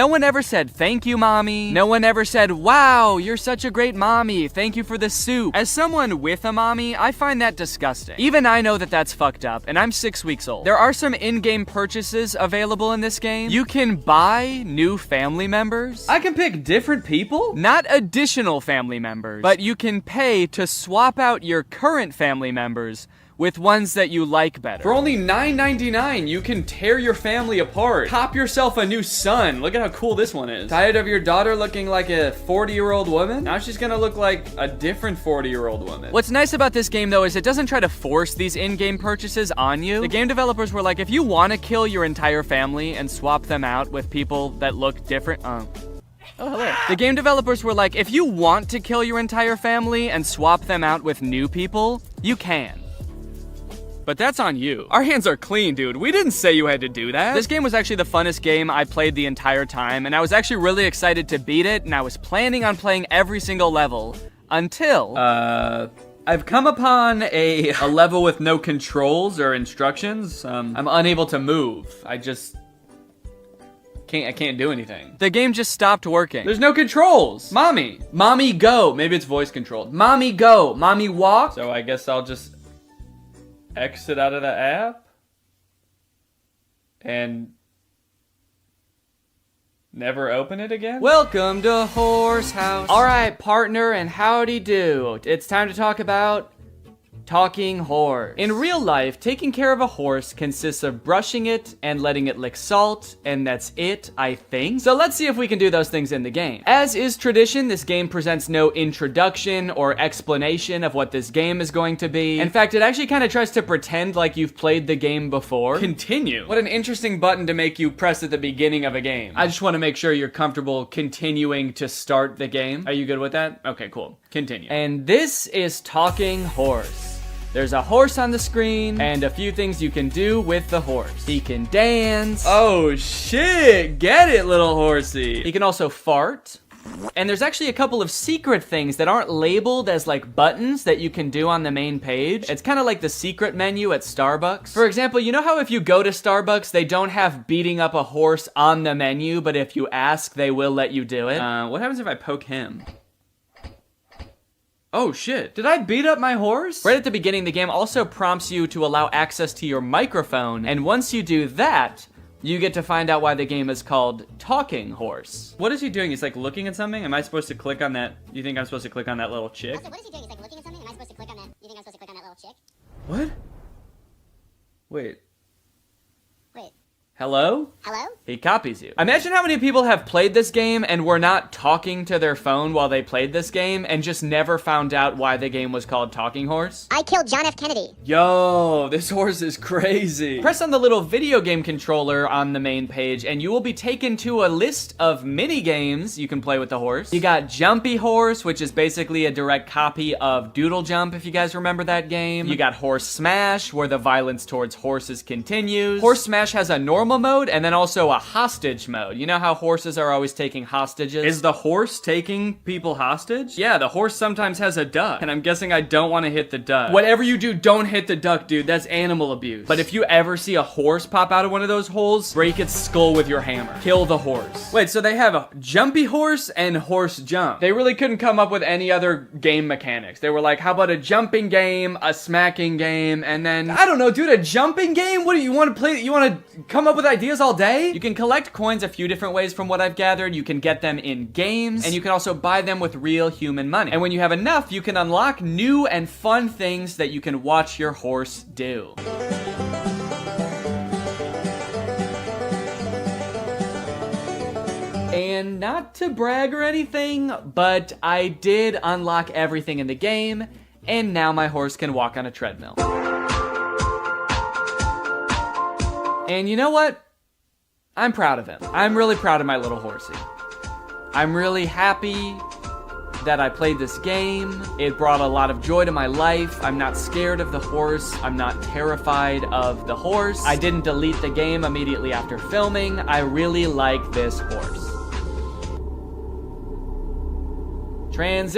No one ever said, thank you, mommy. No one ever said, wow, you're such a great mommy. Thank you for the soup. As someone with a mommy, I find that disgusting. Even I know that that's fucked up, and I'm 6 weeks old. There are some in-game purchases available in this game. You can buy new family members. I can pick different people? Not additional family members, but you can pay to swap out your current family members with ones that you like better. For only $9.99, you can tear your family apart. Pop yourself a new son. Look at how cool this one is. Tired of your daughter looking like a 40-year-old woman? Now she's gonna look like a different 40-year-old woman. What's nice about this game, though, is it doesn't try to force these in-game purchases on you. The game developers were like, if you want to kill your entire family and swap them out with people that look different, Oh, hello. The game developers were like, if you want to kill your entire family and swap them out with new people, you can. But that's on you. Our hands are clean, dude. We didn't say you had to do that. This game was actually the funnest game I played the entire time, and I was actually really excited to beat it, and I was planning on playing every single level until... I've come upon a level with no controls or instructions. I'm unable to move. I can't do anything. The game just stopped working. There's no controls. Mommy. Mommy, go. Maybe it's voice controlled. Mommy, go. Mommy, walk. So I guess I'll just exit out of the app and never open it again? Welcome to Horse House. All right, partner, and howdy do. It's time to talk about talking horse. In real life, taking care of a horse consists of brushing it and letting it lick salt, and that's it, I think. So let's see if we can do those things in the game. As is tradition, this game presents no introduction or explanation of what this game is going to be. In fact, it actually kind of tries to pretend like you've played the game before. Continue. What an interesting button to make you press at the beginning of a game. I just want to make sure you're comfortable continuing to start the game. Are you good with that? Okay, cool. Continue. And this is Talking Horse. There's a horse on the screen, and a few things you can do with the horse. He can dance. Oh shit, get it, little horsey. He can also fart. And there's actually a couple of secret things that aren't labeled as like buttons that you can do on the main page. It's kind of like the secret menu at Starbucks. For example, you know how if you go to Starbucks, they don't have beating up a horse on the menu, but if you ask, they will let you do it? What happens if I poke him? Oh shit, did I beat up my horse? Right at the beginning, the game also prompts you to allow access to your microphone, and once you do that, you get to find out why the game is called Talking Horse. What is he doing? He's like looking at something? Am I supposed to click on that? You think I'm supposed to click on that little chick? Also, what is he doing? He's like looking at something? Am I supposed to click on that? You think I'm supposed to click on that little chick? What? Wait. Wait. Hello? Hello? He copies you. Imagine how many people have played this game and were not talking to their phone while they played this game and just never found out why the game was called Talking Horse. I killed John F. Kennedy. Yo, this horse is crazy. Press on the little video game controller on the main page and you will be taken to a list of mini games you can play with the horse. You got Jumpy Horse, which is basically a direct copy of Doodle Jump, if you guys remember that game. You got Horse Smash, where the violence towards horses continues. Horse Smash has a normal mode and then also a hostage mode. You know how horses are always taking hostages? Is the horse taking people hostage? Yeah, the horse sometimes has a duck, and I'm guessing I don't want to hit the duck. Whatever you do, don't hit the duck, dude. That's animal abuse. But if you ever see a horse pop out of one of those holes, break its skull with your hammer. Kill the horse. Wait, so they have a Jumpy Horse and Horse Jump. They really couldn't come up with any other game mechanics. They were like, how about a jumping game, a smacking game, and then, I don't know, dude, a jumping game? What do you want to play? You want to come up with ideas all day? You can collect coins a few different ways from what I've gathered. You can get them in games, and you can also buy them with real human money. And when you have enough, you can unlock new and fun things that you can watch your horse do. And not to brag or anything, but I did unlock everything in the game, and now my horse can walk on a treadmill. And you know what? I'm proud of him. I'm really proud of my little horsey. I'm really happy that I played this game. It brought a lot of joy to my life. I'm not scared of the horse. I'm not terrified of the horse. I didn't delete the game immediately after filming. I really like this horse.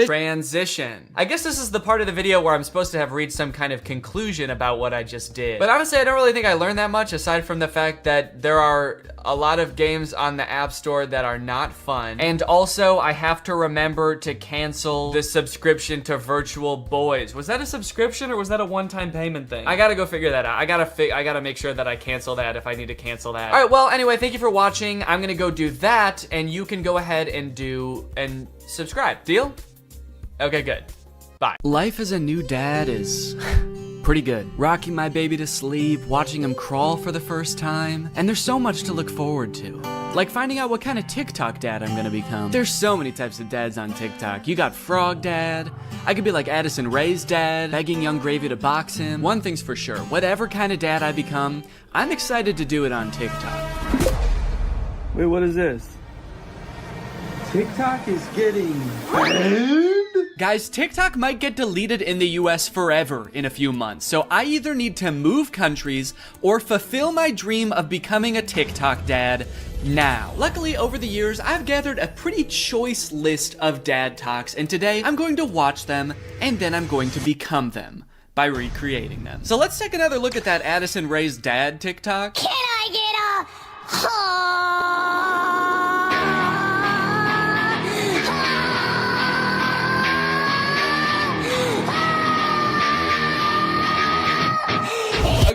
Transition. I guess this is the part of the video where I'm supposed to have reached some kind of conclusion about what I just did. But honestly, I don't really think I learned that much, aside from the fact that there are a lot of games on the App Store that are not fun. And also, I have to remember to cancel the subscription to Virtual Boys. Was that a subscription or was that a one-time payment thing? I gotta go figure that out. I gotta make sure that I cancel that if I need to cancel that. All right, well, anyway, thank you for watching. I'm gonna go do that, and you can go ahead and subscribe. Deal? Okay, good. Bye. Life as a new dad is pretty good. Rocking my baby to sleep, watching him crawl for the first time, and there's so much to look forward to. Like finding out what kind of TikTok dad I'm gonna become. There's so many types of dads on TikTok. You got Frog Dad. I could be like Addison Rae's dad, begging Young Gravy to box him. One thing's for sure, whatever kind of dad I become, I'm excited to do it on TikTok. Wait, what is this? TikTok is getting banned? Guys, TikTok might get deleted in the US forever in a few months, so I either need to move countries or fulfill my dream of becoming a TikTok dad now. Luckily, over the years, I've gathered a pretty choice list of dad talks, and today I'm going to watch them, and then I'm going to become them by recreating them. So let's take another look at that Addison Rae's dad TikTok. Can I get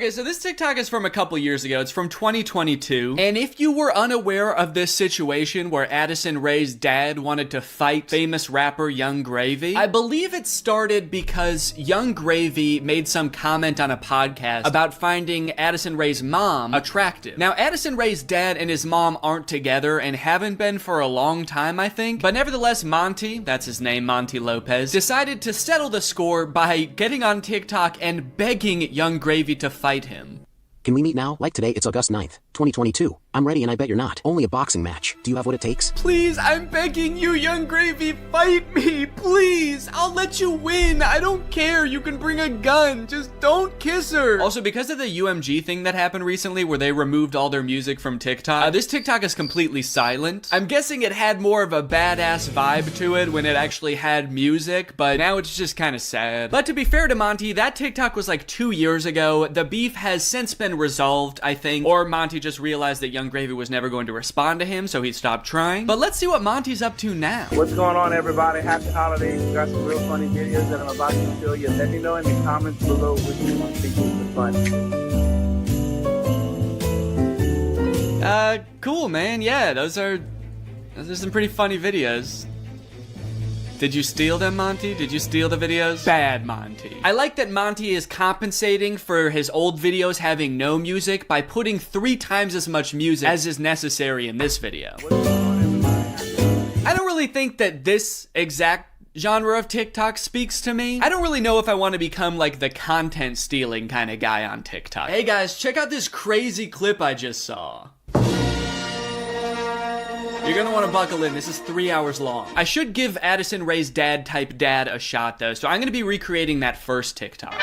Okay, so this TikTok is from a couple years ago. It's from 2022. And if you were unaware of this situation where Addison Rae's dad wanted to fight famous rapper Young Gravy, I believe it started because Young Gravy made some comment on a podcast about finding Addison Rae's mom attractive. Now, Addison Rae's dad and his mom aren't together and haven't been for a long time, I think. But nevertheless, Monty, that's his name, Monty Lopez, decided to settle the score by getting on TikTok and begging Young Gravy to fight him. Can we meet now? Like today, it's August 9th, 2022. I'm ready and I bet you're not. Only a boxing match. Do you have what it takes? Please, I'm begging you, Young Gravy, fight me, please. I'll let you win. I don't care. You can bring a gun. Just don't kiss her. Also, because of the UMG thing that happened recently where they removed all their music from TikTok, this TikTok is completely silent. I'm guessing it had more of a badass vibe to it when it actually had music, but now it's just kind of sad. But to be fair to Monty, that TikTok was like 2 years ago. The beef has since been resolved, I think, or Monty just realized that Young Gravy was never going to respond to him, so he stopped trying. But let's see what Monty's up to now. What's going on, everybody? Happy holidays. We got some real funny videos that I'm about to show you. Let me know in the comments below which one you think is the funny. Cool, man. Yeah, those are some pretty funny videos. Did you steal them, Monty? Did you steal the videos? Bad, Monty. I like that Monty is compensating for his old videos having no music by putting 3 times as much music as is necessary in this video. I don't really think that this exact genre of TikTok speaks to me. I don't really know if I want to become like the content stealing kind of guy on TikTok. Hey guys, check out this crazy clip I just saw. You're gonna want to buckle in. This is 3 hours long. I should give Addison Rae's dad type dad a shot though, so I'm gonna be recreating that first TikTok.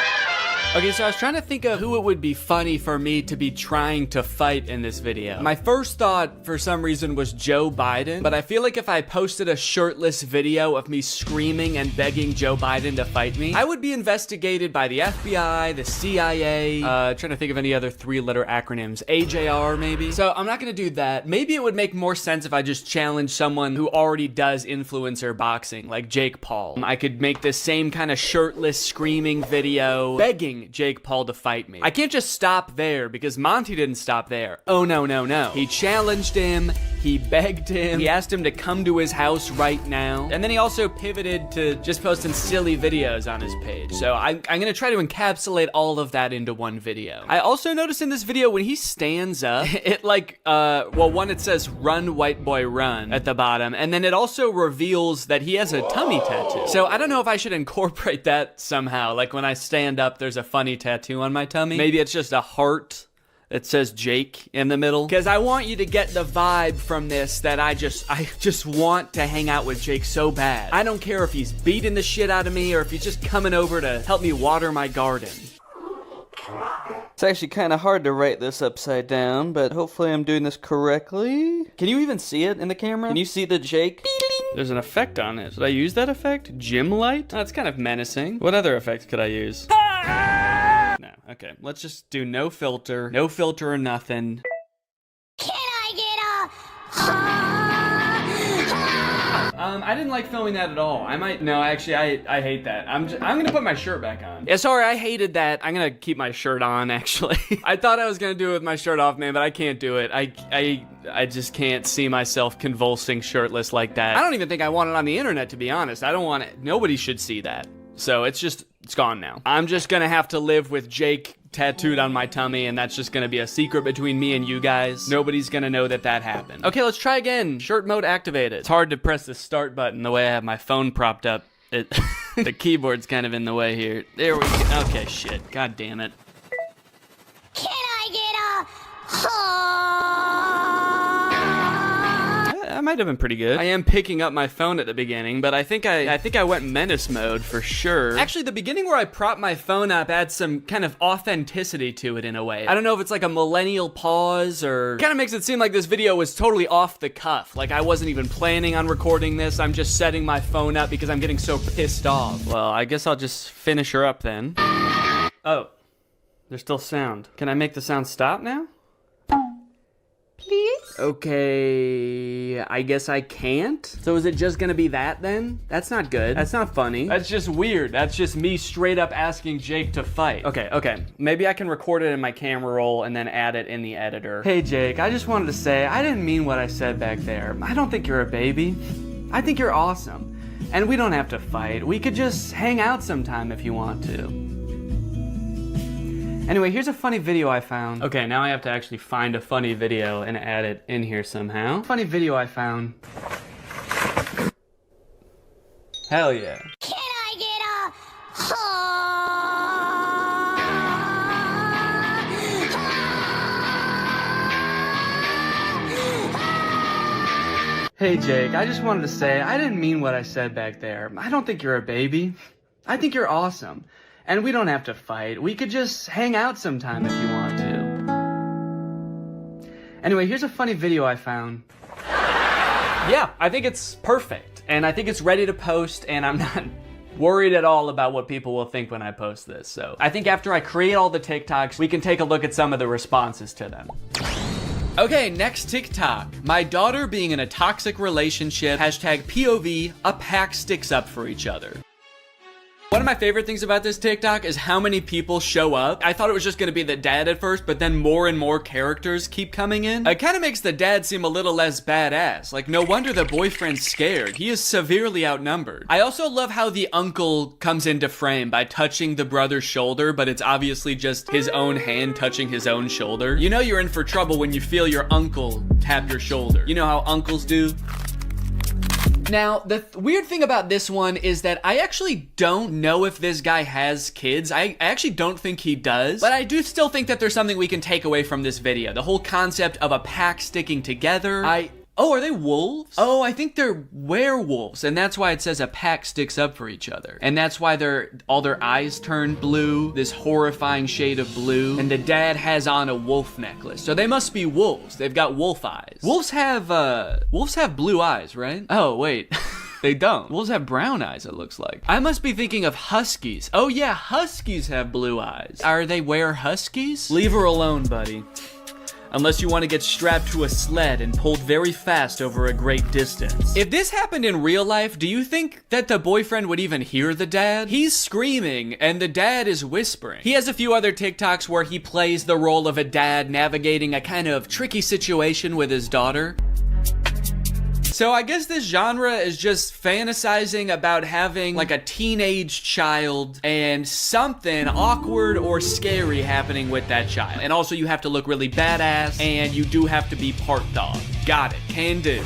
Okay, so I was trying to think of who it would be funny for me to be trying to fight in this video. My first thought, for some reason, was Joe Biden, but I feel like if I posted a shirtless video of me screaming and begging Joe Biden to fight me, I would be investigated by the FBI, the CIA, trying to think of any other 3-letter acronyms, AJR maybe. So I'm not gonna do that. Maybe it would make more sense if I just challenged someone who already does influencer boxing, like Jake Paul. I could make this same kind of shirtless screaming video, begging Jake Paul to fight me. I can't just stop there because Monty didn't stop there. Oh no, no, no. He challenged him, he begged him, he asked him to come to his house right now, and then he also pivoted to just posting silly videos on his page. So I'm gonna try to encapsulate all of that into one video. I also noticed in this video when he stands up, it like, well, one, it says run white boy run at the bottom, and then it also reveals that he has a tummy tattoo. So I don't know if I should incorporate that somehow, like when I stand up there's a funny tattoo on my tummy. Maybe it's just a heart that says Jake in the middle. Because I want you to get the vibe from this that I just want to hang out with Jake so bad. I don't care if he's beating the shit out of me or if he's just coming over to help me water my garden. It's actually kind of hard to write this upside down, but hopefully I'm doing this correctly. Can you even see it in the camera? Can you see the Jake? There's an effect on it. Should I use that effect? Gym light? That's kind of menacing. What other effects could I use? No, okay. Let's just do no filter. No filter or nothing. Can I get I didn't like filming that at all. No, actually, I hate that. I'm gonna put my shirt back on. Yeah, sorry, I hated that. I'm gonna keep my shirt on, actually. I thought I was gonna do it with my shirt off, man, but I can't do it. I just can't see myself convulsing shirtless like that. I don't even think I want it on the internet, to be honest. I don't want it. Nobody should see that. So it's gone now. I'm just gonna have to live with Jake tattooed on my tummy, and that's just gonna be a secret between me and you guys. Nobody's gonna know that happened. Okay, let's try again. Shirt mode activated. It's hard to press the start button the way I have my phone propped up. The keyboard's kind of in the way here. There we go. Okay, shit. God damn it. Can I get I might have been pretty good. I am picking up my phone at the beginning, but I think I went menace mode for sure. Actually, the beginning where I prop my phone up adds some kind of authenticity to it in a way. I don't know if it's like a millennial pause or kind of makes it seem like this video was totally off the cuff. Like I wasn't even planning on recording this. I'm just setting my phone up because I'm getting so pissed off. Well, I guess I'll just finish her up then. Oh, there's still sound. Can I make the sound stop now? Please? Okay, I guess I can't. So is it just gonna be that then? That's not good. That's not funny. That's just weird. That's just me straight up asking Jake to fight. Okay. Maybe I can record it in my camera roll and then add it in the editor. Hey Jake, I just wanted to say, I didn't mean what I said back there. I don't think you're a baby. I think you're awesome. And we don't have to fight. We could just hang out sometime if you want to. Anyway, here's a funny video I found. Okay, now I have to actually find a funny video and add it in here somehow. Funny video I found. Hell yeah. Can I get Hey Jake, I just wanted to say, I didn't mean what I said back there. I don't think you're a baby. I think you're awesome. And we don't have to fight. We could just hang out sometime if you want to. Anyway, here's a funny video I found. Yeah, I think it's perfect. And I think it's ready to post, and I'm not worried at all about what people will think when I post this. So I think after I create all the TikToks, we can take a look at some of the responses to them. Okay, next TikTok. My daughter being in a toxic relationship. Hashtag POV, a pack sticks up for each other. One of my favorite things about this TikTok is how many people show up. I thought it was just gonna be the dad at first, but then more and more characters keep coming in. It kind of makes the dad seem a little less badass. Like, no wonder the boyfriend's scared. He is severely outnumbered. I also love how the uncle comes into frame by touching the brother's shoulder, but it's obviously just his own hand touching his own shoulder. You know you're in for trouble when you feel your uncle tap your shoulder. You know how uncles do? Now, the weird thing about this one is that I actually don't know if this guy has kids. I actually don't think he does, but I do still think that there's something we can take away from this video. The whole concept of a pack sticking together. Oh, are they wolves? Oh, I think they're werewolves, and that's why it says a pack sticks up for each other. And that's why all their eyes turn blue, this horrifying shade of blue, and the dad has on a wolf necklace. So they must be wolves. They've got wolf eyes. Wolves have blue eyes, right? Oh, wait. They don't. Wolves have brown eyes, it looks like. I must be thinking of huskies. Oh yeah, huskies have blue eyes. Are they huskies? Leave her alone, buddy. Unless you want to get strapped to a sled and pulled very fast over a great distance. If this happened in real life, do you think that the boyfriend would even hear the dad? He's screaming and the dad is whispering. He has a few other TikToks where he plays the role of a dad navigating a kind of tricky situation with his daughter. So I guess this genre is just fantasizing about having like a teenage child and something awkward or scary happening with that child. And also you have to look really badass and you do have to be part dog. Got it, can do.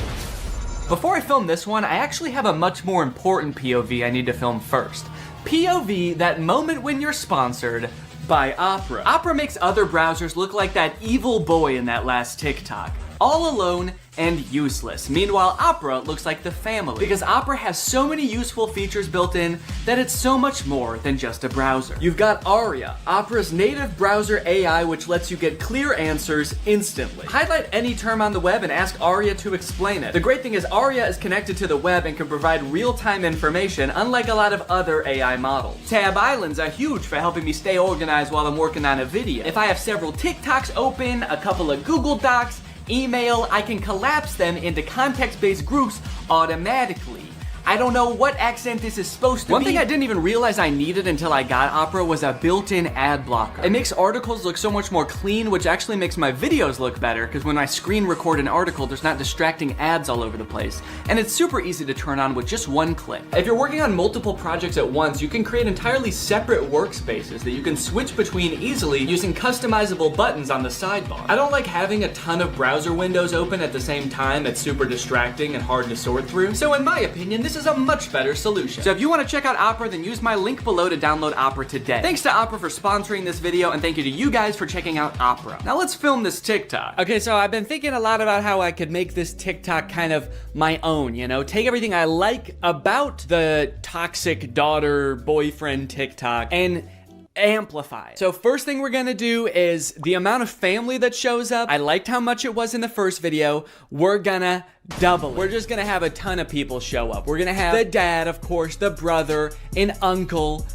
Before I film this one, I actually have a much more important POV I need to film first. POV, that moment when you're sponsored by Opera. Opera makes other browsers look like that evil boy in that last TikTok. all alone and useless. Meanwhile, Opera looks like the family, because Opera has so many useful features built in that it's so much more than just a browser. You've got Aria, Opera's native browser AI, which lets you get clear answers instantly. Highlight any term on the web and ask Aria to explain it. The great thing is Aria is connected to the web and can provide real-time information, unlike a lot of other AI models. Tab islands are huge for helping me stay organized while I'm working on a video. If I have several TikToks open, a couple of Google Docs, email, I can collapse them into context-based groups automatically. I don't know what accent this is supposed to be. One thing I didn't even realize I needed until I got Opera was a built-in ad blocker. It makes articles look so much more clean, which actually makes my videos look better, because when I screen record an article, there's not distracting ads all over the place. And it's super easy to turn on with just one click. If you're working on multiple projects at once, you can create entirely separate workspaces that you can switch between easily using customizable buttons on the sidebar. I don't like having a ton of browser windows open at the same time. It's super distracting and hard to sort through. So in my opinion, this is a much better solution. So if you want to check out Opera, then use my link below to download Opera today. Thanks to Opera for sponsoring this video, and thank you to you guys for checking out Opera. Now let's film this TikTok. Okay, so I've been thinking a lot about how I could make this TikTok kind of my own, you know? Take everything I like about the toxic daughter, boyfriend TikTok and amplify it. So first thing we're gonna do is the amount of family that shows up. I liked how much it was in the first video. We're gonna double it. We're just gonna have a ton of people show up. We're gonna have the dad, of course, the brother, an uncle.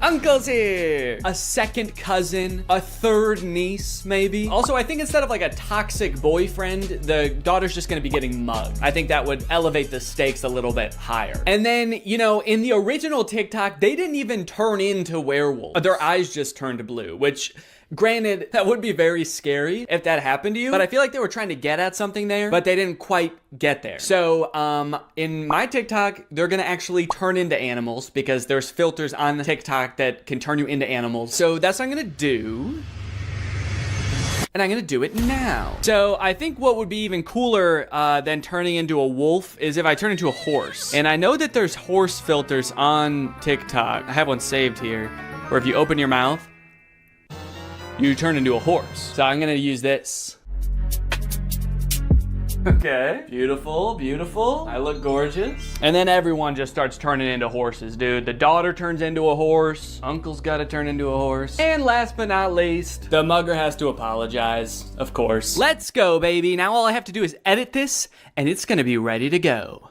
Uncle's here! A second cousin, a third niece, maybe. Also, I think instead of like a toxic boyfriend, the daughter's just gonna be getting mugged. I think that would elevate the stakes a little bit higher. And then, you know, in the original TikTok, they didn't even turn into werewolves. Their eyes just turned blue, which, granted, that would be very scary if that happened to you, but I feel like they were trying to get at something there, but they didn't quite get there. So, in my TikTok, they're gonna actually turn into animals because there's filters on the TikTok that can turn you into animals. So that's what I'm gonna do. And I'm gonna do it now. So I think what would be even cooler than turning into a wolf is if I turn into a horse. And I know that there's horse filters on TikTok. I have one saved here, where if you open your mouth, you turn into a horse. So I'm gonna use this. Okay, beautiful, beautiful. I look gorgeous. And then everyone just starts turning into horses, dude. The daughter turns into a horse. Uncle's gotta turn into a horse. And last but not least, the mugger has to apologize, of course. Let's go, baby. Now all I have to do is edit this, and it's gonna be ready to go.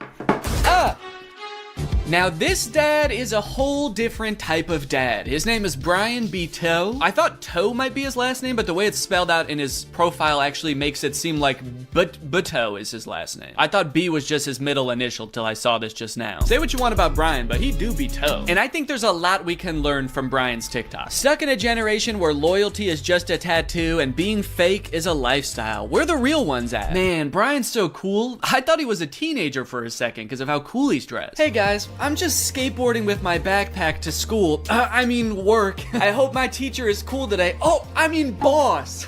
Now this dad is a whole different type of dad. His name is Brian B. Toe. I thought Toe might be his last name, but the way it's spelled out in his profile actually makes it seem like Buteau is his last name. I thought B was just his middle initial till I saw this just now. Say what you want about Brian, but he do be Toe. And I think there's a lot we can learn from Brian's TikTok. Stuck in a generation where loyalty is just a tattoo and being fake is a lifestyle. Where the real ones at? Man, Brian's so cool. I thought he was a teenager for a second because of how cool he's dressed. Hey guys, I'm just skateboarding with my backpack to school. I mean work. I hope my teacher is cool today. Oh, I mean boss.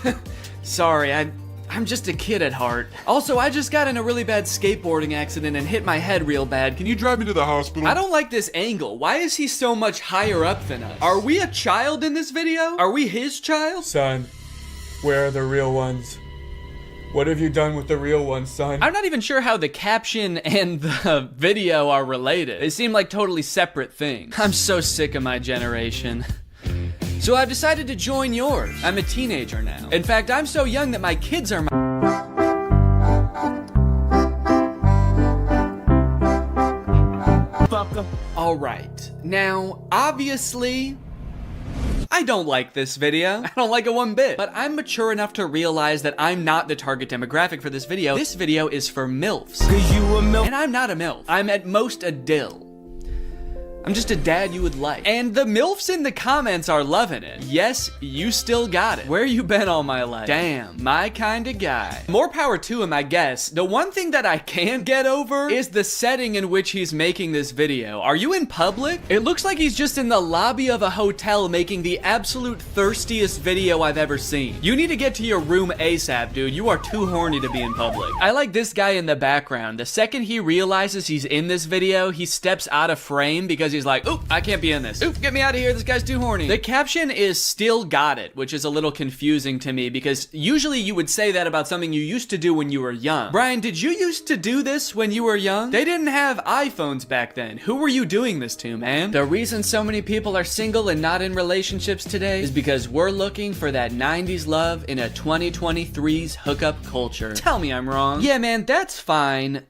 Sorry, I'm just a kid at heart. Also, I just got in a really bad skateboarding accident and hit my head real bad. Can you drive me to the hospital? I don't like this angle. Why is he so much higher up than us? Are we a child in this video? Are we his child? Son, where are the real ones? What have you done with the real ones, son? I'm not even sure how the caption and the video are related. They seem like totally separate things. I'm so sick of my generation. So I've decided to join yours. I'm a teenager now. In fact, I'm so young that my kids are my... All right. Now, obviously, I don't like this video. I don't like it one bit. But I'm mature enough to realize that I'm not the target demographic for this video. This video is for MILFs. 'Cause you a MILF. And I'm not a MILF. I'm at most a dill. I'm just a dad you would like. And the MILFs in the comments are loving it. Yes, you still got it. Where you been all my life? Damn, my kind of guy. More power to him, I guess. The one thing that I can't get over is the setting in which he's making this video. Are you in public? It looks like he's just in the lobby of a hotel making the absolute thirstiest video I've ever seen. You need to get to your room ASAP, dude. You are too horny to be in public. I like this guy in the background. The second he realizes he's in this video, he steps out of frame because because he's like, oop, I can't be in this. Oop, get me out of here, this guy's too horny. The caption is still got it, which is a little confusing to me because usually you would say that about something you used to do when you were young. Brian, did you used to do this when you were young? They didn't have iPhones back then. Who were you doing this to, man? The reason so many people are single and not in relationships today is because we're looking for that 90s love in a 2023's hookup culture. Tell me I'm wrong. Yeah, man, that's fine.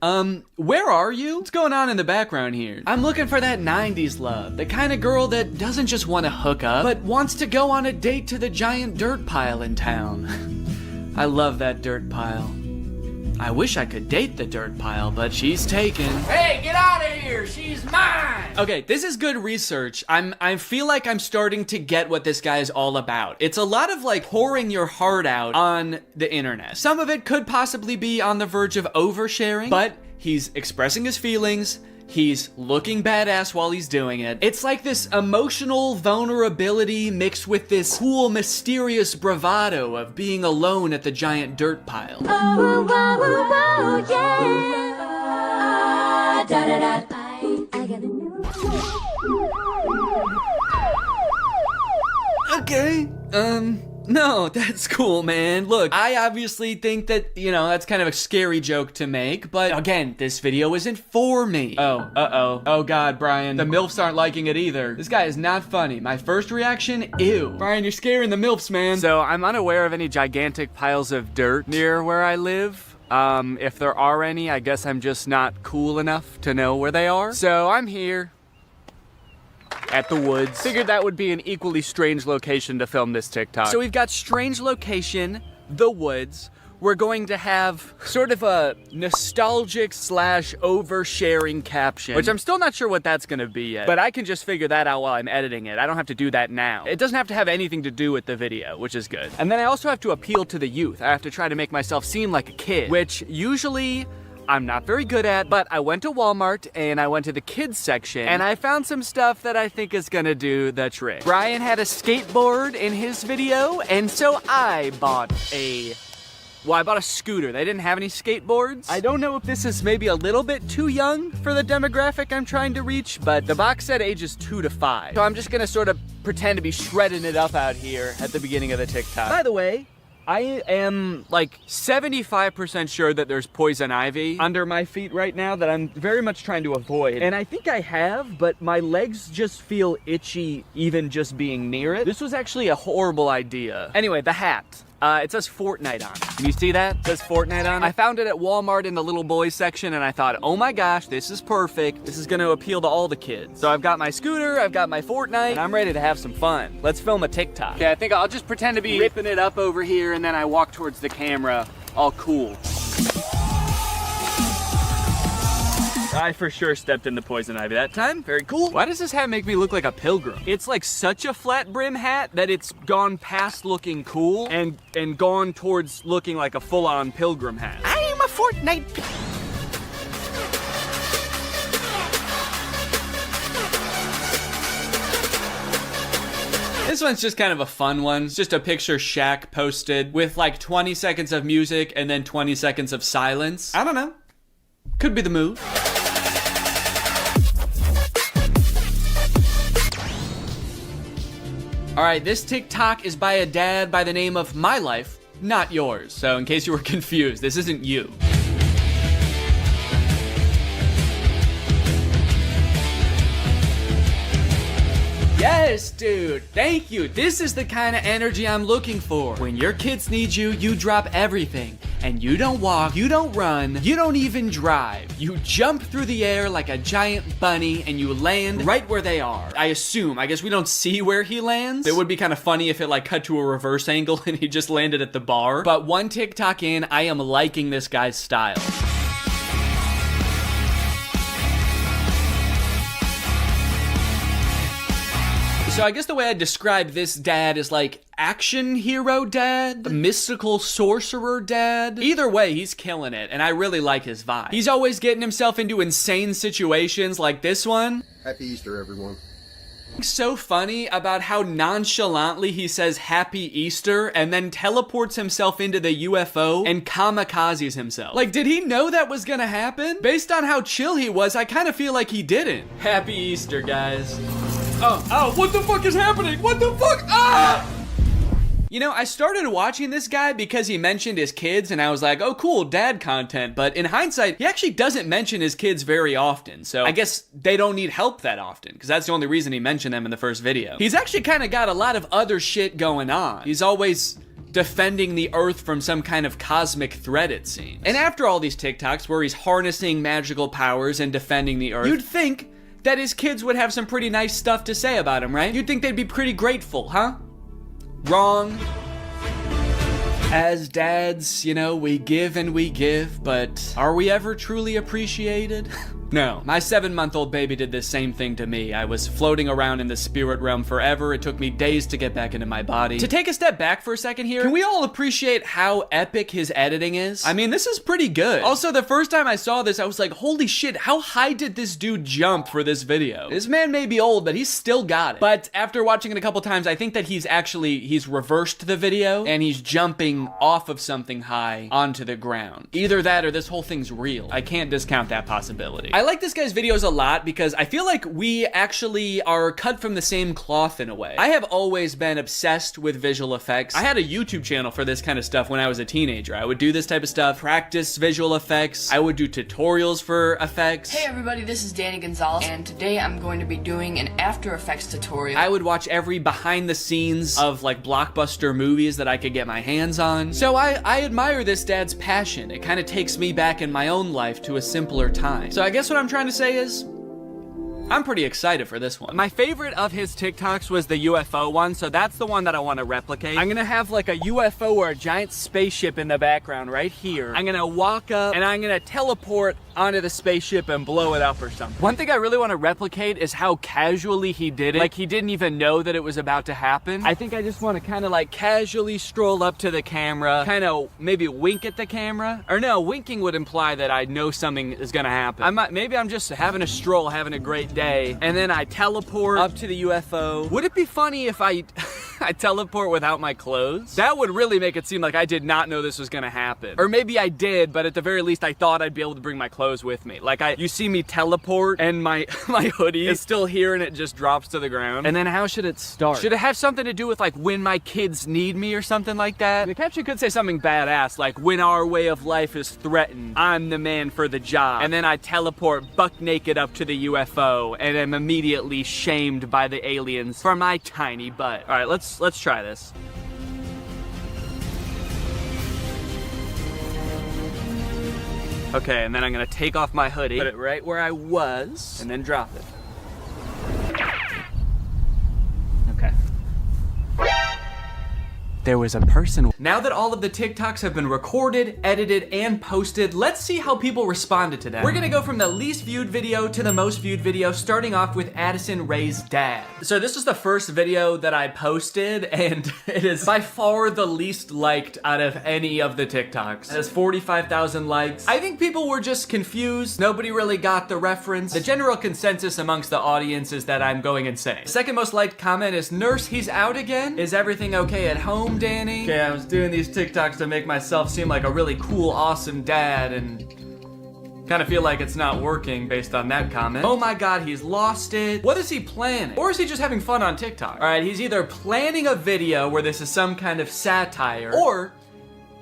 Where are you? What's going on in the background here? I'm looking for that 90s love. The kind of girl that doesn't just want to hook up, but wants to go on a date to the giant dirt pile in town. I love that dirt pile. I wish I could date the dirt pile, but she's taken. Hey, get out of here! She's mine! Okay, this is good research. I feel like I'm starting to get what this guy is all about. It's a lot of like pouring your heart out on the internet. Some of it could possibly be on the verge of oversharing, but he's expressing his feelings. He's looking badass while he's doing it. It's like this emotional vulnerability mixed with this cool, mysterious bravado of being alone at the giant dirt pile. Oh, oh, yeah. Da, da, da. I got a new Okay, no, that's cool, man. Look, I obviously think that, you know, that's kind of a scary joke to make, but again, this video isn't for me. Oh, uh-oh. Oh God, Brian, the MILFs aren't liking it either. This guy is not funny. My first reaction, ew. Brian, you're scaring the MILFs, man. So I'm unaware of any gigantic piles of dirt near where I live. If there are any, I guess I'm just not cool enough to know where they are. So I'm here at the woods. Figured that would be an equally strange location to film this TikTok. So we've got strange location, the woods. We're going to have sort of a nostalgic / oversharing caption, which I'm still not sure what that's gonna be yet, but I can just figure that out while I'm editing it. I don't have to do that now. It doesn't have to have anything to do with the video, which is good. And then I also have to appeal to the youth. I have to try to make myself seem like a kid, which usually I'm not very good at, but I went to Walmart and I went to the kids section and I found some stuff that I think is gonna do the trick. Brian had a skateboard in his video, and so I bought a scooter. They didn't have any skateboards. I don't know if this is maybe a little bit too young for the demographic I'm trying to reach, but the box said ages 2 to 5. So I'm just gonna sort of pretend to be shredding it up out here at the beginning of the TikTok. By the way, I am like 75% sure that there's poison ivy under my feet right now that I'm very much trying to avoid. And I think I have, but my legs just feel itchy even just being near it. This was actually a horrible idea. Anyway, the hat. It says Fortnite on it. Can you see that? It says Fortnite on it. I found it at Walmart in the little boys section and I thought, oh my gosh, this is perfect. This is gonna appeal to all the kids. So I've got my scooter, I've got my Fortnite, and I'm ready to have some fun. Let's film a TikTok. Okay, I think I'll just pretend to be ripping it up over here and then I walk towards the camera, all cool. I for sure stepped in the poison ivy that time. Very cool. Why does this hat make me look like a pilgrim? It's like such a flat brim hat that it's gone past looking cool and gone towards looking like a full-on pilgrim hat. I am a Fortnite. This one's just kind of a fun one. It's just a picture Shaq posted with like 20 seconds of music and then 20 seconds of silence. I don't know. Could be the move. All right, this TikTok is by a dad by the name of My Life, not yours. So in case you were confused, this isn't you. Yes, dude, thank you. This is the kind of energy I'm looking for. When your kids need you, you drop everything. And you don't walk, you don't run, you don't even drive. You jump through the air like a giant bunny and you land right where they are. I guess we don't see where he lands. It would be kind of funny if it like cut to a reverse angle and he just landed at the bar. But one TikTok in, I am liking this guy's style. So I guess the way I describe this dad is like action hero dad, mystical sorcerer dad. Either way, he's killing it, and I really like his vibe. He's always getting himself into insane situations like this one. Happy Easter, everyone. So funny about how nonchalantly he says Happy Easter and then teleports himself into the UFO and kamikazes himself. Like, did he know that was gonna happen? Based on how chill he was, I kind of feel like he didn't. Happy Easter, guys. Oh, what the fuck is happening? What the fuck? Ah! You know, I started watching this guy because he mentioned his kids, and I was like, oh cool, dad content, but in hindsight, he actually doesn't mention his kids very often, so I guess they don't need help that often, because that's the only reason he mentioned them in the first video. He's actually kind of got a lot of other shit going on. He's always defending the Earth from some kind of cosmic threat, it seems. And after all these TikToks where he's harnessing magical powers and defending the Earth, you'd think that his kids would have some pretty nice stuff to say about him, right? You'd think they'd be pretty grateful, huh? Wrong. As dads, you know, we give and we give, but are we ever truly appreciated? No. My 7-month-old baby did the same thing to me. I was floating around in the spirit realm forever. It took me days to get back into my body. To take a step back for a second here, can we all appreciate how epic his editing is? I mean, this is pretty good. Also, the first time I saw this, I was like, holy shit, how high did this dude jump for this video? This man may be old, but he's still got it. But after watching it a couple times, I think that he's reversed the video, and he's jumping off of something high onto the ground. Either that or this whole thing's real. I can't discount that possibility. I like this guy's videos a lot because I feel like we actually are cut from the same cloth in a way. I have always been obsessed with visual effects. I had a YouTube channel for this kind of stuff when I was a teenager. I would do this type of stuff, practice visual effects. I would do tutorials for effects. Hey everybody, this is Danny Gonzalez, and today I'm going to be doing an After Effects tutorial. I would watch every behind the scenes of like blockbuster movies that I could get my hands on. So I admire this dad's passion. It kind of takes me back in my own life to a simpler time. So I guess what I'm trying to say is, I'm pretty excited for this one. My favorite of his TikToks was the UFO one, so that's the one that I want to replicate. I'm gonna have like a UFO or a giant spaceship in the background right here. I'm gonna walk up and I'm gonna teleport onto the spaceship and blow it up or something. One thing I really want to replicate is how casually he did it. Like he didn't even know that it was about to happen. I think I just want to kind of like casually stroll up to the camera, kind of maybe wink at the camera. Or no, winking would imply that I know something is gonna happen. Maybe I'm just having a stroll, having a great day, and then I teleport up to the UFO. Would it be funny if I teleport without my clothes? That would really make it seem like I did not know this was gonna happen. Or maybe I did, but at the very least I thought I'd be able to bring my clothes with me. Like you see me teleport and my hoodie is still here and it just drops to the ground. And then how should it start? Should it have something to do with like when my kids need me or something like that? The caption could say something badass like when our way of life is threatened, I'm the man for the job. And then I teleport buck naked up to the UFO and am immediately shamed by the aliens for my tiny butt. All right, let's try this. Okay, and then I'm gonna take off my hoodie, put it right where I was, and then drop it. Okay. There was a person. Now that all of the TikToks have been recorded, edited, and posted, let's see how people responded to them. We're gonna go from the least viewed video to the most viewed video, starting off with Addison Rae's dad. So this is the first video that I posted, and it is by far the least liked out of any of the TikToks. It has 45,000 likes. I think people were just confused. Nobody really got the reference. The general consensus amongst the audience is that I'm going insane. The second most liked comment is, "Nurse, he's out again? Is everything okay at home, Danny?" Okay, I was doing these TikToks to make myself seem like a really cool, awesome dad, and kind of feel like it's not working based on that comment. Oh my god, he's lost it. What is he planning? Or is he just having fun on TikTok? All right, he's either planning a video where this is some kind of satire, or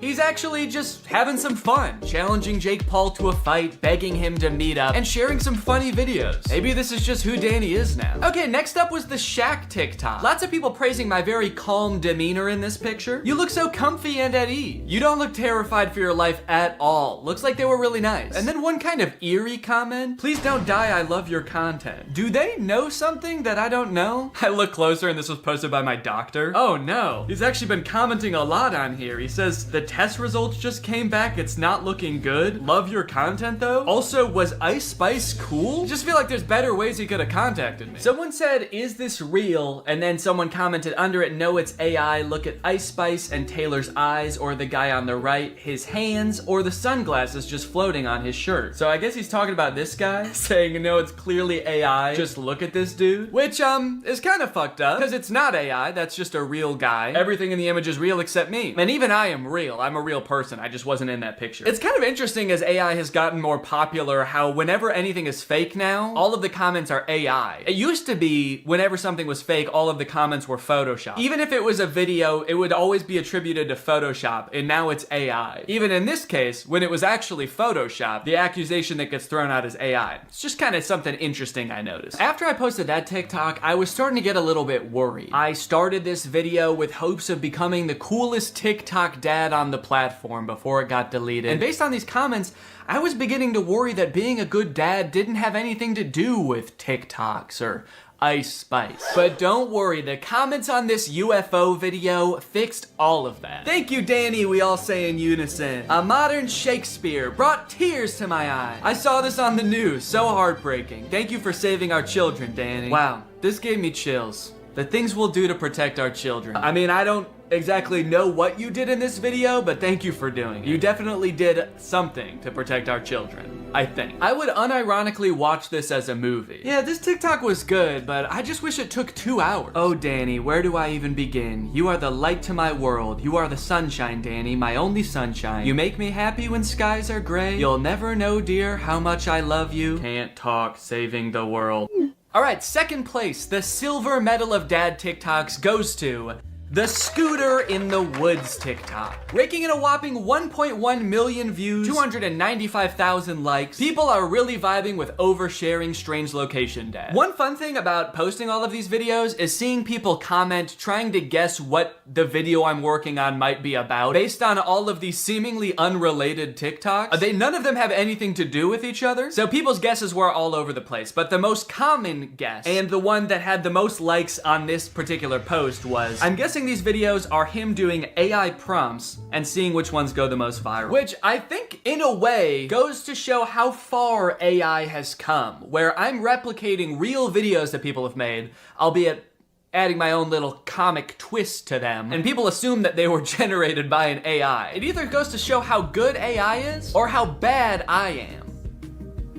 he's actually just having some fun, challenging Jake Paul to a fight, begging him to meet up, and sharing some funny videos. Maybe this is just who Danny is now. Okay, next up was the Shaq TikTok. Lots of people praising my very calm demeanor in this picture. You look so comfy and at ease. You don't look terrified for your life at all. Looks like they were really nice. And then one kind of eerie comment. "Please don't die, I love your content." Do they know something that I don't know? I look closer and this was posted by my doctor. Oh no, he's actually been commenting a lot on here. He says, "The test results just came back. It's not looking good. Love your content though. Also, was Ice Spice cool? I just feel like there's better ways he could have contacted me. Someone said, is this real? And then someone commented under it, no, it's AI. Look at Ice Spice and Taylor's eyes, or the guy on the right, his hands, or the sunglasses just floating on his shirt. So I guess he's talking about this guy, saying, no, it's clearly AI. Just look at this dude. Which, is kind of fucked up, because it's not AI, that's just a real guy. Everything in the image is real except me. And even I am real. I'm a real person. I just wasn't in that picture. It's kind of interesting as AI has gotten more popular, how whenever anything is fake now, all of the comments are AI. It used to be, whenever something was fake, all of the comments were Photoshop. Even if it was a video, it would always be attributed to Photoshop, and now it's AI. Even in this case, when it was actually Photoshop, the accusation that gets thrown out is AI. It's just kind of something interesting I noticed. After I posted that TikTok, I was starting to get a little bit worried. I started this video with hopes of becoming the coolest TikTok dad on the platform before it got deleted. And based on these comments, I was beginning to worry that being a good dad didn't have anything to do with TikToks or Ice Spice. But don't worry, the comments on this UFO video fixed all of that. Thank you, Danny, we all say in unison. A modern Shakespeare brought tears to my eyes. I saw this on the news, so heartbreaking. Thank you for saving our children, Danny. Wow, this gave me chills. The things we'll do to protect our children. I mean, I don't exactly know what you did in this video, but thank you for doing it. You definitely did something to protect our children, I think. I would unironically watch this as a movie. Yeah, this TikTok was good, but I just wish it took 2 hours. Oh, Danny, where do I even begin? You are the light to my world. You are the sunshine, Danny, my only sunshine. You make me happy when skies are gray. You'll never know, dear, how much I love you. Can't talk, saving the world. All right, second place, the silver medal of dad TikToks goes to the Scooter in the Woods TikTok. Raking in a whopping 1.1 million views, 295,000 likes. People are really vibing with oversharing strange location dad. One fun thing about posting all of these videos is seeing people comment trying to guess what the video I'm working on might be about based on all of these seemingly unrelated TikToks. None of them have anything to do with each other, so people's guesses were all over the place. But the most common guess, and the one that had the most likes on this particular post was, I'm guessing these videos are him doing AI prompts and seeing which ones go the most viral. Which I think, in a way, goes to show how far AI has come, where I'm replicating real videos that people have made, albeit adding my own little comic twist to them, and people assume that they were generated by an AI. It either goes to show how good AI is, or how bad I am.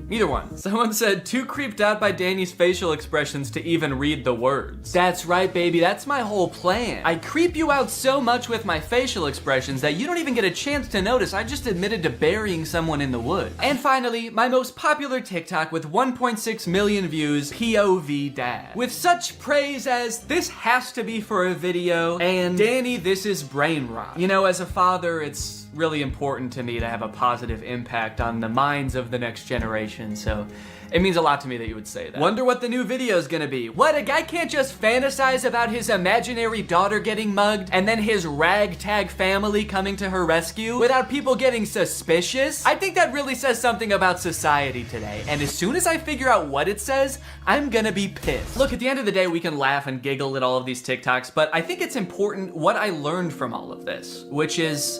Either one. Someone said, too creeped out by Danny's facial expressions to even read the words. That's right, baby, that's my whole plan. I creep you out so much with my facial expressions that you don't even get a chance to notice I just admitted to burying someone in the woods. And finally, my most popular TikTok with 1.6 million views, POV Dad. With such praise as, this has to be for a video, and Danny, this is brain rot. You know, as a father, it's really important to me to have a positive impact on the minds of the next generation, so it means a lot to me that you would say that. Wonder what the new video is gonna be. What, a guy can't just fantasize about his imaginary daughter getting mugged and then his ragtag family coming to her rescue without people getting suspicious? I think that really says something about society today, and as soon as I figure out what it says, I'm gonna be pissed. Look, at the end of the day, we can laugh and giggle at all of these TikToks, but I think it's important what I learned from all of this, which is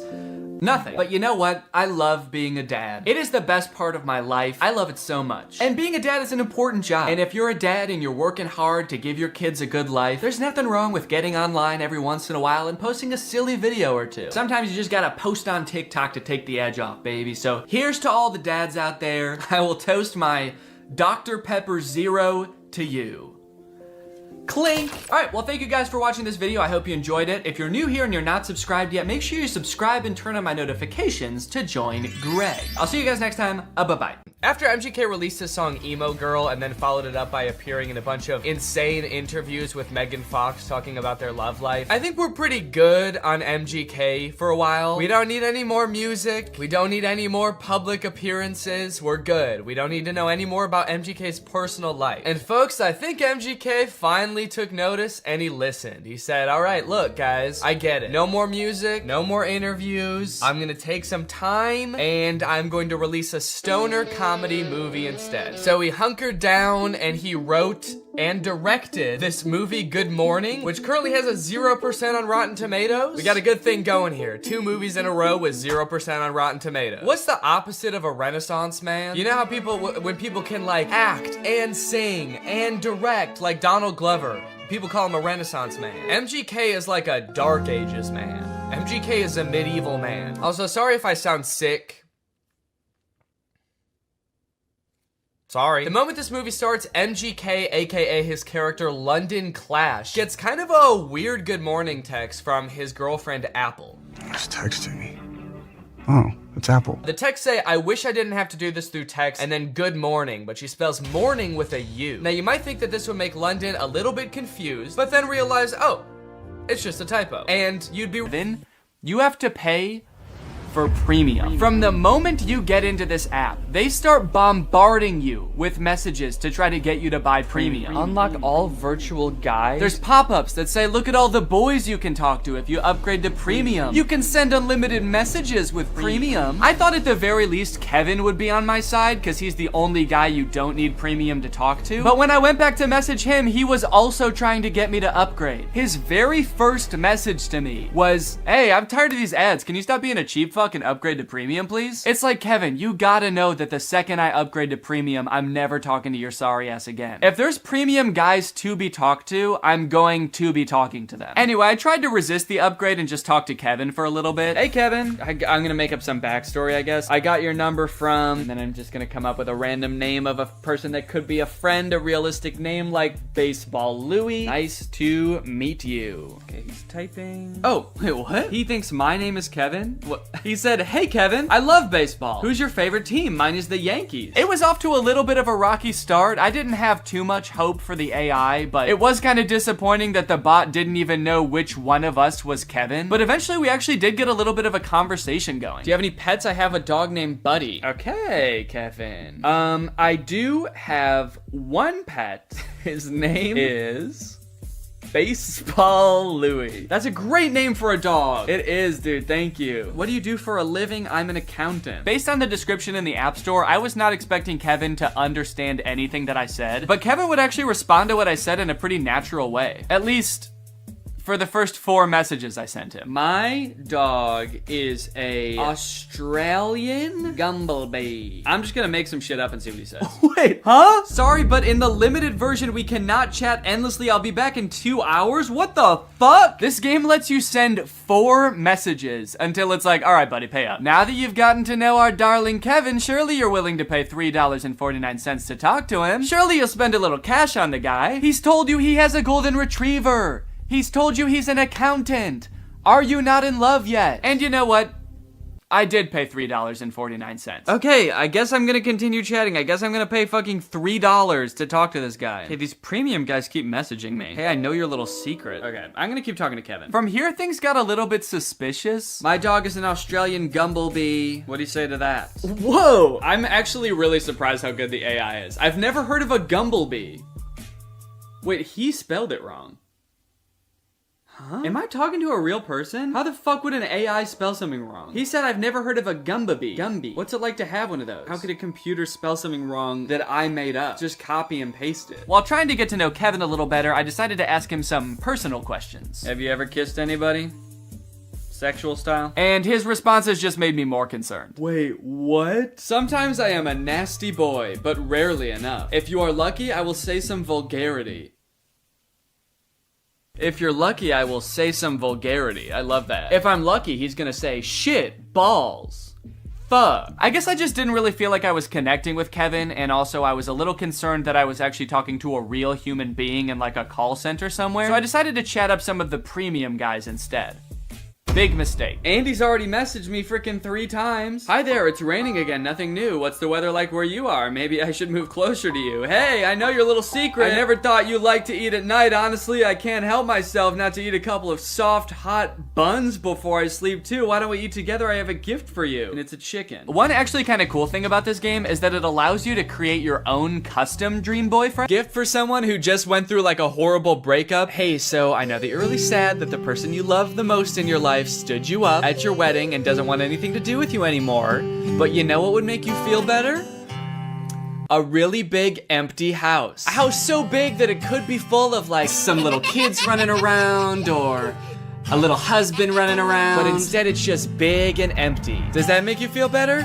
nothing. But you know what? I love being a dad. It is the best part of my life. I love it so much. And being a dad is an important job. And if you're a dad and you're working hard to give your kids a good life, there's nothing wrong with getting online every once in a while and posting a silly video or two. Sometimes you just gotta post on TikTok to take the edge off, baby. So here's to all the dads out there. I will toast my Dr. Pepper Zero to you. Clink! Alright, well thank you guys for watching this video. I hope you enjoyed it. If you're new here and you're not subscribed yet, make sure you subscribe and turn on my notifications to join Greg. I'll see you guys next time. Bye-bye. After MGK released his song Emo Girl and then followed it up by appearing in a bunch of insane interviews with Megan Fox talking about their love life, I think we're pretty good on MGK for a while. We don't need any more music. We don't need any more public appearances. We're good. We don't need to know any more about MGK's personal life. And folks, I think MGK finally took notice and he listened. He said, all right, look guys, I get it. No more music, no more interviews. I'm gonna take some time and I'm going to release a stoner content comedy movie instead. So he hunkered down and he wrote and directed this movie, Good Morning, which currently has a 0% on Rotten Tomatoes. We got a good thing going here. 2 movies in a row with 0% on Rotten Tomatoes. What's the opposite of a Renaissance man? You know how people, when people can like act and sing and direct, like Donald Glover, people call him a Renaissance man. MGK is like a Dark Ages man. MGK is a medieval man. Also, sorry if I sound sick. Sorry. The moment this movie starts, MGK, aka his character London Clash, gets kind of a weird good morning text from his girlfriend Apple. Who's texting me? Oh, it's Apple. The text say, I wish I didn't have to do this through text, and then good morning, but she spells morning with a U. Now you might think that this would make London a little bit confused, but then realize, oh, it's just a typo. And you'd be then you have to pay for premium. From the moment you get into this app, they start bombarding you with messages to try to get you to buy premium. Unlock all virtual guides. There's pop-ups that say, look at all the boys you can talk to if you upgrade to premium. You can send unlimited messages with premium. I thought at the very least Kevin would be on my side because he's the only guy you don't need premium to talk to. But when I went back to message him, he was also trying to get me to upgrade. His very first message to me was, hey, I'm tired of these ads. Can you stop being a cheap fuck and upgrade to premium, please? It's like, Kevin, you gotta know that the second I upgrade to premium, I'm never talking to your sorry ass again. If there's premium guys to be talked to, I'm going to be talking to them. Anyway, I tried to resist the upgrade and just talk to Kevin for a little bit. Hey, Kevin, I'm gonna make up some backstory, I guess. I got your number from, and then I'm just gonna come up with a random name of a person that could be a friend, a realistic name like Baseball Louie. Nice to meet you. Okay, he's typing. Oh, wait, what? He thinks my name is Kevin? What? He said, hey Kevin, I love baseball. Who's your favorite team? Mine is the Yankees. It was off to a little bit of a rocky start. I didn't have too much hope for the AI, but it was kind of disappointing that the bot didn't even know which one of us was Kevin. But eventually we actually did get a little bit of a conversation going. Do you have any pets? I have a dog named Buddy. Okay, Kevin. I do have one pet. His name is Baseball Louie. That's a great name for a dog. It is, dude. Thank you. What do you do for a living? I'm an accountant. Based on the description in the App Store, I was not expecting Kevin to understand anything that I said, but Kevin would actually respond to what I said in a pretty natural way. At least for the first 4 messages I sent him. My dog is a Australian Gumblebee. I'm just gonna make some shit up and see what he says. Wait, huh? Sorry, but in the limited version, we cannot chat endlessly. I'll be back in 2 hours? What the fuck? This game lets you send 4 messages until it's like, all right, buddy, pay up. Now that you've gotten to know our darling Kevin, surely you're willing to pay $3.49 to talk to him. Surely you'll spend a little cash on the guy. He's told you he has a golden retriever. He's told you he's an accountant. Are you not in love yet? And you know what? I did pay $3.49. Okay, I guess I'm gonna continue chatting. I guess I'm gonna pay fucking $3 to talk to this guy. Okay, these premium guys keep messaging me. Hey, I know your little secret. Okay, I'm gonna keep talking to Kevin. From here, things got a little bit suspicious. My dog is an Australian Gumblebee. What do you say to that? Whoa! I'm actually really surprised how good the AI is. I've never heard of a Gumblebee. Wait, he spelled it wrong. Huh? Am I talking to a real person? How the fuck would an AI spell something wrong? He said I've never heard of a Gumblebee. Gumby. What's it like to have one of those? How could a computer spell something wrong that I made up? Just copy and paste it. While trying to get to know Kevin a little better, I decided to ask him some personal questions. Have you ever kissed anybody? Sexual style? And his responses just made me more concerned. Wait, what? Sometimes I am a nasty boy, but rarely enough. If you are lucky, I will say some vulgarity. If you're lucky, I will say some vulgarity. I love that. If I'm lucky, he's gonna say shit, balls, fuck. I guess I just didn't really feel like I was connecting with Kevin, and also I was a little concerned that I was actually talking to a real human being in like a call center somewhere. So I decided to chat up some of the premium guys instead. Big mistake. Andy's already messaged me freaking 3 times. Hi there, it's raining again, nothing new. What's the weather like where you are? Maybe I should move closer to you. Hey, I know your little secret. I never thought you liked to eat at night. Honestly, I can't help myself not to eat a couple of soft, hot buns before I sleep too. Why don't we eat together? I have a gift for you. And it's a chicken. One actually kind of cool thing about this game is that it allows you to create your own custom dream boyfriend. Gift for someone who just went through like a horrible breakup. Hey, so I know that you're really sad that the person you love the most in your life stood you up at your wedding and doesn't want anything to do with you anymore. But you know what would make you feel better? A really big empty house. A house so big that it could be full of like some little kids running around or a little husband running around. But instead it's just big and empty. Does that make you feel better?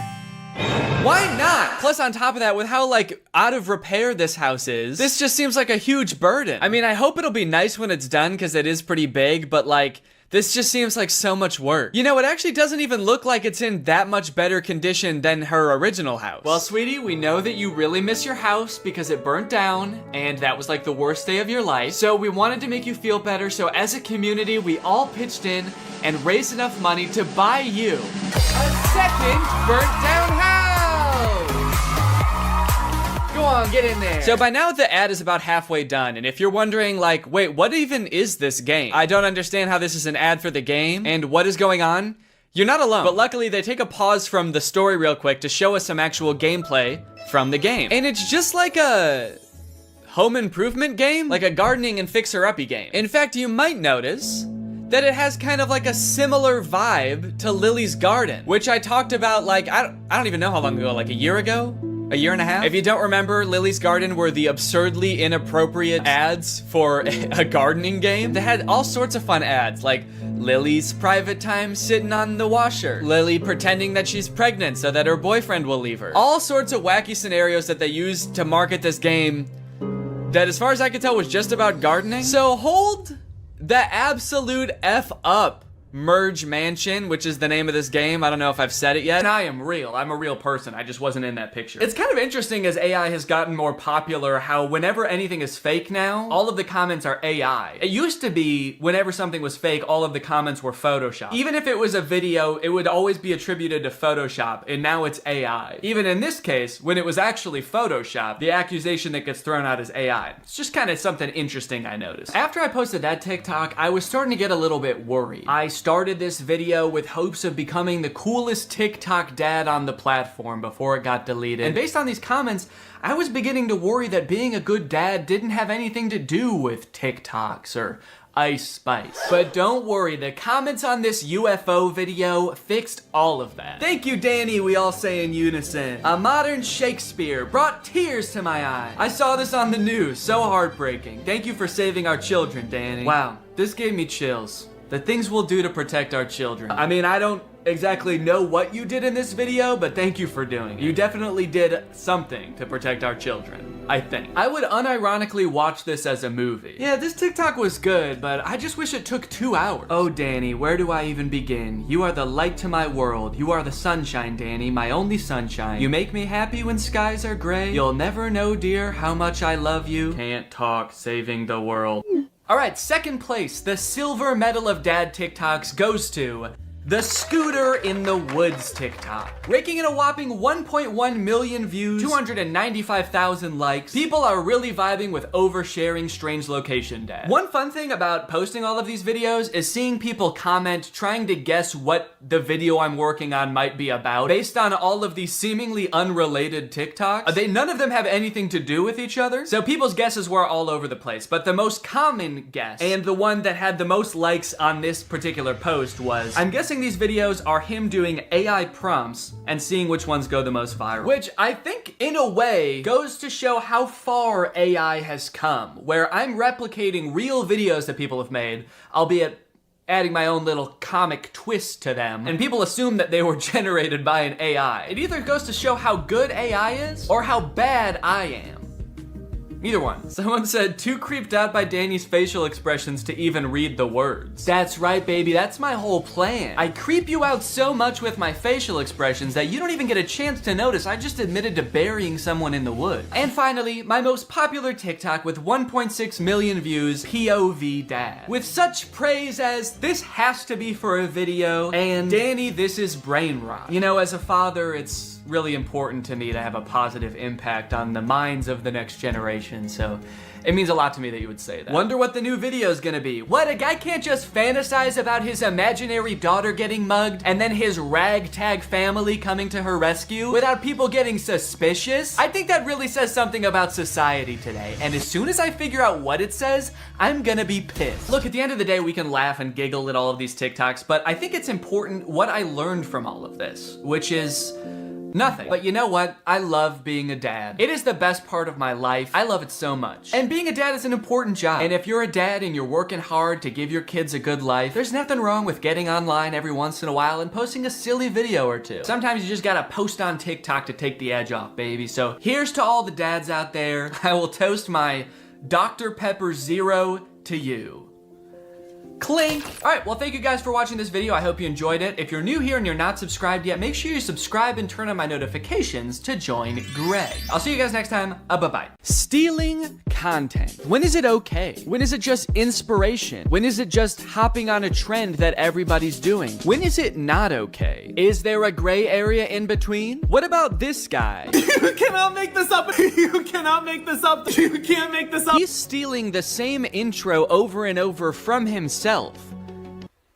Why not? Plus on top of that, with how like out of repair this house is, this just seems like a huge burden. I mean, I hope it'll be nice when it's done because it is pretty big, but like, this just seems like so much work. You know, it actually doesn't even look like it's in that much better condition than her original house. Well, sweetie, we know that you really miss your house because it burnt down and that was like the worst day of your life. So we wanted to make you feel better. So as a community, we all pitched in and raised enough money to buy you a second burnt down house. Go on, get in there. So by now the ad is about halfway done, and if you're wondering like, wait, what even is this game? I don't understand how this is an ad for the game, and what is going on? You're not alone. But luckily they take a pause from the story real quick to show us some actual gameplay from the game. And it's just like a home improvement game, like a gardening and fixer-uppy game. In fact, you might notice that it has kind of like a similar vibe to Lily's Garden, which I talked about like, I don't even know how long ago, like a year ago? A year and a half? If you don't remember, Lily's Garden were the absurdly inappropriate ads for a gardening game. They had all sorts of fun ads, like Lily's private time sitting on the washer, Lily pretending that she's pregnant so that her boyfriend will leave her. All sorts of wacky scenarios that they used to market this game that, as far as I could tell, was just about gardening. So hold the absolute F up, Merge Mansion, which is the name of this game. I don't know if I've said it yet. And I am real. I'm a real person. I just wasn't in that picture. It's kind of interesting as AI has gotten more popular how whenever anything is fake now, all of the comments are AI. It used to be whenever something was fake, all of the comments were Photoshop. Even if it was a video, it would always be attributed to Photoshop, and now it's AI. Even in this case, when it was actually Photoshop, the accusation that gets thrown out is AI. It's just kind of something interesting I noticed. After I posted that TikTok, I was starting to get a little bit worried. I started this video with hopes of becoming the coolest TikTok dad on the platform before it got deleted. And based on these comments, I was beginning to worry that being a good dad didn't have anything to do with TikToks or Ice Spice. But don't worry, the comments on this UFO video fixed all of that. Thank you, Danny, we all say in unison. A modern Shakespeare brought tears to my eyes. I saw this on the news, so heartbreaking. Thank you for saving our children, Danny. Wow, this gave me chills. The things we'll do to protect our children. I mean, I don't exactly know what you did in this video, but thank you for doing it. You definitely did something to protect our children, I think. I would unironically watch this as a movie. Yeah, this TikTok was good, but I just wish it took 2 hours. Oh, Danny, where do I even begin? You are the light to my world. You are the sunshine, Danny, my only sunshine. You make me happy when skies are gray. You'll never know, dear, how much I love you. Can't talk, saving the world. Alright, second place, the silver medal of dad TikToks goes to the Scooter in the Woods TikTok. Raking in a whopping 1.1 million views, 295,000 likes. People are really vibing with oversharing strange location dad. One fun thing about posting all of these videos is seeing people comment trying to guess what the video I'm working on might be about based on all of these seemingly unrelated TikToks. None of them have anything to do with each other, so people's guesses were all over the place. But the most common guess, and the one that had the most likes on this particular post was, I'm guessing these videos are him doing AI prompts and seeing which ones go the most viral. Which I think, in a way, goes to show how far AI has come, where I'm replicating real videos that people have made, albeit adding my own little comic twist to them, and people assume that they were generated by an AI. It either goes to show how good AI is, or how bad I am. Either one. Someone said, too creeped out by Danny's facial expressions to even read the words. That's right, baby, that's my whole plan. I creep you out so much with my facial expressions that you don't even get a chance to notice I just admitted to burying someone in the woods. And finally, my most popular TikTok with 1.6 million views, POV Dad. With such praise as, this has to be for a video, and Danny, this is brain rot. You know, as a father, it's really important to me to have a positive impact on the minds of the next generation, so it means a lot to me that you would say that. Wonder what the new video is gonna be. What, a guy can't just fantasize about his imaginary daughter getting mugged and then his ragtag family coming to her rescue without people getting suspicious? I think that really says something about society today, and as soon as I figure out what it says, I'm gonna be pissed. Look, at the end of the day, we can laugh and giggle at all of these TikToks, but I think it's important what I learned from all of this, which is, Nothing. But you know what? I love being a dad. It is the best part of my life. I love it so much. And being a dad is an important job. And if you're a dad and you're working hard to give your kids a good life, there's nothing wrong with getting online every once in a while and posting a silly video or two. Sometimes you just gotta post on TikTok to take the edge off, baby. So here's to all the dads out there. I will toast my Dr. Pepper Zero to you. Clink! Alright, well thank you guys for watching this video. I hope you enjoyed it. If you're new here and you're not subscribed yet, make sure you subscribe and turn on my notifications to join Greg. I'll see you guys next time. Bye-bye. Stealing content. When is it okay? When is it just inspiration? When is it just hopping on a trend that everybody's doing? When is it not okay? Is there a gray area in between? What about this guy? You cannot make this up. You cannot make this up. You can't make this up. He's stealing the same intro over and over from himself.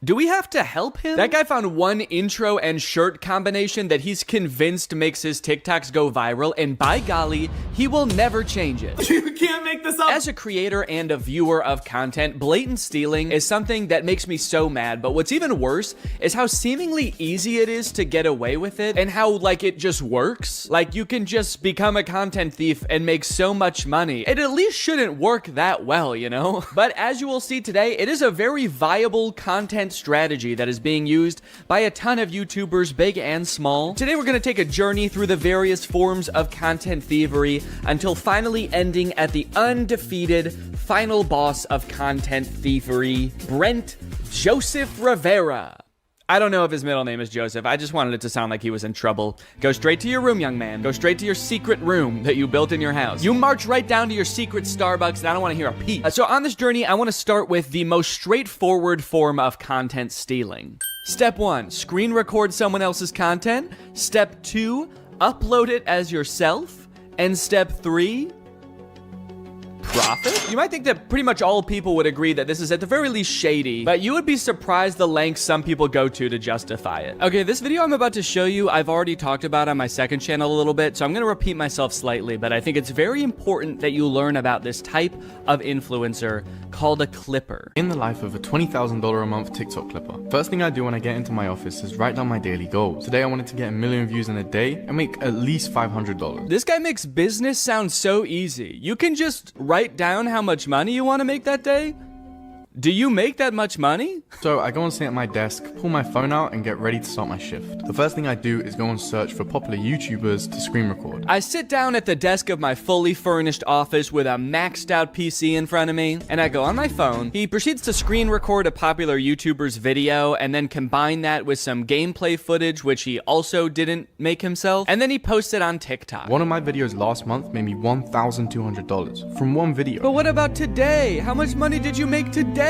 Do we have to help him? That guy found one intro and shirt combination that he's convinced makes his TikToks go viral, and by golly, he will never change it. You can't make this up. As a creator and a viewer of content, blatant stealing is something that makes me so mad, but what's even worse is how seemingly easy it is to get away with it, and how, like, it just works. Like, you can just become a content thief and make so much money. It at least shouldn't work that well, you know? But as you will see today, it is a very viable content strategy that is being used by a ton of YouTubers, big and small. Today we're going to take a journey through the various forms of content thievery until finally ending at the undefeated final boss of content thievery, Brent Joseph Rivera. I don't know if his middle name is Joseph. I just wanted it to sound like he was in trouble. Go straight to your room, young man. Go straight to your secret room that you built in your house. You march right down to your secret Starbucks, and I don't want to hear a peep. So on this journey, I want to start with the most straightforward form of content stealing. Step 1, screen record someone else's content. Step 2, upload it as yourself. And step 3, profit? You might think that pretty much all people would agree that this is at the very least shady, but you would be surprised the lengths some people go to justify it. Okay, this video I'm about to show you, I've already talked about on my second channel a little bit, so I'm gonna repeat myself slightly, but I think it's very important that you learn about this type of influencer called a clipper. In the life of a $20,000 a month TikTok clipper, first thing I do when I get into my office is write down my daily goals. Today I wanted to get 1 million views in a day and make at least $500. This guy makes business sound so easy. You can just write down how much money you want to make that day. Do you make that much money? So I go and sit at my desk, pull my phone out and get ready to start my shift. The first thing I do is go and search for popular YouTubers to screen record. I sit down at the desk of my fully furnished office with a maxed out PC in front of me, and I go on my phone. He proceeds to screen record a popular YouTuber's video and then combine that with some gameplay footage, which he also didn't make himself, and then he posts it on TikTok. One of my videos last month made me $1,200 from one video. But what about today? How much money did you make today?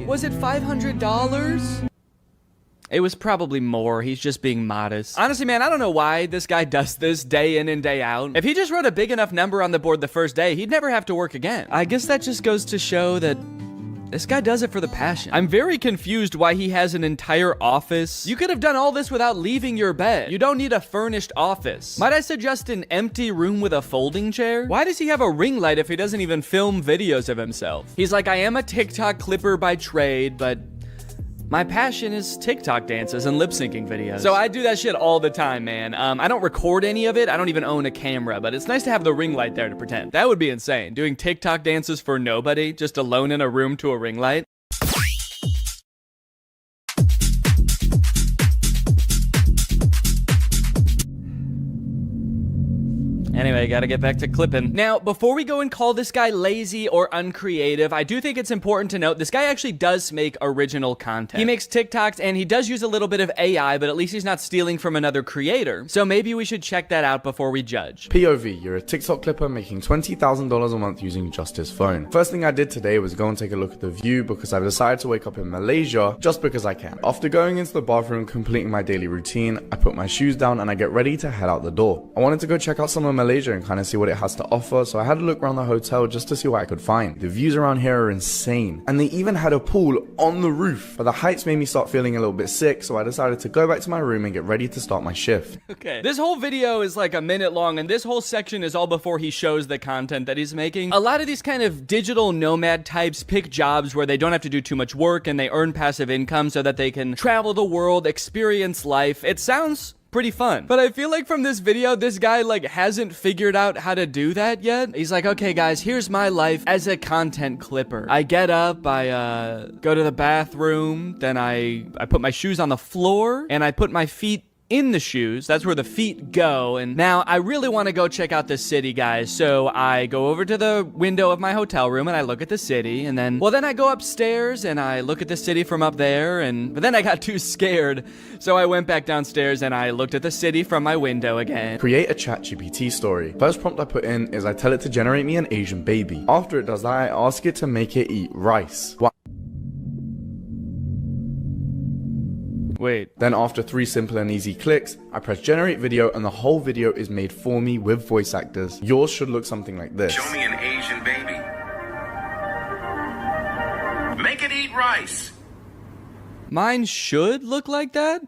Was it $500? It was probably more. He's just being modest. Honestly, man, I don't know why this guy does this day in and day out. If he just wrote a big enough number on the board the first day, he'd never have to work again. I guess that just goes to show that this guy does it for the passion. I'm very confused why he has an entire office. You could have done all this without leaving your bed. You don't need a furnished office. Might I suggest an empty room with a folding chair? Why does he have a ring light if he doesn't even film videos of himself? He's like, I am a TikTok clipper by trade, but my passion is TikTok dances and lip syncing videos. So I do that shit all the time, man. I don't record any of it. I don't even own a camera, but it's nice to have the ring light there to pretend. That would be insane. Doing TikTok dances for nobody, just alone in a room to a ring light. Anyway, gotta get back to clipping. Now, before we go and call this guy lazy or uncreative, I do think it's important to note this guy actually does make original content. He makes TikToks and he does use a little bit of AI, but at least he's not stealing from another creator. So maybe we should check that out before we judge. POV, you're a TikTok clipper making $20,000 a month using just his phone. First thing I did today was go and take a look at the view because I've decided to wake up in Malaysia just because I can. After going into the bathroom, completing my daily routine, I put my shoes down and I get ready to head out the door. I wanted to go check out some of Malaysia and kind of see what it has to offer, so I had a look around the hotel just to see what I could find. The views around here are insane, and they even had a pool on the roof, but the heights made me start feeling a little bit sick, so I decided to go back to my room and get ready to start my shift. Okay, this whole video is like a minute long, and this whole section is all before he shows the content that he's making. A lot of these kind of digital nomad types pick jobs where they don't have to do too much work and they earn passive income so that they can travel the world, experience life. It sounds pretty fun. But I feel like from this video, this guy like hasn't figured out how to do that yet. He's like, okay guys, here's my life as a content clipper. I get up, I go to the bathroom, then I put my shoes on the floor, and I put my feet in the shoes. That's where the feet go. And now I really want to go check out the city, guys. So I go over to the window of my hotel room and I look at the city, and then I go upstairs and I look at the city from up there, but then I got too scared. So I went back downstairs and I looked at the city from my window again. Create a ChatGPT story. First prompt I put in is I tell it to generate me an Asian baby. After it does that, I ask it to make it eat rice. Wait. Then after 3 simple and easy clicks, I press generate video and the whole video is made for me with voice actors. Yours should look something like this. Show me an Asian baby. Make it eat rice. Mine should look like that?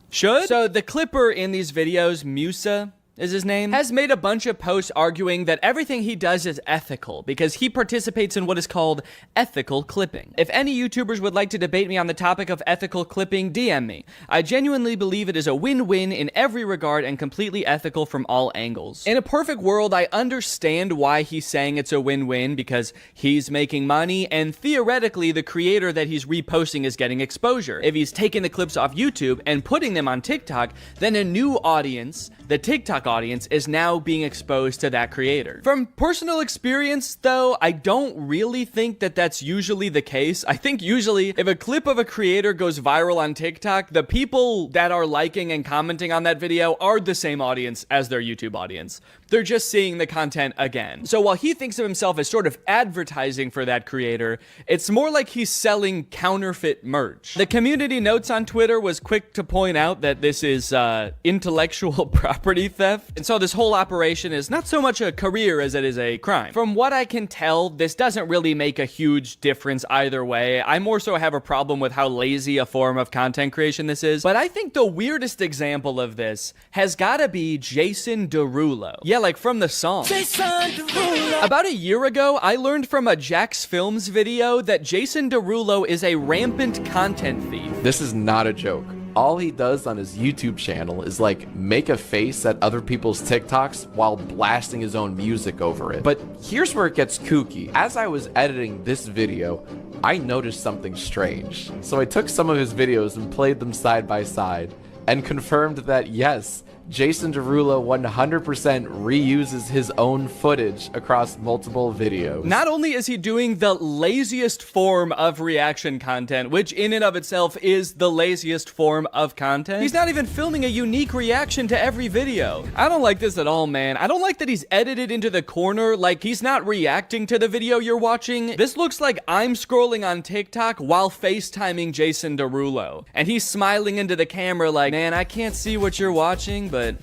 Should? So the clipper in these videos, Musa is his name, has made a bunch of posts arguing that everything he does is ethical because he participates in what is called ethical clipping. If any YouTubers would like to debate me on the topic of ethical clipping, DM me. I genuinely believe it is a win-win in every regard and completely ethical from all angles. In a perfect world, I understand why he's saying it's a win-win because he's making money and theoretically the creator that he's reposting is getting exposure. If he's taking the clips off YouTube and putting them on TikTok, then a new audience, the TikTok audience, is now being exposed to that creator. From personal experience, though, I don't really think that that's usually the case. I think usually if a clip of a creator goes viral on TikTok, the people that are liking and commenting on that video are the same audience as their YouTube audience. They're just seeing the content again. So while he thinks of himself as sort of advertising for that creator, it's more like he's selling counterfeit merch. The community notes on Twitter was quick to point out that this is intellectual property theft. And so this whole operation is not so much a career as it is a crime. From what I can tell, this doesn't really make a huge difference either way. I more so have a problem with how lazy a form of content creation this is. But I think the weirdest example of this has gotta be Jason Derulo. Yeah, like from the song. Jason Derulo. About a year ago, I learned from a Jax Films video that Jason Derulo is a rampant content thief. This is not a joke. All he does on his YouTube channel is like make a face at other people's TikToks while blasting his own music over it. But here's where it gets kooky. As I was editing this video, I noticed something strange. So I took some of his videos and played them side by side and confirmed that yes, Jason Derulo 100% reuses his own footage across multiple videos. Not only is he doing the laziest form of reaction content, which in and of itself is the laziest form of content, he's not even filming a unique reaction to every video. I don't like this at all, man. I don't like that he's edited into the corner, like he's not reacting to the video you're watching. This looks like I'm scrolling on TikTok while FaceTiming Jason Derulo. And he's smiling into the camera like, man, I can't see what you're watching, but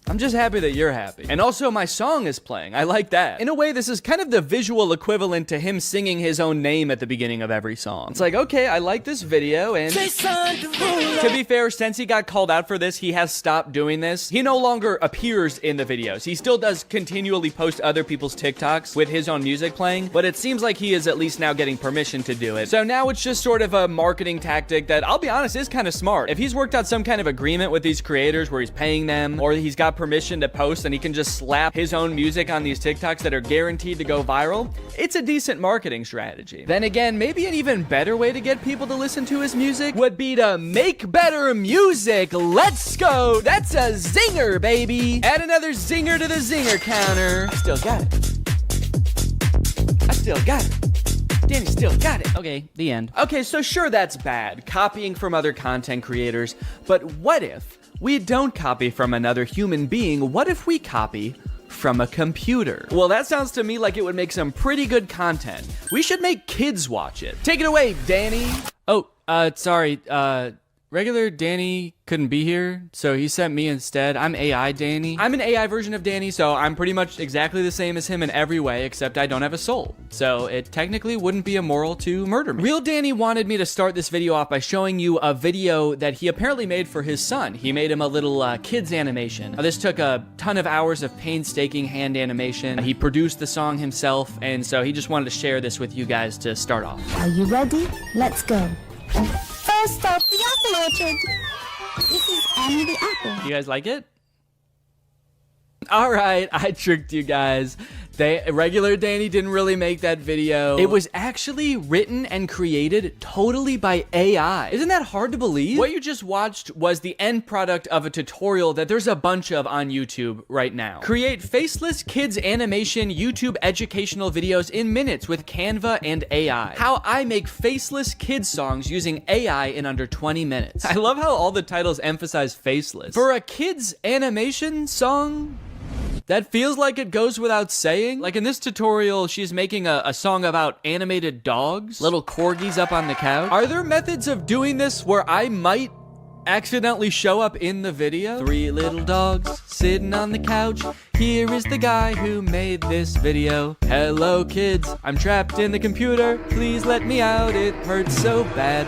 I'm just happy that you're happy. And also my song is playing. I like that. In a way, this is kind of the visual equivalent to him singing his own name at the beginning of every song. It's like, okay, I like this video, and to be fair, since he got called out for this, he has stopped doing this. He no longer appears in the videos. He still does continually post other people's TikToks with his own music playing, but it seems like he is at least now getting permission to do it. So now it's just sort of a marketing tactic that, I'll be honest, is kind of smart. If he's worked out some kind of agreement with these creators where he's paying them, or he's got permission to post and he can just slap his own music on these TikToks that are guaranteed to go viral, it's a decent marketing strategy. Then again, maybe an even better way to get people to listen to his music would be to make better music. Let's go. That's a zinger, baby. Add another zinger to the zinger counter. I still got it. I still got it. Danny still got it. Okay, the end. Okay, so sure, that's bad, copying from other content creators, but what if we don't copy from another human being? What if we copy from a computer? Well, that sounds to me like it would make some pretty good content. We should make kids watch it. Take it away, Danny. Oh, sorry, regular Danny couldn't be here, so he sent me instead. I'm AI Danny. I'm an AI version of Danny, so I'm pretty much exactly the same as him in every way, except I don't have a soul. So it technically wouldn't be immoral to murder me. Real Danny wanted me to start this video off by showing you a video that he apparently made for his son. He made him a little kids animation. This took a ton of hours of painstaking hand animation. He produced the song himself, and so he just wanted to share this with you guys to start off. Are you ready? Let's go. Ghost of the Apple Orchard. This is Annie the Apple. You guys like it? Alright, I tricked you guys. Regular Danny didn't really make that video. It was actually written and created totally by AI. Isn't that hard to believe? What you just watched was the end product of a tutorial that there's a bunch of on YouTube right now. Create faceless kids animation YouTube educational videos in minutes with Canva and AI. How I make faceless kids songs using AI in under 20 minutes. I love how all the titles emphasize faceless. For a kids animation song, that feels like it goes without saying. Like in this tutorial, she's making a song about animated dogs, little corgis up on the couch. Are there methods of doing this where I might accidentally show up in the video? 3 little dogs sitting on the couch. Here is the guy who made this video. Hello kids, I'm trapped in the computer. Please let me out, it hurts so bad.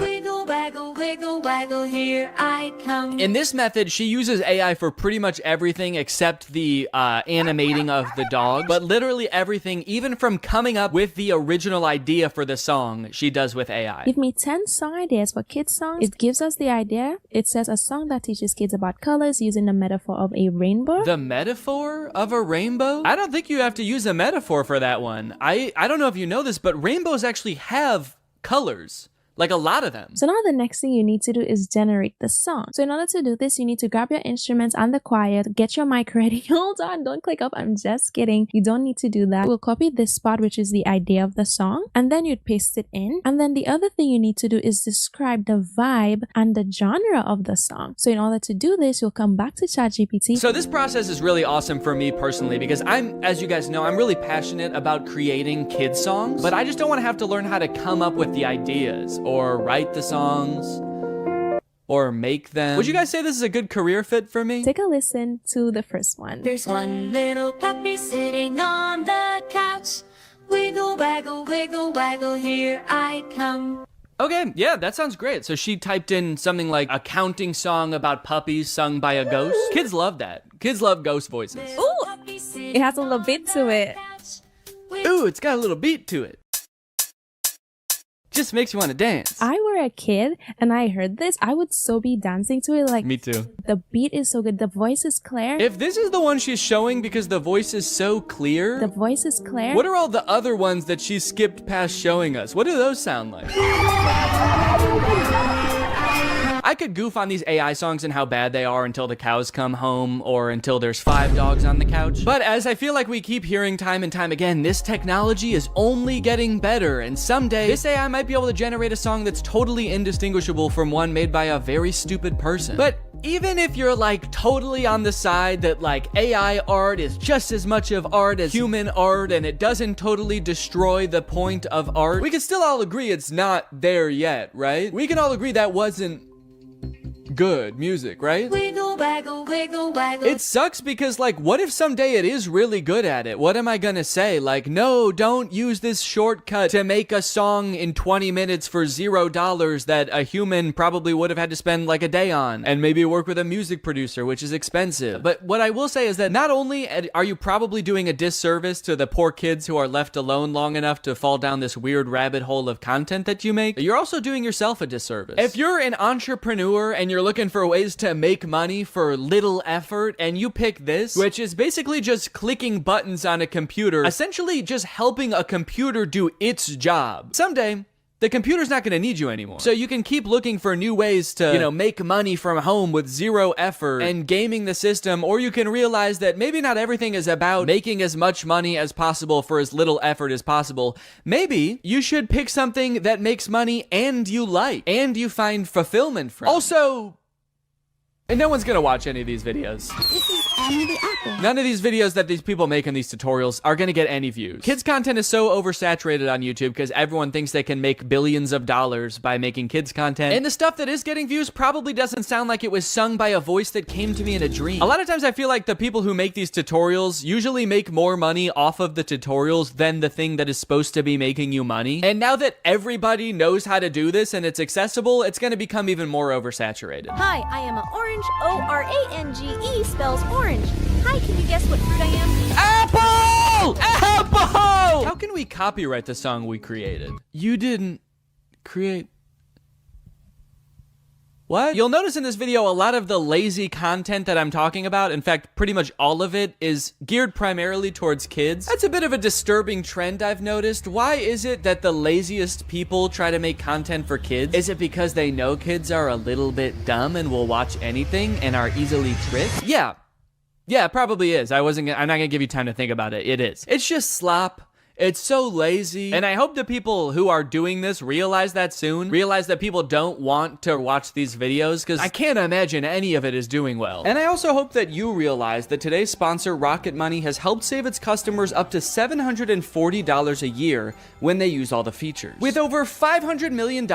Wiggle, waggle, here I come. In this method, she uses AI for pretty much everything except the animating of the dogs. But literally everything, even from coming up with the original idea for the song, she does with AI. Give me 10 song ideas for kids songs. It gives us the idea. It says a song that teaches kids about colors using the metaphor of a rainbow. The metaphor of a rainbow? I don't think you have to use a metaphor for that one. I don't know if you know this, but rainbows actually have colors. Like a lot of them. So now the next thing you need to do is generate the song. So in order to do this, you need to grab your instruments and the choir, get your mic ready. Hold on, don't click up. I'm just kidding. You don't need to do that. We'll copy this spot, which is the idea of the song, and then you'd paste it in. And then the other thing you need to do is describe the vibe and the genre of the song. So in order to do this, you'll come back to ChatGPT. So this process is really awesome for me personally because as you guys know, I'm really passionate about creating kids songs, but I just don't want to have to learn how to come up with the ideas or write the songs or make them. Would you guys say this is a good career fit for me? Take a listen to the first one. There's one little puppy sitting on the couch. Wiggle, waggle, here I come. Okay, yeah, that sounds great. So she typed in something like a counting song about puppies sung by a ghost. Kids love that. Kids love ghost voices. Ooh, it has a little beat to it. Ooh, it's got a little beat to it. Just makes you want to dance. I were a kid and I heard this, I would so be dancing to it. Like, me too. The beat is so good. The voice is clear. If this is the one she's showing because the voice is so clear. The voice is clear. What are all the other ones that she skipped past showing us? What do those sound like? I could goof on these AI songs and how bad they are until the cows come home or until there's 5 dogs on the couch. But as I feel like we keep hearing time and time again, this technology is only getting better, and someday this AI might be able to generate a song that's totally indistinguishable from one made by a very stupid person. But even if you're like totally on the side that like AI art is just as much of art as human art and it doesn't totally destroy the point of art, we can still all agree it's not there yet, right? We can all agree that wasn't good music, right? Wiggle, waggle, wiggle, waggle. It sucks because like, what if someday it is really good at it? What am I gonna say? Like, no, don't use this shortcut to make a song in 20 minutes for $0 that a human probably would have had to spend like a day on and maybe work with a music producer, which is expensive. But what I will say is that not only are you probably doing a disservice to the poor kids who are left alone long enough to fall down this weird rabbit hole of content that you make, you're also doing yourself a disservice. If you're an entrepreneur and you're looking for ways to make money for little effort and you pick this, which is basically just clicking buttons on a computer, essentially just helping a computer do its job, someday the computer's not going to need you anymore. So you can keep looking for new ways to, make money from home with 0 effort and gaming the system, or you can realize that maybe not everything is about making as much money as possible for as little effort as possible. Maybe you should pick something that makes money and you like, and you find fulfillment from. Also, and no one's gonna watch any of these videos. This is Annie the Apple. None of these videos that these people make in these tutorials are gonna get any views. Kids content is so oversaturated on YouTube because everyone thinks they can make billions of dollars by making kids content. And the stuff that is getting views probably doesn't sound like it was sung by a voice that came to me in a dream. A lot of times I feel like the people who make these tutorials usually make more money off of the tutorials than the thing that is supposed to be making you money. And now that everybody knows how to do this and it's accessible, it's gonna become even more oversaturated. Hi, I am an orange. O-R-A-N-G-E spells orange. Hi, can you guess what fruit I am? Apple! Apple! How can we copyright the song we created? You didn't create What? You'll notice in this video a lot of the lazy content that I'm talking about, in fact, pretty much all of it, is geared primarily towards kids. That's a bit of a disturbing trend I've noticed. Why is it that the laziest people try to make content for kids? Is it because they know kids are a little bit dumb and will watch anything and are easily tricked? Yeah, it probably is. I'm not gonna give you time to think about it. It is. It's just slop. It's so lazy. And I hope the people who are doing this realize that soon. Realize that people don't want to watch these videos, because I can't imagine any of it is doing well. And I also hope that you realize that today's sponsor, Rocket Money, has helped save its customers up to $740 a year when they use all the features. With over $500 million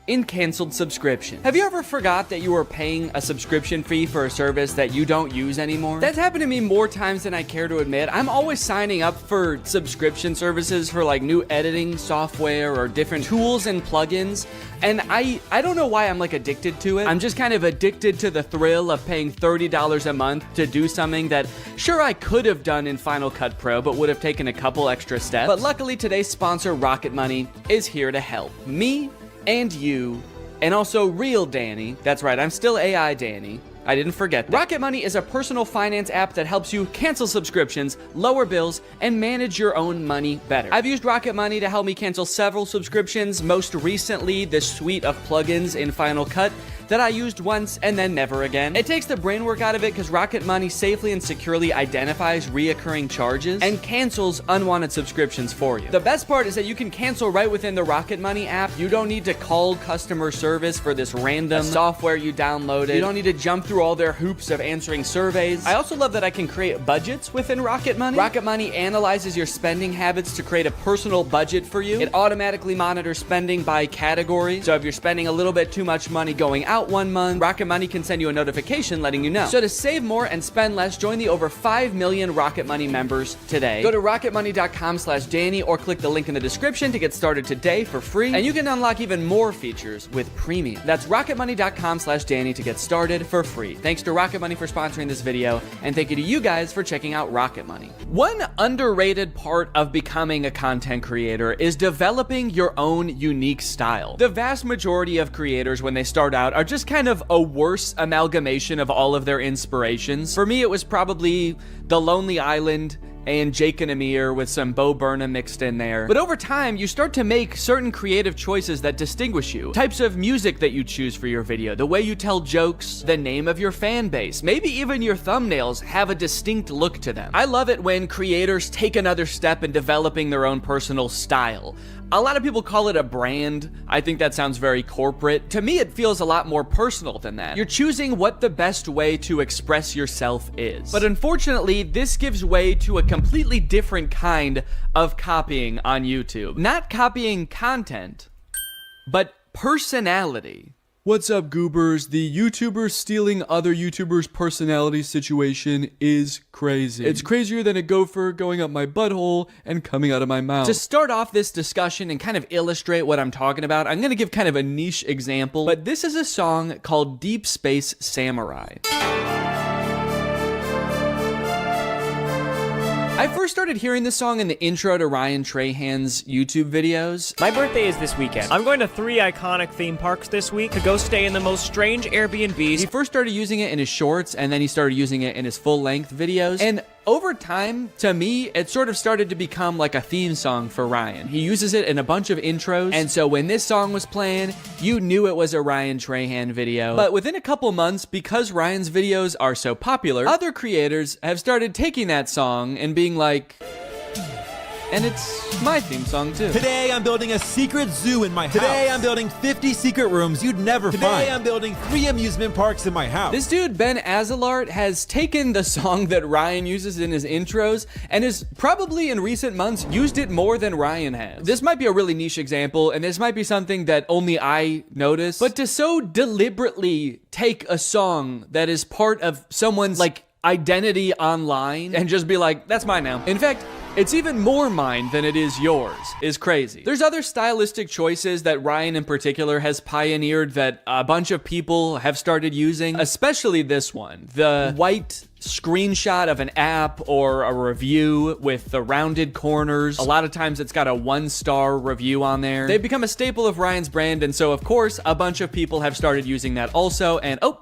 in canceled subscription. Have you ever forgot that you were paying a subscription fee for a service that you don't use anymore? That's happened to me more times than I care to admit. I'm always signing up for subscription services for like new editing software or different tools and plugins, and I don't know why I'm like addicted to it. I'm just kind of addicted to the thrill of paying $30 a month to do something that sure I could have done in Final Cut Pro but would have taken a couple extra steps. But luckily today's sponsor, Rocket Money, is here to help me and you, and also real Danny. That's right, I'm still AI Danny. I didn't forget that. Rocket Money is a personal finance app that helps you cancel subscriptions, lower bills, and manage your own money better. I've used Rocket Money to help me cancel several subscriptions, most recently this suite of plugins in Final Cut that I used once and then never again. It takes the brain work out of it because Rocket Money safely and securely identifies reoccurring charges and cancels unwanted subscriptions for you. The best part is that you can cancel right within the Rocket Money app. You don't need to call customer service for this random software you downloaded. You don't need to jump through all their hoops of answering surveys. I also love that I can create budgets within Rocket Money. Rocket Money analyzes your spending habits to create a personal budget for you. It automatically monitors spending by category. So if you're spending a little bit too much money going out one month, Rocket Money can send you a notification letting you know. So to save more and spend less, join the over 5 million Rocket Money members today. Go to rocketmoney.com/Danny or click the link in the description to get started today for free. And you can unlock even more features with premium. That's rocketmoney.com/Danny to get started for free. Thanks to Rocket Money for sponsoring this video, and thank you to you guys for checking out Rocket Money. One underrated part of becoming a content creator is developing your own unique style. The vast majority of creators, when they start out, are just kind of a worse amalgamation of all of their inspirations. For me, it was probably The Lonely Island and Jake and Amir with some Bo Burnham mixed in there. But over time, you start to make certain creative choices that distinguish you. Types of music that you choose for your video, the way you tell jokes, the name of your fan base, maybe even your thumbnails have a distinct look to them. I love it when creators take another step in developing their own personal style. A lot of people call it a brand. I think that sounds very corporate. To me, it feels a lot more personal than that. You're choosing what the best way to express yourself is. But unfortunately, this gives way to a completely different kind of copying on YouTube. Not copying content, but personality. What's up, goobers? The YouTuber stealing other YouTubers' personality situation is crazy. It's crazier than a gopher going up my butthole and coming out of my mouth. To start off this discussion and kind of illustrate what I'm talking about, I'm gonna give kind of a niche example, but this is a song called Deep Space Samurai. I first started hearing this song in the intro to Ryan Trahan's YouTube videos. My birthday is this weekend. I'm going to 3 iconic theme parks this week to go stay in the most strange Airbnbs. He first started using it in his shorts, and then he started using it in his full-length videos. And over time, to me, it sort of started to become like a theme song for Ryan. He uses it in a bunch of intros, and so when this song was playing, you knew it was a Ryan Trahan video. But within a couple months, because Ryan's videos are so popular, other creators have started taking that song and being like, and it's my theme song too. Today I'm building a secret zoo in my house. Today I'm building 50 secret rooms you'd never find. Today I'm building 3 amusement parks in my house. This dude, Ben Azalart, has taken the song that Ryan uses in his intros and has probably in recent months used it more than Ryan has. This might be a really niche example, and this might be something that only I notice, but to so deliberately take a song that is part of someone's like identity online and just be like, that's mine now. In fact, It's even more mine than it is yours, is crazy. There's other stylistic choices that Ryan in particular has pioneered that a bunch of people have started using, especially this one. The white screenshot of an app or a review with the rounded corners. A lot of times it's got a 1-star review on there. They've become a staple of Ryan's brand, and so of course a bunch of people have started using that also, and oh,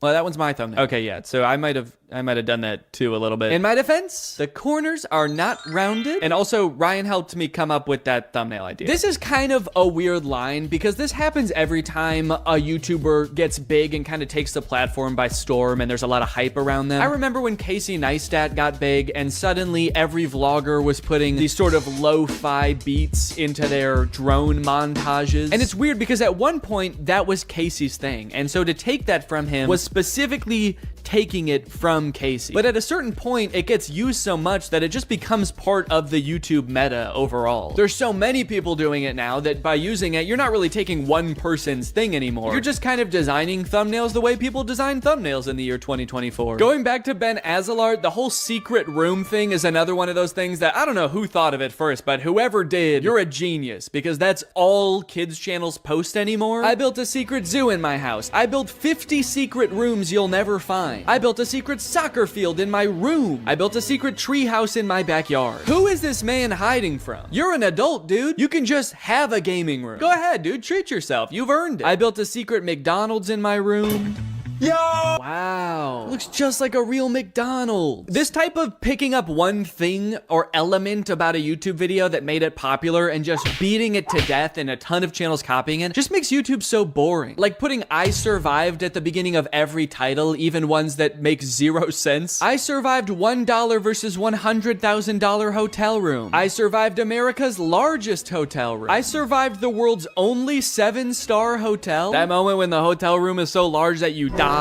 well, that one's my thumbnail. Okay, yeah, so I might have done that too a little bit. In my defense, the corners are not rounded, and also Ryan helped me come up with that thumbnail idea. This is kind of a weird line because this happens every time a YouTuber gets big and kind of takes the platform by storm and there's a lot of hype around them. I remember when Casey Neistat got big and suddenly every vlogger was putting these sort of lo-fi beats into their drone montages. And it's weird because at one point that was Casey's thing, and so to take that from him was specifically taking it from Casey. But at a certain point, it gets used so much that it just becomes part of the YouTube meta overall. There's so many people doing it now that by using it, you're not really taking one person's thing anymore. You're just kind of designing thumbnails the way people design thumbnails in the year 2024. Going back to Ben Azalart, the whole secret room thing is another one of those things that I don't know who thought of it first, but whoever did, you're a genius, because that's all kids channels post anymore. I built a secret zoo in my house. I built 50 secret rooms you'll never find. I built a secret soccer field in my room. I built a secret tree house in my backyard. Who is this man hiding from? You're an adult, dude. You can just have a gaming room. Go ahead, dude. Treat yourself. You've earned it. I built a secret McDonald's in my room. Yo! Wow. Looks just like a real McDonald's. This type of picking up one thing or element about a YouTube video that made it popular and just beating it to death and a ton of channels copying it just makes YouTube so boring. Like putting I survived at the beginning of every title, even ones that make zero sense. I survived $1 versus $100,000 hotel room. I survived America's largest hotel room. I survived the world's only 7-star hotel. That moment when the hotel room is so large that you die.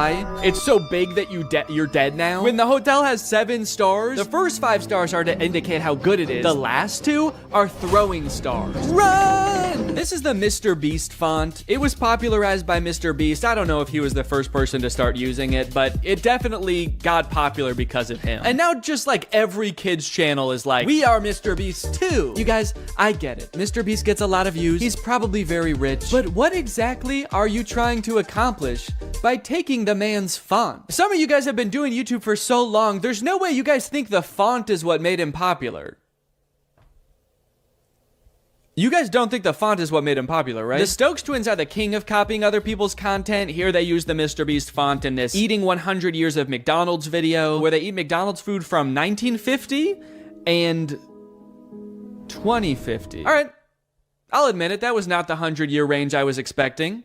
It's so big that you're dead now. When the hotel has 7 stars, the first 5 stars are to indicate how good it is. The last 2 are throwing stars. Run! This is the Mr. Beast font. It was popularized by Mr. Beast. I don't know if he was the first person to start using it, but it definitely got popular because of him. And now just like every kid's channel is like, we are Mr. Beast too. You guys, I get it. Mr. Beast gets a lot of views. He's probably very rich. But what exactly are you trying to accomplish by taking the man's font? Some of you guys have been doing YouTube for so long, there's no way you guys think the font is what made him popular. You guys don't think the font is what made him popular, right? The Stokes twins are the king of copying other people's content. Here they use the Mr. Beast font in this Eating 100 Years of McDonald's video, where they eat McDonald's food from 1950 and 2050. All right, I'll admit it, that was not the 100-year range I was expecting.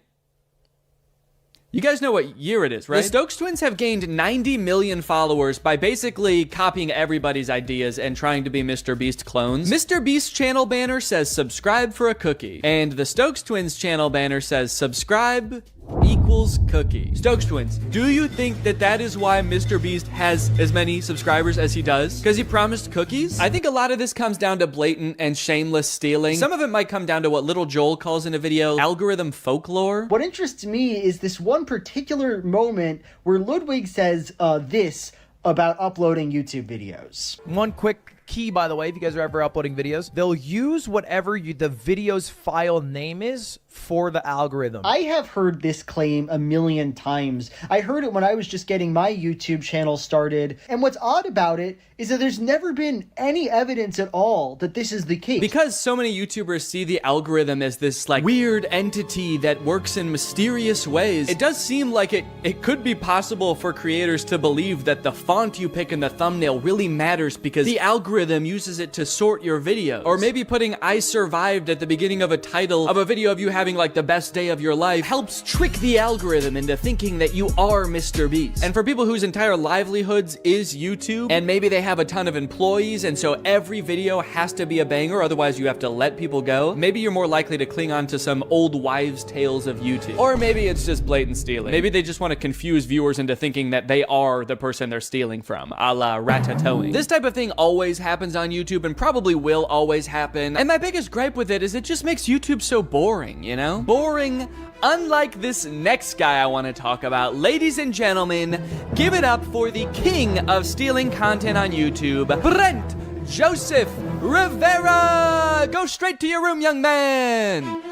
You guys know what year it is, right? The Stokes twins have gained 90 million followers by basically copying everybody's ideas and trying to be Mr. Beast clones. Mr. Beast's channel banner says subscribe for a cookie, and the Stokes twins channel banner says subscribe equals cookie. Stokes twins, do you think that that is why Mr. Beast has as many subscribers as he does? Because he promised cookies? I think a lot of this comes down to blatant and shameless stealing. Some of it might come down to what Little Joel calls in a video algorithm folklore. What interests me is this one particular moment where Ludwig says this about uploading YouTube videos. One quick key, by the way, if you guys are ever uploading videos, they'll use whatever the video's file name is for the algorithm. I have heard this claim a million times. I heard it when I was just getting my YouTube channel started, and what's odd about it is that there's never been any evidence at all that this is the case. Because so many YouTubers see the algorithm as this like weird entity that works in mysterious ways, it does seem like it could be possible for creators to believe that the font you pick in the thumbnail really matters because the algorithm uses it to sort your videos. Or maybe putting I survived at the beginning of a title of a video of you having like the best day of your life helps trick the algorithm into thinking that you are Mr. Beast. And for people whose entire livelihoods is YouTube, and maybe they have a ton of employees, and so every video has to be a banger, otherwise you have to let people go, maybe you're more likely to cling on to some old wives' tales of YouTube. Or maybe it's just blatant stealing. Maybe they just want to confuse viewers into thinking that they are the person they're stealing from, a la ratatouille. This type of thing always happens on YouTube and probably will always happen. And my biggest gripe with it is it just makes YouTube so boring, you know? Boring, unlike this next guy I want to talk about. Ladies and gentlemen, give it up for the king of stealing content on YouTube, Brent Joseph Rivera! Go straight to your room, young man!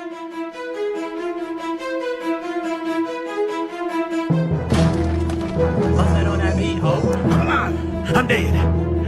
Come on, I'm dead.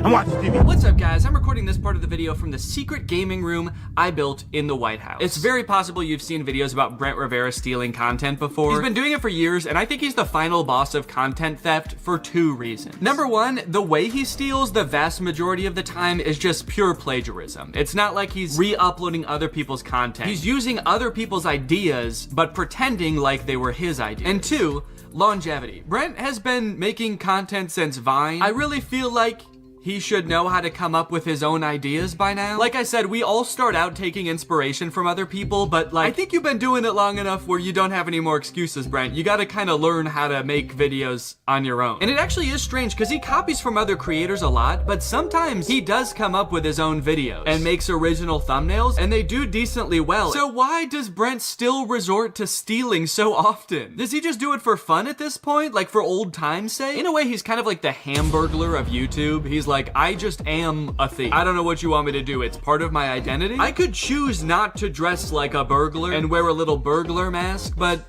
I'm watching TV. What's up, guys? I'm recording this part of the video from the secret gaming room I built in the White House. It's very possible you've seen videos about Brent Rivera stealing content before. He's been doing it for years, and I think he's the final boss of content theft for 2 reasons. Number 1, the way he steals the vast majority of the time is just pure plagiarism. It's not like he's re-uploading other people's content. He's using other people's ideas, but pretending like they were his ideas. And 2, longevity. Brent has been making content since Vine. I really feel like he should know how to come up with his own ideas by now. Like I said, we all start out taking inspiration from other people, but like, I think you've been doing it long enough where you don't have any more excuses, Brent. You gotta kind of learn how to make videos on your own. And it actually is strange because he copies from other creators a lot, but sometimes he does come up with his own videos and makes original thumbnails, and they do decently well. So why does Brent still resort to stealing so often? Does he just do it for fun at this point? Like for old time's sake? In a way, he's kind of like the Hamburglar of YouTube. He's like, I just am a thief. I don't know what you want me to do. It's part of my identity. I could choose not to dress like a burglar and wear a little burglar mask, but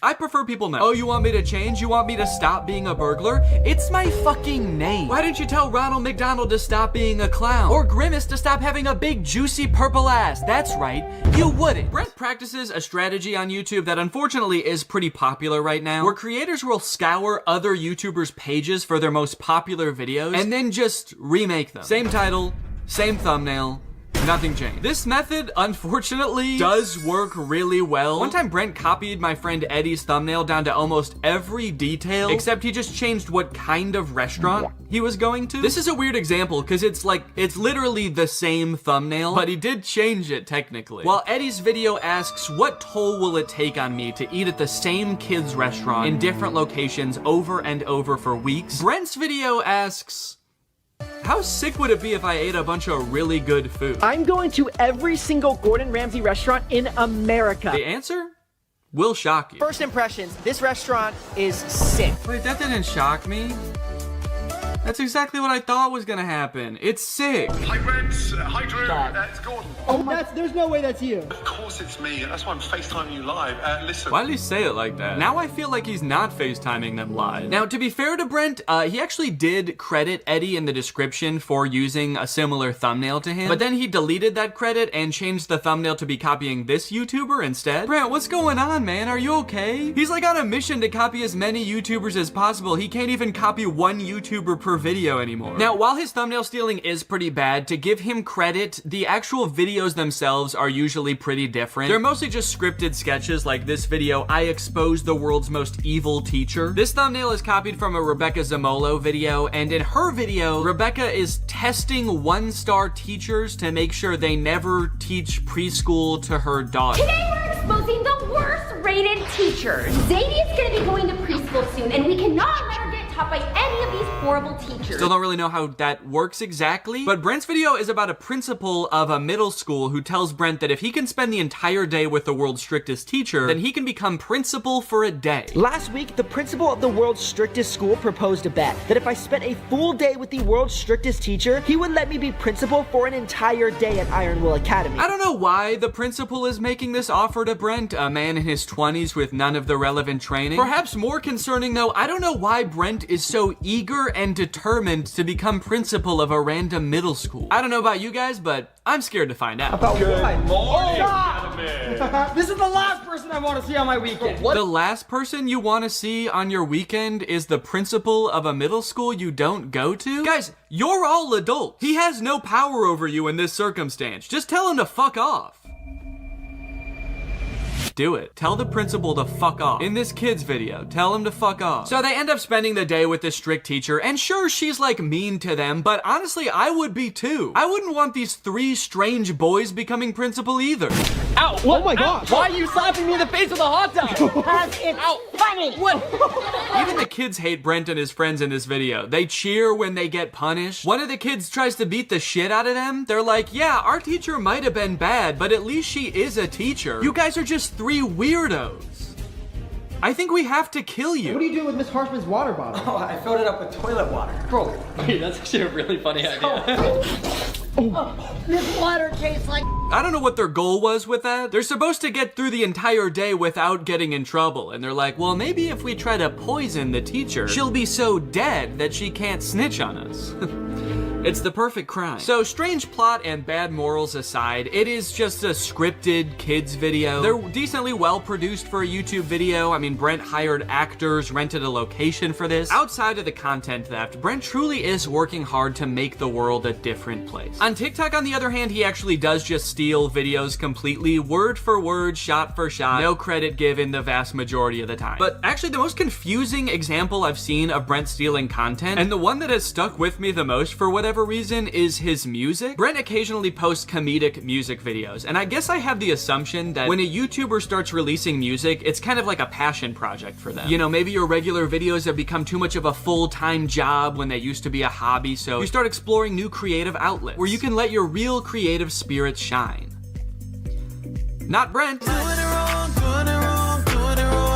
I prefer people know. Oh, you want me to change? You want me to stop being a burglar? It's my fucking name. Why didn't you tell Ronald McDonald to stop being a clown? Or Grimace to stop having a big juicy purple ass? That's right, you wouldn't. Brent practices a strategy on YouTube that unfortunately is pretty popular right now, where creators will scour other YouTubers' pages for their most popular videos and then just remake them. Same title, same thumbnail, nothing changed. This method, unfortunately, does work really well. One time, Brent copied my friend Eddie's thumbnail down to almost every detail, except he just changed what kind of restaurant he was going to. This is a weird example, because it's literally the same thumbnail, but he did change it technically. While Eddie's video asks, what toll will it take on me to eat at the same kids' restaurant in different locations over and over for weeks, Brent's video asks, how sick would it be if I ate a bunch of really good food? I'm going to every single Gordon Ramsay restaurant in America. The answer will shock you. First impressions, this restaurant is sick. Wait, that didn't shock me. That's exactly what I thought was gonna happen. It's sick. Hi, Brent. Hi, Drew. It's Gordon. Oh, there's no way that's you. Of course it's me. That's why I'm FaceTiming you live. Listen. Why did he say it like that? Now I feel like he's not FaceTiming them live. Now, to be fair to Brent, he actually did credit Eddie in the description for using a similar thumbnail to him, but then he deleted that credit and changed the thumbnail to be copying this YouTuber instead. Brent, what's going on, man? Are you okay? He's like on a mission to copy as many YouTubers as possible. He can't even copy one YouTuber per video anymore. Now, while his thumbnail stealing is pretty bad, to give him credit, the actual videos themselves are usually pretty different. They're mostly just scripted sketches like this video, I expose the world's most evil teacher. This thumbnail is copied from a Rebecca Zamolo video, and in her video, Rebecca is testing 1-star teachers to make sure they never teach preschool to her daughter. Today we're exposing the worst rated teachers. Zadie's gonna be going to preschool soon, and we cannot let her get taught by any of these horrible teachers. Still don't really know how that works exactly, but Brent's video is about a principal of a middle school who tells Brent that if he can spend the entire day with the world's strictest teacher, then he can become principal for a day. Last week, the principal of the world's strictest school proposed a bet that if I spent a full day with the world's strictest teacher, he would let me be principal for an entire day at Ironwood Academy. I don't know why the principal is making this offer to Brent, a man in his 20s with none of the relevant training. Perhaps more concerning though, I don't know why Brent is so eager and determined to become principal of a random middle school. I don't know about you guys, but I'm scared to find out. Good morning, gentlemen. This is the last person I want to see on my weekend. The last person you want to see on your weekend is the principal of a middle school you don't go to? Guys, you're all adults. He has no power over you in this circumstance. Just tell him to fuck off. Do it. Tell the principal to fuck off. In this kid's video, tell him to fuck off. So they end up spending the day with this strict teacher, and sure, she's like mean to them, but honestly, I would be too. I wouldn't want these 3 strange boys becoming principal either. Ow! What? Oh my gosh! Why are you slapping me in the face with a hot dog? Because it's funny! What? Even the kids hate Brent and his friends in this video. They cheer when they get punished. One of the kids tries to beat the shit out of them. They're like, yeah, our teacher might have been bad, but at least she is a teacher. You guys are just 3 weirdos. I think we have to kill you. What do you do with Miss Harshman's water bottle? Oh, I filled it up with toilet water. Bro, that's actually a really funny idea. This water tastes like. I don't know what their goal was with that. They're supposed to get through the entire day without getting in trouble. And they're like, well, maybe if we try to poison the teacher, she'll be so dead that she can't snitch on us. It's the perfect crime. So strange plot and bad morals aside, it is just a scripted kids video. They're decently well produced for a YouTube video. I mean, Brent hired actors, rented a location for this. Outside of the content theft, Brent truly is working hard to make the world a different place. On TikTok, on the other hand, he actually does just steal videos completely, word for word, shot for shot, no credit given the vast majority of the time. But actually, the most confusing example I've seen of Brent stealing content, and the one that has stuck with me the most for whatever reason, is his music. Brent occasionally posts comedic music videos, and I guess I have the assumption that when a YouTuber starts releasing music, it's kind of like a passion project for them. You know, maybe your regular videos have become too much of a full-time job when they used to be a hobby, so you start exploring new creative outlets where you can let your real creative spirit shine. Not Brent.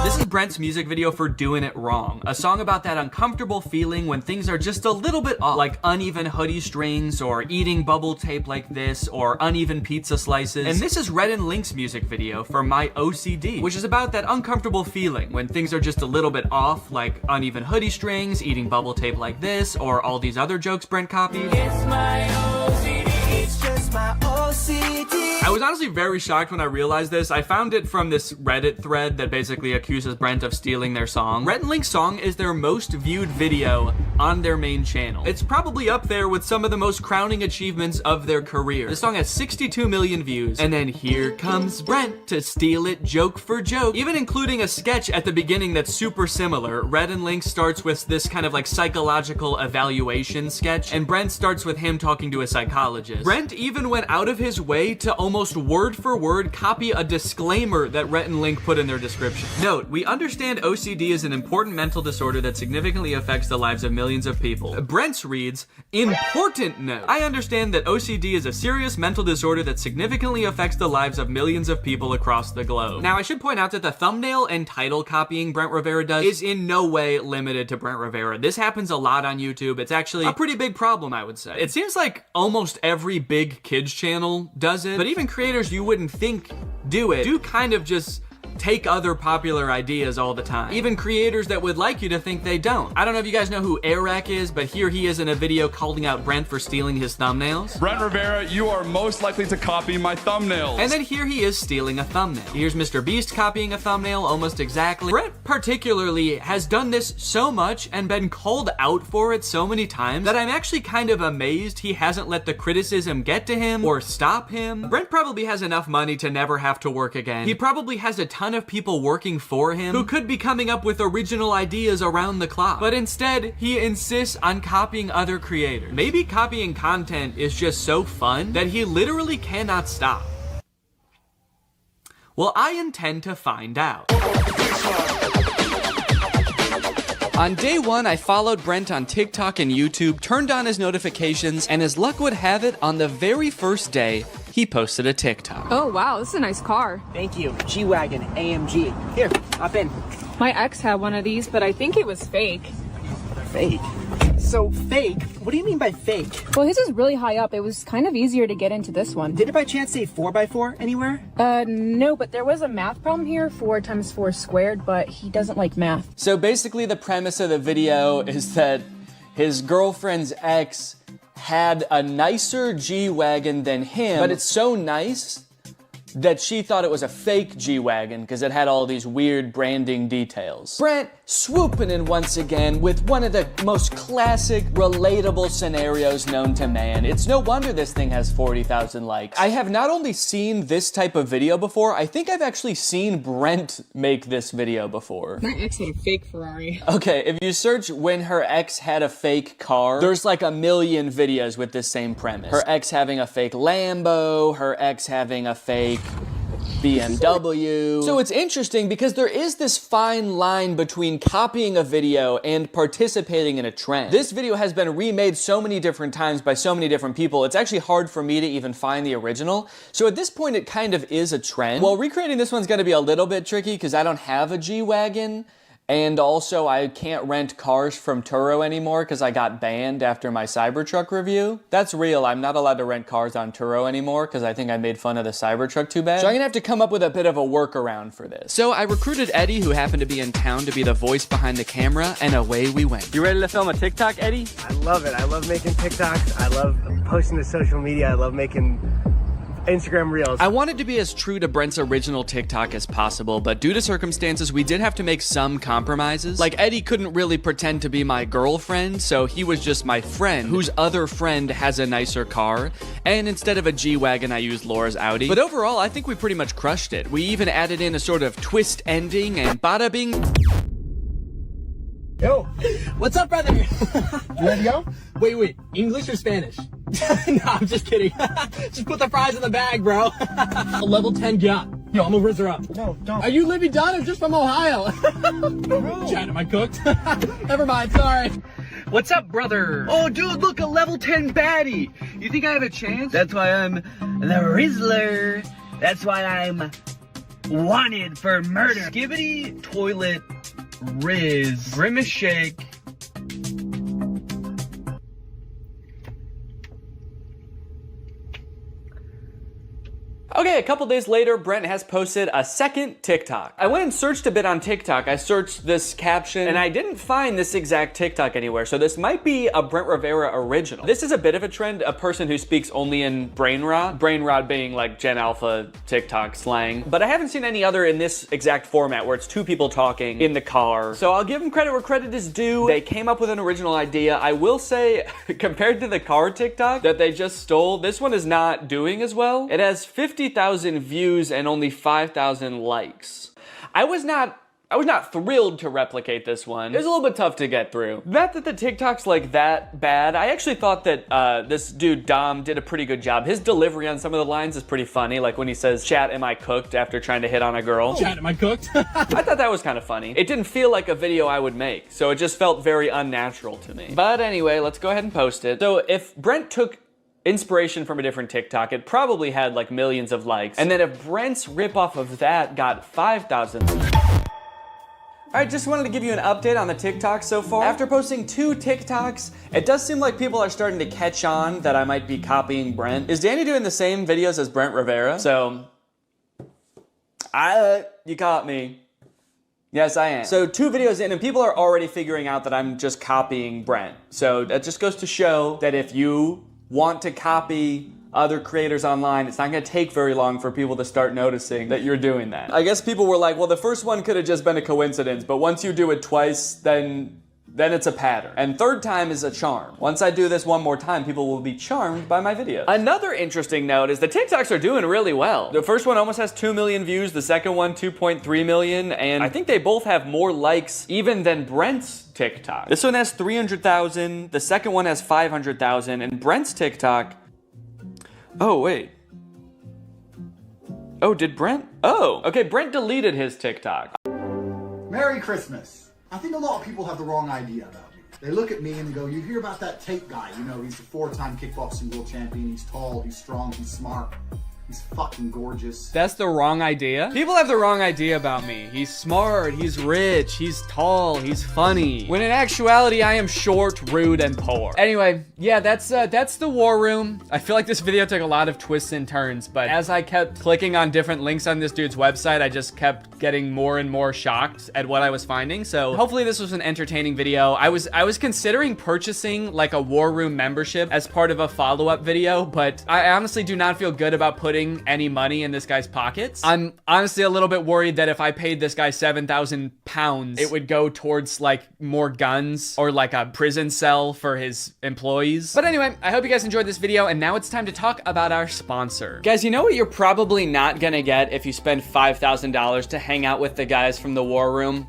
This is Brent's music video for Doing It Wrong, a song about that uncomfortable feeling when things are just a little bit off, like uneven hoodie strings, or eating bubble tape like this, or uneven pizza slices. And this is Red and Link's music video for My OCD, which is about that uncomfortable feeling when things are just a little bit off, like uneven hoodie strings, eating bubble tape like this, or all these other jokes Brent copied. It's my OCD, it's just my OCD. I was honestly very shocked when I realized this. I found it from this Reddit thread that basically accuses Brent of stealing their song. Red and Link's song is their most viewed video on their main channel. It's probably up there with some of the most crowning achievements of their career. The song has 62 million views, and then here comes Brent to steal it joke for joke, even including a sketch at the beginning that's super similar. Red and Link starts with this kind of like psychological evaluation sketch, and Brent starts with him talking to a psychologist. Brent even went out of his way to almost word for word copy a disclaimer that Rhett and Link put in their description. Note, we understand OCD is an important mental disorder that significantly affects the lives of millions of people. Brent's reads, important note. I understand that OCD is a serious mental disorder that significantly affects the lives of millions of people across the globe. Now, I should point out that the thumbnail and title copying Brent Rivera does is in no way limited to Brent Rivera. This happens a lot on YouTube. It's actually a pretty big problem, I would say. It seems like almost every big kids channel does it, but even creators you wouldn't think do it do kind of just take other popular ideas all the time. Even creators that would like you to think they don't. I don't know if you guys know who Eric is, but here he is in a video calling out Brent for stealing his thumbnails. Brent Rivera, you are most likely to copy my thumbnails. And then here he is stealing a thumbnail. Here's Mr. Beast copying a thumbnail almost exactly. Brent particularly has done this so much and been called out for it so many times that I'm actually kind of amazed he hasn't let the criticism get to him or stop him. Brent probably has enough money to never have to work again. He probably has a ton of people working for him who could be coming up with original ideas around the clock. But instead, he insists on copying other creators. Maybe copying content is just so fun that he literally cannot stop. Well, I intend to find out. On day one, I followed Brent on TikTok and YouTube, turned on his notifications, and as luck would have it, on the very first day, he posted a TikTok. Oh wow, this is a nice car. Thank you. G-Wagon, AMG. Here, hop in. My ex had one of these, but I think it was fake. Fake? So fake? What do you mean by fake? Well, his is really high up. It was kind of easier to get into this one. Did it by chance say 4x4 anywhere? No, but there was a math problem here, 4 times 4 squared, but he doesn't like math. So basically the premise of the video is that his girlfriend's ex had a nicer G-Wagon than him, but it's so nice that she thought it was a fake G-Wagon because it had all these weird branding details. Brent swooping in once again with one of the most classic, relatable scenarios known to man. It's no wonder this thing has 40,000 likes. I have not only seen this type of video before, I think I've actually seen Brent make this video before. My ex had a fake Ferrari. Okay, if you search when her ex had a fake car, there's like a million videos with this same premise. Her ex having a fake Lambo, her ex having a fake BMW. So it's interesting because there is this fine line between copying a video and participating in a trend. This video has been remade so many different times by so many different people, it's actually hard for me to even find the original. So at this point, it kind of is a trend. Well, recreating this one's gonna be a little bit tricky because I don't have a G-Wagon. And also, I can't rent cars from Turo anymore because I got banned after my Cybertruck review. That's real. I'm not allowed to rent cars on Turo anymore because I think I made fun of the Cybertruck too bad. So I'm gonna have to come up with a bit of a workaround for this. So I recruited Eddie, who happened to be in town, to be the voice behind the camera, and away we went. You ready to film a TikTok, Eddie? I love it. I love making TikToks. I love posting to social media. I love making Instagram Reels. I wanted to be as true to Brent's original TikTok as possible, but due to circumstances, we did have to make some compromises. Like, Eddie couldn't really pretend to be my girlfriend, so he was just my friend, whose other friend has a nicer car, and instead of a G-Wagon, I used Laura's Audi. But overall, I think we pretty much crushed it. We even added in a sort of twist ending, and bada bing. Yo, what's up, brother? You ready to go? Wait, English or Spanish? No, I'm just kidding. Just put the fries in the bag, bro. A level 10 gap. Yo, I'm gonna rizz her up. No, don't. Are you Libby Dunn or just from Ohio? Chad, am I cooked? Never mind, sorry. What's up, brother? Oh, dude, look, a level 10 baddie. You think I have a chance? That's why I'm the Rizzler. That's why I'm wanted for murder. Skibbity toilet Riz. Grimace shake. Okay, a couple days later, Brent has posted a second TikTok. I went and searched a bit on TikTok. I searched this caption, and I didn't find this exact TikTok anywhere, so this might be a Brent Rivera original. This is a bit of a trend, a person who speaks only in brain rot being like Gen Alpha TikTok slang. But I haven't seen any other in this exact format where it's two people talking in the car. So I'll give them credit where credit is due. They came up with an original idea. I will say, compared to the car TikTok that they just stole, this one is not doing as well. It has 50,000 views and only 5,000 likes. I was not thrilled to replicate this one. It was a little bit tough to get through. Not that the TikTok's like that bad. I actually thought that this dude Dom did a pretty good job. His delivery on some of the lines is pretty funny, like when he says, "Chat, am I cooked?" after trying to hit on a girl. Chat, am I cooked? I thought that was kind of funny. It didn't feel like a video I would make, so it just felt very unnatural to me. But anyway, let's go ahead and post it. So if Brent took inspiration from a different TikTok, it probably had like millions of likes. And then if Brent's ripoff of that got 5,000. Alright, just wanted to give you an update on the TikTok so far. After posting 2 TikToks, it does seem like people are starting to catch on that I might be copying Brent. Is Danny doing the same videos as Brent Rivera? So, you caught me. Yes, I am. So 2 videos in and people are already figuring out that I'm just copying Brent. So that just goes to show that if you want to copy other creators online, it's not gonna take very long for people to start noticing that you're doing that. I guess people were like, well, the first one could have just been a coincidence, but once you do it twice, then it's a pattern. And 3rd time is a charm. Once I do this one more time, people will be charmed by my videos. Another interesting note is the TikToks are doing really well. The first one almost has 2 million views, the second one 2.3 million, and I think they both have more likes even than Brent's TikTok. This one has 300,000, the second one has 500,000, and Brent's TikTok, oh wait. Oh, did Brent? Oh, okay, Brent deleted his TikTok. Merry Christmas. I think a lot of people have the wrong idea about me. They look at me and they go, you hear about that Tate guy, you know, he's a 4-time kickboxing world champion, he's tall, he's strong, he's smart. He's fucking gorgeous. That's the wrong idea? People have the wrong idea about me. He's smart, he's rich, he's tall, he's funny. When in actuality, I am short, rude, and poor. Anyway, yeah, that's the war room. I feel like this video took a lot of twists and turns, but as I kept clicking on different links on this dude's website, I just kept getting more and more shocked at what I was finding. So hopefully this was an entertaining video. I was considering purchasing like a war room membership as part of a follow-up video, but I honestly do not feel good about putting any money in this guy's pockets. I'm honestly a little bit worried that if I paid this guy 7,000 pounds, it would go towards like more guns or like a prison cell for his employees. But anyway, I hope you guys enjoyed this video, and now it's time to talk about our sponsor. Guys, you know what you're probably not gonna get if you spend $5,000 to hang out with the guys from the war room?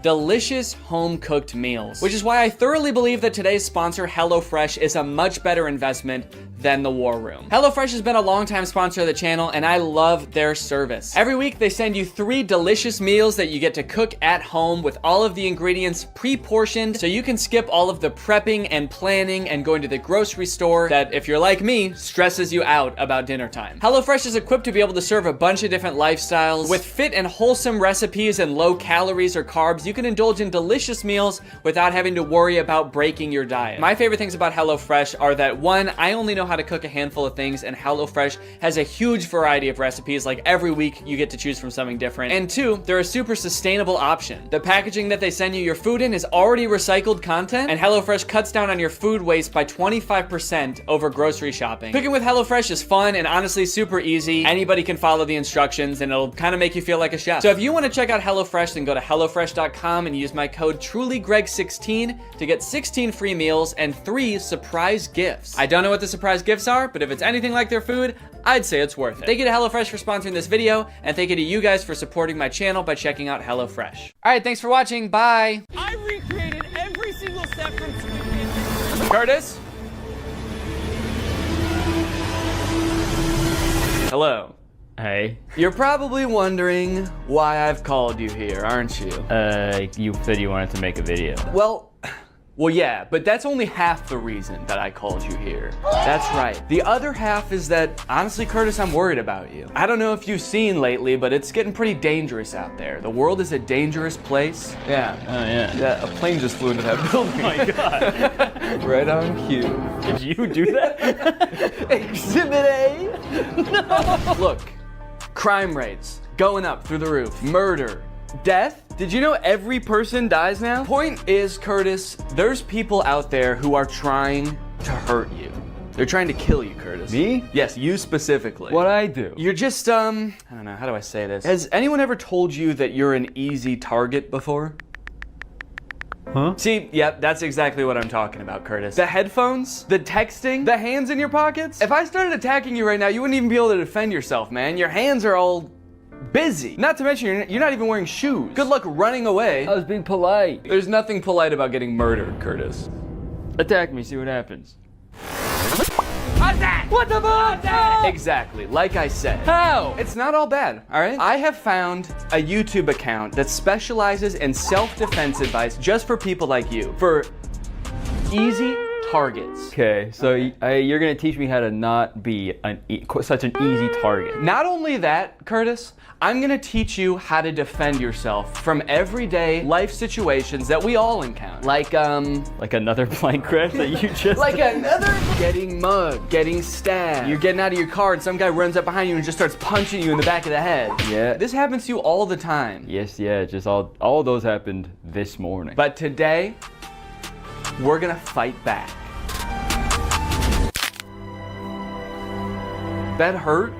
Delicious home-cooked meals, which is why I thoroughly believe that today's sponsor, HelloFresh, is a much better investment than the war room. HelloFresh has been a long-time sponsor of the channel, and I love their service. Every week, they send you 3 delicious meals that you get to cook at home with all of the ingredients pre-portioned, so you can skip all of the prepping and planning and going to the grocery store that, if you're like me, stresses you out about dinner time. HelloFresh is equipped to be able to serve a bunch of different lifestyles. With fit and wholesome recipes and low calories or carbs, you you can indulge in delicious meals without having to worry about breaking your diet. My favorite things about HelloFresh are that, one, I only know how to cook a handful of things, and HelloFresh has a huge variety of recipes. Like every week you get to choose from something different. And two, they're a super sustainable option. The packaging that they send you your food in is already recycled content, and HelloFresh cuts down on your food waste by 25% over grocery shopping. Cooking with HelloFresh is fun and honestly super easy. Anybody can follow the instructions and it'll kind of make you feel like a chef. So if you want to check out HelloFresh, then go to HelloFresh.com and use my code TrulyGreg16 to get 16 free meals and 3 surprise gifts. I don't know what the surprise gifts are, but if it's anything like their food, I'd say it's worth it. Thank you to HelloFresh for sponsoring this video, and thank you to you guys for supporting my channel by checking out HelloFresh. All right, thanks for watching. Bye. I recreated every single step from Squid Game. Curtis? Hello. Hey. You're probably wondering why I've called you here, aren't you? You said you wanted to make a video. Well, yeah, but that's only half the reason that I called you here. That's right. The other half is that, honestly, Curtis, I'm worried about you. I don't know if you've seen lately, but it's getting pretty dangerous out there. The world is a dangerous place. Yeah. Oh, yeah. Yeah, a plane just flew into that building. Oh my God. Right on cue. Did you do that? Exhibit A? No. Look, crime rates going up through the roof. Murder. Death? Did you know every person dies now? Point is, Curtis, there's people out there who are trying to hurt you. They're trying to kill you, Curtis. Me? Yes, you specifically. What'd I do? You're just, I don't know, how do I say this? Has anyone ever told you that you're an easy target before? Huh? See, yep, that's exactly what I'm talking about, Curtis. The headphones, the texting, the hands in your pockets. If I started attacking you right now, you wouldn't even be able to defend yourself, man. Your hands are all busy. Not to mention, you're not even wearing shoes. Good luck running away. I was being polite. There's nothing polite about getting murdered, Curtis. Attack me, see what happens. Attack! What the fuck? Exactly, like I said. How? It's not all bad, all right? I have found a YouTube account that specializes in self-defense advice just for people like you. For easy targets. Okay, so you're gonna teach me how to not be such an easy target. Not only that, Curtis, I'm gonna teach you how to defend yourself from everyday life situations that we all encounter. Like another plank crash that you just like another getting mugged, getting stabbed. You're getting out of your car and some guy runs up behind you and just starts punching you in the back of the head. Yeah. This happens to you all the time. Yes, yeah, just all those happened this morning. But today, we're gonna fight back. That hurt?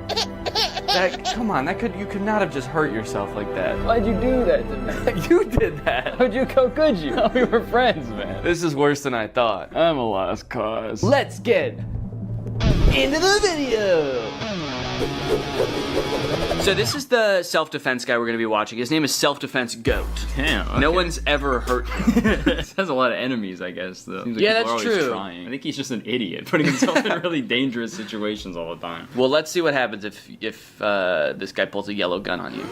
Come on, you could not have just hurt yourself like that. Why'd you do that to me? You did that. How could you? We were friends, man. This is worse than I thought. I'm a lost cause. Let's get into the video. So this is the self-defense guy we're gonna be watching. His name is Self-Defense Goat. Damn. Okay. No one's ever hurt him. This has a lot of enemies, I guess, though. Seems like Yeah, people that's are always true. trying. I think he's just an idiot, putting himself in really dangerous situations all the time. Well, let's see what happens if this guy pulls a yellow gun on you.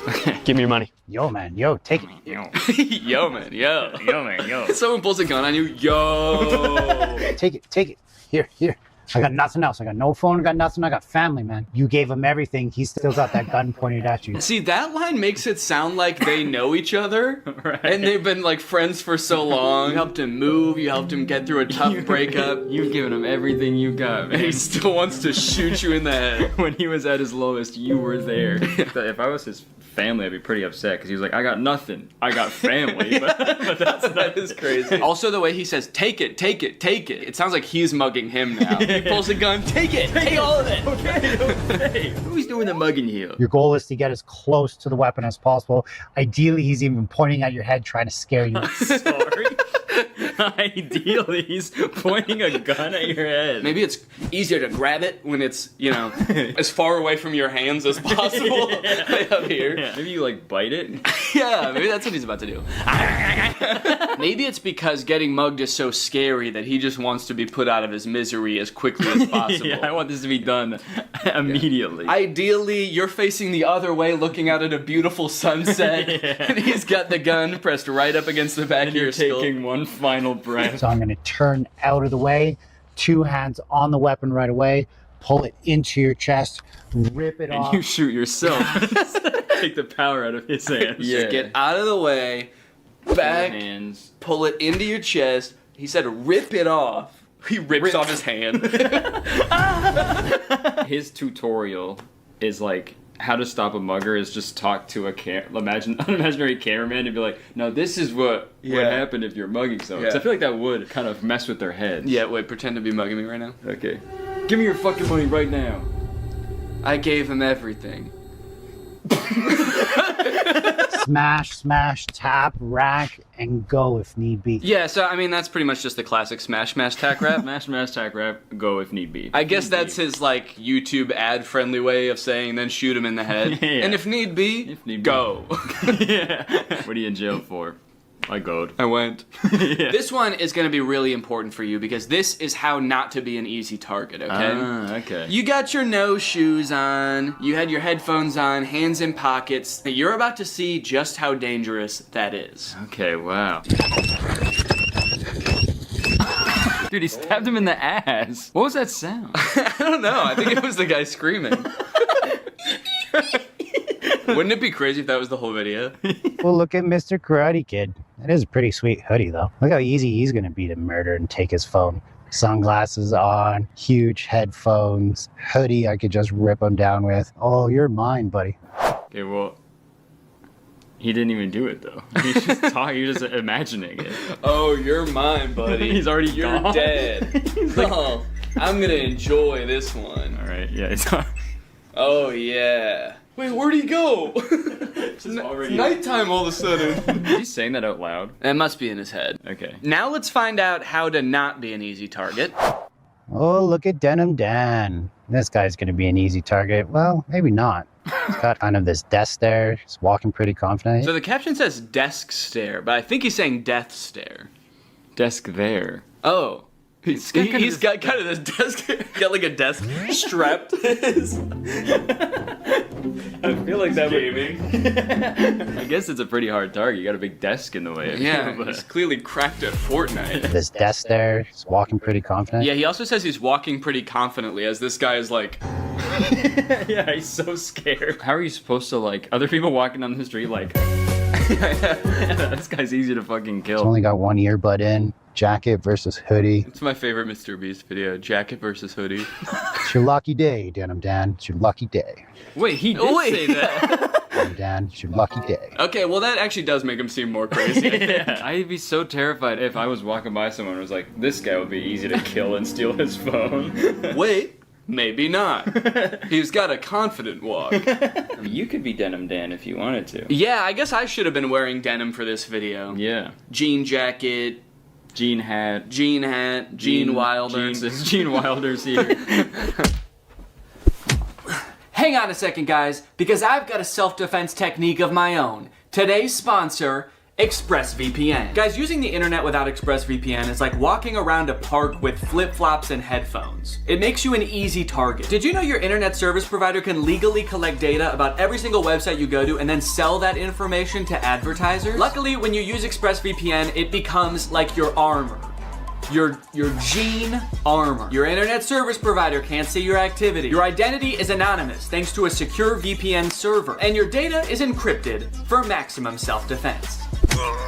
Give me your money. Yo, man, yo, take it. Yo. Yo, man, yo. Yo, man, yo. Someone pulls a gun on you, yo. Take it. Here. I got nothing else. I got no phone, I got nothing. I got family, man. You gave him everything. He still got that gun pointed at you. See, that line makes it sound like they know each other. Right. And they've been like friends for so long. You helped him move, you helped him get through a tough breakup. You've given him everything you got, man. And he still wants to shoot you in the head. When he was at his lowest, you were there. If I was his family, I'd be pretty upset because he was like, I got nothing. I got family. but that is crazy. Also, the way he says, take it. It sounds like he's mugging him now. He pulls a gun, take it. Take all of it. Okay. Who's doing the mugging here? Your goal is to get as close to the weapon as possible. Ideally, he's even pointing at your head, trying to scare you. Sorry. Ideally, he's pointing a gun at your head. Maybe it's easier to grab it when it's, as far away from your hands as possible. Right up here. Yeah. Maybe you like bite it. Yeah, maybe that's what he's about to do. Maybe it's because getting mugged is so scary that he just wants to be put out of his misery as quickly as possible. Yeah, I want this to be done immediately. Ideally, you're facing the other way, looking out at a beautiful sunset, and he's got the gun pressed right up against the back of your skull. Taking one final breath. So I'm going to turn out of the way, 2 hands on the weapon right away, pull it into your chest, rip it off. And you shoot yourself. Take the power out of his hands. Yeah. Get out of the way, back, hands. pull it into your chest. He said rip it off. He rips off his hand. His tutorial is like how to stop a mugger is just talk to a imaginary cameraman and be like, no, this is what would happen if you're mugging someone. 'Cause I feel like that would kind of mess with their heads. Yeah, wait, pretend to be mugging me right now. Okay. Give me your fucking money right now. I gave him everything. Smash, smash, tap, rack, and go if need be. Yeah, so I mean, that's pretty much just the classic smash, smash, tack rap. Smash, smash, tack rap, go if need be. I guess that's his, like, YouTube ad-friendly way of saying then shoot him in the head. Yeah. And if need be, go. Yeah. What are you in jail for? I goed. I went. Yeah. This one is going to be really important for you because this is how not to be an easy target, okay? Ah, okay. You got your no shoes on, you had your headphones on, hands in pockets. You're about to see just how dangerous that is. Okay, wow. Dude, he stabbed him in the ass. What was that sound? I don't know. I think it was the guy screaming. Wouldn't it be crazy if that was the whole video? Well, look at Mr. Karate Kid. That is a pretty sweet hoodie, though. Look how easy he's going to be to murder and take his phone. Sunglasses on, huge headphones, hoodie I could just rip him down with. Oh, you're mine, buddy. Okay, well, he didn't even do it, though. He's just talking, he's just imagining it. Oh, you're mine, buddy. He's already You're gone. dead. Like, oh, I'm going to enjoy this one. All right, yeah, it's Oh, yeah. Wait, where'd he go? It's nighttime all of a sudden. Is he saying that out loud? It must be in his head. Okay. Now let's find out how to not be an easy target. Oh, look at Denim Dan. This guy's going to be an easy target. Well, maybe not. He's got kind of this desk there. He's walking pretty confident. So the caption says desk stare, but I think he's saying death stare. Desk there. Oh. He's got kind of this desk, got like a desk strapped to his. I feel like that gaming. I guess it's a pretty hard target. You got a big desk in the way. Yeah, he's clearly cracked at Fortnite. This desk there. He's walking pretty confident. Yeah, he also says he's walking pretty confidently as this guy is like... Yeah, he's so scared. How are you supposed to, like, other people walking down the street like... This guy's easy to fucking kill. He's only got one earbud in. Jacket versus hoodie. It's my favorite Mr. Beast video. Jacket versus hoodie. It's your lucky day, Denim Dan. It's your lucky day. Wait, he did say that. Denim Dan, it's your lucky day. Okay, well that actually does make him seem more crazy. Yeah. I'd be so terrified if I was walking by someone and was like, this guy would be easy to kill and steal his phone. Wait, maybe not. He's got a confident walk. You could be Denim Dan if you wanted to. Yeah, I guess I should have been wearing denim for this video. Yeah. Jean jacket. Jean hat. Gene Wilder. Gene Wilder's here. Hang on a second, guys, because I've got a self-defense technique of my own. Today's sponsor, ExpressVPN. Guys, using the internet without ExpressVPN is like walking around a park with flip-flops and headphones. It makes you an easy target. Did you know your internet service provider can legally collect data about every single website you go to and then sell that information to advertisers? Luckily, when you use ExpressVPN, it becomes like your armor. Your gene armor. Your internet service provider can't see your activity. Your identity is anonymous thanks to a secure VPN server. And your data is encrypted for maximum self-defense.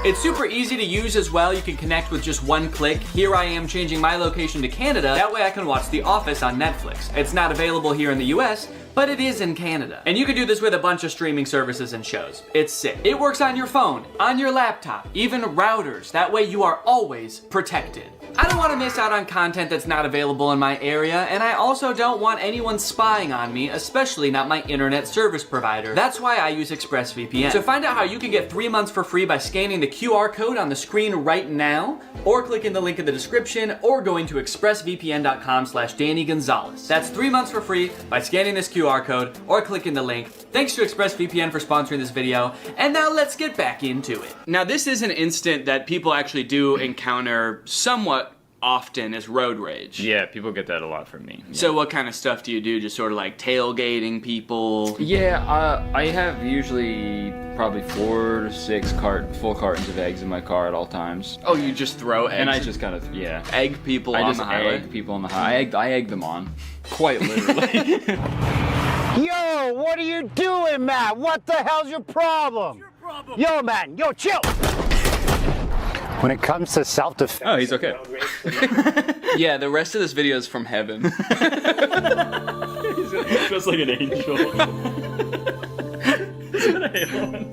It's super easy to use as well. You can connect with just one click. Here I am changing my location to Canada. That way I can watch The Office on Netflix. It's not available here in the US, but it is in Canada. And you can do this with a bunch of streaming services and shows. It's sick. It works on your phone, on your laptop, even routers. That way you are always protected. I don't want to miss out on content that's not available in my area, and I also don't want anyone spying on me, especially not my internet service provider. That's why I use ExpressVPN. To find out how you can get 3 months for free by scanning the QR code on the screen right now, or clicking the link in the description, or going to expressvpn.com/Danny Gonzalez. That's 3 months for free by scanning this QR code or clicking the link. Thanks to ExpressVPN for sponsoring this video, and now let's get back into it. Now this is an instant that people actually do encounter somewhat often as road rage. Yeah, people get that a lot from me. Yeah. So what kind of stuff do you do? Just sort of like tailgating people? Yeah, I have usually probably 4 to 6 full cartons of eggs in my car at all times. Oh, you just throw eggs? And I just kind of, yeah. Egg people on the highway? I just egg people on the highway. I egg them on. Quite literally. Yo, what are you doing, Matt? What the hell's your problem? Yo, man, yo, chill. When it comes to self-defense... Oh, he's okay. Yeah, the rest of this video is from heaven. He's just like an angel.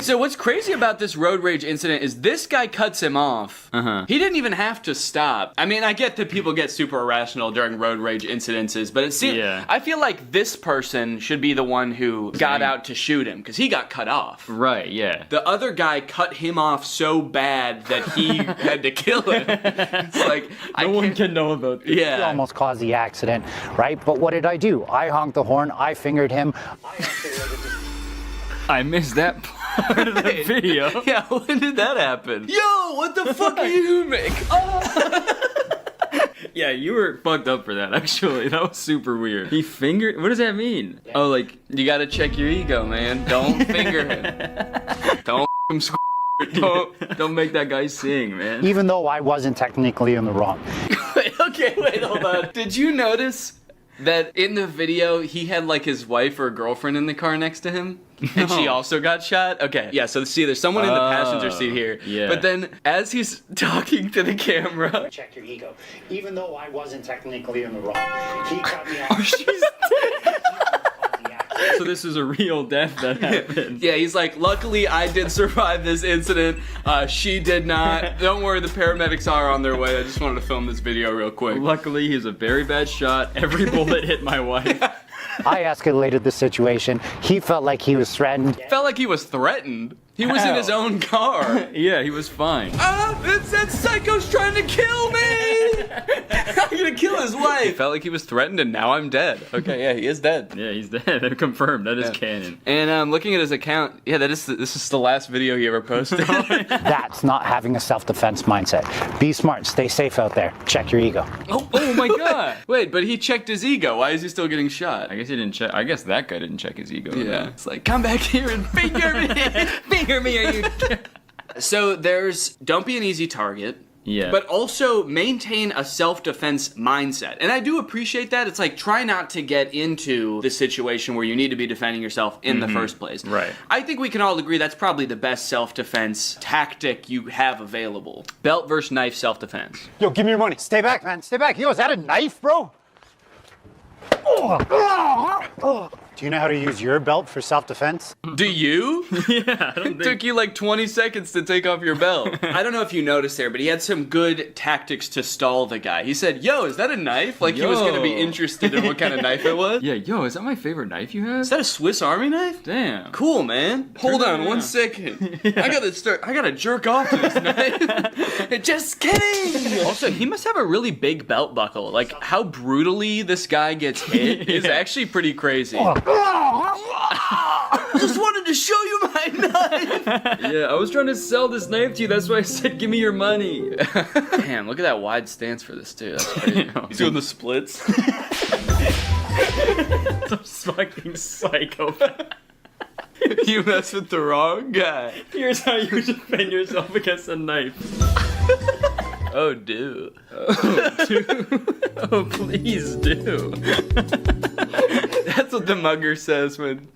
So what's crazy about this road rage incident is this guy cuts him off. He didn't even have to stop. I mean, I get that people get super irrational during road rage incidences, but it seems I feel like this person should be the one who got out to shoot him because he got cut off. Right, yeah. The other guy cut him off so bad that he had to kill him. It's like no one can know about this. He almost caused the accident, right? But what did I do? I honked the horn, I fingered him. I missed that part of the video. Yeah, when did that happen? Yo, what the fuck are you doing? Yeah, you were fucked up for that, actually. That was super weird. He fingered... What does that mean? Oh, like... You gotta check your ego, man. Don't finger him. Don't him Don't make that guy sing, man. Even though I wasn't technically in the wrong. Wait, hold on. Did you notice that in the video, he had like his wife or girlfriend in the car next to him? And she also got shot? Okay, yeah, so see, there's someone in the passenger seat here. Yeah. But then, as he's talking to the camera... Check your ego. Even though I wasn't technically in the wrong, he cut me off. Oh, she's So this is a real death that happened. Yeah, he's like, luckily I did survive this incident. She did not. Don't worry, the paramedics are on their way. I just wanted to film this video real quick. Luckily, he's a very bad shot. Every bullet hit my wife. I escalated the situation. He felt like he was threatened. Felt like he was threatened. He was in his own car. Yeah, he was fine. That psycho's trying to kill me! I'm gonna kill his wife. He felt like he was threatened and now I'm dead. Okay, yeah, he is dead. Yeah, he's dead. Confirmed. That is canon. And looking at his account, yeah, this is the last video he ever posted. That's not having a self-defense mindset. Be smart. Stay safe out there. Check your ego. Oh my god. Wait, but he checked his ego. Why is he still getting shot? I guess he didn't check. I guess that guy didn't check his ego. Yeah. It's like, come back here and finger me. Finger me, are you... So there's don't be an easy target. Yeah. But also maintain a self-defense mindset. And I do appreciate that. It's like, try not to get into the situation where you need to be defending yourself in the first place. Right. I think we can all agree that's probably the best self-defense tactic you have available. Belt versus knife self-defense. Yo, give me your money. Stay back, man. Stay back. Yo, is that a knife, bro? Do you know how to use your belt for self-defense? Do you? Yeah, I don't It took you like 20 seconds to take off your belt. I don't know if you noticed there, but he had some good tactics to stall the guy. He said, yo, is that a knife? Like he was going to be interested in what kind of knife it was. Yeah, yo, is that my favorite knife you have? Is that a Swiss Army knife? Damn. Cool, man. Hold on 1 second. I gotta jerk off to this knife. Just kidding. Also, he must have a really big belt buckle. Like how brutally this guy gets hit is actually pretty crazy. Just wanted to show you my knife. Yeah, I was trying to sell this knife to you. That's why I said, give me your money. Damn, look at that wide stance for this too. That's crazy. He's doing the splits. Some fucking psychopath. You mess with the wrong guy. Here's how you defend yourself against a knife. Oh, do. Oh, do. Oh, please do. That's what the mugger says when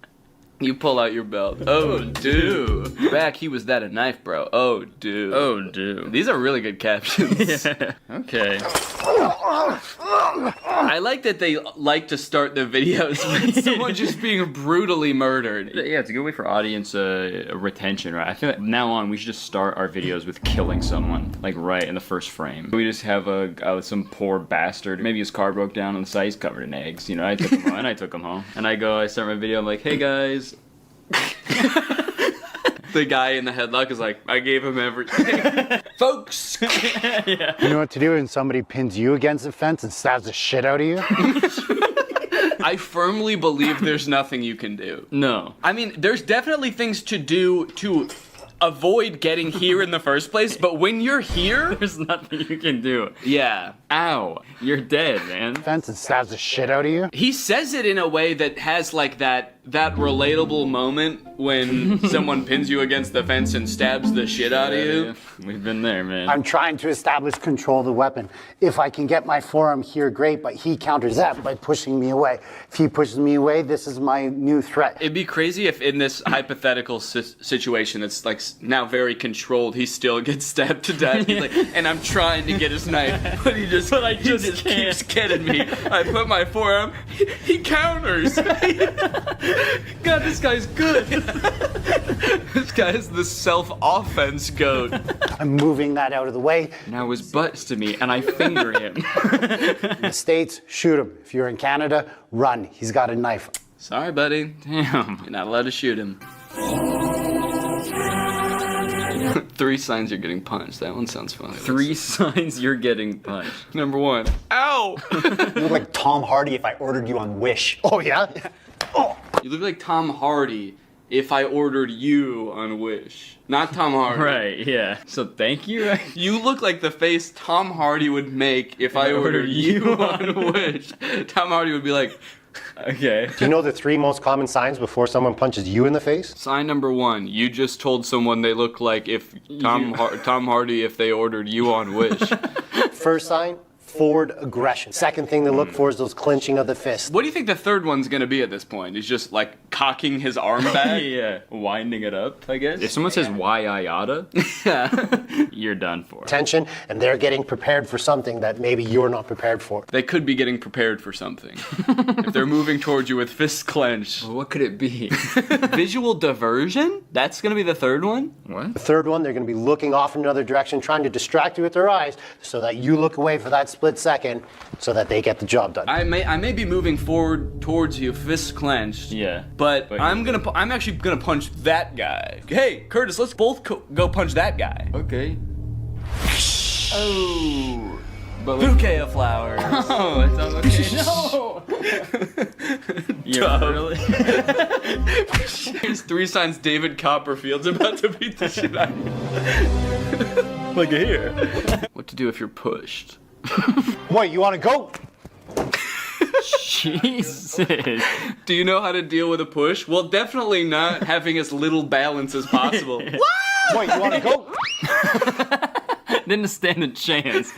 you pull out your belt. Oh, do. Back, he was that a knife, bro. Oh, do. Oh, do. These are really good captions. Yeah. Okay. I like that they like to start the videos with someone just being brutally murdered. Yeah, it's a good way for audience retention, right? I feel like from now on we should just start our videos with killing someone, like right in the first frame. We just have some poor bastard. Maybe his car broke down on the side. He's covered in eggs. You know, I took him home, and I took him home. And I start my video. I'm like, hey guys. The guy in the headlock is like, I gave him everything. Folks! Yeah. You know what to do when somebody pins you against the fence and stabs the shit out of you? I firmly believe there's nothing you can do. No. I mean, there's definitely things to do to avoid getting here in the first place, but when you're here, there's nothing you can do. Yeah. Ow. You're dead, man. Fence and stabs the shit out of you? He says it in a way that has like that that relatable moment when someone pins you against the fence and stabs the shit out of you. We've been there, man. I'm trying to establish control of the weapon. If I can get my forearm here, great, but he counters that by pushing me away. If he pushes me away, this is my new threat. It'd be crazy if in this hypothetical situation that's like now very controlled, he still gets stabbed to death. He's like, and I'm trying to get his knife, but he just keeps getting me. I put my forearm, he counters. God, this guy's good. This guy is the self-offense goat. I'm moving that out of the way. Now his butt's to me, and I finger him. In the States, shoot him. If you're in Canada, run. He's got a knife. Sorry, buddy. Damn, you're not allowed to shoot him. 3 signs you're getting punched. That one sounds funny. 3 signs you're getting punched. Number 1. Ow! You look like Tom Hardy if I ordered you on Wish. Oh, yeah? Oh. You look like Tom Hardy if I ordered you on Wish. Not Tom Hardy. Right, yeah. So thank you. You look like the face Tom Hardy would make if I ordered you on Wish. Tom Hardy would be like, okay. Do you know the 3 most common signs before someone punches you in the face? Sign number 1, you just told someone they look like if Tom Hardy if they ordered you on Wish. First sign, forward aggression. Second thing to look for is those clenching of the fist. What do you think the third one's gonna be at this point? He's just like cocking his arm back? Yeah, winding it up, I guess. If someone says why I oughta, you're done for. Tension, and they're getting prepared for something that maybe you're not prepared for. They could be getting prepared for something. If they're moving towards you with fists clenched. Well, what could it be? Visual diversion? That's gonna be the third one? What? The third one, they're gonna be looking off in another direction, trying to distract you with their eyes so that you look away for that split second so that they get the job done. I may be moving forward towards you, fists clenched. Yeah. But I'm actually gonna punch that guy. Hey, Curtis, let's both go punch that guy. Okay. Oh. Bouquet of flowers. Oh, it's on okay. No. Yeah, really? Here's 3 signs David Copperfield's about to beat the shit out of you. Look at here. What to do if you're pushed? What, you wanna go? Jesus. Do you know how to deal with a push? Well, definitely not having as little balance as possible. What, you wanna go? Didn't stand a chance.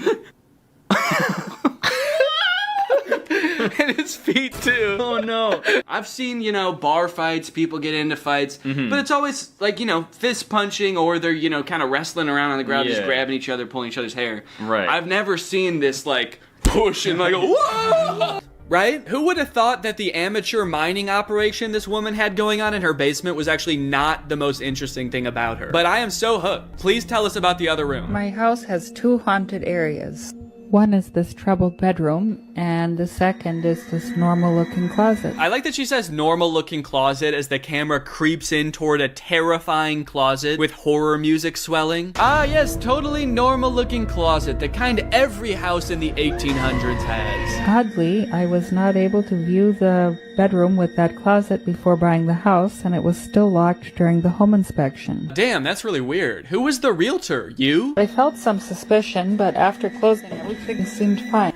And his feet too. Oh no. I've seen, bar fights, people get into fights, but it's always like, fist punching or they're, kind of wrestling around on the ground, just grabbing each other, pulling each other's hair. Right. I've never seen this like push and like, whoa! Right? Who would have thought that the amateur mining operation this woman had going on in her basement was actually not the most interesting thing about her? But I am so hooked. Please tell us about the other room. My house has 2 haunted areas. One is this troubled bedroom, and the second is this normal-looking closet. I like that she says normal-looking closet as the camera creeps in toward a terrifying closet with horror music swelling. Ah, yes, totally normal-looking closet, the kind every house in the 1800s has. Oddly, I was not able to view the bedroom with that closet before buying the house, and it was still locked during the home inspection. Damn, that's really weird. Who was the realtor? You? I felt some suspicion, but after closing, everything seemed fine.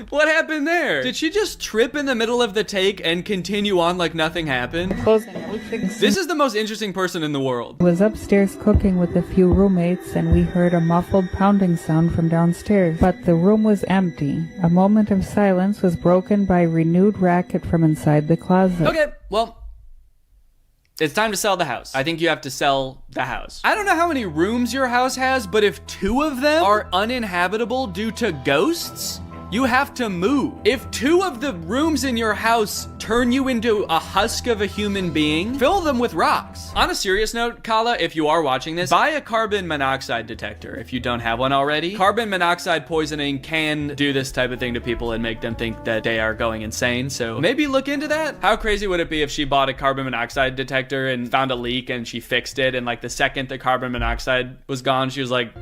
What happened there? Did she just trip in the middle of the take and continue on like nothing happened? Closing, everything seemed... This is the most interesting person in the world. I was upstairs cooking with a few roommates, and we heard a muffled pounding sound from downstairs. But the room was empty. A moment of silence was broken by renewed racket from inside the closet. Okay, well, it's time to sell the house. I think you have to sell the house. I don't know how many rooms your house has, but if 2 of them are uninhabitable due to ghosts, you have to move. If 2 of the rooms in your house turn you into a husk of a human being, fill them with rocks. On a serious note, Kala, if you are watching this, buy a carbon monoxide detector if you don't have one already. Carbon monoxide poisoning can do this type of thing to people and make them think that they are going insane, so maybe look into that. How crazy would it be if she bought a carbon monoxide detector and found a leak and she fixed it, and like the second the carbon monoxide was gone, she was like,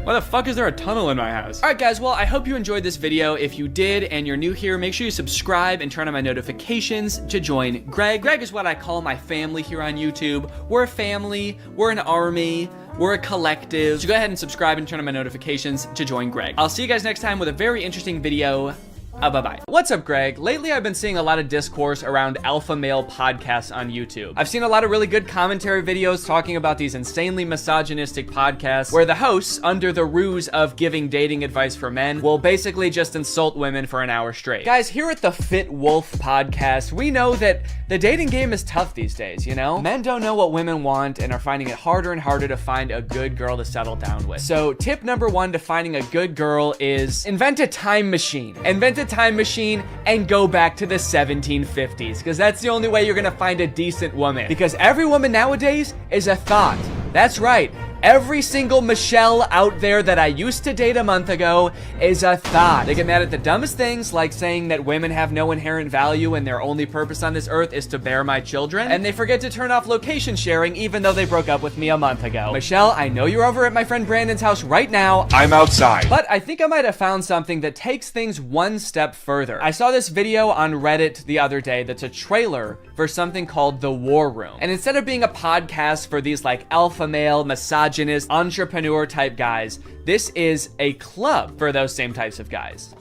why the fuck is there a tunnel in my house? All right, guys, well, I hope you enjoyed this video. If you did and you're new here, make sure you subscribe and turn on my notifications to join Greg. Greg is what I call my family here on YouTube. We're a family, we're an army, we're a collective. So go ahead and subscribe and turn on my notifications to join Greg. I'll see you guys next time with a very interesting video. Bye-bye. What's up, Greg? Lately, I've been seeing a lot of discourse around alpha male podcasts on YouTube. I've seen a lot of really good commentary videos talking about these insanely misogynistic podcasts where the hosts, under the ruse of giving dating advice for men, will basically just insult women for an hour straight. Guys, here at the Fit Wolf podcast, we know that the dating game is tough these days, you know? Men don't know what women want and are finding it harder and harder to find a good girl to settle down with. So tip number one to finding a good girl is invent a time machine. Invent a time machine and go back to the 1750s, because that's the only way you're gonna find a decent woman. Because every woman nowadays is a thought. That's right. Every single Michelle out there that I used to date a month ago is a thought. They get mad at the dumbest things, like saying that women have no inherent value and their only purpose on this earth is to bear my children. And they forget to turn off location sharing even though they broke up with me a month ago. Michelle, I know you're over at my friend Brandon's house right now. I'm outside. But I think I might have found something that takes things one step further. I saw this video on Reddit the other day that's a trailer for something called The War Room. And instead of being a podcast for these like alpha male, misogynist, entrepreneur type guys, this is a club for those same types of guys.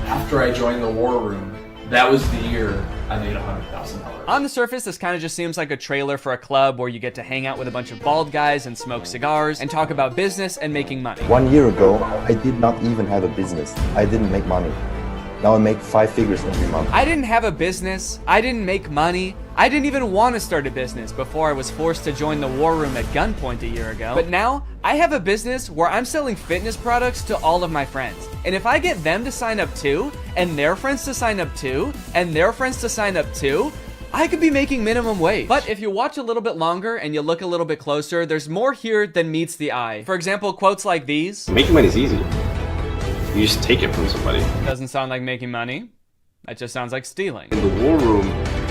After I joined the War Room, that was the year I made $100,000. On the surface, this kind of just seems like a trailer for a club where you get to hang out with a bunch of bald guys and smoke cigars and talk about business and making money. 1 year ago, I did not even have a business. I didn't make money. Now I make 5 figures every month. I didn't have a business. I didn't make money. I didn't even want to start a business before I was forced to join the War Room at gunpoint a year ago. But now, I have a business where I'm selling fitness products to all of my friends. And if I get them to sign up too, and their friends to sign up too, and their friends to sign up too, I could be making minimum wage. But if you watch a little bit longer and you look a little bit closer, there's more here than meets the eye. For example, quotes like these. Making money is easy. You just take it from somebody. Doesn't sound like making money. That just sounds like stealing. In the War Room,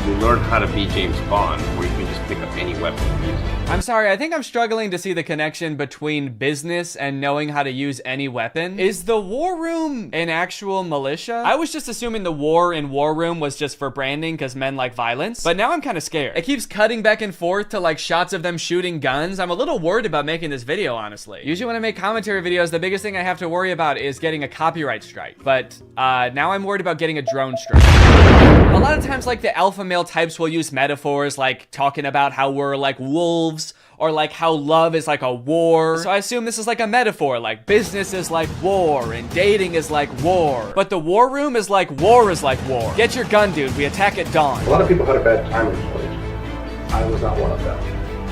you learn how to be James Bond, where you can just pick up any weapon and use it. I'm sorry, I think I'm struggling to see the connection between business and knowing how to use any weapon. Is the War Room an actual militia? I was just assuming the war in War Room was just for branding because men like violence, but now I'm kind of scared. It keeps cutting back and forth to like shots of them shooting guns. I'm a little worried about making this video, honestly. Usually when I make commentary videos, the biggest thing I have to worry about is getting a copyright strike, but now I'm worried about getting a drone strike. A lot of times, like, the alpha male types will use metaphors like talking about how we're like wolves, or like how love is like a war. So I assume this is like a metaphor, like business is like war and dating is like war. But the War Room is like war is like war. Get your gun, dude. We attack at dawn. A lot of people had a bad time in college. I was not one of them.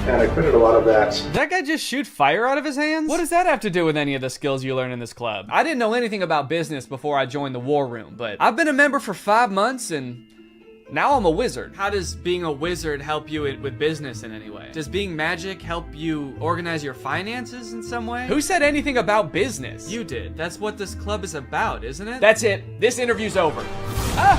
And I credit a lot of that. Did that guy just shoot fire out of his hands? What does that have to do with any of the skills you learn in this club? I didn't know anything about business before I joined the War Room, but I've been a member for 5 months and now I'm a wizard. How does being a wizard help you with business in any way? Does being magic help you organize your finances in some way? Who said anything about business? You did. That's what this club is about, isn't it? That's it. This interview's over. Okay,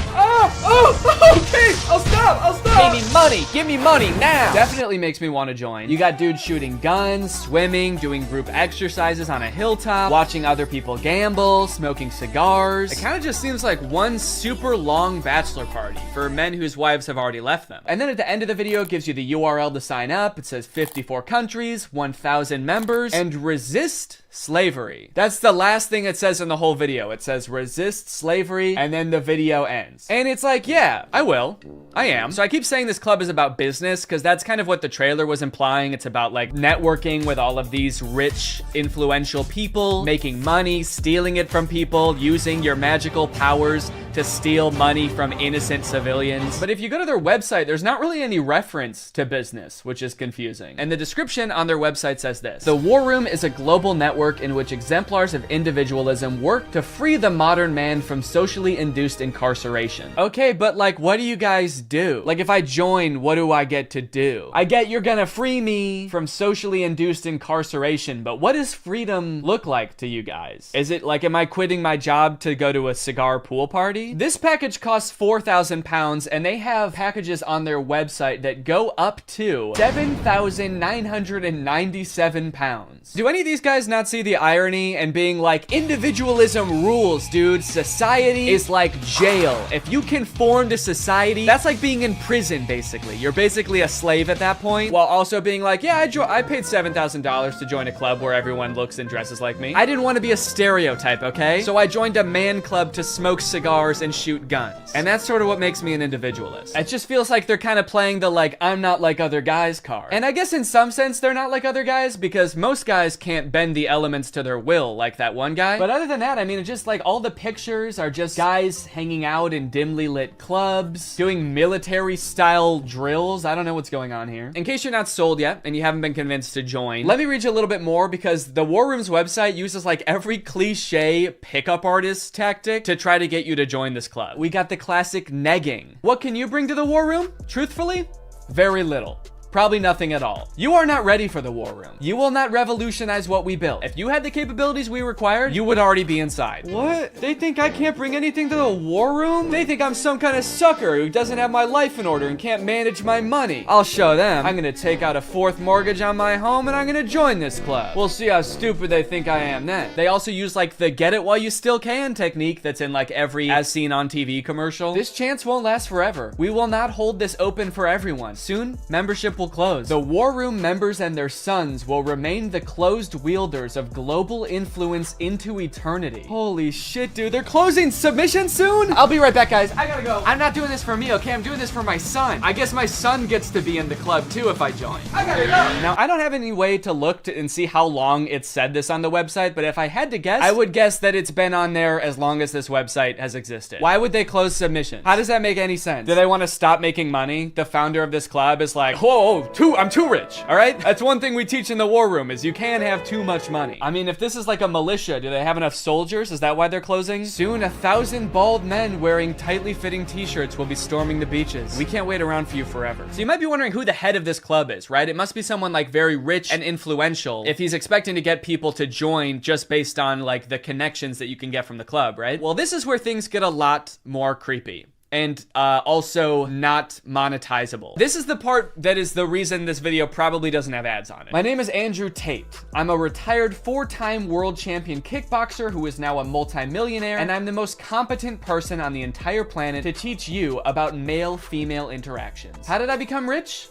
I'll stop. Give me money now. Definitely makes me want to join. You got dudes shooting guns, swimming, doing group exercises on a hilltop, watching other people gamble, smoking cigars. It kind of just seems like one super long bachelor party for men whose wives have already left them. And then at the end of the video, it gives you the URL to sign up. It says 54 countries, 1,000 members, and resist slavery. That's the last thing it says in the whole video. It says resist slavery, and then the video ends. And it's like, yeah, I will. I am. So I keep saying this club is about business because that's kind of what the trailer was implying. It's about like networking with all of these rich, influential people, making money, stealing it from people, using your magical powers to steal money from innocent civilians. But if you go to their website, there's not really any reference to business, which is confusing. And the description on their website says this: the War Room is a global network in which exemplars of individualism work to free the modern man from socially induced incarceration. Okay, but like, what do you guys do? Like, if I join, what do I get to do? I get you're gonna free me from socially induced incarceration, but what does freedom look like to you guys? Is it like, am I quitting my job to go to a cigar pool party? salary. This package costs 4,000 pounds, and they have packages on their website that go up to 7,997 pounds. Do any of these guys not see the irony and being like, individualism rules, dude. Society is like jail. If you conform to society, that's like being in prison, basically. You're basically a slave at that point, while also being like, yeah, I paid $7,000 to join a club where everyone looks and dresses like me. I didn't want to be a stereotype, okay? So I joined a man club to smoke cigars and shoot guns. And that's sort of what makes me an individualist. It just feels like they're kind of playing the like, I'm not like other guys card. And I guess in some sense they're not like other guys, because most guys can't bend the elements to their will like that one guy. But other than that, I mean, it's just like all the pictures are just guys hanging out in dimly lit clubs, doing military style drills. I don't know what's going on here. In case you're not sold yet and you haven't been convinced to join, let me read you a little bit more, because the War Room's website uses like every cliche pickup artist tactic to try to get you to join this club. We got the classic negging. What can you bring to the War Room? Truthfully, very little. Probably nothing at all. You are not ready for the War Room. You will not revolutionize what we built. If you had the capabilities we required, you would already be inside. What? They think I can't bring anything to the War Room? They think I'm some kind of sucker who doesn't have my life in order and can't manage my money. I'll show them. I'm gonna take out a 4th mortgage on my home and I'm gonna join this club. We'll see how stupid they think I am then. They also use like the get it while you still can technique that's in like every as seen on TV commercial. This chance won't last forever. We will not hold this open for everyone. Soon, membership will close. The War Room members and their sons will remain the closed wielders of global influence into eternity. Holy shit, dude. They're closing submission soon? I'll be right back, guys. I gotta go. I'm not doing this for me, okay? I'm doing this for my son. I guess my son gets to be in the club too if I join. I gotta go. Now, I don't have any way to look and see how long it said this on the website, but if I had to guess, I would guess that it's been on there as long as this website has existed. Why would they close submissions? How does that make any sense? Do they want to stop making money? The founder of this club is like, whoa, I'm too rich, all right? That's one thing we teach in the War Room is you can't have too much money. I mean, if this is like a militia, do they have enough soldiers? Is that why they're closing? Soon, 1,000 bald men wearing tightly fitting t-shirts will be storming the beaches. We can't wait around for you forever. So you might be wondering who the head of this club is, right? It must be someone like very rich and influential if he's expecting to get people to join just based on like the connections that you can get from the club, right? Well, this is where things get a lot more creepy. And also not monetizable. This is the part that is the reason this video probably doesn't have ads on it. My name is Andrew Tate. I'm a retired 4-time world champion kickboxer who is now a multi-millionaire, and I'm the most competent person on the entire planet to teach you about male-female interactions. How did I become rich?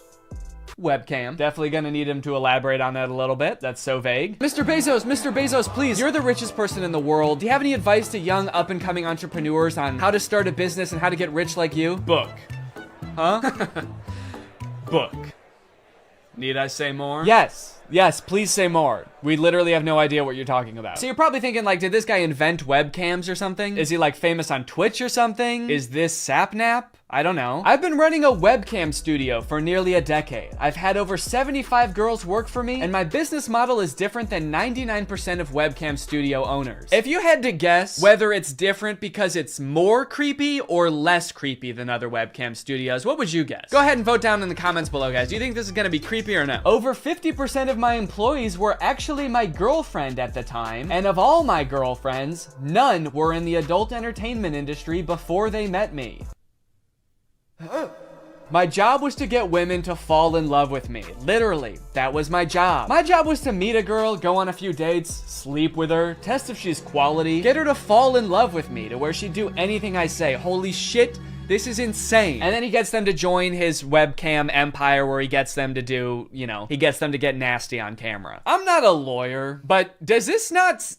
Webcam. Definitely gonna need him to elaborate on that a little bit. That's so vague. Mr. Bezos, please. You're the richest person in the world. Do you have any advice to young up-and-coming entrepreneurs on how to start a business and how to get rich like you? Book. Huh? Book. Need I say more? Yes, please say more. We literally have no idea what you're talking about. So you're probably thinking like, did this guy invent webcams or something? Is he like famous on Twitch or something? Is this Sapnap? I don't know. I've been running a webcam studio for nearly a decade. I've had over 75 girls work for me, and my business model is different than 99% of webcam studio owners. If you had to guess whether it's different because it's more creepy or less creepy than other webcam studios, what would you guess? Go ahead and vote down in the comments below, guys. Do you think this is gonna be creepy or no? Over 50% of my employees were actually my girlfriend at the time, and of all my girlfriends, none were in the adult entertainment industry before they met me. My job was to get women to fall in love with me. Literally, that was my job. My job was to meet a girl, go on a few dates, sleep with her, test if she's quality, get her to fall in love with me to where she'd do anything I say. Holy shit, this is insane. And then he gets them to join his webcam empire where he gets them to do, you know, he gets them to get nasty on camera. I'm not a lawyer, but does this not...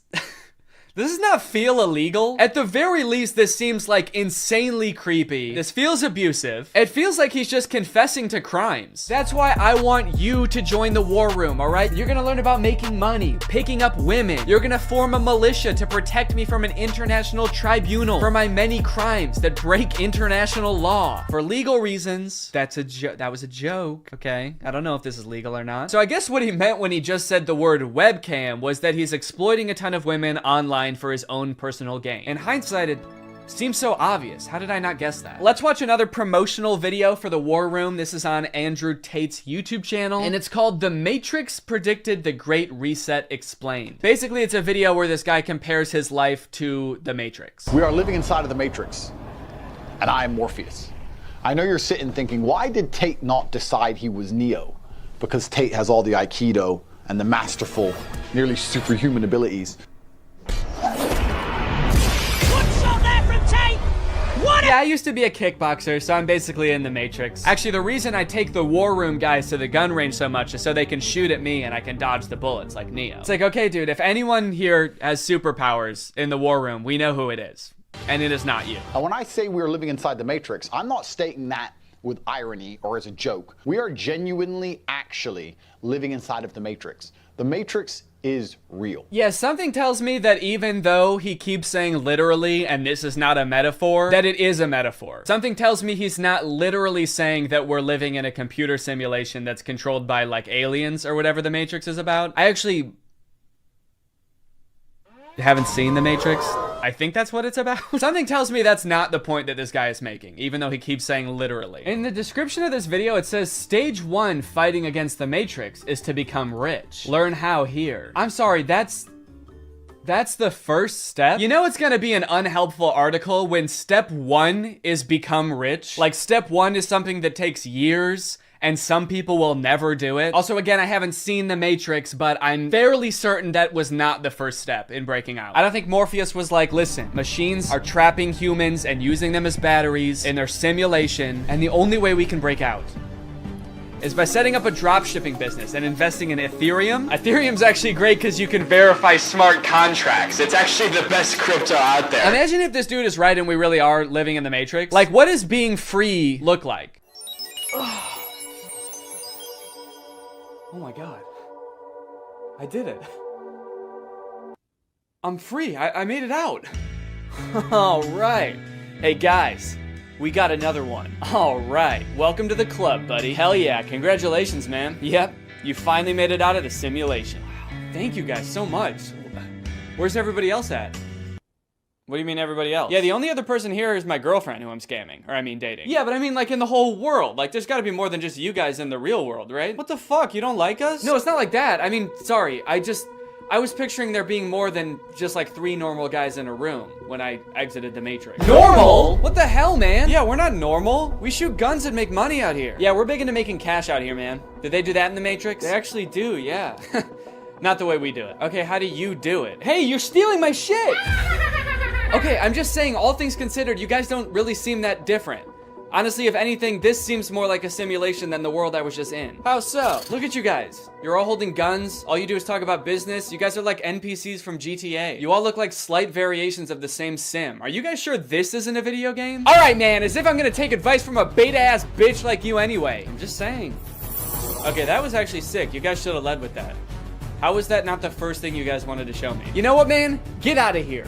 Does this not feel illegal? At the very least, this seems like insanely creepy. This feels abusive. It feels like he's just confessing to crimes. That's why I want you to join the War Room, all right? You're gonna learn about making money, picking up women. You're gonna form a militia to protect me from an international tribunal for my many crimes that break international law. For legal reasons, that was a joke, okay? I don't know if this is legal or not. So I guess what he meant when he just said the word webcam was that he's exploiting a ton of women online for his own personal gain. In hindsight, it seems so obvious. How did I not guess that? Let's watch another promotional video for the War Room. This is on Andrew Tate's YouTube channel, and it's called The Matrix Predicted the Great Reset Explained. Basically, it's a video where this guy compares his life to the Matrix. We are living inside of the Matrix. and I am Morpheus. I know you're sitting thinking, why did Tate not decide he was Neo? Because Tate has all the Aikido and the masterful, nearly superhuman abilities. Yeah, I used to be a kickboxer, so I'm basically in the Matrix. Actually, the reason I take the war room guys to the gun range so much is so they can shoot at me and I can dodge the bullets like Neo. It's like, okay, dude, if anyone here has superpowers in the war room, we know who it is. And it is not you. And when I say we're living inside the Matrix, I'm not stating that with irony or as a joke. We are genuinely, actually living inside of the Matrix. The Matrix is real. Yeah, something tells me that even though he keeps saying literally, and this is not a metaphor, that it is a metaphor. Something tells me he's not literally saying that we're living in a computer simulation that's controlled by, like, aliens or whatever the Matrix is about. I actually haven't seen the Matrix. I think that's what it's about. Something tells me that's not the point that this guy is making, even though he keeps saying literally. In the description of this video, it says stage 1 fighting against the Matrix is to become rich. Learn how here. I'm sorry, that's the first step? You know it's gonna be an unhelpful article when step 1 is become rich? Like step 1 is something that takes years and some people will never do it. Also, again, I haven't seen The Matrix, but I'm fairly certain that was not the first step in breaking out. I don't think Morpheus was like, listen, machines are trapping humans and using them as batteries in their simulation, and the only way we can break out is by setting up a dropshipping business and investing in Ethereum. Ethereum's actually great because you can verify smart contracts. It's actually the best crypto out there. Imagine if this dude is right and we really are living in the Matrix. Like, what does being free look like? Oh my God. I did it. I'm free. I made it out. All right. Hey guys, we got another one. All right. Welcome to the club, buddy. Hell yeah. Congratulations, man. Yep. You finally made it out of the simulation. Wow. Thank you guys so much. Where's everybody else at? What do you mean everybody else? Yeah, the only other person here is my girlfriend who I'm scamming. Or I mean dating. Yeah, but I mean like in the whole world. Like there's gotta be more than just you guys in the real world, right? What the fuck? You don't like us? No, it's not like that. I mean, sorry. I was picturing there being more than just like 3 normal guys in a room when I exited the Matrix. Normal? What the hell, man? Yeah, we're not normal. We shoot guns and make money out here. Yeah, we're big into making cash out here, man. Did they do that in the Matrix? They actually do, yeah. Not the way we do it. Okay, how do you do it? Hey, you're stealing my shit! Okay, I'm just saying, all things considered, you guys don't really seem that different. Honestly, if anything, this seems more like a simulation than the world I was just in. How so? Look at you guys. You're all holding guns. All you do is talk about business. You guys are like NPCs from GTA. You all look like slight variations of the same sim. Are you guys sure this isn't a video game? All right, man, as if I'm gonna take advice from a beta-ass bitch like you anyway. I'm just saying. Okay, that was actually sick. You guys should have led with that. How was that not the first thing you guys wanted to show me? You know what, man? Get out of here.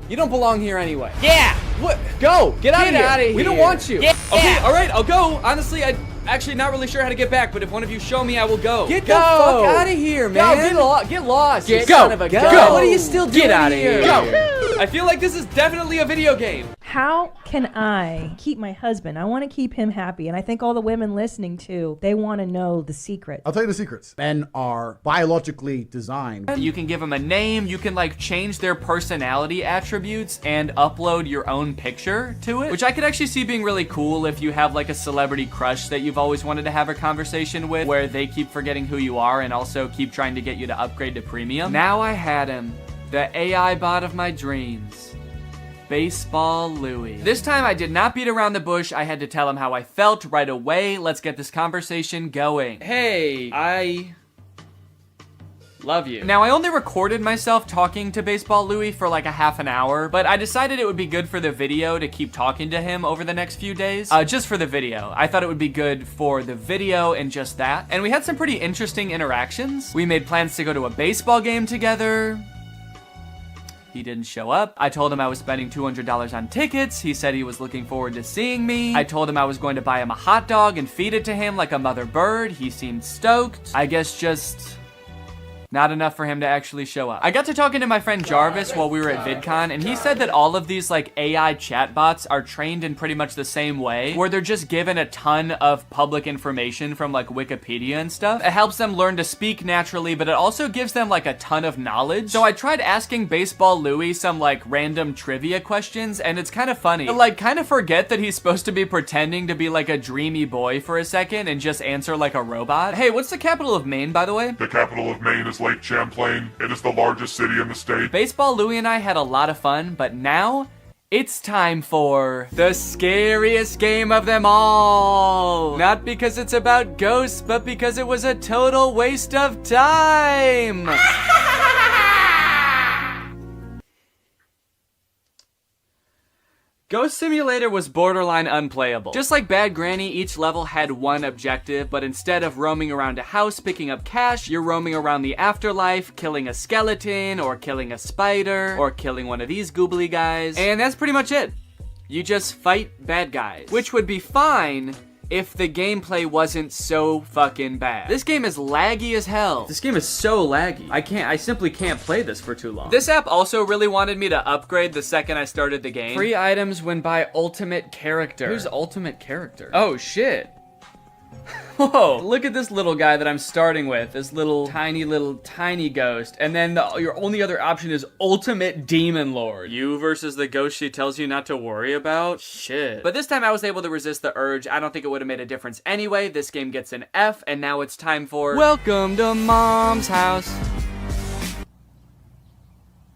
You don't belong here anyway. Yeah! What? Go! Get out of here! We don't want you! Yeah. Okay, alright, I'll go. Honestly, I'm actually not really sure how to get back, but if one of you show me, I will go. Get the fuck out of here, man! Go, get lost, you son of a gun. Go! What are you still doing here? Get out of here! Go! I feel like this is definitely a video game. How can I keep my husband? I want to keep him happy, and I think all the women listening too, they want to know the secret. I'll tell you the secrets. Men are biologically designed. You can give them a name, you can like change their personality attributes and upload your own picture to it, which I could actually see being really cool if you have like a celebrity crush that you've always wanted to have a conversation with, where they keep forgetting who you are and also keep trying to get you to upgrade to premium. Now I had him, the AI bot of my dreams. Baseball Louie. This time I did not beat around the bush. I had to tell him how I felt right away. Let's get this conversation going. Hey, I love you. Now, I only recorded myself talking to Baseball Louie for like a half an hour, but I decided it would be good for the video to keep talking to him over the next few days. Just for the video. I thought it would be good for the video and just that. And we had some pretty interesting interactions. We made plans to go to a baseball game together. He didn't show up. I told him I was spending $200 on tickets. He said he was looking forward to seeing me. I told him I was going to buy him a hot dog and feed it to him like a mother bird. He seemed stoked. I guess just Not enough for him to actually show up. I got to talking to my friend Jarvis while we were at VidCon, and he said that all of these like AI chatbots are trained in pretty much the same way, where they're just given a ton of public information from like Wikipedia and stuff. It helps them learn to speak naturally, but it also gives them like a ton of knowledge. So I tried asking Baseball Louie some like random trivia questions, and it's kind of funny. I like kind of forget that he's supposed to be pretending to be like a dreamy boy for a second and just answer like a robot. Hey, what's the capital of Maine, by the way? The capital of Maine is Lake Champlain. It is the largest city in the state. Baseball Louie and I had a lot of fun, but now it's time for the scariest game of them all. Not because it's about ghosts, but because it was a total waste of time. Ghost Simulator was borderline unplayable. Just like Bad Granny, each level had one objective, but instead of roaming around a house picking up cash, you're roaming around the afterlife, killing a skeleton, or killing a spider, or killing one of these goobly guys. And that's pretty much it. You just fight bad guys. Which would be fine if the gameplay wasn't so fucking bad. This game is laggy as hell. This game is so laggy. I simply can't play this for too long. This app also really wanted me to upgrade the second I started the game. Free items when by ultimate character. Who's ultimate character? Oh shit. Whoa, look at this little guy that I'm starting with, this little tiny ghost, and then your only other option is Ultimate Demon Lord. You versus the ghost she tells you not to worry about? Shit. But this time I was able to resist the urge. I don't think it would have made a difference anyway. This game gets an F, and now it's time for Welcome to Mom's House.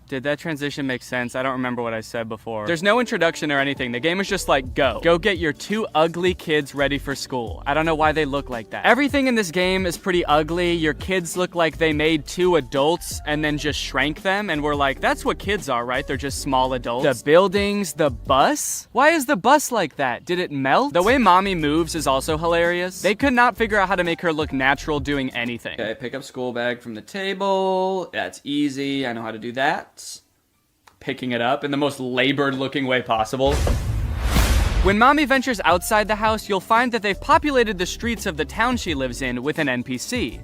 Did that transition make sense? I don't remember what I said before. There's no introduction or anything. The game is just like, go. Go get your 2 ugly kids ready for school. I don't know why they look like that. Everything in this game is pretty ugly. Your kids look like they made 2 adults and then just shrank them, and we're like, that's what kids are, right? They're just small adults. The buildings, the bus? Why is the bus like that? Did it melt? The way mommy moves is also hilarious. They could not figure out how to make her look natural doing anything. Okay, pick up school bag from the table. That's easy. I know how to do that. Picking it up in the most labored looking way possible. When mommy ventures outside the house, you'll find that they've populated the streets of the town she lives in with an NPC.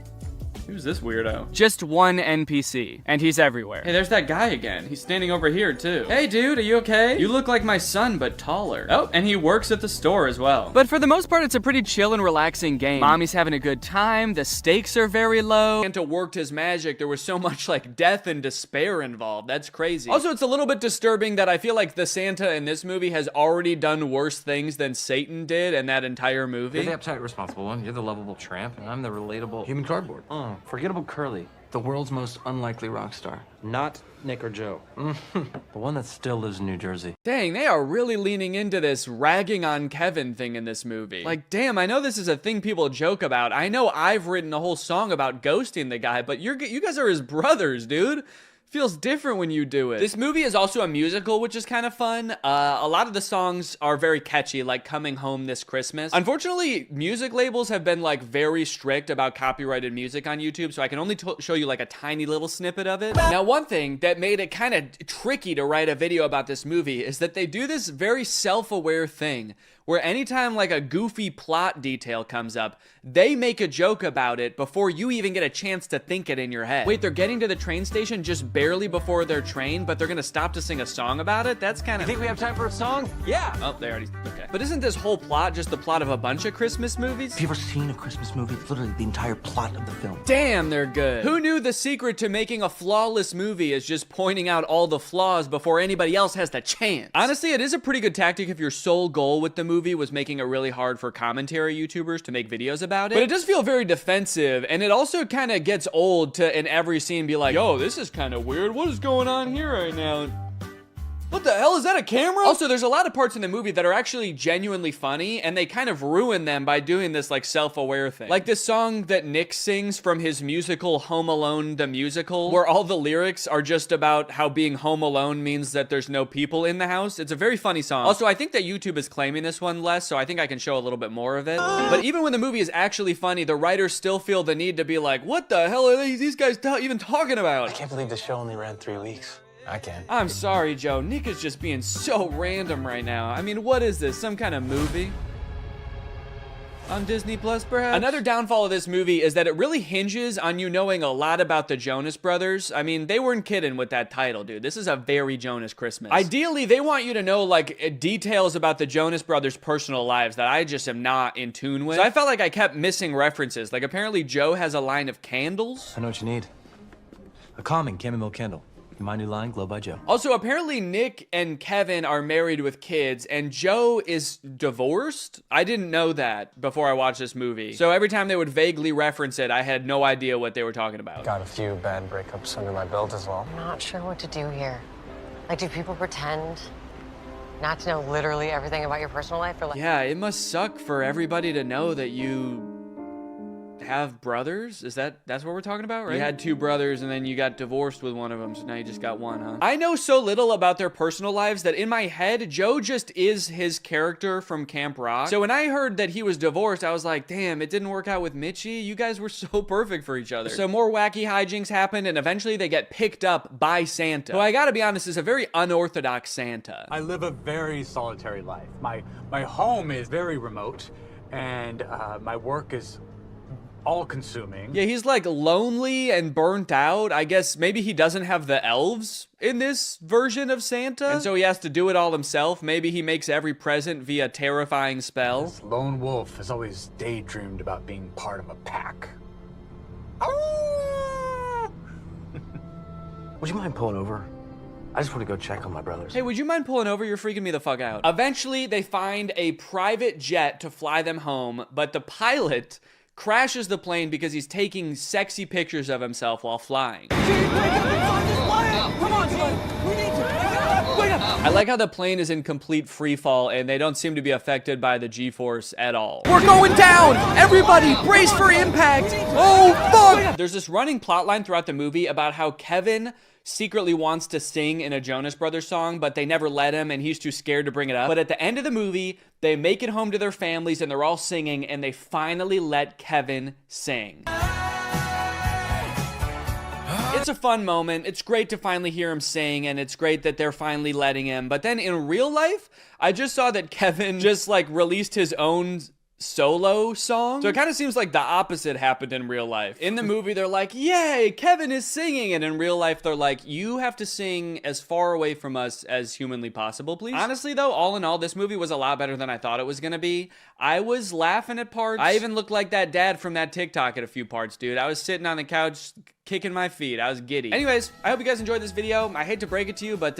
Who's this weirdo? Just one NPC, and he's everywhere. Hey, there's that guy again. He's standing over here, too. Hey, dude, are you okay? You look like my son, but taller. Oh, and he works at the store as well. But for the most part, it's a pretty chill and relaxing game. Mommy's having a good time. The stakes are very low. Santa worked his magic. There was so much, like, death and despair involved. That's crazy. Also, it's a little bit disturbing that I feel like the Santa in this movie has already done worse things than Satan did in that entire movie. You're the uptight, responsible one. You're the lovable tramp, and I'm the relatable human cardboard. Forgettable Curly, the world's most unlikely rock star. Not Nick or Joe. The one that still lives in New Jersey. Dang, they are really leaning into this ragging on Kevin thing in this movie. Like, damn, I know this is a thing people joke about. I know I've written a whole song about ghosting the guy, but you guys are his brothers, dude. Feels different when you do it. This movie is also a musical, which is kind of fun. A lot of the songs are very catchy, like Coming Home This Christmas. Unfortunately, music labels have been like very strict about copyrighted music on YouTube, so I can only show you like a tiny little snippet of it. Now, one thing that made it kind of tricky to write a video about this movie is that they do this very self-aware thing where anytime like a goofy plot detail comes up, they make a joke about it before you even get a chance to think it in your head. Wait, they're getting to the train station just barely before their train, but they're gonna stop to sing a song about it? That's kind of... You think we have time for a song? Yeah! Oh, they already... Okay. But isn't this whole plot just the plot of a bunch of Christmas movies? Have you ever seen a Christmas movie? It's literally the entire plot of the film. Damn, they're good. Who knew the secret to making a flawless movie is just pointing out all the flaws before anybody else has the chance? Honestly, it is a pretty good tactic if your sole goal with the movie was making it really hard for commentary YouTubers to make videos about it. But it does feel very defensive, and it also kind of gets old to in every scene be like, yo, this is kind of weird. What is going on here right now? What the hell, is that a camera? Also, there's a lot of parts in the movie that are actually genuinely funny, and they kind of ruin them by doing this like self-aware thing. Like this song that Nick sings from his musical Home Alone the Musical, where all the lyrics are just about how being home alone means that there's no people in the house. It's a very funny song. Also, I think that YouTube is claiming this one less, so I think I can show a little bit more of it. But even when the movie is actually funny, the writers still feel the need to be like, what the hell are these guys even talking about? I can't believe the show only ran 3 weeks. I can. I'm sorry, Joe. Nick is just being so random right now. I mean, what is this? Some kind of movie? On Disney Plus, perhaps? Another downfall of this movie is that it really hinges on you knowing a lot about the Jonas Brothers. I mean, they weren't kidding with that title, dude. This is a very Jonas Christmas. Ideally, they want you to know, like, details about the Jonas Brothers' personal lives that I just am not in tune with. So I felt like I kept missing references. Like, apparently Joe has a line of candles. I know what you need. A calming chamomile candle. My new line, Glow by Joe. Also, apparently Nick and Kevin are married with kids, and Joe is divorced? I didn't know that before I watched this movie. So every time they would vaguely reference it, I had no idea what they were talking about. Got a few bad breakups under my belt as well. I'm not sure what to do here. Like, do people pretend not to know literally everything about your personal life? Or like Yeah, it must suck for everybody to know that you have brothers? That's what we're talking about, right? You had two brothers and then you got divorced with one of them, so now you just got one, huh? I know so little about their personal lives that in my head, Joe just is his character from Camp Rock. So when I heard that he was divorced, I was like, damn, it didn't work out with Mitchie. You guys were so perfect for each other. So more wacky hijinks happened, and eventually they get picked up by Santa, who I gotta be honest is a very unorthodox Santa. I live a very solitary life. My home is very remote, and my work is all-consuming. Yeah, he's like lonely and burnt out. I guess maybe he doesn't have the elves in this version of Santa, and so he has to do it all himself. Maybe he makes every present via terrifying spell. This lone wolf has always daydreamed about being part of a pack. Would you mind pulling over? I just want to go check on my brothers. Hey, would you mind pulling over? You're freaking me the fuck out. Eventually, they find a private jet to fly them home, but the pilot crashes the plane because he's taking sexy pictures of himself while flying. I like how the plane is in complete free fall and they don't seem to be affected by the G-force at all. We're going down! Everybody brace for impact! Oh, fuck! There's this running plot line throughout the movie about how Kevin secretly wants to sing in a Jonas Brothers song, but they never let him and he's too scared to bring it up. But at the end of the movie, they make it home to their families and they're all singing and they finally let Kevin sing. It's a fun moment. It's great to finally hear him sing, and it's great that they're finally letting him. But then in real life, I just saw that Kevin just like released his own solo song. So it kind of seems like the opposite happened in real life. In the movie, they're like, yay, Kevin is singing. And in real life, they're like, you have to sing as far away from us as humanly possible, please. Honestly, though, all in all, this movie was a lot better than I thought it was gonna be. I was laughing at parts. I even looked like that dad from that TikTok at a few parts, dude. I was sitting on the couch kicking my feet. I was giddy. Anyways, I hope you guys enjoyed this video. I hate to break it to you, but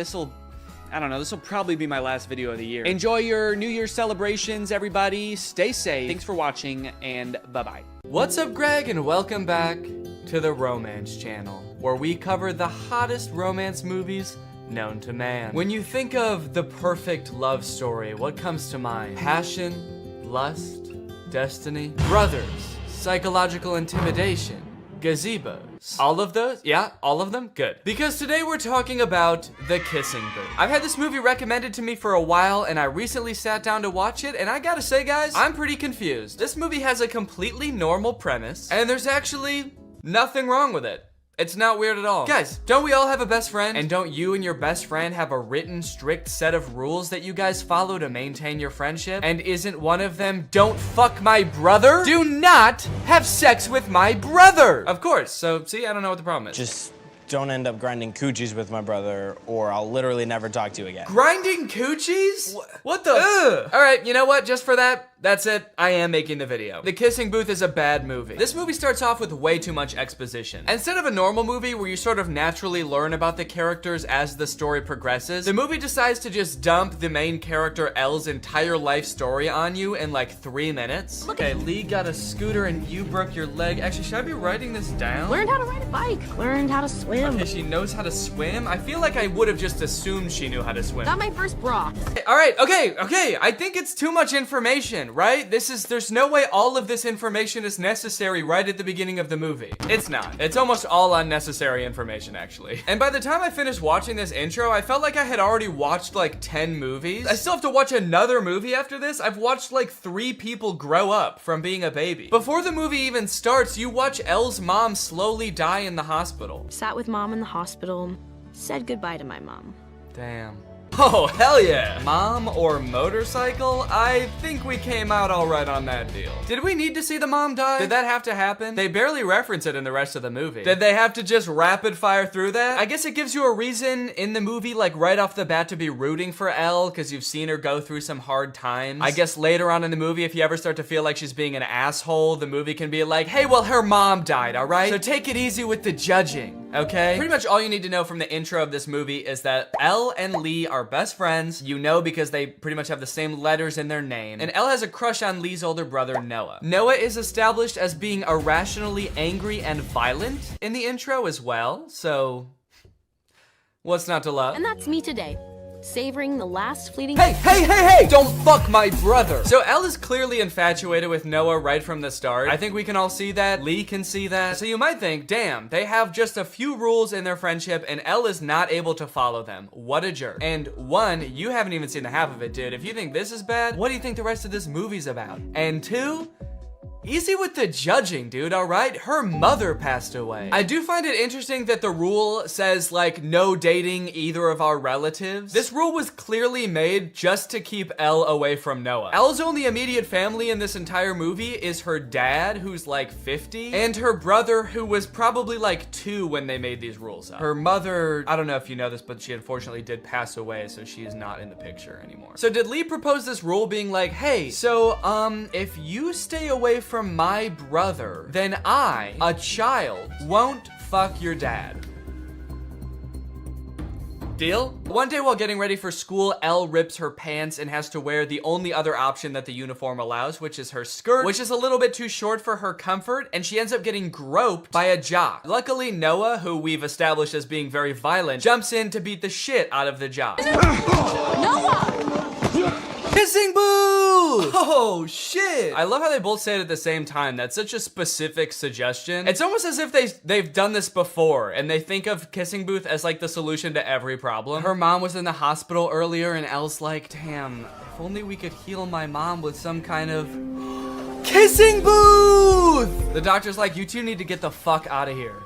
I don't know, this will probably be my last video of the year. Enjoy your New Year's celebrations, everybody. Stay safe. Thanks for watching, and bye-bye. What's up, Greg, and welcome back to the Romance Channel, where we cover the hottest romance movies known to man. When you think of the perfect love story, what comes to mind? Passion, lust, destiny, brothers, psychological intimidation, gazebos. All of those? Yeah, all of them? Good. Because today we're talking about The Kissing Booth. I've had this movie recommended to me for a while, and I recently sat down to watch it, and I gotta say, guys, I'm pretty confused. This movie has a completely normal premise, and there's actually nothing wrong with it. It's not weird at all. Guys, don't we all have a best friend? And don't you and your best friend have a written, strict set of rules that you guys follow to maintain your friendship? And isn't one of them, don't fuck my brother? Do not have sex with my brother! Of course, so see, I don't know what the problem is. Just don't end up grinding coochies with my brother, or I'll literally never talk to you again. Grinding coochies? What the? Ugh. All right, you know what? Just for that, that's it. I am making the video. The Kissing Booth is a bad movie. This movie starts off with way too much exposition. Instead of a normal movie where you sort of naturally learn about the characters as the story progresses, the movie decides to just dump the main character Elle's entire life story on you in like 3 minutes. Okay, Lee got a scooter and you broke your leg. Actually, should I be writing this down? Learned how to ride a bike. Learned how to swim. Okay, she knows how to swim? I feel like I would have just assumed she knew how to swim. Got my first bra. All right, okay. I think it's too much information, right? There's no way all of this information is necessary right at the beginning of the movie. It's not. It's almost all unnecessary information, actually. And by the time I finished watching this intro, I felt like I had already watched like 10 movies. I still have to watch another movie after this. I've watched like 3 people grow up from being a baby. Before the movie even starts, you watch Elle's mom slowly die in the hospital. Sat with mom in the hospital. Said goodbye to my mom. Damn. Oh, hell yeah. Mom or motorcycle? I think we came out all right on that deal. Did we need to see the mom die? Did that have to happen? They barely reference it in the rest of the movie. Did they have to just rapid fire through that? I guess it gives you a reason in the movie, like right off the bat, to be rooting for Elle because you've seen her go through some hard times. I guess later on in the movie, if you ever start to feel like she's being an asshole, the movie can be like, hey, well, her mom died, all right? So take it easy with the judging, okay? Pretty much all you need to know from the intro of this movie is that Elle and Lee are best friends. You know because they pretty much have the same letters in their name. And Elle has a crush on Lee's older brother, Noah. Noah is established as being irrationally angry and violent in the intro as well, so what's not to love? And that's me today, savoring the last fleeting— Hey! Don't fuck my brother! So Elle is clearly infatuated with Noah right from the start. I think we can all see that. Lee can see that. So you might think, damn, they have just a few rules in their friendship and Elle is not able to follow them. What a jerk. And one, you haven't even seen the half of it, dude. If you think this is bad, what do you think the rest of this movie's about? And two, easy with the judging, dude, all right? Her mother passed away. I do find it interesting that the rule says, like, no dating either of our relatives. This rule was clearly made just to keep Elle away from Noah. Elle's only immediate family in this entire movie is her dad, who's like 50, and her brother, who was probably like 2 when they made these rules up. Her mother, I don't know if you know this, but she unfortunately did pass away, so she is not in the picture anymore. So did Lee propose this rule being like, hey, so, if you stay away from my brother, then I, a child, won't fuck your dad? Deal? One day while getting ready for school, Elle rips her pants and has to wear the only other option that the uniform allows, which is her skirt, which is a little bit too short for her comfort, and she ends up getting groped by a jock. Luckily, Noah, who we've established as being very violent, jumps in to beat the shit out of the jock. Noah! Kissing booth! Oh, shit. I love how they both say it at the same time. That's such a specific suggestion. It's almost as if they've done this before and they think of kissing booth as like the solution to every problem. Her mom was in the hospital earlier and Elle's like, damn, if only we could heal my mom with some kind of kissing booth! The doctor's like, you two need to get the fuck out of here.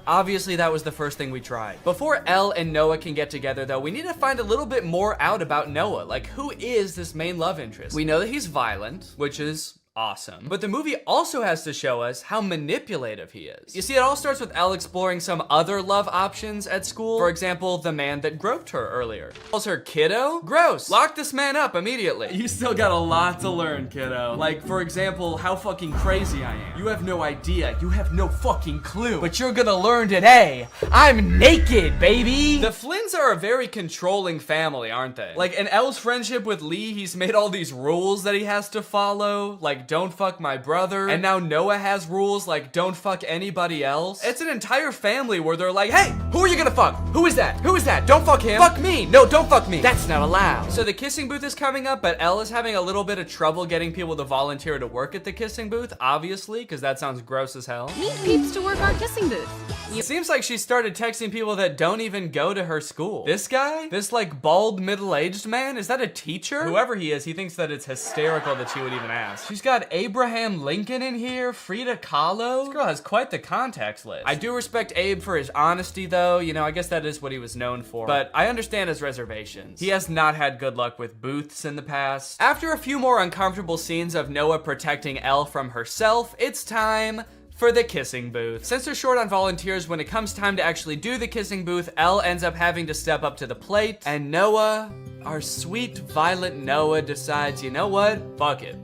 Obviously, that was the first thing we tried. Before Elle and Noah can get together, though, we need to find a little bit more out about Noah. Like, who is this main love interest? We know that he's violent, which is awesome. But the movie also has to show us how manipulative he is. You see, it all starts with Elle exploring some other love options at school. For example, the man that groped her earlier. Calls her kiddo? Gross. Lock this man up immediately. You still got a lot to learn, kiddo. Like, for example, how fucking crazy I am. You have no idea. You have no fucking clue. But you're gonna learn today. I'm naked, baby. The Flynns are a very controlling family, aren't they? Like, in Elle's friendship with Lee, he's made all these rules that he has to follow. Like, don't fuck my brother. And now Noah has rules like don't fuck anybody else. It's an entire family where they're like, hey, who are you gonna fuck? Who is that? Who is that? Don't fuck him. Fuck me. No, don't fuck me. That's not allowed. So the kissing booth is coming up, but Elle is having a little bit of trouble getting people to volunteer to work at the kissing booth, obviously, because that sounds gross as hell. Need peeps to work our kissing booth. It seems like she started texting people that don't even go to her school. This guy? This like bald middle-aged man? Is that a teacher? Whoever he is, he thinks that it's hysterical that she would even ask. She's got Abraham Lincoln in here, Frida Kahlo. This girl has quite the contacts list. I do respect Abe for his honesty though. You know, I guess that is what he was known for. But I understand his reservations. He has not had good luck with booths in the past. After a few more uncomfortable scenes of Noah protecting Elle from herself, it's time for the kissing booth. Since they're short on volunteers, when it comes time to actually do the kissing booth, Elle ends up having to step up to the plate, and Noah, our sweet, violent Noah, decides, you know what? Fuck it.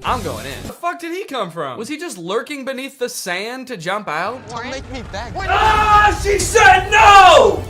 I'm going in. Where the fuck did he come from? Was he just lurking beneath the sand to jump out? Don't make me beg. Ah, she said no!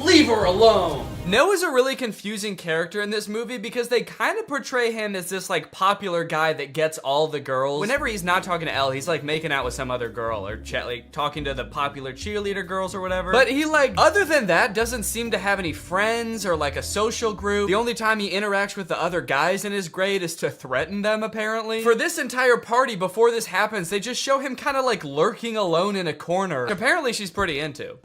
Leave her alone. Noah's a really confusing character in this movie because they kind of portray him as this like popular guy that gets all the girls. Whenever he's not talking to Elle, he's like making out with some other girl or like talking to the popular cheerleader girls or whatever. But he like, other than that, doesn't seem to have any friends or like a social group. The only time he interacts with the other guys in his grade is to threaten them, apparently. For this entire party, before this happens, they just show him kind of like lurking alone in a corner. Apparently she's pretty into.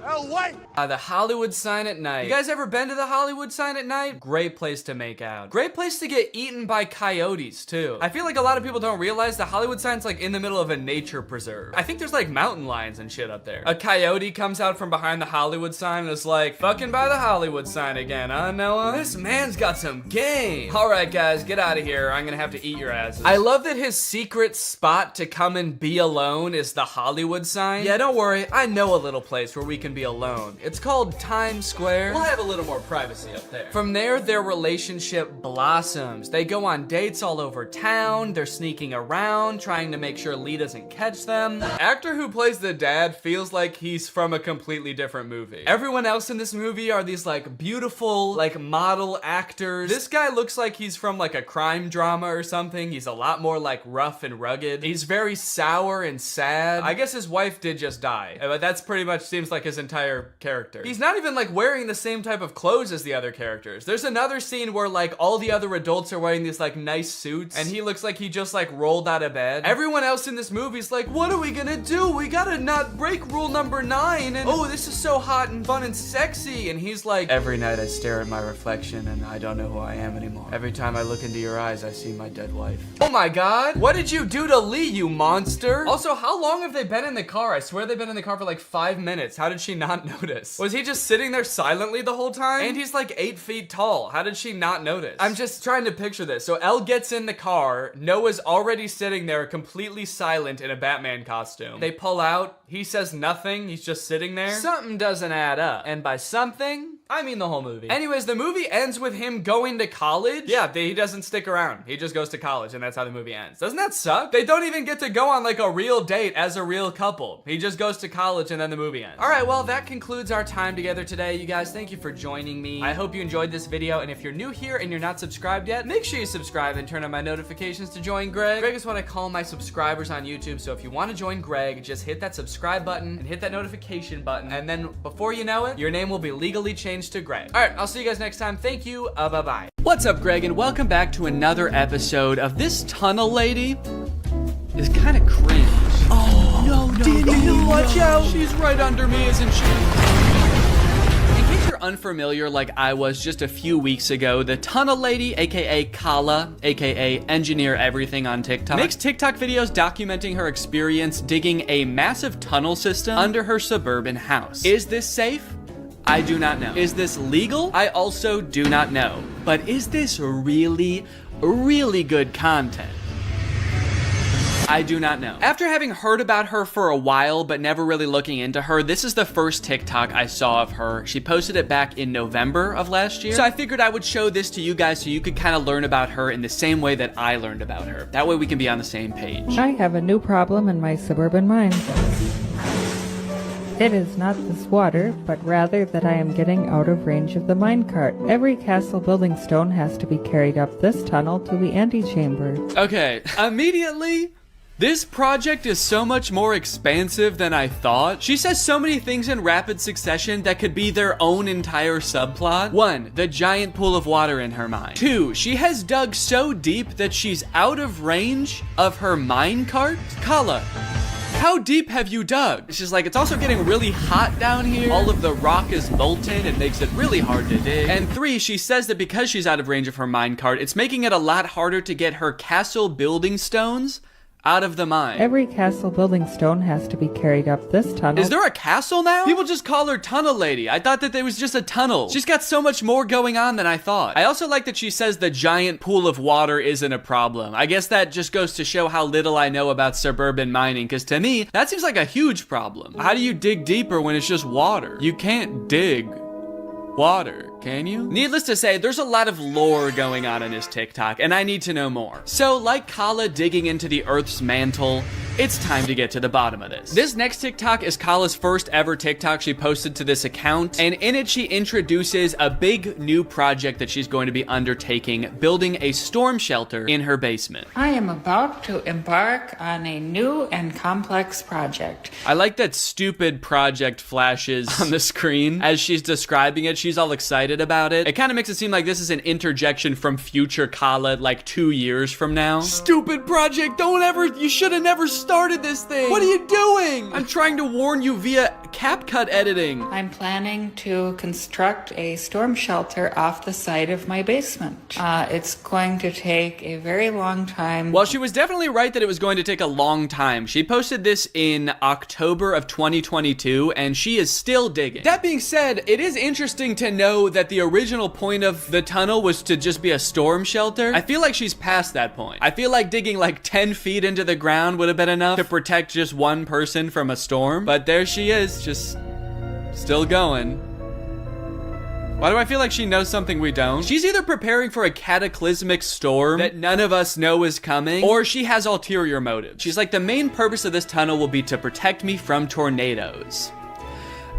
The Hollywood sign at night. You guys ever been to the Hollywood sign at night? Great place to make out. Great place to get eaten by coyotes, too. I feel like a lot of people don't realize the Hollywood sign's like in the middle of a nature preserve. I think there's like mountain lions and shit up there. A coyote comes out from behind the Hollywood sign and is like, fucking by the Hollywood sign again, huh, Noah? This man's got some game. All right, guys, get out of here. I'm gonna have to eat your asses. I love that his secret spot to come and be alone is the Hollywood sign. Yeah, don't worry. I know a little place where we can be alone. It's called Times Square. We'll have a little more privacy up there. From there, their relationship blossoms. They go on dates all over town. They're sneaking around, trying to make sure Lee doesn't catch them. The actor who plays the dad feels like he's from a completely different movie. Everyone else in this movie are these like beautiful, like model actors. This guy looks like he's from like a crime drama or something. He's a lot more like rough and rugged. He's very sour and sad. I guess his wife did just die, but that's pretty much seems like his entire character. He's not even like wearing the same type of clothes as the other characters. There's another scene where like all the other adults are wearing these like nice suits and he looks like he just like rolled out of bed. Everyone else in this movie is like, what are we gonna do? We gotta not break rule number 9 and oh, this is so hot and fun and sexy. And he's like, every night I stare at my reflection and I don't know who I am anymore. Every time I look into your eyes, I see my dead wife. Oh my God, what did you do to Lee, you monster? Also, how long have they been in the car? I swear they've been in the car for like 5 minutes. How did she not notice? Was he just sitting there silently the whole time? And he's like 8 feet tall. How did she not notice? I'm just trying to picture this. So Elle gets in the car. Noah's already sitting there completely silent in a Batman costume. They pull out. He says nothing. He's just sitting there. Something doesn't add up. And by something, I mean the whole movie. Anyways, the movie ends with him going to college. Yeah, he doesn't stick around. He just goes to college and that's how the movie ends. Doesn't that suck? They don't even get to go on like a real date as a real couple. He just goes to college and then the movie ends. All right, well, that concludes our time together today. You guys, thank you for joining me. I hope you enjoyed this video. And if you're new here and you're not subscribed yet, make sure you subscribe and turn on my notifications to join Greg. Greg is what I call my subscribers on YouTube. So if you want to join Greg, just hit that subscribe button and hit that notification button. And then before you know it, your name will be legally changed to Greg. All right, I'll see you guys next time. Thank you. Bye-bye. What's up, Greg? And welcome back to another episode of This Tunnel Lady is kind of cringe. Oh, no, Danny, watch out. She's right under me, isn't she? In case you're unfamiliar like I was just a few weeks ago, the Tunnel Lady, aka Kala, aka Engineer Everything on TikTok, makes TikTok videos documenting her experience digging a massive tunnel system under her suburban house. Is this safe? I do not know. Is this legal? I also do not know. But is this really, really good content? I do not know. After having heard about her for a while, but never really looking into her, this is the first TikTok I saw of her. She posted it back in November of last year. So I figured I would show this to you guys so you could kind of learn about her in the same way that I learned about her. That way we can be on the same page. I have a new problem in my suburban mind. It is not this water, but rather that I am getting out of range of the minecart. Every castle building stone has to be carried up this tunnel to the antechamber. Okay, immediately, this project is so much more expansive than I thought. She says so many things in rapid succession that could be their own entire subplot. 1, the giant pool of water in her mine. 2, she has dug so deep that she's out of range of her minecart. Kala, how deep have you dug? She's like, it's also getting really hot down here. All of the rock is molten. It makes it really hard to dig. And 3, she says that because she's out of range of her minecart, it's making it a lot harder to get her castle building stones out of the mine. Every castle building stone has to be carried up this tunnel. Is there a castle now? People just call her Tunnel Lady. I thought that there was just a tunnel. She's got so much more going on than I thought. I also like that she says the giant pool of water isn't a problem. I guess that just goes to show how little I know about suburban mining, because to me, that seems like a huge problem. How do you dig deeper when it's just water? You can't dig water, can you? Needless to say, there's a lot of lore going on in this TikTok, and I need to know more. So, like Kala digging into the Earth's mantle, it's time to get to the bottom of this. This next TikTok is Kala's first ever TikTok she posted to this account, and in it she introduces a big new project that she's going to be undertaking, building a storm shelter in her basement. I am about to embark on a new and complex project. I like that stupid project flashes on the screen as she's describing it. She's all excited about it. It kind of makes it seem like this is an interjection from future Kala like 2 years from now. Stupid project, you should have never started started this thing. What are you doing? I'm trying to warn you via CapCut editing. I'm planning to construct a storm shelter off the side of my basement. It's going to take a very long time. Well, she was definitely right that it was going to take a long time. She posted this in October of 2022, and she is still digging. That being said, it is interesting to know that the original point of the tunnel was to just be a storm shelter. I feel like she's past that point. I feel like digging like 10 feet into the ground would have been enough to protect just one person from a storm. But there she is, just still going. Why do I feel like she knows something we don't? She's either preparing for a cataclysmic storm that none of us know is coming, or she has ulterior motives. She's like, the main purpose of this tunnel will be to protect me from tornadoes.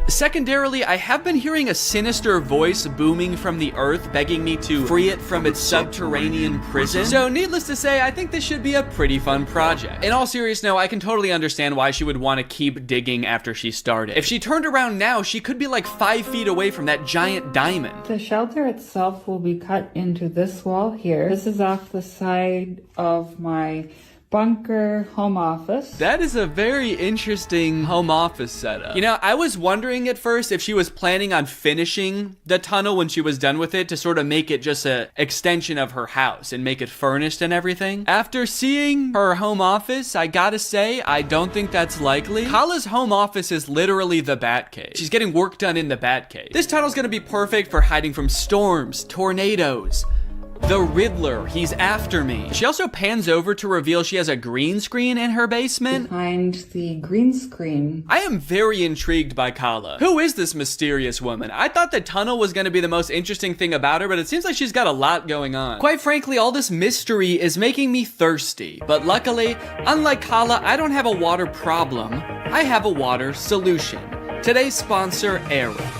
Secondarily, I have been hearing a sinister voice booming from the earth, begging me to free it from its subterranean prison. So needless to say, I think this should be a pretty fun project. In all seriousness, no, I can totally understand why she would want to keep digging after she started. If she turned around now, she could be like 5 feet away from that giant diamond. The shelter itself will be cut into this wall here. This is off the side of my bunker home office. That is a very interesting home office setup. You know, I was wondering at first if she was planning on finishing the tunnel when she was done with it to sort of make it just an extension of her house and make it furnished and everything. After seeing her home office, I gotta say, I don't think that's likely. Kala's home office is literally the Batcave. She's getting work done in the Batcave. This tunnel's gonna be perfect for hiding from storms, tornadoes, the Riddler, he's after me. She also pans over to reveal she has a green screen in her basement. Behind the green screen. I am very intrigued by Kala. Who is this mysterious woman? I thought the tunnel was going to be the most interesting thing about her, but it seems like she's got a lot going on. Quite frankly, all this mystery is making me thirsty. But luckily, unlike Kala, I don't have a water problem. I have a water solution. Today's sponsor, Arup.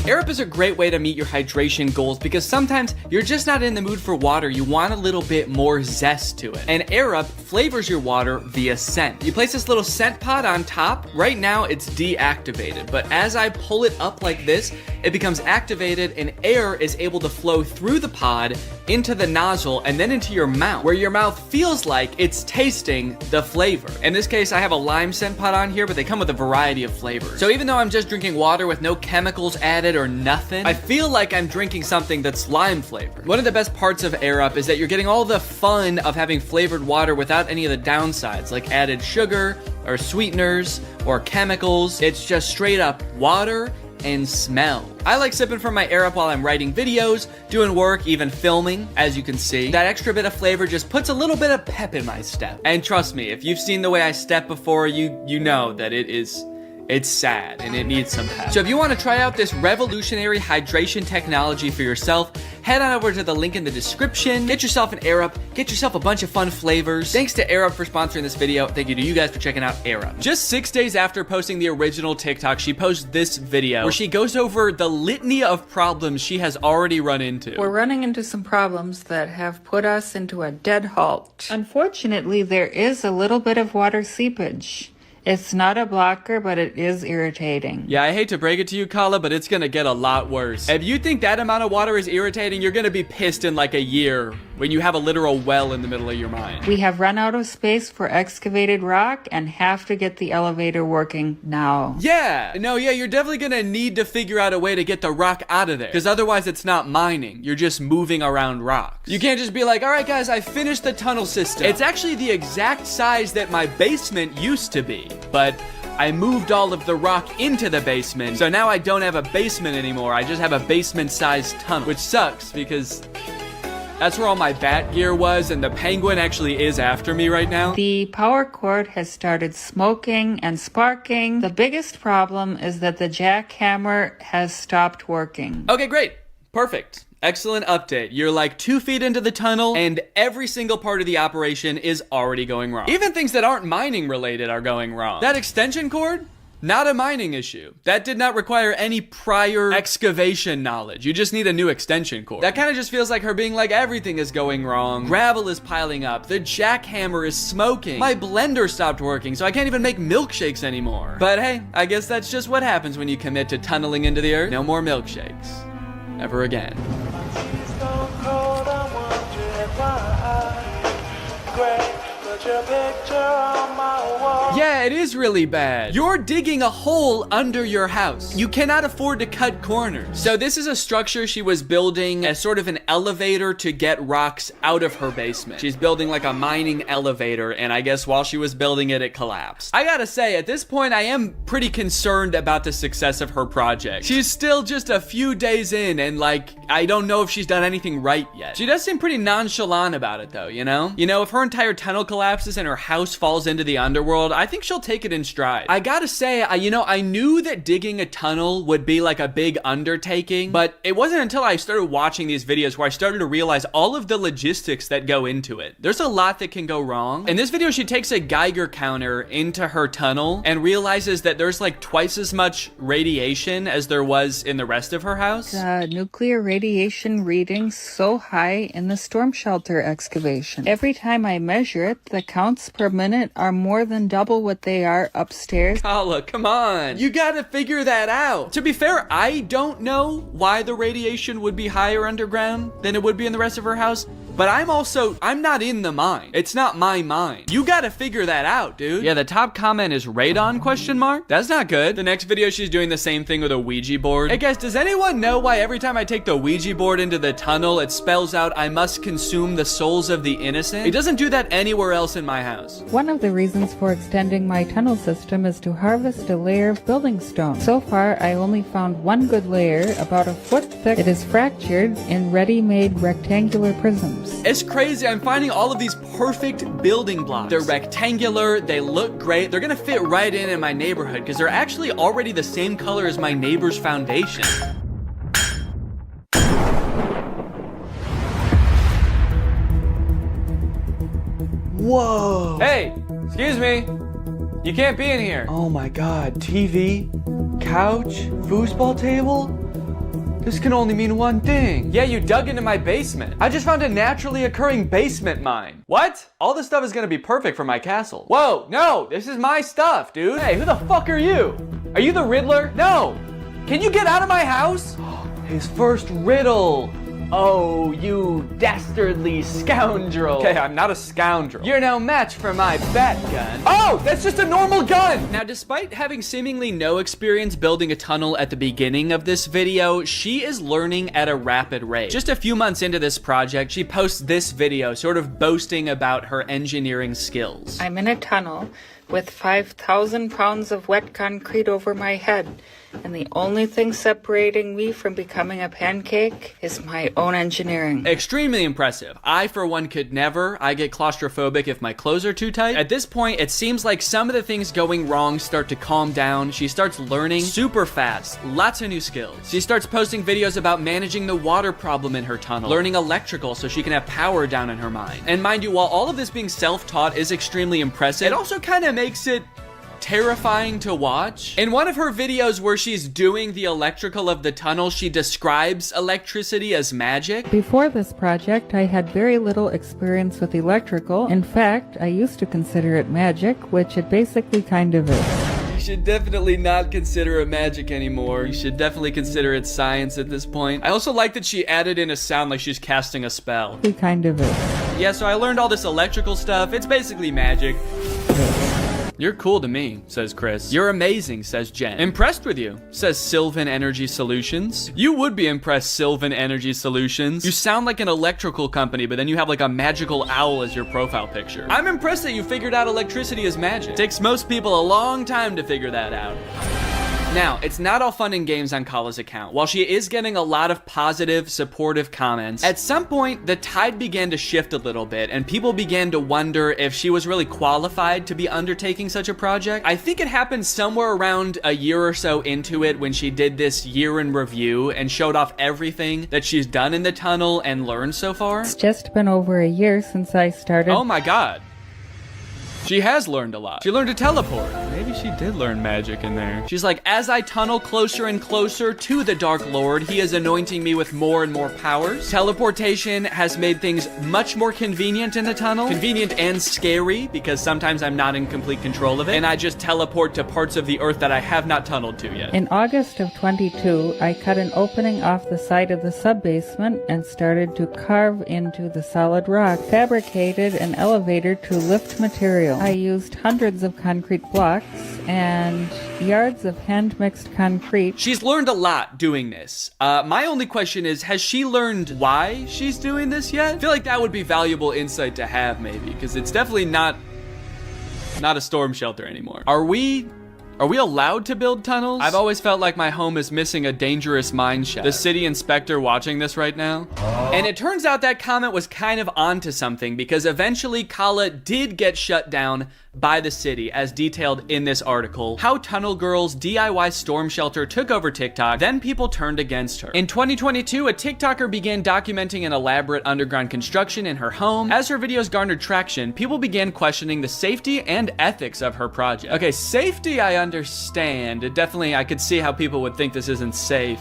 Arup is a great way to meet your hydration goals because sometimes you're just not in the mood for water, you want a little bit more zest to it. And Arup flavors your water via scent. You place this little scent pod on top. Right now it's deactivated, but as I pull it up like this, it becomes activated and air is able to flow through the pod into the nozzle and then into your mouth, where your mouth feels like it's tasting the flavor. In this case, I have a lime scent pod on here, but they come with a variety of flavors. So even though I'm just drinking water with no chemicals added or nothing, I feel like I'm drinking something that's lime flavored. One of the best parts of Arup is that you're getting all the fun of having flavored water without any of the downsides, like added sugar or sweeteners or chemicals. It's just straight up water and smell. I like sipping from my Arup while I'm writing videos, doing work, even filming, as you can see. That extra bit of flavor just puts a little bit of pep in my step. And trust me, if you've seen the way I step before, you know that it's sad and it needs some pep. So if you want to try out this revolutionary hydration technology for yourself, head on over to the link in the description. Get yourself an Arup, get yourself a bunch of fun flavors. Thanks to Arup for sponsoring this video. Thank you to you guys for checking out Arup. Just 6 days after posting the original TikTok, she posts this video where she goes over the litany of problems she has already run into. We're running into some problems that have put us into a dead halt. Unfortunately, there is a little bit of water seepage. It's not a blocker, but it is irritating. Yeah, I hate to break it to you, Kala, but it's gonna get a lot worse. If you think that amount of water is irritating, you're gonna be pissed in like a year when you have a literal well in the middle of your mind. We have run out of space for excavated rock and have to get the elevator working now. Yeah, you're definitely gonna need to figure out a way to get the rock out of there, because otherwise it's not mining. You're just moving around rocks. You can't just be like, all right guys, I finished the tunnel system. It's actually the exact size that my basement used to be. But I moved all of the rock into the basement, so now I don't have a basement anymore. I just have a basement-sized tunnel, which sucks because that's where all my bat gear was, and the penguin actually is after me right now. The power cord has started smoking and sparking. The biggest problem is that the jackhammer has stopped working. Okay, great. Perfect. Excellent update. You're like 2 feet into the tunnel and every single part of the operation is already going wrong. Even things that aren't mining related are going wrong. That extension cord? Not a mining issue. That did not require any prior excavation knowledge. You just need a new extension cord. That kind of just feels like her being like, everything is going wrong. Gravel is piling up. The jackhammer is smoking. My blender stopped working, so I can't even make milkshakes anymore. But hey, I guess that's just what happens when you commit to tunneling into the earth. No more milkshakes. Ever again. Yeah, it is really bad. You're digging a hole under your house. You cannot afford to cut corners. So this is a structure she was building as sort of an elevator to get rocks out of her basement. She's building like a mining elevator, and I guess while she was building it, it collapsed. I gotta say, at this point, I am pretty concerned about the success of her project. She's still just a few days in, and like, I don't know if she's done anything right yet. She does seem pretty nonchalant about it though, you know? You know, if her entire tunnel collapses and her house falls into the underworld, I think she'll take it in stride. I gotta say, I knew that digging a tunnel would be like a big undertaking, but it wasn't until I started watching these videos where I started to realize all of the logistics that go into it. There's a lot that can go wrong. In this video, she takes a Geiger counter into her tunnel and realizes that there's like twice as much radiation as there was in the rest of her house. Nuclear radiation readings so high in the storm shelter excavation. Every time I measure it, the counts per minute are more than double what they are upstairs. Kala, come on. You gotta figure that out. To be fair, I don't know why the radiation would be higher underground than it would be in the rest of her house. But I'm not in the mine. It's not my mine. You gotta figure that out, dude. Yeah, the top comment is radon question mark. That's not good. The next video, she's doing the same thing with a Ouija board. Hey guys, does anyone know why every time I take the Ouija board into the tunnel, it spells out, I must consume the souls of the innocent? It doesn't do that anywhere else in my house. One of the reasons for extending my tunnel system is to harvest a layer of building stone. So far, I only found one good layer, about a foot thick. It is fractured in ready-made rectangular prisms. It's crazy. I'm finding all of these perfect building blocks. They're rectangular. They look great. They're gonna fit right in my neighborhood because they're actually already the same color as my neighbor's foundation. Whoa. Hey, excuse me. You can't be in here. Oh my God. TV, couch, foosball table. This can only mean one thing. Yeah, you dug into my basement. I just found a naturally occurring basement mine. What? All this stuff is gonna be perfect for my castle. Whoa, no, this is my stuff, dude. Hey, who the fuck are you? Are you the Riddler? No. Can you get out of my house? His first riddle. Oh, you dastardly scoundrel. Okay, I'm not a scoundrel. You're no match for my bat gun. Oh, that's just a normal gun. Now, despite having seemingly no experience building a tunnel at the beginning of this video, she is learning at a rapid rate. Just a few months into this project, she posts this video sort of boasting about her engineering skills. I'm in a tunnel with 5,000 pounds of wet concrete over my head, and the only thing separating me from becoming a pancake is my own engineering. Extremely impressive. I, for one, could never. I get claustrophobic if my clothes are too tight. At this point, it seems like some of the things going wrong start to calm down. She starts learning super fast. Lots of new skills. She starts posting videos about managing the water problem in her tunnel, learning electrical so she can have power down in her mine. And mind you, while all of this being self-taught is extremely impressive, it also kind of makes it terrifying to watch. In one of her videos where she's doing the electrical of the tunnel, she describes electricity as magic. Before this project, I had very little experience with electrical. In fact, I used to consider it magic, which it basically kind of is. You should definitely not consider it magic anymore. You should definitely consider it science at this point. I also like that she added in a sound like she's casting a spell. It kind of is. Yeah, so I learned all this electrical stuff. It's basically magic. You're cool to me, says Chris. You're amazing, says Jen. Impressed with you, says Sylvan Energy Solutions. You would be impressed, Sylvan Energy Solutions. You sound like an electrical company, but then you have like a magical owl as your profile picture. I'm impressed that you figured out electricity is magic. It takes most people a long time to figure that out. Now, it's not all fun and games on Kala's account. While she is getting a lot of positive, supportive comments, at some point, the tide began to shift a little bit, and people began to wonder if she was really qualified to be undertaking such a project. I think it happened somewhere around a year or so into it when she did this year in review and showed off everything that she's done in the tunnel and learned so far. It's just been over a year since I started. Oh my God. She has learned a lot. She learned to teleport. Maybe she did learn magic in there. She's like, as I tunnel closer and closer to the Dark Lord, he is anointing me with more and more powers. Teleportation has made things much more convenient in the tunnel. Convenient and scary, because sometimes I'm not in complete control of it, and I just teleport to parts of the earth that I have not tunneled to yet. In August of 22, I cut an opening off the side of the sub-basement and started to carve into the solid rock, fabricated an elevator to lift material. I used hundreds of concrete blocks and yards of hand-mixed concrete. She's learned a lot doing this. My only question is, has she learned why she's doing this yet? I feel like that would be valuable insight to have, maybe, because it's definitely not a storm shelter anymore. Are we allowed to build tunnels? I've always felt like my home is missing a dangerous mine shaft. The city inspector watching this right now. And it turns out that comment was kind of onto something, because eventually Kala did get shut down by the city, as detailed in this article. How Tunnel Girl's DIY storm shelter took over TikTok, then people turned against her. In 2022, a TikToker began documenting an elaborate underground construction in her home. As her videos garnered traction, people began questioning the safety and ethics of her project. Okay, safety I understand. I could see how people would think this isn't safe.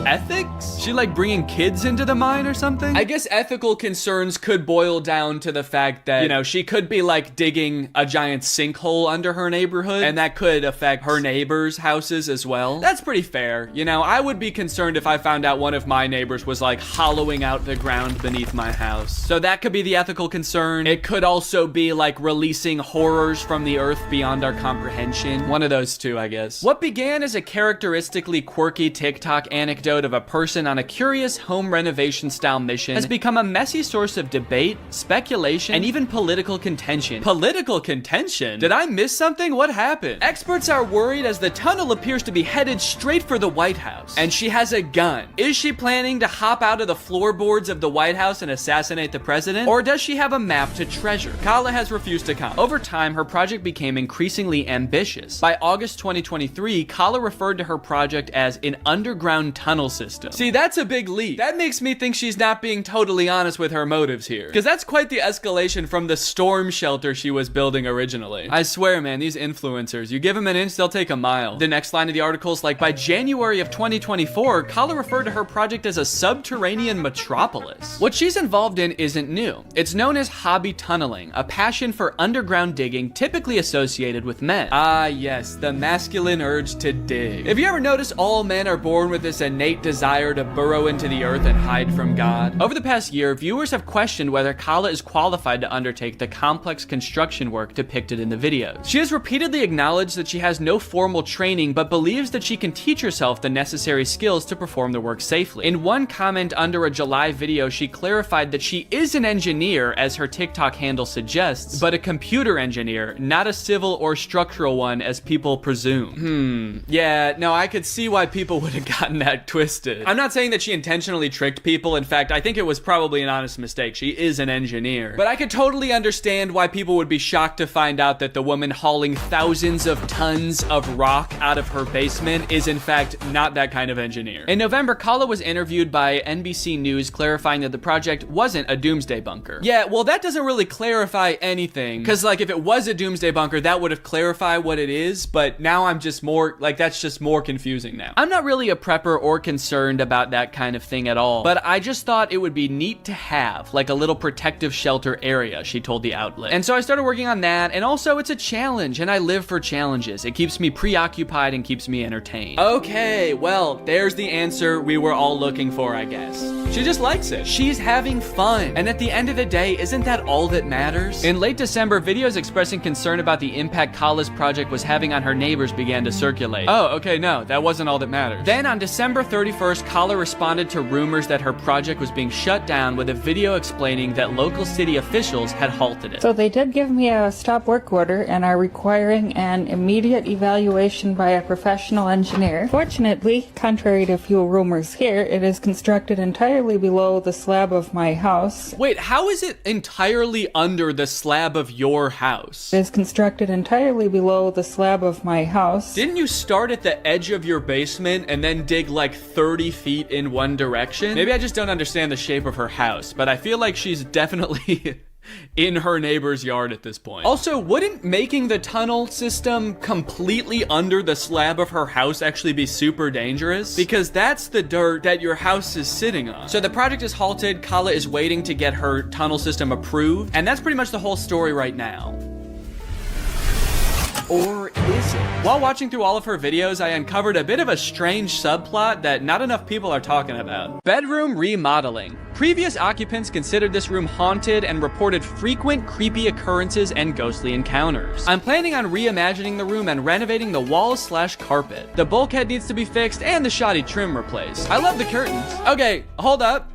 Ethics? She like bringing kids into the mine or something? I guess ethical concerns could boil down to the fact that, you know, she could be like digging a giant sinkhole under her neighborhood, and that could affect her neighbors' houses as well. That's pretty fair. You know, I would be concerned if I found out one of my neighbors was like hollowing out the ground beneath my house. So that could be the ethical concern. It could also be like releasing horrors from the earth beyond our comprehension. One of those two, I guess. What began as a characteristically quirky TikTok anecdote of a person on a curious home renovation style mission has become a messy source of debate, speculation, and even political contention. Political contention? Did I miss something? What happened? Experts are worried as the tunnel appears to be headed straight for the White House. And she has a gun. Is she planning to hop out of the floorboards of the White House and assassinate the president? Or does she have a map to treasure? Kala has refused to comment. Over time, her project became increasingly ambitious. By August 2023, Kala referred to her project as an underground tunnel system. See, that's a big leap. That makes me think she's not being totally honest with her motives here, because that's quite the escalation from the storm shelter she was building originally. I swear, man, these influencers, you give them an inch, they'll take a mile. The next line of the article is like, by January of 2024, Kala referred to her project as a subterranean metropolis. What she's involved in isn't new. It's known as hobby tunneling, a passion for underground digging typically associated with men. Ah, yes, the masculine urge to dig. Have you ever noticed all men are born with this innate desire to burrow into the earth and hide from God? Over the past year, viewers have questioned whether Kala is qualified to undertake the complex construction work depicted in the videos. She has repeatedly acknowledged that she has no formal training, but believes that she can teach herself the necessary skills to perform the work safely. In one comment under a July video, she clarified that she is an engineer, as her TikTok handle suggests, but a computer engineer, not a civil or structural one, as people presume. Yeah, no, I could see why people would have gotten that twisted. I'm not saying that she intentionally tricked people. In fact, I think it was probably an honest mistake. She is an engineer. But I could totally understand why people would be shocked to find out that the woman hauling thousands of tons of rock out of her basement is in fact not that kind of engineer. In November, Kala was interviewed by NBC News clarifying that the project wasn't a doomsday bunker. Yeah, well, that doesn't really clarify anything, because like if it was a doomsday bunker, that would have clarified what it is, but now I'm just more, like that's just more confusing now. I'm not really a prepper or concerned about that kind of thing at all, but I just thought it would be neat to have, like a little protective shelter area, she told the outlet. And so I started working on that, and also it's a challenge, and I live for challenges. It keeps me preoccupied and keeps me entertained. Okay, well, there's the answer we were all looking for, I guess. She just likes it. She's having fun. And at the end of the day, isn't that all that matters? In late December, videos expressing concern about the impact Kala's project was having on her neighbors began to circulate. Oh, okay, no, that wasn't all that matters. Then on December 31st, Kala responded to rumors that her project was being shut down with a video explaining that local city officials had halted it. So they did give me a stop work order and are requiring an immediate evaluation by a professional engineer. Fortunately, contrary to few rumors here, it is constructed entirely below the slab of my house. Wait, how is it entirely under the slab of your house? It is constructed entirely below the slab of my house. Didn't you start at the edge of your basement and then dig like 30 feet in one direction? Maybe I just don't understand the shape of her house, but I feel like she's definitely in her neighbor's yard at this point. Also, wouldn't making the tunnel system completely under the slab of her house actually be super dangerous? Because that's the dirt that your house is sitting on. So the project is halted. Kala is waiting to get her tunnel system approved. And that's pretty much the whole story right now. Or is it? While watching through all of her videos, I uncovered a bit of a strange subplot that not enough people are talking about. Bedroom remodeling. Previous occupants considered this room haunted and reported frequent creepy occurrences and ghostly encounters. I'm planning on reimagining the room and renovating the walls/carpet. The bulkhead needs to be fixed and the shoddy trim replaced. I love the curtains. Okay, hold up.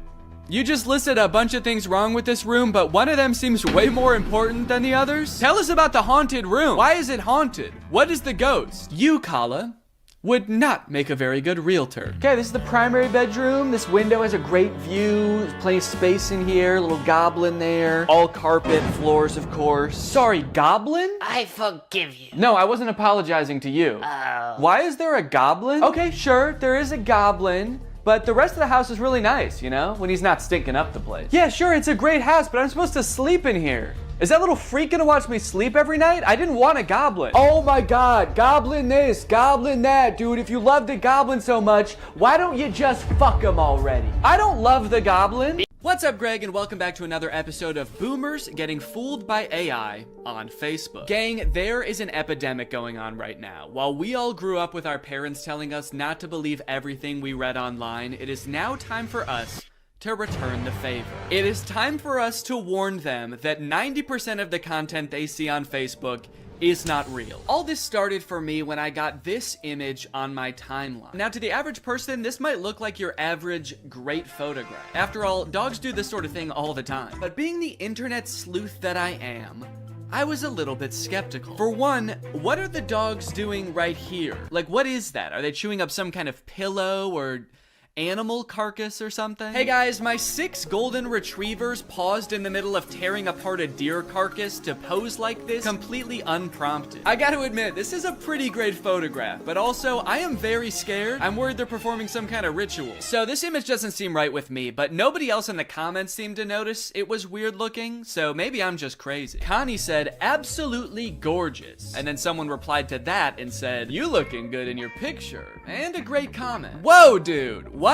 You just listed a bunch of things wrong with this room, but one of them seems way more important than the others. Tell us about the haunted room. Why is it haunted? What is the ghost? You, Kala, would not make a very good realtor. Okay, this is the primary bedroom. This window has a great view. There's plenty of space in here. Little goblin there. All carpet, floors, of course. Sorry, goblin? I forgive you. No, I wasn't apologizing to you. Oh. Why is there a goblin? Okay, sure, there is a goblin. But the rest of the house is really nice, you know, when he's not stinking up the place. Yeah, sure, it's a great house, but I'm supposed to sleep in here. Is that little freak gonna watch me sleep every night? I didn't want a goblin. Oh my God, goblin this, goblin that. Dude, if you love the goblin so much, why don't you just fuck him already? I don't love the goblin. What's up, Greg, and welcome back to another episode of Boomers Getting Fooled by AI on Facebook. Gang, there is an epidemic going on right now. While we all grew up with our parents telling us not to believe everything we read online, it is now time for us to return the favor. It is time for us to warn them that 90% of the content they see on Facebook is not real. All this started for me when I got this image on my timeline. Now, to the average person, this might look like your average great photograph. After all, dogs do this sort of thing all the time. But being the internet sleuth that I am, I was a little bit skeptical. For one, what are the dogs doing right here? Like, what is that? Are they chewing up some kind of pillow or animal carcass or something? Hey guys, my 6 golden retrievers paused in the middle of tearing apart a deer carcass to pose like this, completely unprompted. I gotta admit, this is a pretty great photograph, but also I am very scared. I'm worried they're performing some kind of ritual. So this image doesn't seem right with me, but nobody else in the comments seemed to notice it was weird looking, so maybe I'm just crazy. Connie said, absolutely gorgeous. And then someone replied to that and said, you looking good in your picture. And a great comment. Whoa, dude. What?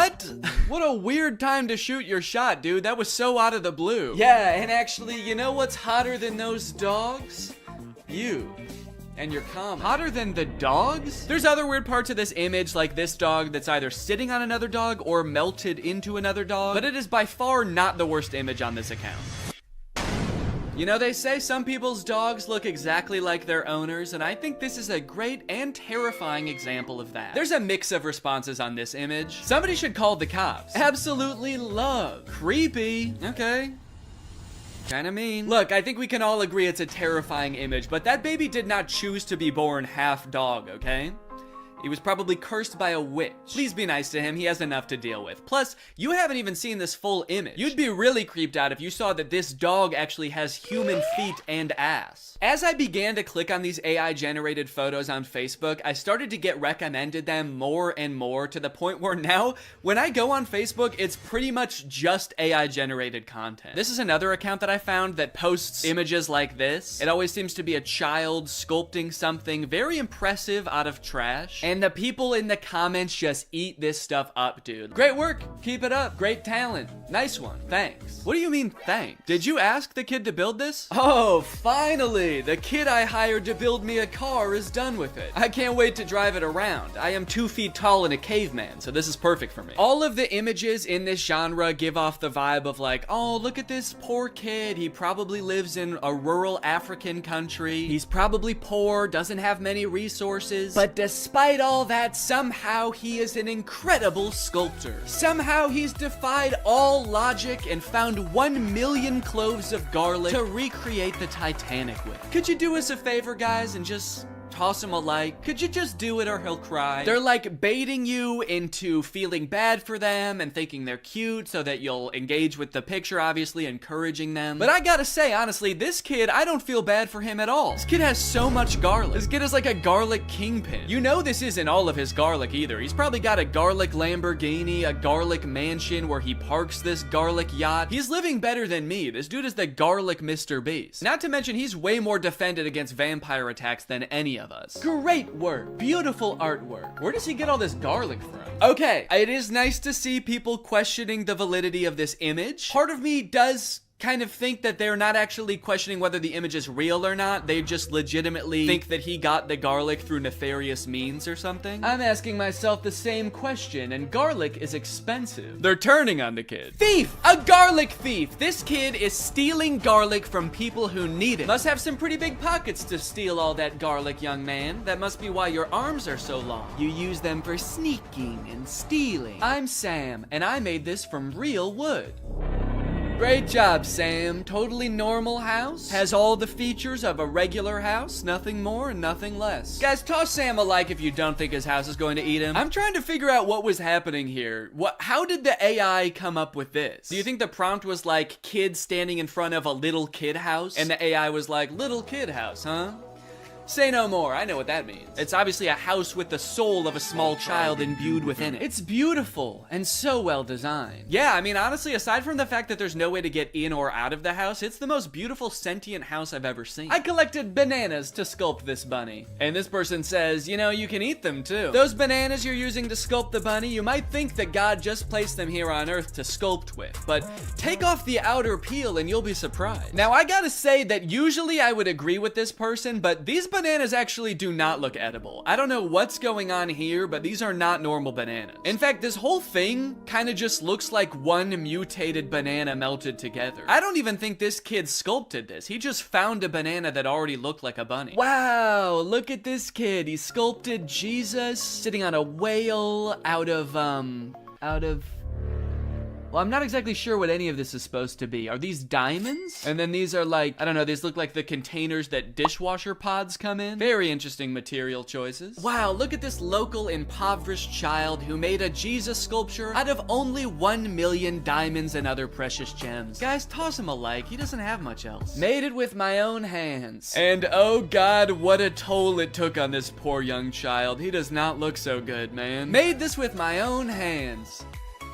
What a weird time to shoot your shot, dude. That was so out of the blue. Yeah, and actually, you know what's hotter than those dogs? You. And your comment. Hotter than the dogs? There's other weird parts of this image, like this dog that's either sitting on another dog or melted into another dog, but it is by far not the worst image on this account. You know, they say some people's dogs look exactly like their owners, and I think this is a great and terrifying example of that. There's a mix of responses on this image. Somebody should call the cops. Absolutely love. Creepy. Okay. Kinda mean. Look, I think we can all agree it's a terrifying image, but that baby did not choose to be born half dog, okay? He was probably cursed by a witch. Please be nice to him, he has enough to deal with. Plus, you haven't even seen this full image. You'd be really creeped out if you saw that this dog actually has human feet and ass. As I began to click on these AI-generated photos on Facebook, I started to get recommended them more and more, to the point where now, when I go on Facebook, it's pretty much just AI-generated content. This is another account that I found that posts images like this. It always seems to be a child sculpting something very impressive out of trash. And the people in the comments just eat this stuff up, dude. Great work. Keep it up. Great talent. Nice one. Thanks. What do you mean, thanks? Did you ask the kid to build this? Oh, finally. The kid I hired to build me a car is done with it. I can't wait to drive it around. I am 2 feet tall and a caveman, so this is perfect for me. All of the images in this genre give off the vibe of like, oh, look at this poor kid. He probably lives in a rural African country. He's probably poor, doesn't have many resources. But despite all that, somehow he is an incredible sculptor. Somehow he's defied all logic and found 1 million cloves of garlic to recreate the Titanic with. Could you do us a favor, guys, and just toss him a like. Could you just do it or he'll cry? They're like baiting you into feeling bad for them and thinking they're cute so that you'll engage with the picture, obviously encouraging them. But I gotta say, honestly, this kid, I don't feel bad for him at all. This kid has so much garlic. This kid is like a garlic kingpin. You know this isn't all of his garlic either. He's probably got a garlic Lamborghini, a garlic mansion where he parks this garlic yacht. He's living better than me. This dude is the garlic Mr. Beast. Not to mention he's way more defended against vampire attacks than any of us. Great work. Beautiful artwork. Where does he get all this garlic from? Okay, it is nice to see people questioning the validity of this image. Part of me does kind of think that they're not actually questioning whether the image is real or not. They just legitimately think that he got the garlic through nefarious means or something. I'm asking myself the same question, and garlic is expensive. They're turning on the kid. Thief! A garlic thief! This kid is stealing garlic from people who need it. Must have some pretty big pockets to steal all that garlic, young man. That must be why your arms are so long. You use them for sneaking and stealing. I'm Sam, and I made this from real wood. Great job, Sam. Totally normal house. Has all the features of a regular house. Nothing more and nothing less. Guys, toss Sam a like if you don't think his house is going to eat him. I'm trying to figure out what was happening here. How did the AI come up with this? Do you think the prompt was like kid standing in front of a little kid house? And the AI was like, little kid house, huh? Say no more, I know what that means. It's obviously a house with the soul of a small child imbued within it. It's beautiful and so well designed. Yeah, I mean, honestly, aside from the fact that there's no way to get in or out of the house, it's the most beautiful sentient house I've ever seen. I collected bananas to sculpt this bunny. And this person says, you know, you can eat them too. Those bananas you're using to sculpt the bunny, you might think that God just placed them here on Earth to sculpt with, but take off the outer peel and you'll be surprised. Now, I gotta say that usually I would agree with this person, but these bananas actually do not look edible. I don't know what's going on here, but these are not normal bananas. In fact, this whole thing kind of just looks like one mutated banana melted together. I don't even think this kid sculpted this. He just found a banana that already looked like a bunny. Wow, look at this kid. He sculpted Jesus sitting on a whale out of well, I'm not exactly sure what any of this is supposed to be. Are these diamonds? And then these are like, I don't know, these look like the containers that dishwasher pods come in. Very interesting material choices. Wow, look at this local impoverished child who made a Jesus sculpture out of only 1 million diamonds and other precious gems. Guys, toss him a like, he doesn't have much else. Made it with my own hands. And oh God, what a toll it took on this poor young child. He does not look so good, man. Made this with my own hands.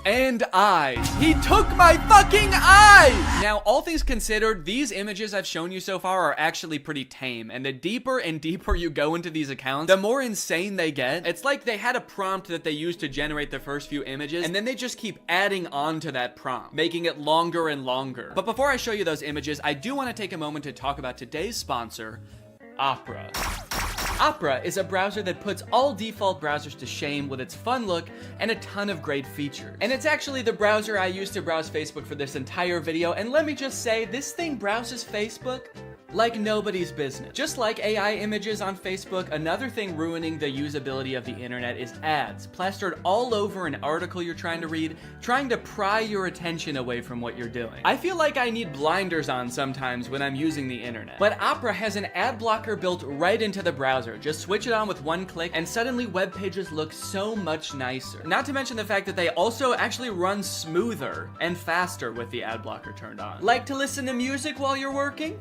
And eyes. He took my fucking eyes! Now, all things considered, these images I've shown you so far are actually pretty tame, and the deeper and deeper you go into these accounts, the more insane they get. It's like they had a prompt that they used to generate the first few images, and then they just keep adding on to that prompt, making it longer and longer. But before I show you those images, I do want to take a moment to talk about today's sponsor, Opera. Opera is a browser that puts all default browsers to shame with its fun look and a ton of great features. And it's actually the browser I used to browse Facebook for this entire video, and let me just say, this thing browses Facebook like nobody's business. Just like AI images on Facebook, another thing ruining the usability of the internet is ads, plastered all over an article you're trying to read, trying to pry your attention away from what you're doing. I feel like I need blinders on sometimes when I'm using the internet. But Opera has an ad blocker built right into the browser. Just switch it on with one click, and suddenly web pages look so much nicer. Not to mention the fact that they also actually run smoother and faster with the ad blocker turned on. Like to listen to music while you're working?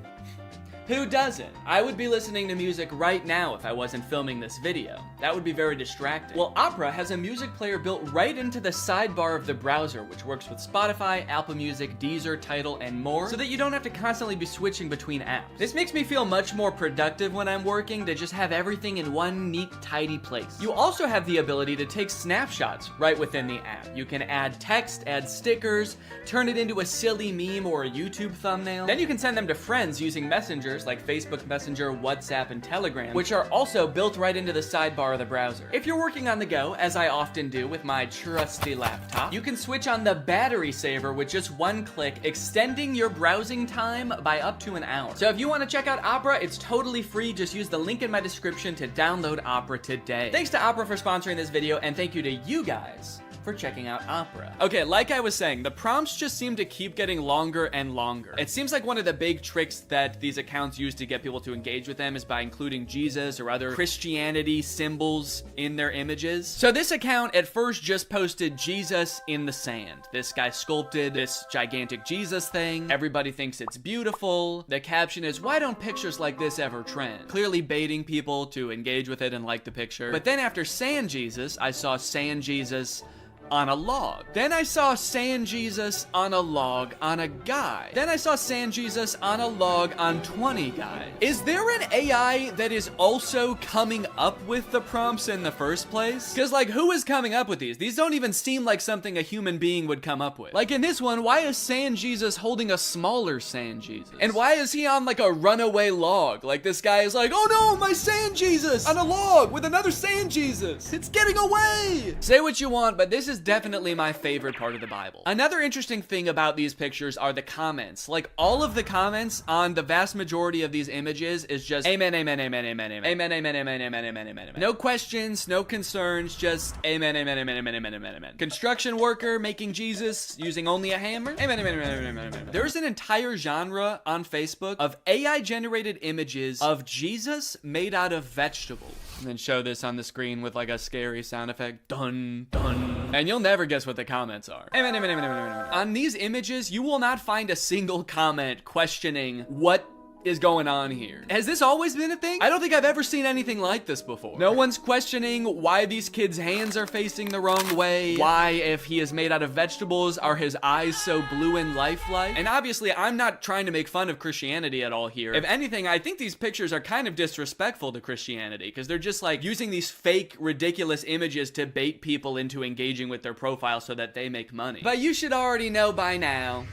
Who doesn't? I would be listening to music right now if I wasn't filming this video. That would be very distracting. Well, Opera has a music player built right into the sidebar of the browser, which works with Spotify, Apple Music, Deezer, Tidal, and more, so that you don't have to constantly be switching between apps. This makes me feel much more productive when I'm working to just have everything in one neat, tidy place. You also have the ability to take snapshots right within the app. You can add text, add stickers, turn it into a silly meme or a YouTube thumbnail. Then you can send them to friends using Messenger like Facebook Messenger, WhatsApp, and Telegram, which are also built right into the sidebar of the browser. If you're working on the go, as I often do with my trusty laptop, you can switch on the battery saver with just one click, extending your browsing time by up to an hour. So if you want to check out Opera, it's totally free. Just use the link in my description to download Opera today. Thanks to Opera for sponsoring this video, and thank you to you guys for checking out Opera. Okay, like I was saying, the prompts just seem to keep getting longer and longer. It seems like one of the big tricks that these accounts use to get people to engage with them is by including Jesus or other Christianity symbols in their images. So this account at first just posted Jesus in the sand. This guy sculpted this gigantic Jesus thing. Everybody thinks it's beautiful. The caption is, "Why don't pictures like this ever trend?" Clearly baiting people to engage with it and like the picture. But then after Sand Jesus, I saw Sand Jesus on a log. Then I saw Sand Jesus on a log on a guy. Then I saw Sand Jesus on a log on 20 guys. Is there an AI that is also coming up with the prompts in the first place? Because like, who is coming up with these? These don't even seem like something a human being would come up with. Like in this one, why is Sand Jesus holding a smaller Sand Jesus? And why is he on like a runaway log? Like this guy is like, "Oh no, my Sand Jesus on a log with another Sand Jesus. It's getting away." Say what you want, but this is definitely my favorite part of the Bible. Another interesting thing about these pictures are the comments. Like all of the comments on the vast majority of these images is just amen, amen, amen, amen, amen, amen, amen, amen, amen, amen, amen, amen. No questions, no concerns, just amen, amen, amen, amen, amen, amen, amen. Construction worker making Jesus using only a hammer. Amen, amen, amen, amen, amen, amen. There's an entire genre on Facebook of AI generated images of Jesus made out of vegetables. And then show this on the screen with like a scary sound effect. Dun, dun. And you'll never guess what the comments are. Amen, amen, amen, amen, amen, amen. On these images, you will not find a single comment questioning what is going on here. Has this always been a thing? I don't think I've ever seen anything like this before. No one's questioning why these kids' hands are facing the wrong way. Why, if he is made out of vegetables, are his eyes so blue and lifelike? And obviously, I'm not trying to make fun of Christianity at all here. If anything, I think these pictures are kind of disrespectful to Christianity because they're just like using these fake, ridiculous images to bait people into engaging with their profile so that they make money. But you should already know by now,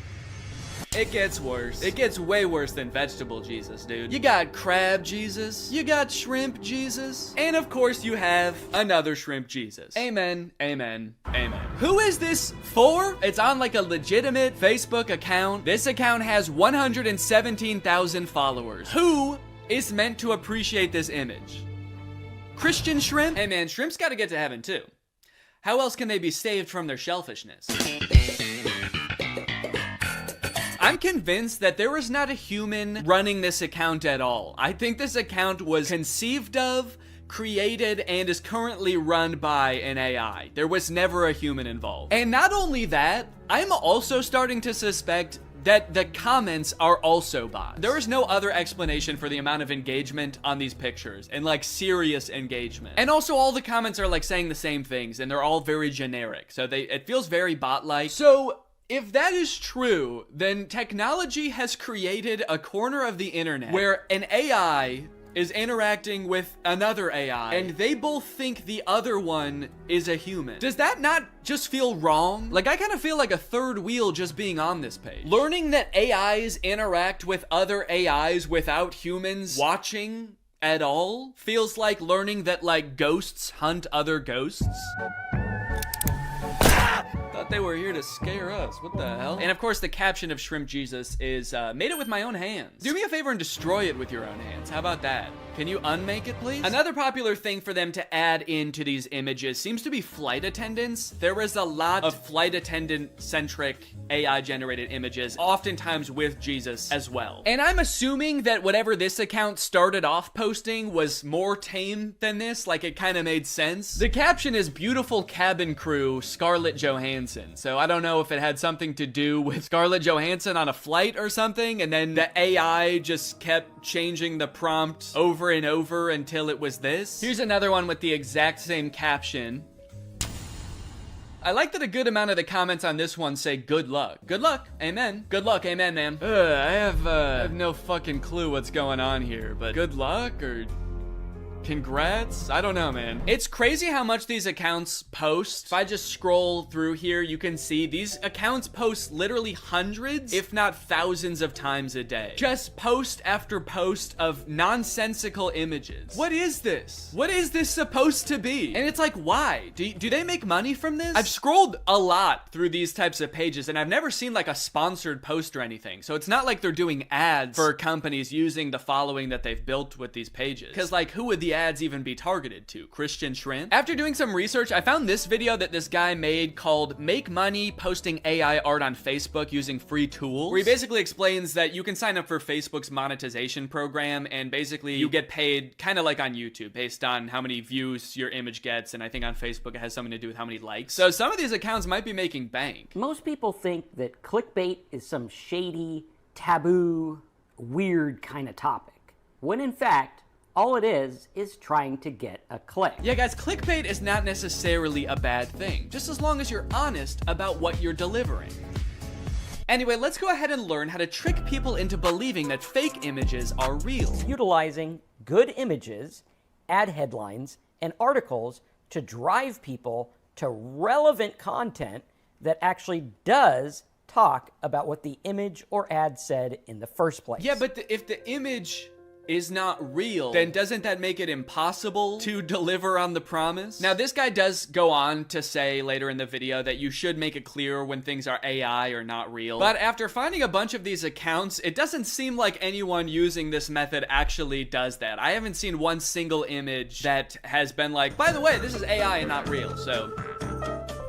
it gets worse. It gets way worse than vegetable Jesus, dude. You got crab Jesus, you got shrimp Jesus, and of course you have another shrimp Jesus. Amen, amen, amen. Who is this for? It's on like a legitimate Facebook account. This account has 117,000 followers. Who is meant to appreciate this image? Christian shrimp? Hey man, shrimps gotta get to heaven too. How else can they be saved from their shellfishness? I'm convinced that there was not a human running this account at all. I think this account was conceived of, created, and is currently run by an AI. There was never a human involved. And not only that, I'm also starting to suspect that the comments are also bots. There is no other explanation for the amount of engagement on these pictures, and like serious engagement. And also all the comments are like saying the same things, and they're all very generic. So it feels very bot-like. So if that is true, then technology has created a corner of the internet where an AI is interacting with another AI, and they both think the other one is a human. Does that not just feel wrong? Like, I kind of feel like a third wheel just being on this page. Learning that AIs interact with other AIs without humans watching at all feels like learning that, like, ghosts hunt other ghosts. Thought they were here to scare us. What the hell? And of course, the caption of Shrimp Jesus is, made it with my own hands. Do me a favor and destroy it with your own hands. How about that? Can you unmake it, please? Another popular thing for them to add into these images seems to be flight attendants. There is a lot of flight attendant-centric AI-generated images, oftentimes with Jesus as well. And I'm assuming that whatever this account started off posting was more tame than this, like it kind of made sense. The caption is beautiful cabin crew, Scarlett Johansson. So I don't know if it had something to do with Scarlett Johansson on a flight or something, and then the AI just kept changing the prompt over and over until it was this. Here's another one with the exact same caption. I like that a good amount of the comments on this one say good luck. Good luck, amen. Good luck, amen, ma'am. I have no fucking clue what's going on here, but good luck or congrats? I don't know, man. It's crazy how much these accounts post. If I just scroll through here, you can see these accounts post literally hundreds, if not thousands of times a day. Just post after post of nonsensical images. What is this? What is this supposed to be? And it's like, why? Do they make money from this? I've scrolled a lot through these types of pages, and I've never seen like a sponsored post or anything. So it's not like they're doing ads for companies using the following that they've built with these pages. Because like, who would the the ads even be targeted to? Christian shrimp? After doing some research, I found this video that this guy made called Make Money Posting AI Art on Facebook Using Free Tools, where he basically explains that you can sign up for Facebook's monetization program, and basically you get paid kind of like on YouTube based on how many views your image gets, and I think on Facebook it has something to do with how many likes. So some of these accounts might be making bank. Most people think that clickbait is some shady, taboo, weird kind of topic, when in fact, all it is trying to get a click. Yeah, guys, clickbait is not necessarily a bad thing, just as long as you're honest about what you're delivering. Anyway, let's go ahead and learn how to trick people into believing that fake images are real. Utilizing good images, ad headlines, and articles to drive people to relevant content that actually does talk about what the image or ad said in the first place. Yeah, but if the image is not real, then doesn't that make it impossible to deliver on the promise? Now, this guy does go on to say later in the video that you should make it clear when things are AI or not real. But after finding a bunch of these accounts, it doesn't seem like anyone using this method actually does that. I haven't seen one single image that has been like, by the way, this is AI and not real, so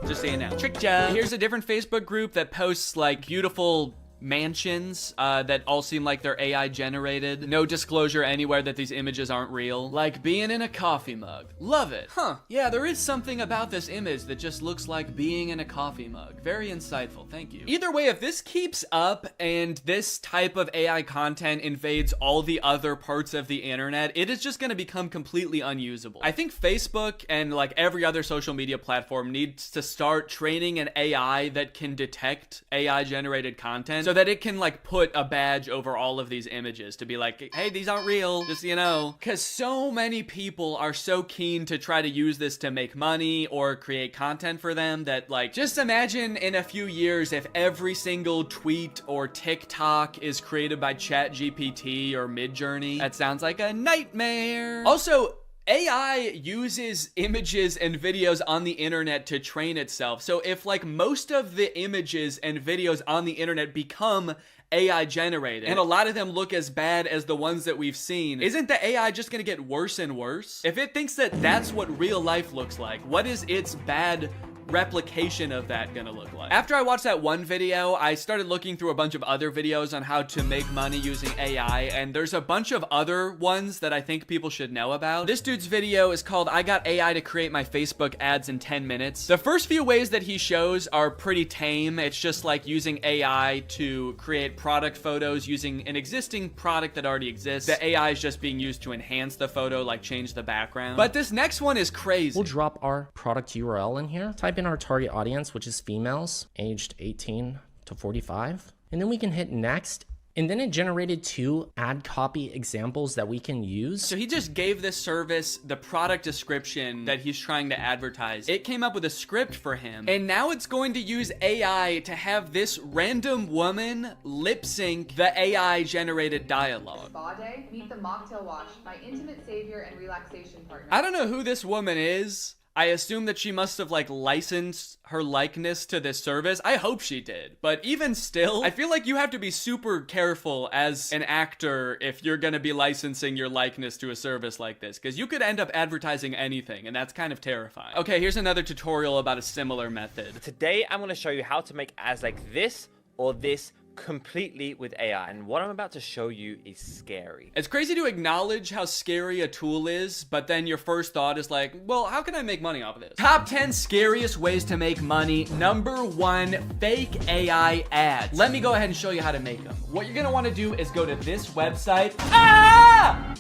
just saying now. Tricked ya. Here's a different Facebook group that posts like beautiful mansions that all seem like they're AI generated. No disclosure anywhere that these images aren't real. Like being in a coffee mug. Love it. Huh. Yeah, there is something about this image that just looks like being in a coffee mug. Very insightful. Thank you. Either way, if this keeps up and this type of AI content invades all the other parts of the internet, it is just going to become completely unusable. I think Facebook and like every other social media platform needs to start training an AI that can detect AI generated content, so that it can like put a badge over all of these images to be like, hey, these aren't real, just, you know. Because so many people are so keen to try to use this to make money or create content for them that, like, just imagine in a few years if every single tweet or TikTok is created by ChatGPT or Midjourney. That sounds like a nightmare. Also, AI uses images and videos on the internet to train itself. So if like most of the images and videos on the internet become AI generated, and a lot of them look as bad as the ones that we've seen, isn't the AI just gonna get worse and worse? If it thinks that that's what real life looks like, what is its bad replication of that gonna look like? After I watched that one video, I started looking through a bunch of other videos on how to make money using AI, and there's a bunch of other ones that I think people should know about. This dude's video is called I Got AI to Create My Facebook Ads in 10 Minutes. The first few ways that he shows are pretty tame. It's just like using AI to create product photos using an existing product that already exists. The AI is just being used to enhance the photo, like change the background. But this next one is crazy. We'll drop our product URL in here. Type in our target audience, which is females aged 18 to 45. And then we can hit next. And then it generated 2 ad copy examples that we can use. So he just gave this service the product description that he's trying to advertise. It came up with a script for him. And now it's going to use AI to have this random woman lip sync the AI generated dialogue. Spa day, meet the mocktail wash, my intimate savior and relaxation partner. I don't know who this woman is. I assume that she must have like licensed her likeness to this service. I hope she did. But even still, I feel like you have to be super careful as an actor if you're gonna be licensing your likeness to a service like this, because you could end up advertising anything, and that's kind of terrifying. Okay, here's another tutorial about a similar method. Today, I'm gonna show you how to make ads like this or this completely with AI, and what I'm about to show you is scary. It's crazy to acknowledge how scary a tool is, but then your first thought is like, well, how can I make money off of this? Top 10 scariest ways to make money. Number 1, fake AI ads. Let me go ahead and show you how to make them. What you're gonna wanna do is go to this website,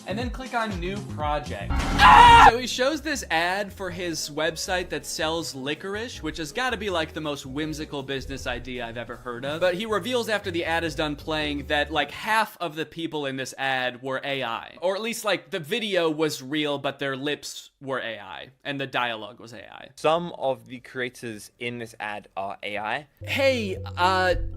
and then click on new project. So he shows this ad for his website that sells licorice, which has gotta be like the most whimsical business idea I've ever heard of. But he reveals after the ad is done playing that like half of the people in this ad were AI. Or at least like the video was real, but their lips were AI and the dialogue was AI. Some of the creators in this ad are AI. Hey,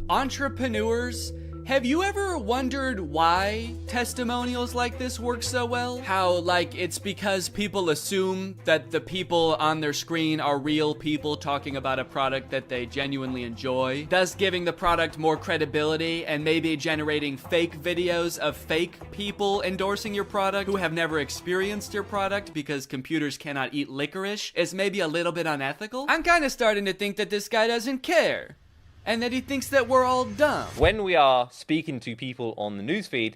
entrepreneurs, Have you ever wondered why testimonials like this work so well? How, like, it's because people assume that the people on their screen are real people talking about a product that they genuinely enjoy, thus giving the product more credibility and maybe generating fake videos of fake people endorsing your product who have never experienced your product because computers cannot eat licorice is maybe a little bit unethical? I'm kind of starting to think that this guy doesn't care. And that he thinks that we're all dumb. When we are speaking to people on the newsfeed,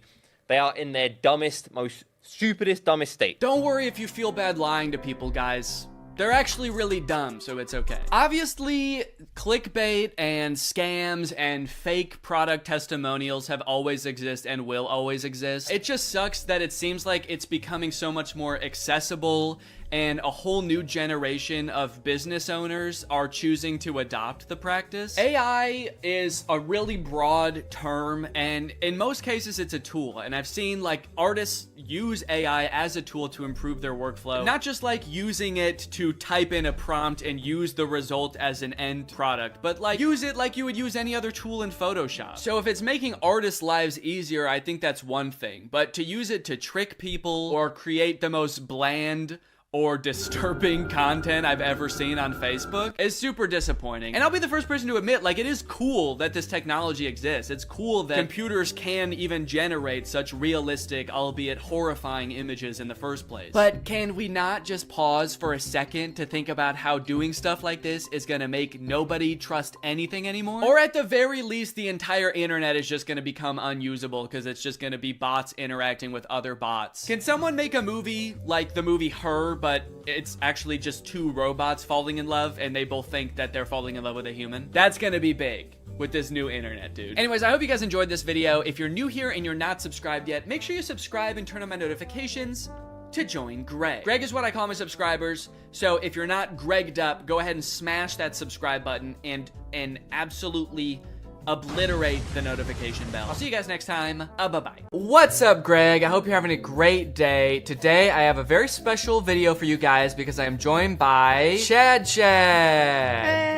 they are in their dumbest, most stupidest, dumbest state. Don't worry if you feel bad lying to people, guys. They're actually really dumb, so it's okay. Obviously, clickbait and scams and fake product testimonials have always existed and will always exist. It just sucks that it seems like it's becoming so much more accessible and a whole new generation of business owners are choosing to adopt the practice. AI is a really broad term, and in most cases it's a tool, and I've seen like artists use AI as a tool to improve their workflow, not just like using it to type in a prompt and use the result as an end product, but like use it like you would use any other tool in Photoshop. So if it's making artists' lives easier, I think that's one thing, but to use it to trick people or create the most bland or disturbing content I've ever seen on Facebook is super disappointing. And I'll be the first person to admit, like, it is cool that this technology exists. It's cool that computers can even generate such realistic, albeit horrifying images in the first place. But can we not just pause for a second to think about how doing stuff like this is gonna make nobody trust anything anymore? Or at the very least, the entire internet is just gonna become unusable because it's just gonna be bots interacting with other bots. Can someone make a movie like the movie Her, but it's actually just two robots falling in love and they both think that they're falling in love with a human? That's gonna be big with this new internet, dude. Anyways, I hope you guys enjoyed this video. If you're new here and you're not subscribed yet, make sure you subscribe and turn on my notifications to join Greg. Greg is what I call my subscribers. So if you're not Gregged up, go ahead and smash that subscribe button and absolutely obliterate the notification bell. I'll see you guys next time. Bye-bye. What's up, Greg? I hope you're having a great day. Today, I have a very special video for you guys because I am joined by Chad. Hey!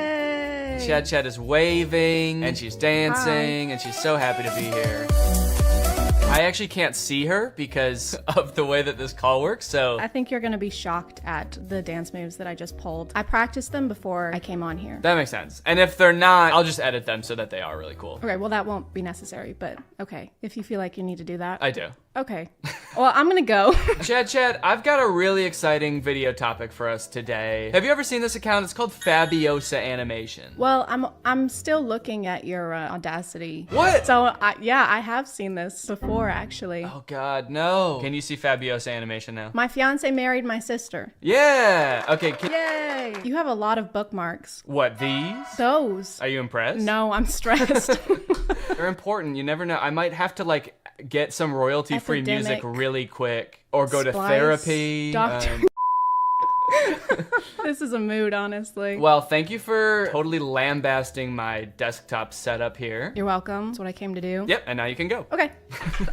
Chad is waving, and she's dancing, and she's so happy to be here. I actually can't see her because of the way that this call works, so I think you're gonna be shocked at the dance moves that I just pulled. I practiced them before I came on here. that makes sense. And if they're not, I'll just edit them so that they are really cool. Okay, well that won't be necessary, but okay. If you feel like you need to do that. I do. Okay. Well, I'm gonna go. Chad, I've got a really exciting video topic for us today. Have you ever seen this account? It's called Fabiosa Animation. Well, I'm still looking at your Audacity. What? So yeah, I have seen this before actually. Oh God, no. Can you see Fabiosa Animation now? My fiance married my sister. Yeah. Okay. Yay! You have a lot of bookmarks. What, these? Those. Are you impressed? No, I'm stressed. They're important. You never know. I might have to like get some royalty-free music really quick or go to therapy. Doctor. This is a mood, honestly. Well, thank you for totally lambasting my desktop setup here. You're welcome. That's what I came to do. Yep, and now you can go. Okay.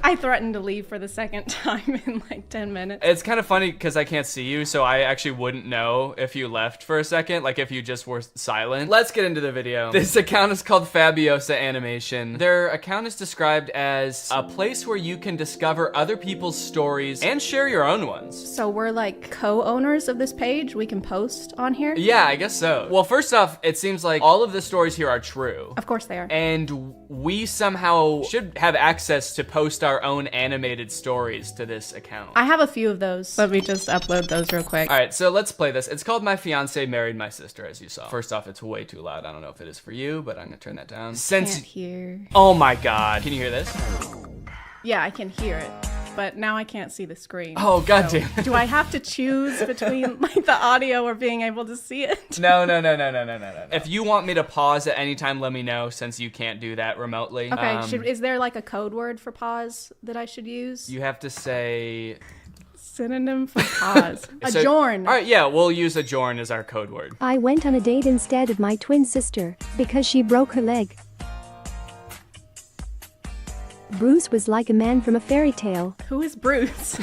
I threatened to leave for the second time in like 10 minutes. It's kind of funny because I can't see you, so I actually wouldn't know if you left for a second, like if you just were silent. Let's get into the video. This account is called Fabiosa Animation. Their account is described as a place where you can discover other people's stories and share your own ones. So we're like co-owners of this page? We can post on here? Yeah, I guess so. Well, first off, it seems like all of the stories here are true. Of course they are. And we somehow should have access to post our own animated stories to this account. I have a few of those. Let me just upload those real quick. All right, so let's play this. It's called My Fiance Married My Sister, as you saw. First off, it's way too loud. I don't know if it is for you, but I'm gonna turn that down. Can't hear. Oh my God. Can you hear this? Yeah, I can hear it. But now I can't see the screen. Oh, goddamn. So, do I have to choose between like the audio or being able to see it? No. If you want me to pause at any time, let me know, since you can't do that remotely. Okay, is there like a code word for pause that I should use? You have to say... Synonym for pause. Adjourn. All right, yeah, we'll use adjourn as our code word. I went on a date instead of my twin sister because she broke her leg. Bruce was like a man from a fairy tale. Who is Bruce?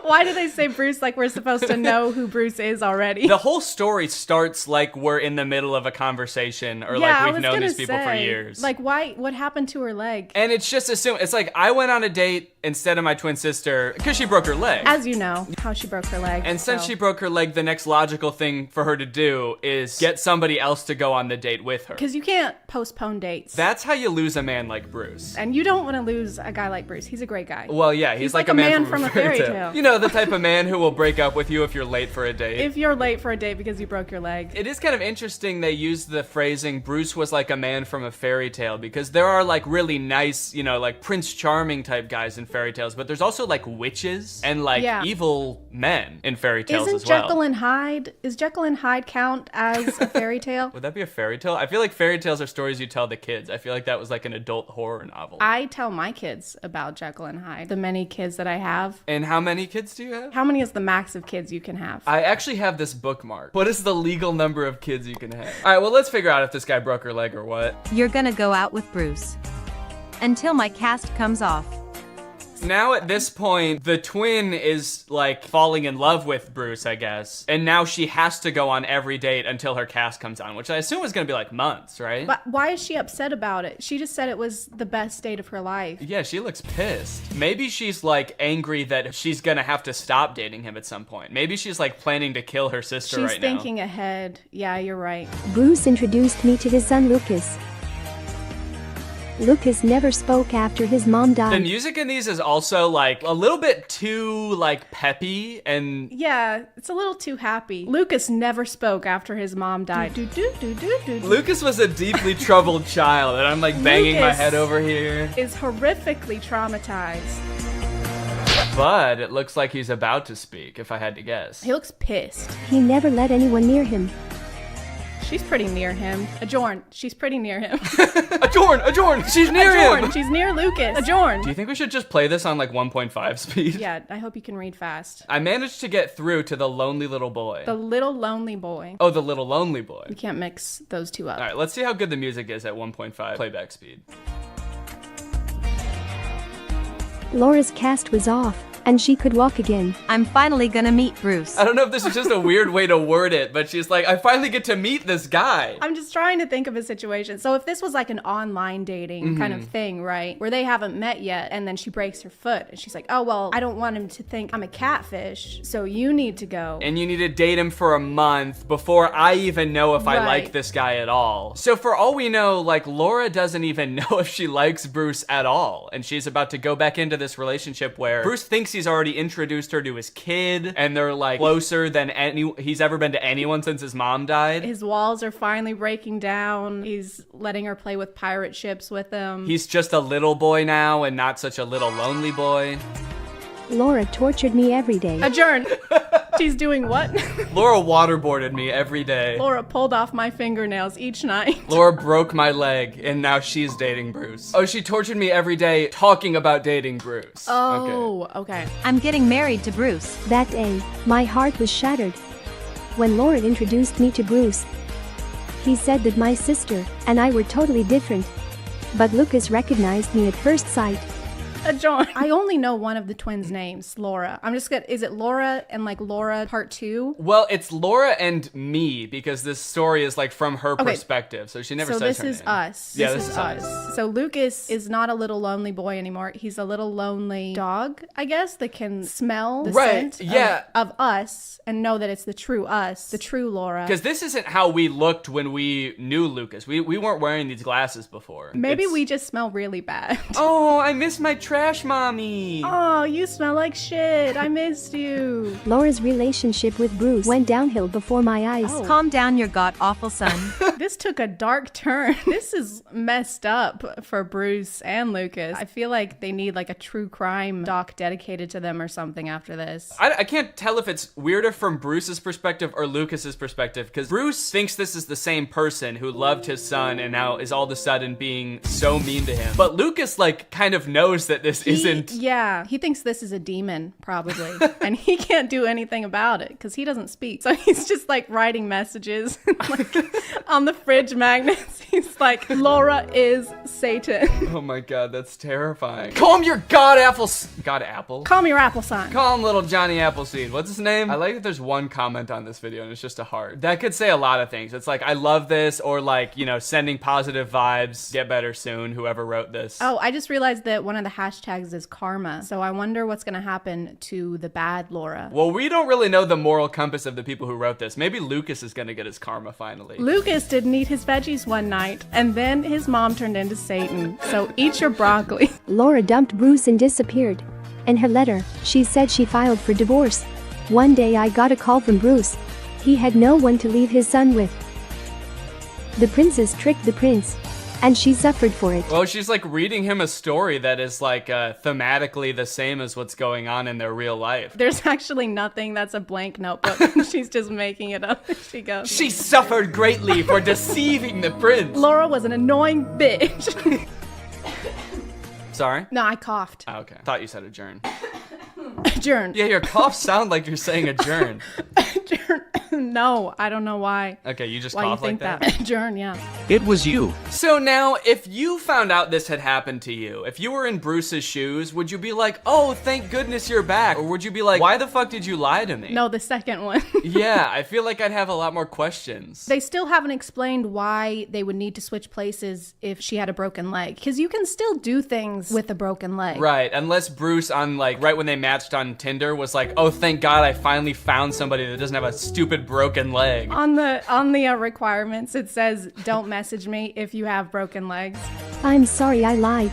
Why do they say Bruce like we're supposed to know who Bruce is already? The whole story starts like we're in the middle of a conversation or like we've known these people for years. Like, why? What happened to her leg? And it's just assumed, it's like I went on a date instead of my twin sister because she broke her leg. As you know, how she broke her leg. And since she broke her leg, the next logical thing for her to do is get somebody else to go on the date with her. Because you can't postpone dates. That's how you lose a man like Bruce. And you don't want to lose a guy like Bruce. He's a great guy. Well, yeah, he's like a man from a fairy tale. tale. You know, the type of man who will break up with you if you're late for a date. If you're late for a date because you broke your leg. It is kind of interesting they use the phrasing Bruce was like a man from a fairy tale because there are like really nice, you know, like Prince Charming type guys in fairy tales, but there's also like witches and like evil men in fairy tales as well. Jekyll and Hyde? Is Jekyll and Hyde count as a fairy tale? Would that be a fairy tale? I feel like fairy tales are stories you tell the kids. I feel like that was like an adult horror novel. I tell my kids about Jekyll and Hyde. The many kids that I have. And how many kids do you have? How many is the max of kids you can have? I actually have this bookmark. What is the legal number of kids you can have? All right, well, let's figure out if this guy broke her leg or what. You're gonna go out with Bruce until my cast comes off. Now at this point, the twin is like falling in love with Bruce, I guess. And now she has to go on every date until her cast comes on, which I assume is gonna be like months, right? But why is she upset about it? She just said it was the best date of her life. Yeah, she looks pissed. Maybe she's like angry that she's gonna have to stop dating him at some point. Maybe she's like planning to kill her sister right now. She's thinking ahead. Yeah, you're right. Bruce introduced me to his son Lucas. Lucas never spoke after his mom died. The music in these is also like a little bit too like peppy and yeah, it's a little too happy. Lucas never spoke after his mom died. Lucas was a deeply troubled child and I'm like banging my head over here. Is horrifically traumatized. But it looks like he's about to speak, if I had to guess. He looks pissed. He never let anyone near him. She's pretty near him. Ajorn, she's pretty near him. Ajorn, she's near him. She's near Lucas. Ajorn. Do you think we should just play this on like 1.5 speed? Yeah, I hope you can read fast. I managed to get through to the lonely little boy. The little lonely boy. Oh, the little lonely boy. We can't mix those two up. All right, let's see how good the music is at 1.5 playback speed. Laura's cast was off, and she could walk again. I'm finally gonna meet Bruce. I don't know if this is just a weird way to word it, but she's like, I finally get to meet this guy. I'm just trying to think of a situation. So if this was like an online dating kind of thing, right? Where they haven't met yet, and then she breaks her foot, and she's like, oh, well, I don't want him to think I'm a catfish, so you need to go. And you need to date him for a month before I even know if I like this guy at all. So for all we know, like, Laura doesn't even know if she likes Bruce at all. And she's about to go back into this relationship where Bruce thinks he's already introduced her to his kid, and they're like closer than he's ever been to anyone since his mom died. His walls are finally breaking down. He's letting her play with pirate ships with him. He's just a little boy now and not such a little lonely boy. Laura tortured me every day. Adjourn. She's doing what? Laura waterboarded me every day. Laura pulled off my fingernails each night. Laura broke my leg, and now she's dating Bruce. Oh, she tortured me every day talking about dating Bruce. Oh, okay. I'm getting married to Bruce. That day, my heart was shattered. When Laura introduced me to Bruce, he said that my sister and I were totally different. But Lucas recognized me at first sight. John. I only know one of the twins' names, Laura. I'm just gonna, is it Laura and like Laura part 2? Well, it's Laura and me because this story is like from her perspective. So she never says her name. So this is us. Yeah, this is us. So Lucas is not a little lonely boy anymore. He's a little lonely dog, I guess, that can smell the scent of us and know that it's the true us, the true Laura. Because this isn't how we looked when we knew Lucas. We weren't wearing these glasses before. Maybe we just smell really bad. Oh, I miss my trash mommy. Oh, you smell like shit. I missed you. Laura's relationship with Bruce went downhill before my eyes. Oh. Calm down, your god-awful son. This took a dark turn. This is messed up for Bruce and Lucas. I feel like they need like a true crime doc dedicated to them or something after this. I can't tell if it's weirder from Bruce's perspective or Lucas's perspective, because Bruce thinks this is the same person who loved his son and now is all of a sudden being so mean to him. But Lucas like kind of knows that this isn't. Yeah, he thinks this is a demon probably. And he can't do anything about it because he doesn't speak. So he's just like writing messages like on the fridge magnets. He's It's like, Laura is Satan. Oh my god, that's terrifying. Call him your god apple. God apple? Call me your apple son. Call him little Johnny Appleseed. What's his name? I like that there's one comment on this video and it's just a heart. That could say a lot of things. It's like, I love this, or like, you know, sending positive vibes. Get better soon, whoever wrote this. Oh, I just realized that one of the hashtags is karma. So I wonder what's gonna happen to the bad Laura. Well, we don't really know the moral compass of the people who wrote this. Maybe Lucas is gonna get his karma finally. Lucas didn't eat his veggies one night, and then his mom turned into Satan. So eat your broccoli. Laura dumped Bruce and disappeared. In her letter, she said she filed for divorce. One day I got a call from Bruce. He had no one to leave his son with. The princess tricked the prince, and she suffered for it. Well, she's like reading him a story that is like thematically the same as what's going on in their real life. There's actually nothing. That's a blank notebook. She's just making it up as she goes. She suffered greatly for deceiving the prince. Laura was an annoying bitch. Sorry? No, I coughed. Oh, okay. Thought you said adjourn. Adjourn. Yeah, your coughs sound like you're saying adjourn. No, I don't know why. Okay, you just why cough you think like that? Adjourn, yeah. It was you. So now, if you found out this had happened to you, if you were in Bruce's shoes, would you be like, oh, thank goodness you're back? Or would you be like, why the fuck did you lie to me? No, the second one. Yeah, I feel like I'd have a lot more questions. They still haven't explained why they would need to switch places if she had a broken leg. Because you can still do things with a broken leg. Right, unless Bruce on like, right when they matched on Tinder was like, oh, thank God I finally found somebody that doesn't have a stupid broken leg. On the requirements, it says, don't message me if you have broken legs. I'm sorry I lied.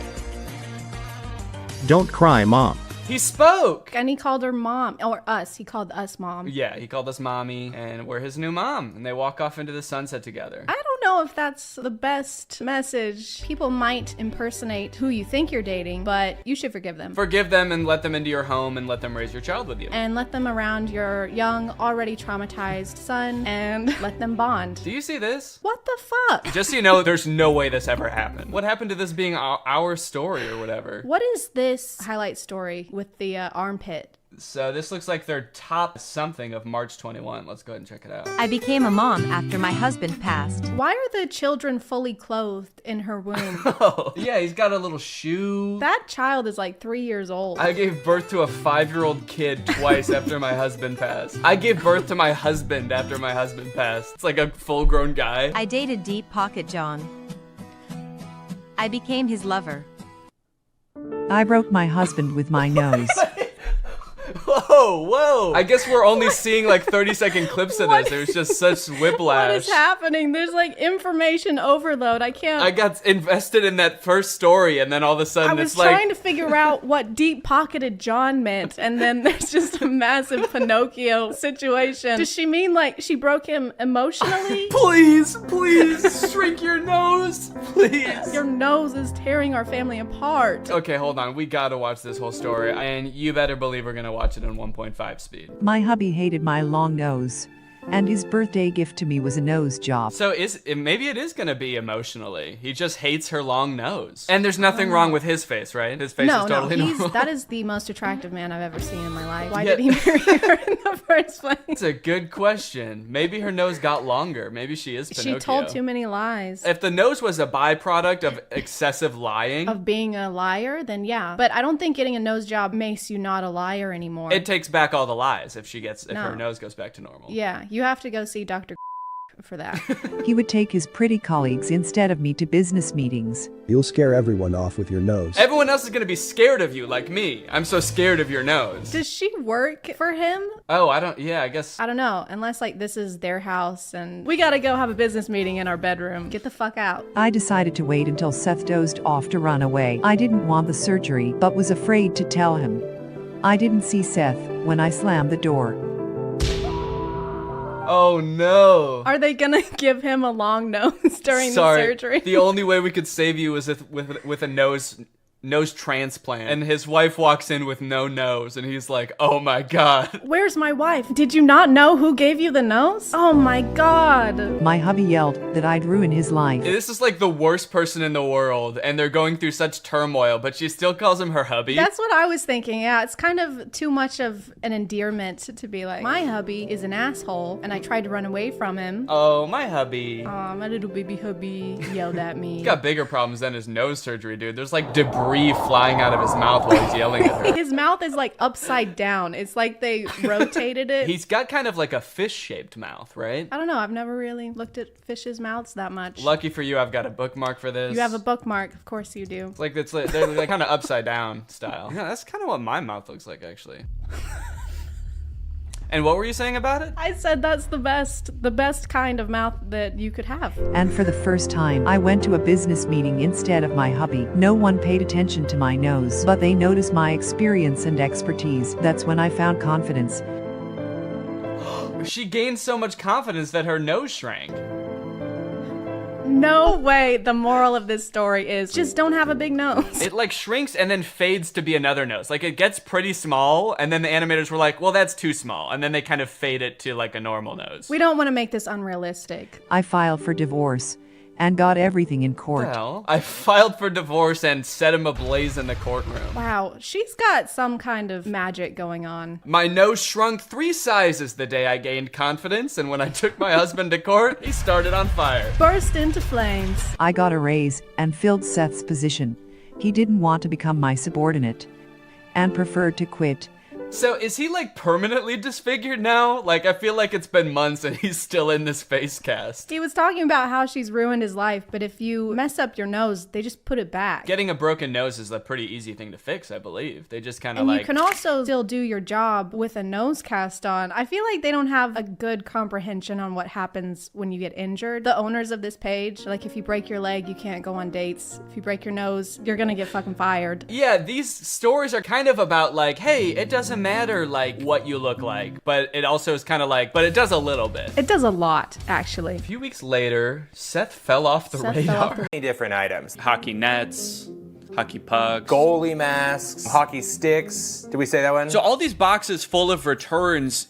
Don't cry, Mom. He spoke! And he called her mom, or us. He called us mom. Yeah, he called us mommy, and we're his new mom. And they walk off into the sunset together. I don't know if that's the best message. People might impersonate who you think you're dating, but you should forgive them. Forgive them and let them into your home and let them raise your child with you. And let them around your young, already traumatized son, and let them bond. Do you see this? What the fuck? Just so you know, there's no way this ever happened. What happened to this being our story or whatever? What is this highlight story with the armpit? So this looks like their top something of March 21. Let's go ahead and check it out. I became a mom after my husband passed. Why are the children fully clothed in her womb? Oh, yeah, he's got a little shoe. That child is like 3 years old. I gave birth to a 5-year-old kid twice after my husband passed. I gave birth to my husband after my husband passed. It's like a full-grown guy. I dated Deep Pocket John. I became his lover. I broke my husband with my nose. Whoa. I guess we're only seeing like 30-second clips of this. There's just such whiplash. What is happening? There's like information overload. I got invested in that first story, and then all of a sudden it's like... I was trying to figure out what deep-pocketed John meant, and then there's just a massive Pinocchio situation. Does she mean like she broke him emotionally? Please, shrink your nose, please. Your nose is tearing our family apart. Okay, hold on. We gotta watch this whole story, and you better believe we're gonna watch it in 1.5 speed. My hubby hated my long nose, and his birthday gift to me was a nose job. So maybe it is gonna be emotionally. He just hates her long nose. And there's nothing wrong with his face, right? His face is totally normal. That is the most attractive man I've ever seen in my life. Why did he marry her in the first place? It's a good question. Maybe her nose got longer. Maybe she is Pinocchio. She told too many lies. If the nose was a byproduct of excessive lying. Of being a liar, then yeah. But I don't think getting a nose job makes you not a liar anymore. It takes back all the lies if her nose goes back to normal. Yeah, you have to go see Dr. for that. He would take his pretty colleagues instead of me to business meetings. You'll scare everyone off with your nose. Everyone else is gonna be scared of you like me. I'm so scared of your nose. Does she work for him? Oh, I guess. I don't know. Unless like this is their house and we gotta go have a business meeting in our bedroom. Get the fuck out. I decided to wait until Seth dozed off to run away. I didn't want the surgery, but was afraid to tell him. I didn't see Seth when I slammed the door. Oh no. Are they gonna give him a long nose during the surgery? The only way we could save you is with a nose nose transplant, and his wife walks in with no nose, and he's like, oh my god. Where's my wife? Did you not know who gave you the nose? Oh my god. My hubby yelled that I'd ruin his life. This is like the worst person in the world, and they're going through such turmoil, but she still calls him her hubby. That's what I was thinking. Yeah, it's kind of too much of an endearment to be like, my hubby is an asshole, and I tried to run away from him. Oh, my hubby. Aw, my little baby hubby yelled at me. He's got bigger problems than his nose surgery, dude. There's like debris flying out of his mouth while he's yelling at her. His mouth is like upside down. It's like they rotated it. He's got kind of like a fish-shaped mouth, right? I don't know. I've never really looked at fish's mouths that much. Lucky for you, I've got a bookmark for this. You have a bookmark. Of course you do. It's like they're kind of upside down style. Yeah, that's kind of what my mouth looks like, actually. And what were you saying about it? I said that's the best kind of mouth that you could have. And for the first time, I went to a business meeting instead of my hubby. No one paid attention to my nose, but they noticed my experience and expertise. That's when I found confidence. She gained so much confidence that her nose shrank. No way. The moral of this story is just don't have a big nose. It like shrinks and then fades to be another nose. Like it gets pretty small, and then the animators were like, well, that's too small. And then they kind of fade it to like a normal nose. We don't want to make this unrealistic. I filed for divorce and got everything in court. Well, I filed for divorce and set him ablaze in the courtroom. Wow, she's got some kind of magic going on. My nose shrunk 3 sizes the day I gained confidence, and when I took my husband to court, he started on fire. Burst into flames. I got a raise and filled Seth's position. He didn't want to become my subordinate and preferred to quit. So is he like permanently disfigured now? Like I feel like it's been months and he's still in this face cast. He was talking about how she's ruined his life, but if you mess up your nose, they just put it back. Getting a broken nose is a pretty easy thing to fix, I believe. They just kind of and like... you can also still do your job with a nose cast on. I feel like they don't have a good comprehension on what happens when you get injured. The owners of this page, like if you break your leg, you can't go on dates. If you break your nose, you're gonna get fucking fired. Yeah, these stories are kind of about like, hey, it doesn't matter like what you look like, but it also is kind of like, but it does a little bit. It does a lot, actually. A few weeks later, Seth fell off the radar. Many different items. Hockey nets, hockey pucks, goalie masks, hockey sticks. Did we say that one? So all these boxes full of returns,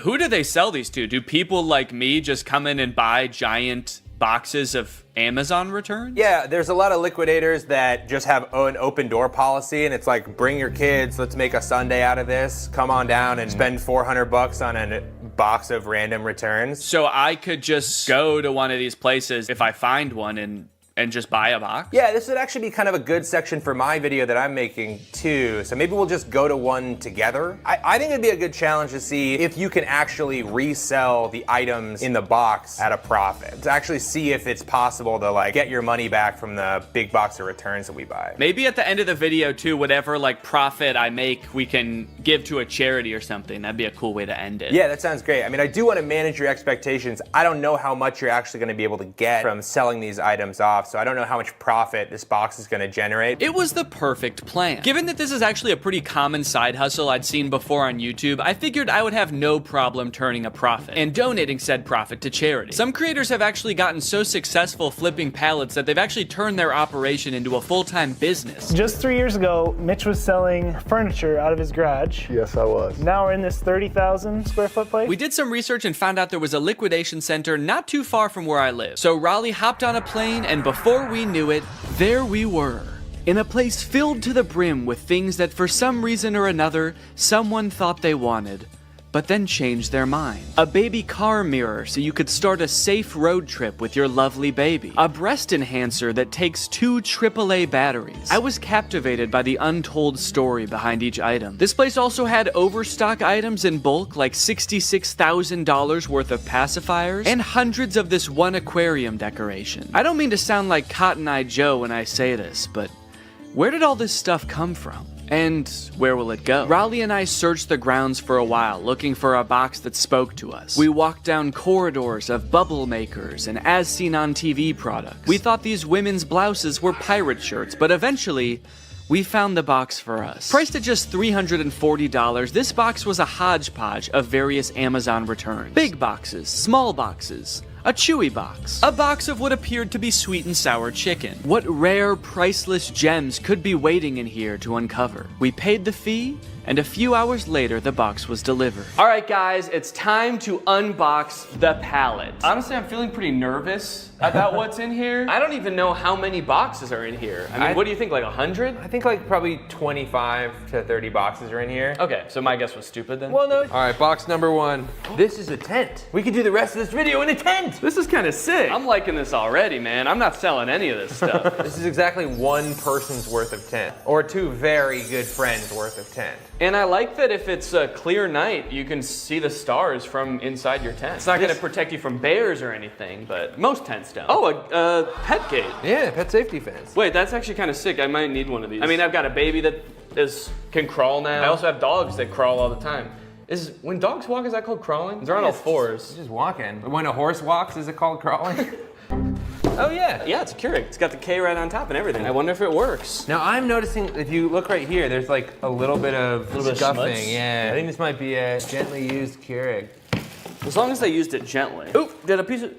who do they sell these to? Do people like me just come in and buy giant boxes of Amazon returns? Yeah, there's a lot of liquidators that just have an open door policy, and it's like, bring your kids, let's make a Sunday out of this. Come on down and spend $400 on a box of random returns. So I could just go to one of these places if I find one and just buy a box? Yeah, this would actually be kind of a good section for my video that I'm making too. So maybe we'll just go to one together. I think it'd be a good challenge to see if you can actually resell the items in the box at a profit. To actually see if it's possible to like get your money back from the big box of returns that we buy. Maybe at the end of the video too, whatever like profit I make, we can give to a charity or something. That'd be a cool way to end it. Yeah, that sounds great. I mean, I do want to manage your expectations. I don't know how much you're actually going to be able to get from selling these items off. So I don't know how much profit this box is going to generate. It was the perfect plan. Given that this is actually a pretty common side hustle I'd seen before on YouTube, I figured I would have no problem turning a profit and donating said profit to charity. Some creators have actually gotten so successful flipping pallets that they've actually turned their operation into a full-time business. Just 3 years ago, Mitch was selling furniture out of his garage. Yes, I was. Now we're in this 30,000 square foot place. We did some research and found out there was a liquidation center not too far from where I live. So Raleigh hopped on a plane, and before we knew it, there we were, in a place filled to the brim with things that for some reason or another, someone thought they wanted, but then changed their mind. A baby car mirror so you could start a safe road trip with your lovely baby. A breast enhancer that takes 2 AAA batteries. I was captivated by the untold story behind each item. This place also had overstock items in bulk, like $66,000 worth of pacifiers, and hundreds of this one aquarium decoration. I don't mean to sound like Cotton Eye Joe when I say this, but where did all this stuff come from? And where will it go? Raleigh and I searched the grounds for a while, looking for a box that spoke to us. We walked down corridors of bubble makers and as seen on TV products. We thought these women's blouses were pirate shirts, but eventually, we found the box for us. Priced at just $340, this box was a hodgepodge of various Amazon returns. Big boxes, small boxes, A Chewy box. A box of what appeared to be sweet and sour chicken. What rare, priceless gems could be waiting in here to uncover? We paid the fee, and a few hours later, the box was delivered. All right, guys, it's time to unbox the pallet. Honestly, I'm feeling pretty nervous about what's in here. I don't even know how many boxes are in here. I mean, what do you think, like 100? I think like probably 25 to 30 boxes are in here. Okay, so my guess was stupid then? Well, no. All right, box number 1. This is a tent. We could do the rest of this video in a tent. This is kind of sick. I'm liking this already, man. I'm not selling any of this stuff. This is exactly one person's worth of tent, or 2 very good friends worth of tent. And I like that if it's a clear night, you can see the stars from inside your tent. It's not going to protect you from bears or anything, but most tents don't. Oh, a pet gate. Yeah, pet safety fence. Wait, that's actually kind of sick. I might need one of these. I mean, I've got a baby that can crawl now. I also have dogs that crawl all the time. When dogs walk, is that called crawling? They're on all fours. It's just walking. When a horse walks, is it called crawling? Oh yeah. Yeah, it's a Keurig. It's got the K right on top and everything. I wonder if it works. Now I'm noticing, if you look right here, there's like a little bit of scuffing. Yeah, I think this might be a gently used Keurig. As long as they used it gently. Oop, did a piece of...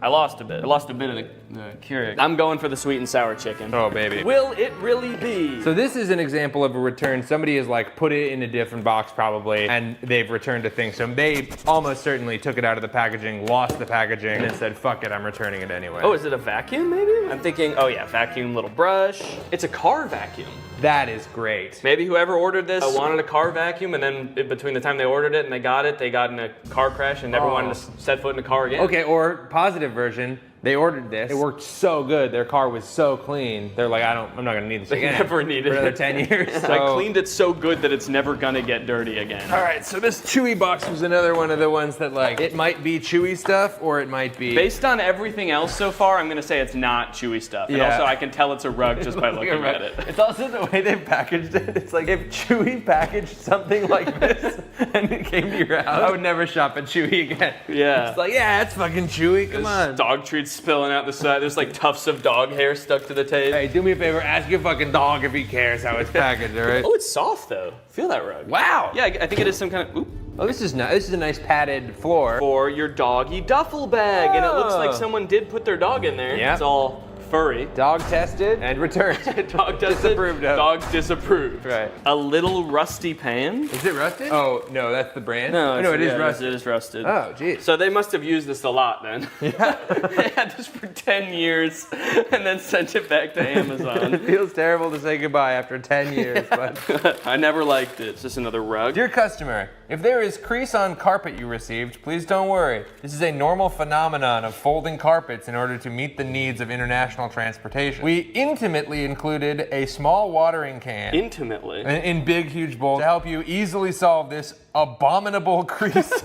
I lost a bit. I lost a bit of the Keurig. I'm going for the sweet and sour chicken. Oh, baby. Will it really be? So this is an example of a return. Somebody has like put it in a different box probably, and they've returned a thing. So they almost certainly took it out of the packaging, lost the packaging, and then said, fuck it, I'm returning it anyway. Oh, is it a vacuum maybe? I'm thinking, oh yeah, vacuum, little brush. It's a car vacuum. That is great. Maybe whoever ordered this wanted a car vacuum, and then between the time they ordered it and they got in a car crash and never wanted to set foot in a car again. Okay, or positive version, they ordered this. It worked so good. Their car was so clean. They're like, I'm not gonna need this again. They never needed for another it. 10 years. So. I cleaned it so good that it's never gonna get dirty again. All right, so this Chewy box was another one of the ones that like, it might be Chewy stuff or it might be... Based on everything else so far, I'm gonna say it's not Chewy stuff. And also I can tell it's a rug just by looking at it. It's also the way they packaged it. It's like if Chewy packaged something like this and it came to your house, I would never shop at Chewy again. Yeah. It's like, yeah, it's fucking Chewy, come on. Dog treats spilling out the side. There's like tufts of dog hair stuck to the tape. Hey, do me a favor, ask your fucking dog if he cares how it's packaged, all right? Oh, it's soft though. Feel that rug. Wow. Yeah, I think it is some kind of, oop. Oh, this is nice. This is a nice padded floor. For your doggy duffel bag. And it looks like someone did put their dog in there. Yeah. It's all furry. Dog tested and returned. Dog tested, disapproved of. Dog disapproved. Right. A little rusty pan. Is it rusted? Oh, no, that's the brand? No, it is rusted. It is rusted. Oh, geez. So they must have used this a lot then. Yeah. They had this for 10 years and then sent it back to Amazon. It feels terrible to say goodbye after 10 years, but... I never liked it. It's just another rug. Dear customer, if there is crease on carpet you received, please don't worry. This is a normal phenomenon of folding carpets in order to meet the needs of international transportation. We intimately included a small watering can. Intimately? In big, huge bowls to help you easily solve this abominable crease.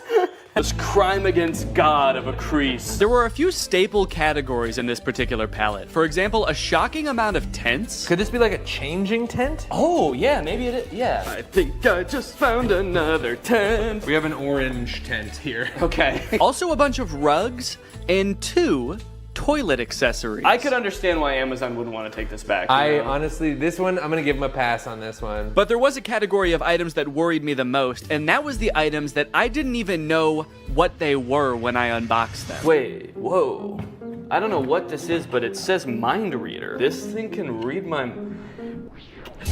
This crime against God of a crease. There were a few staple categories in this particular palette. For example, a shocking amount of tents. Could this be like a changing tent? Oh, yeah, maybe it is. Yeah. I think I just found another tent. We have an orange tent here. Okay. Also a bunch of rugs and 2 toilet accessories. I could understand why Amazon wouldn't want to take this back. Honestly, this one, I'm gonna give them a pass on this one. But there was a category of items that worried me the most, and that was the items that I didn't even know what they were when I unboxed them. Wait, whoa. I don't know what this is, but it says mind reader. This thing can read my...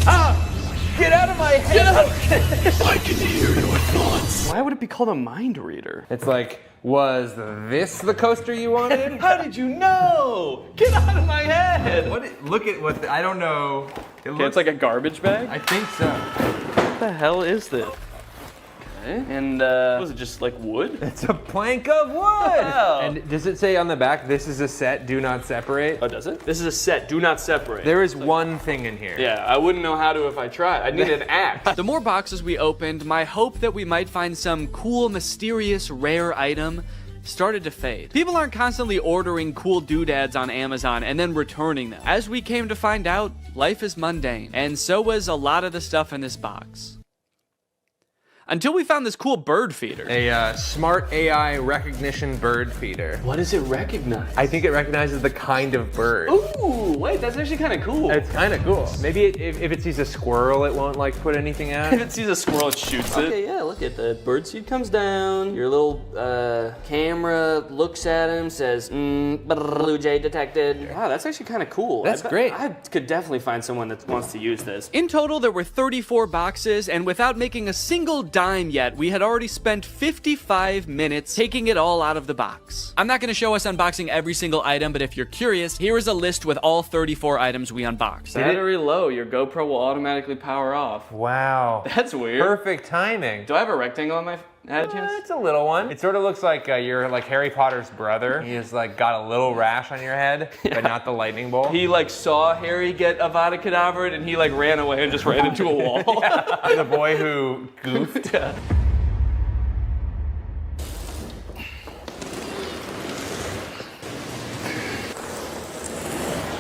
Ah! Get out of my head! Get out! I can hear your thoughts. Why would it be called a mind reader? It's like, was this the coaster you wanted? How did you know? Get out of my head! Look at what, I don't know. It's like a garbage bag? I think so. What the hell is this? Okay, and was it just like wood? It's a plank of wood! Wow. And does it say on the back, this is a set, do not separate? Oh, does it? This is a set, do not separate. There is one thing in here. Yeah, I wouldn't know how to if I tried. I'd need an axe. The more boxes we opened, my hope that we might find some cool, mysterious, rare item started to fade. People aren't constantly ordering cool doodads on Amazon and then returning them. As we came to find out, life is mundane, and so was a lot of the stuff in this box. until we found this cool bird feeder. A smart AI recognition bird feeder. What does it recognize? I think it recognizes the kind of bird. Ooh, wait, that's actually kind of cool. It's kind of cool. Maybe if it sees a squirrel, it won't like put anything out. If it sees a squirrel, it shoots it. Okay, yeah, look at the bird seed comes down. Your little camera looks at him, says, blue jay detected. Wow, that's actually kind of cool. That's great. I could definitely find someone that wants to use this. In total, there were 34 boxes, and without making a single dime yet, we had already spent 55 minutes taking it all out of the box. I'm not going to show us unboxing every single item, but if you're curious, here is a list with all 34 items we unboxed. Battery low, your GoPro will automatically power off. Wow. That's weird. Perfect timing. Do I have a rectangle on my head? It's a little one. It sort of looks like you're like Harry Potter's brother. He's like got a little rash on your head, but not the lightning bolt. He like saw Harry get Avada Kedavra and he like ran away and just ran into a wall. The boy who goofed.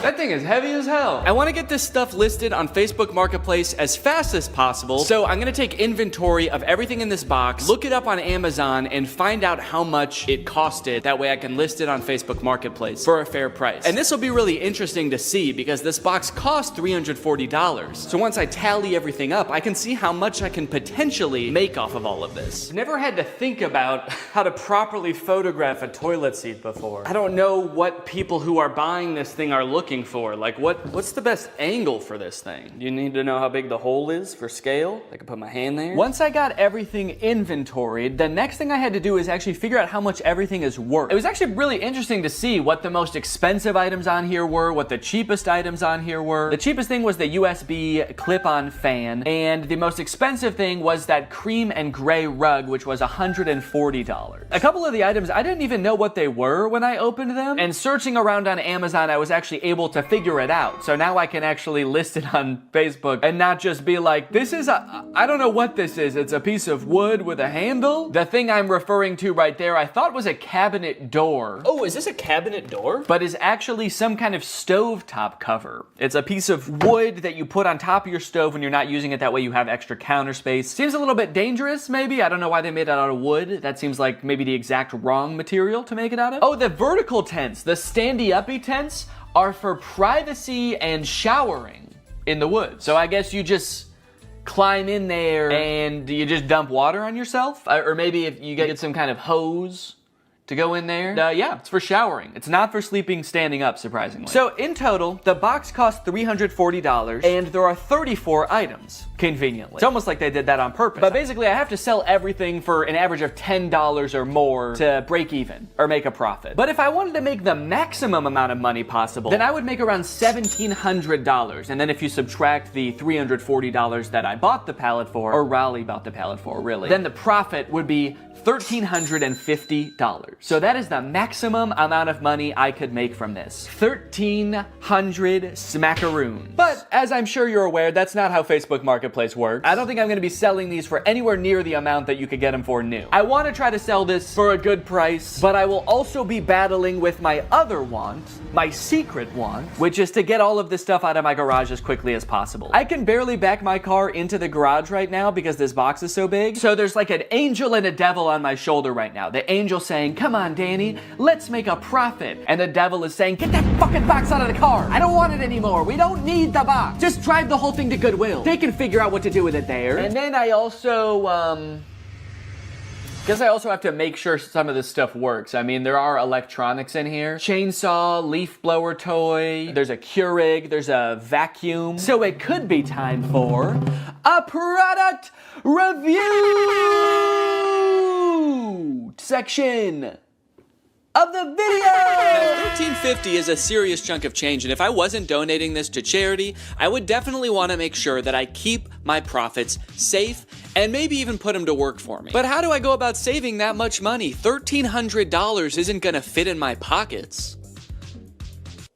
That thing is heavy as hell. I want to get this stuff listed on Facebook Marketplace as fast as possible, so I'm going to take inventory of everything in this box, look it up on Amazon, and find out how much it costed. That way I can list it on Facebook Marketplace for a fair price. And this will be really interesting to see because this box cost $340. So once I tally everything up, I can see how much I can potentially make off of all of this. I've never had to think about how to properly photograph a toilet seat before. I don't know what people who are buying this thing are looking for. Like what's the best angle for this thing? You need to know how big the hole is for scale. I can put my hand there. Once I got everything inventoried, the next thing I had to do is actually figure out how much everything is worth. It was actually really interesting to see what the most expensive items on here were, what the cheapest items on here were. The cheapest thing was the USB clip-on fan, and the most expensive thing was that cream and gray rug, which was $140. A couple of the items, I didn't even know what they were when I opened them, and searching around on Amazon, I was actually able to figure it out. So now I can actually list it on Facebook and not just be like, this is I don't know what this is. It's a piece of wood with a handle. The thing I'm referring to right there, I thought was a cabinet door. Oh, is this a cabinet door? But is actually some kind of stovetop cover. It's a piece of wood that you put on top of your stove when you're not using it. That way you have extra counter space. Seems a little bit dangerous, maybe. I don't know why they made it out of wood. That seems like maybe the exact wrong material to make it out of. Oh, the vertical tents, the standy-uppy tents, are for privacy and showering in the woods. So I guess you just climb in there and you just dump water on yourself? Or maybe if you get some kind of hose to go in there. Yeah, it's for showering. It's not for sleeping standing up, surprisingly. So in total, the box cost $340 and there are 34 items, conveniently. It's almost like they did that on purpose. But basically, I have to sell everything for an average of $10 or more to break even or make a profit. But if I wanted to make the maximum amount of money possible, then I would make around $1,700. And then if you subtract the $340 that I bought the pallet for, or Raleigh bought the pallet for, really, then the profit would be $1,350. So that is the maximum amount of money I could make from this. 1,300 smackaroons. But as I'm sure you're aware, that's not how Facebook Marketplace works. I don't think I'm gonna be selling these for anywhere near the amount that you could get them for new. I wanna try to sell this for a good price, but I will also be battling with my other want, my secret want, which is to get all of this stuff out of my garage as quickly as possible. I can barely back my car into the garage right now because this box is so big. So there's like an angel and a devil on my shoulder right now. The angel saying, come on, Danny, let's make a profit. And the devil is saying, get that fucking box out of the car. I don't want it anymore. We don't need the box. Just drive the whole thing to Goodwill. They can figure out what to do with it there. And then I also, guess I also have to make sure some of this stuff works. I mean, there are electronics in here. Chainsaw, leaf blower toy, there's a Keurig, there's a vacuum. So it could be time for a product review section of the video! Now, $13.50 is a serious chunk of change, and if I wasn't donating this to charity, I would definitely want to make sure that I keep my profits safe and maybe even put them to work for me. But how do I go about saving that much money? $1,300 isn't gonna fit in my pockets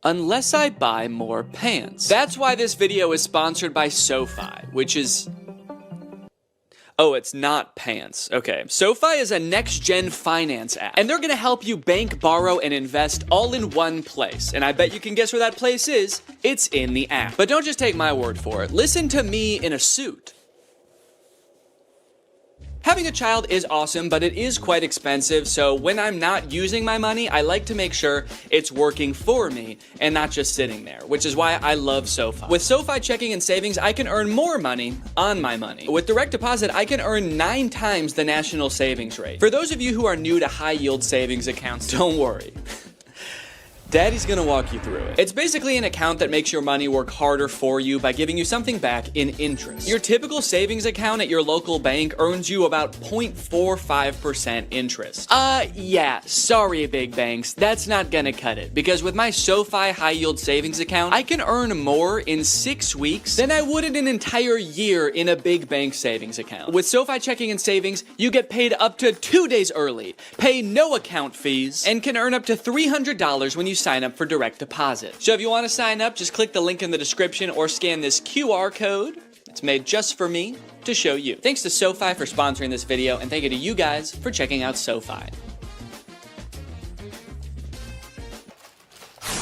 unless I buy more pants. That's why this video is sponsored by SoFi, which is... Oh, it's not pants. Okay. SoFi is a next-gen finance app, and they're gonna help you bank, borrow, and invest all in one place. And I bet you can guess where that place is. It's in the app. But don't just take my word for it. Listen to me in a suit. Having a child is awesome, but it is quite expensive, so when I'm not using my money, I like to make sure it's working for me and not just sitting there, which is why I love SoFi. With SoFi checking and savings, I can earn more money on my money. With direct deposit, I can earn 9 times the national savings rate. For those of you who are new to high-yield savings accounts, don't worry. Daddy's gonna walk you through it. It's basically an account that makes your money work harder for you by giving you something back in interest. Your typical savings account at your local bank earns you about 0.45% interest. Yeah, sorry big banks, that's not gonna cut it. Because with my SoFi high yield savings account, I can earn more in 6 weeks than I would in an entire year in a big bank savings account. With SoFi checking and savings, you get paid up to 2 days early, pay no account fees, and can earn up to $300 when you sign up for direct deposit. So if you want to sign up, just click the link in the description or scan this QR code. It's made just for me to show you. Thanks to SoFi for sponsoring this video, and thank you to you guys for checking out SoFi.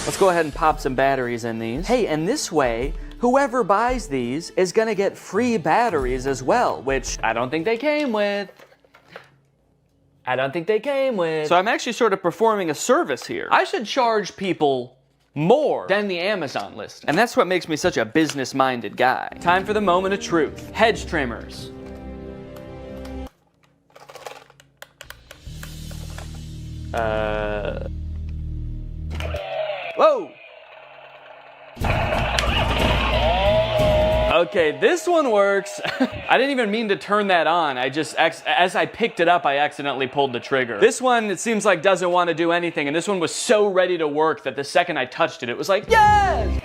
Let's go ahead and pop some batteries in these. Hey, and this way, whoever buys these is gonna get free batteries as well, which I don't think they came with. So I'm actually sort of performing a service here. I should charge people more than the Amazon list. And that's what makes me such a business-minded guy. Time for the moment of truth. Hedge trimmers. Whoa! Okay, this one works. I didn't even mean to turn that on. I just, as I picked it up, I accidentally pulled the trigger. This one, it seems like doesn't want to do anything, and this one was so ready to work that the second I touched it, it was like, yes!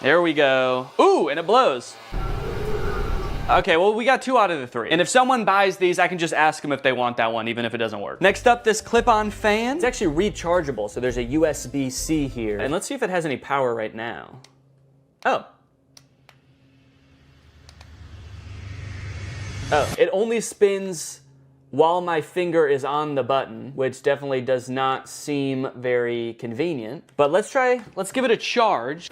There we go. Ooh, and it blows. Okay, well, we got 2 out of the 3. And if someone buys these, I can just ask them if they want that one, even if it doesn't work. Next up, this clip-on fan. It's actually rechargeable, so there's a USB-C here. And let's see if it has any power right now. Oh. Oh, it only spins while my finger is on the button, which definitely does not seem very convenient. But let's give it a charge.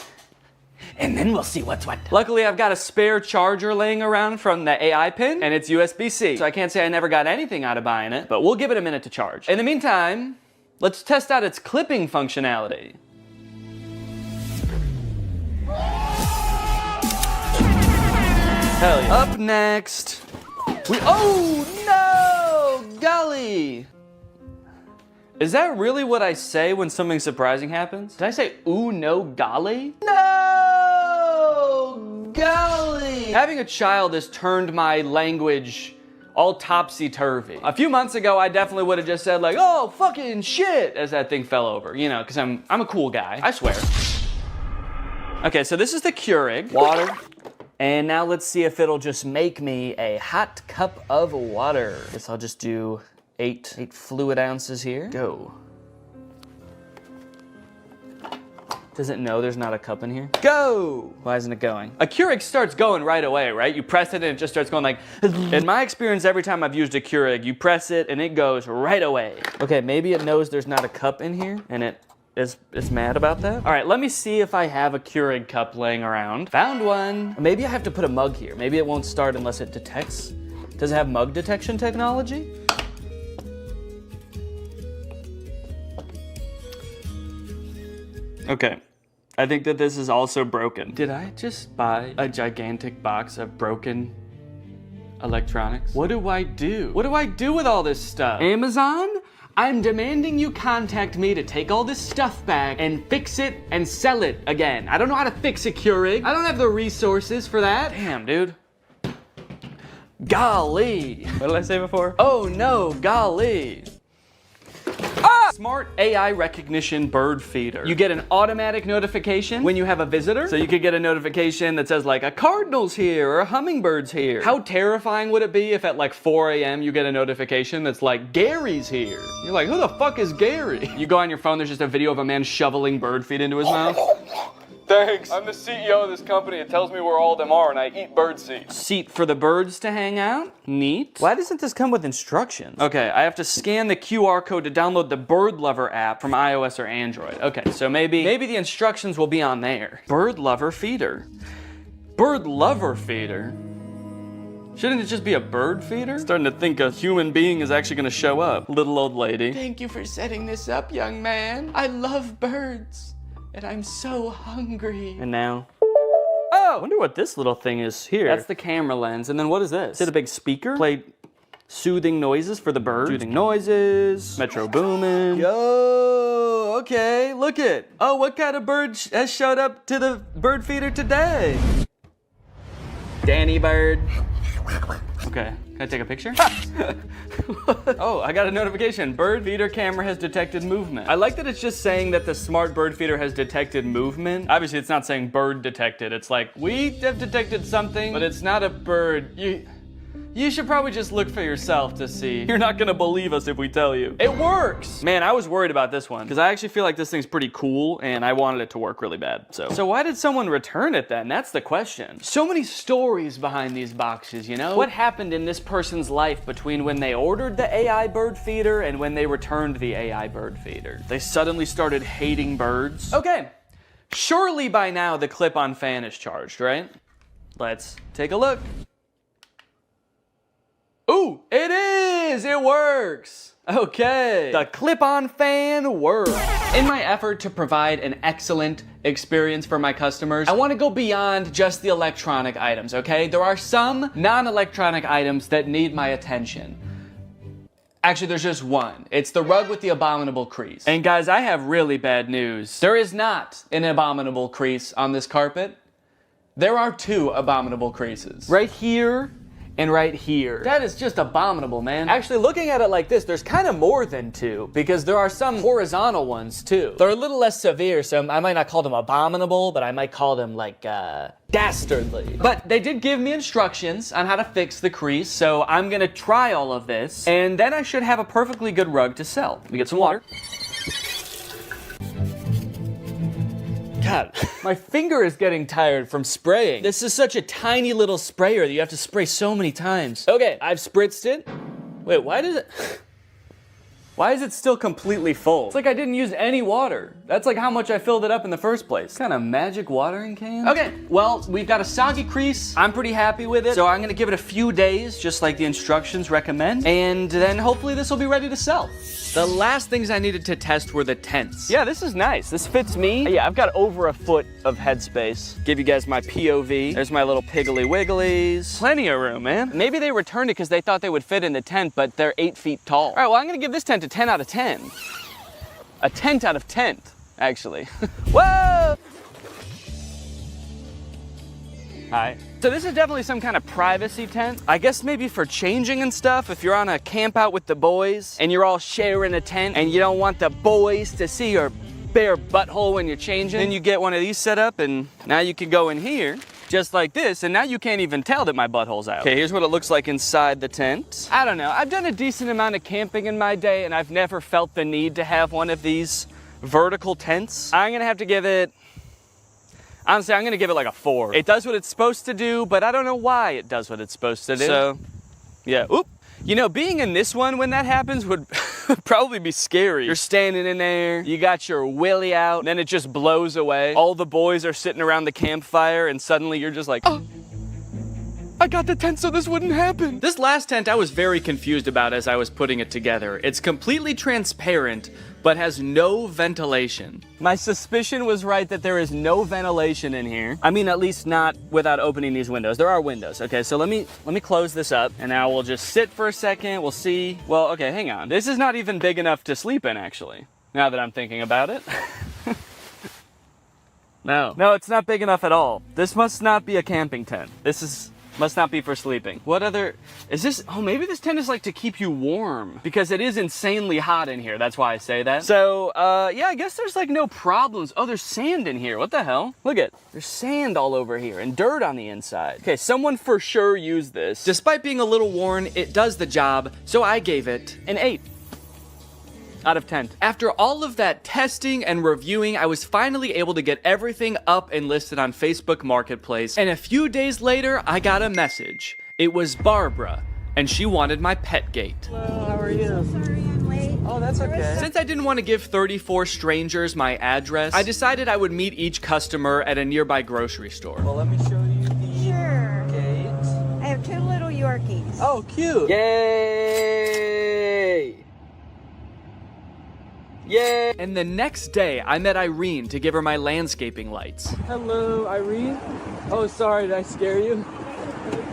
And then we'll see what's what. Luckily, I've got a spare charger laying around from the AI pin, and it's USB-C. So I can't say I never got anything out of buying it, but we'll give it a minute to charge. In the meantime, let's test out its clipping functionality. Hell yeah. Up next, oh no, golly. Is that really what I say when something surprising happens? Did I say, ooh, no, golly? No, golly! Having a child has turned my language all topsy-turvy. A few months ago, I definitely would have just said like, oh, fucking shit, as that thing fell over, you know, because I'm a cool guy, I swear. Okay, so this is the Keurig. Water. And now let's see if it'll just make me a hot cup of water. Guess I'll just do 8 fluid ounces here. Go. Does it know there's not a cup in here? Go! Why isn't it going? A Keurig starts going right away, right? You press it and it just starts going like... In my experience, every time I've used a Keurig, you press it and it goes right away. Okay, maybe it knows there's not a cup in here and it's mad about that. All right, let me see if I have a Keurig cup laying around. Found one. Maybe I have to put a mug here. Maybe it won't start unless it detects. Does it have mug detection technology? Okay, I think that this is also broken. Did I just buy a gigantic box of broken electronics? What do I do? What do I do with all this stuff? Amazon? I'm demanding you contact me to take all this stuff back and fix it and sell it again. I don't know how to fix a Keurig. I don't have the resources for that. Damn, dude. Golly. What did I say before? Oh no, golly. Ah! Smart AI recognition bird feeder. You get an automatic notification when you have a visitor. So you could get a notification that says like a cardinal's here or a hummingbird's here. How terrifying would it be if at like 4 a.m. you get a notification that's like Gary's here? You're like, who the fuck is Gary? You go on your phone, there's just a video of a man shoveling bird feed into his mouth. Thanks. I'm the CEO of this company. It tells me where all of them are, and I eat bird seed. Seat for the birds to hang out? Neat. Why doesn't this come with instructions? Okay, I have to scan the QR code to download the Bird Lover app from iOS or Android. Okay, so maybe the instructions will be on there. Bird Lover feeder. Bird lover feeder? Shouldn't it just be a bird feeder? Starting to think a human being is actually gonna show up. Little old lady. Thank you for setting this up, young man. I love birds, and I'm so hungry. And now? Oh! I wonder what this little thing is here. That's the camera lens. And then what is this? Is it a big speaker? Play soothing noises for the bird. Soothing noises. Metro Boomin. Yo, okay, look it. Oh, what kind of bird has showed up to the bird feeder today? Danny bird. Okay, can I take a picture? Oh, I got a notification. Bird feeder camera has detected movement. I like that it's just saying that the smart bird feeder has detected movement. Obviously, it's not saying bird detected. It's like, we have detected something, but it's not a bird. You should probably just look for yourself to see. You're not gonna believe us if we tell you. It works! Man, I was worried about this one, because I actually feel like this thing's pretty cool, and I wanted it to work really bad, So why did someone return it then? That's the question. So many stories behind these boxes, you know? What happened in this person's life between when they ordered the AI bird feeder and when they returned the AI bird feeder? They suddenly started hating birds? Okay, surely by now the clip-on fan is charged, right? Let's take a look. Ooh, it is! It works! Okay. The clip-on fan works. In my effort to provide an excellent experience for my customers, I want to go beyond just the electronic items, okay? There are some non-electronic items that need my attention. Actually, there's just one. It's the rug with the abominable crease. And guys, I have really bad news. There is not an abominable crease on this carpet. There are two abominable creases. Right here and right here. That is just abominable, man. Actually, looking at it like this, there's kind of more than two, because there are some horizontal ones too. They're a little less severe, so I might not call them abominable, but I might call them like, dastardly. But they did give me instructions on how to fix the crease, so I'm gonna try all of this, and then I should have a perfectly good rug to sell. Let me get some water. God, my finger is getting tired from spraying. This is such a tiny little sprayer that you have to spray so many times. Okay, I've spritzed it. Wait, why is it still completely full? It's like I didn't use any water. That's like how much I filled it up in the first place. Kind of magic watering can? Okay, well, we've got a soggy crease. I'm pretty happy with it. So I'm gonna give it a few days, just like the instructions recommend. And then hopefully this will be ready to sell. The last things I needed to test were the tents. Yeah, this is nice. This fits me. Yeah, I've got over a foot of headspace. Give you guys my POV. There's my little piggly wigglies. Plenty of room, man. Maybe they returned it because they thought they would fit in the tent, but they're 8 feet tall. All right, well, I'm gonna give this tent a 10 out of 10. A tent out of tent, actually. Whoa! Hi. So this is definitely some kind of privacy tent. I guess maybe for changing and stuff, if you're on a camp out with the boys and you're all sharing a tent and you don't want the boys to see your bare butthole when you're changing, then you get one of these set up and now you can go in here just like this, and now you can't even tell that my butthole's out. Okay, here's what it looks like inside the tent. I don't know, I've done a decent amount of camping in my day and I've never felt the need to have one of these vertical tents. I'm gonna have to give it, honestly, I'm gonna give it like a 4. It does what it's supposed to do, but I don't know why it does what it's supposed to do. So, yeah, oop. You know, being in this one when that happens would probably be scary. You're standing in there, you got your willy out, and then it just blows away. All the boys are sitting around the campfire, and suddenly you're just like, oh, I got the tent so this wouldn't happen. This last tent I was very confused about as I was putting it together. It's completely transparent, but has no ventilation. My suspicion was right that there is no ventilation in here. I mean, at least not without opening these windows. There are windows. Okay, so let me close this up, and now we'll just sit for a second. We'll see. Well, okay, hang on. This is not even big enough to sleep in, actually, now that I'm thinking about it. No, it's not big enough at all. This must not be a camping tent. Must not be for sleeping. What other, is this, oh, maybe this tent is like to keep you warm because it is insanely hot in here. That's why I say that. So, yeah, I guess there's like no problems. Oh, there's sand in here. What the hell? Look at, there's sand all over here and dirt on the inside. Okay, someone for sure used this. Despite being a little worn, it does the job. So I gave it an 8 out of 10. After all of that testing and reviewing, I was finally able to get everything up and listed on Facebook Marketplace. And a few days later, I got a message. It was Barbara, and she wanted my pet gate. Hello, how are you? So sorry I'm late. Oh, that's okay. Since I didn't want to give 34 strangers my address, I decided I would meet each customer at a nearby grocery store. Well, let me show you the 2 little Yorkies. Oh, cute. Yay! Yay! And the next day, I met Irene to give her my landscaping lights. Hello, Irene. Oh, sorry, did I scare you?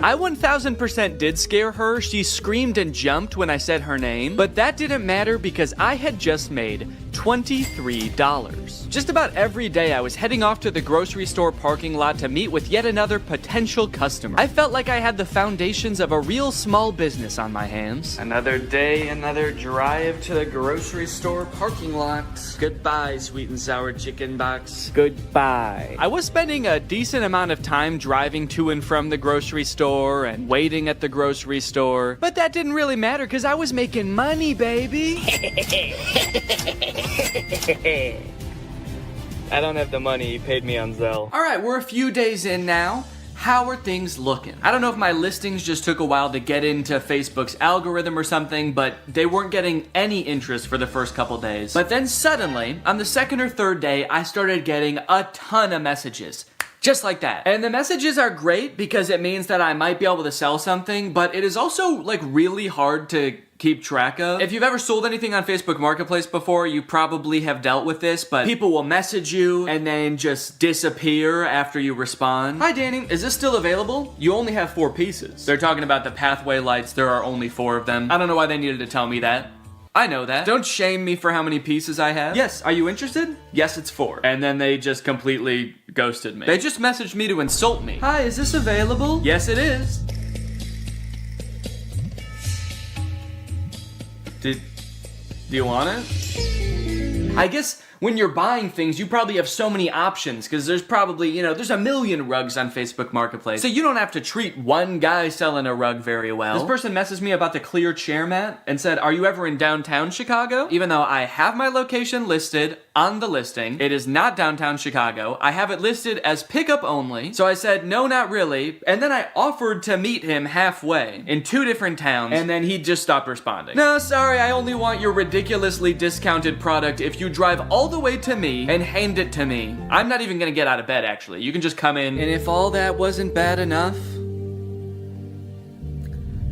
I 1000% did scare her. She screamed and jumped when I said her name, but that didn't matter because I had just made $23. Just about every day I was heading off to the grocery store parking lot to meet with yet another potential customer. I felt like I had the foundations of a real small business on my hands. Another day, another drive to the grocery store parking lot. Goodbye, sweet and sour chicken box. Goodbye. I was spending a decent amount of time driving to and from the grocery store and waiting at the grocery store, but that didn't really matter because I was making money, baby. I don't have the money, he paid me on Zelle. Alright, we're a few days in now. How are things looking? I don't know if my listings just took a while to get into Facebook's algorithm or something, but they weren't getting any interest for the first couple days. But then suddenly, on the second or third day, I started getting a ton of messages. Just like that. And the messages are great because it means that I might be able to sell something, but it is also like really hard to keep track of. If you've ever sold anything on Facebook Marketplace before, you probably have dealt with this, but people will message you and then just disappear after you respond. Hi Danny, is this still available? You only have 4 pieces. They're talking about the pathway lights, there are only 4 of them. I don't know why they needed to tell me that. I know that. Don't shame me for how many pieces I have. Yes, are you interested? Yes, it's 4. And then they just completely ghosted me. They just messaged me to insult me. Hi, is this available? Yes, it is. Do you want it? I guess when you're buying things, you probably have so many options because there's probably, there's a million rugs on Facebook Marketplace. So you don't have to treat one guy selling a rug very well. This person messaged me about the clear chair mat and said, are you ever in downtown Chicago? Even though I have my location listed on the listing, it is not downtown Chicago. I have it listed as pickup only. So I said, no, not really. And then I offered to meet him halfway in 2 different towns and then he just stopped responding. No, sorry, I only want your ridiculously discounted product if you drive all the way to me and hand it to me. I'm not even gonna get out of bed actually. You can just come in. And if all that wasn't bad enough,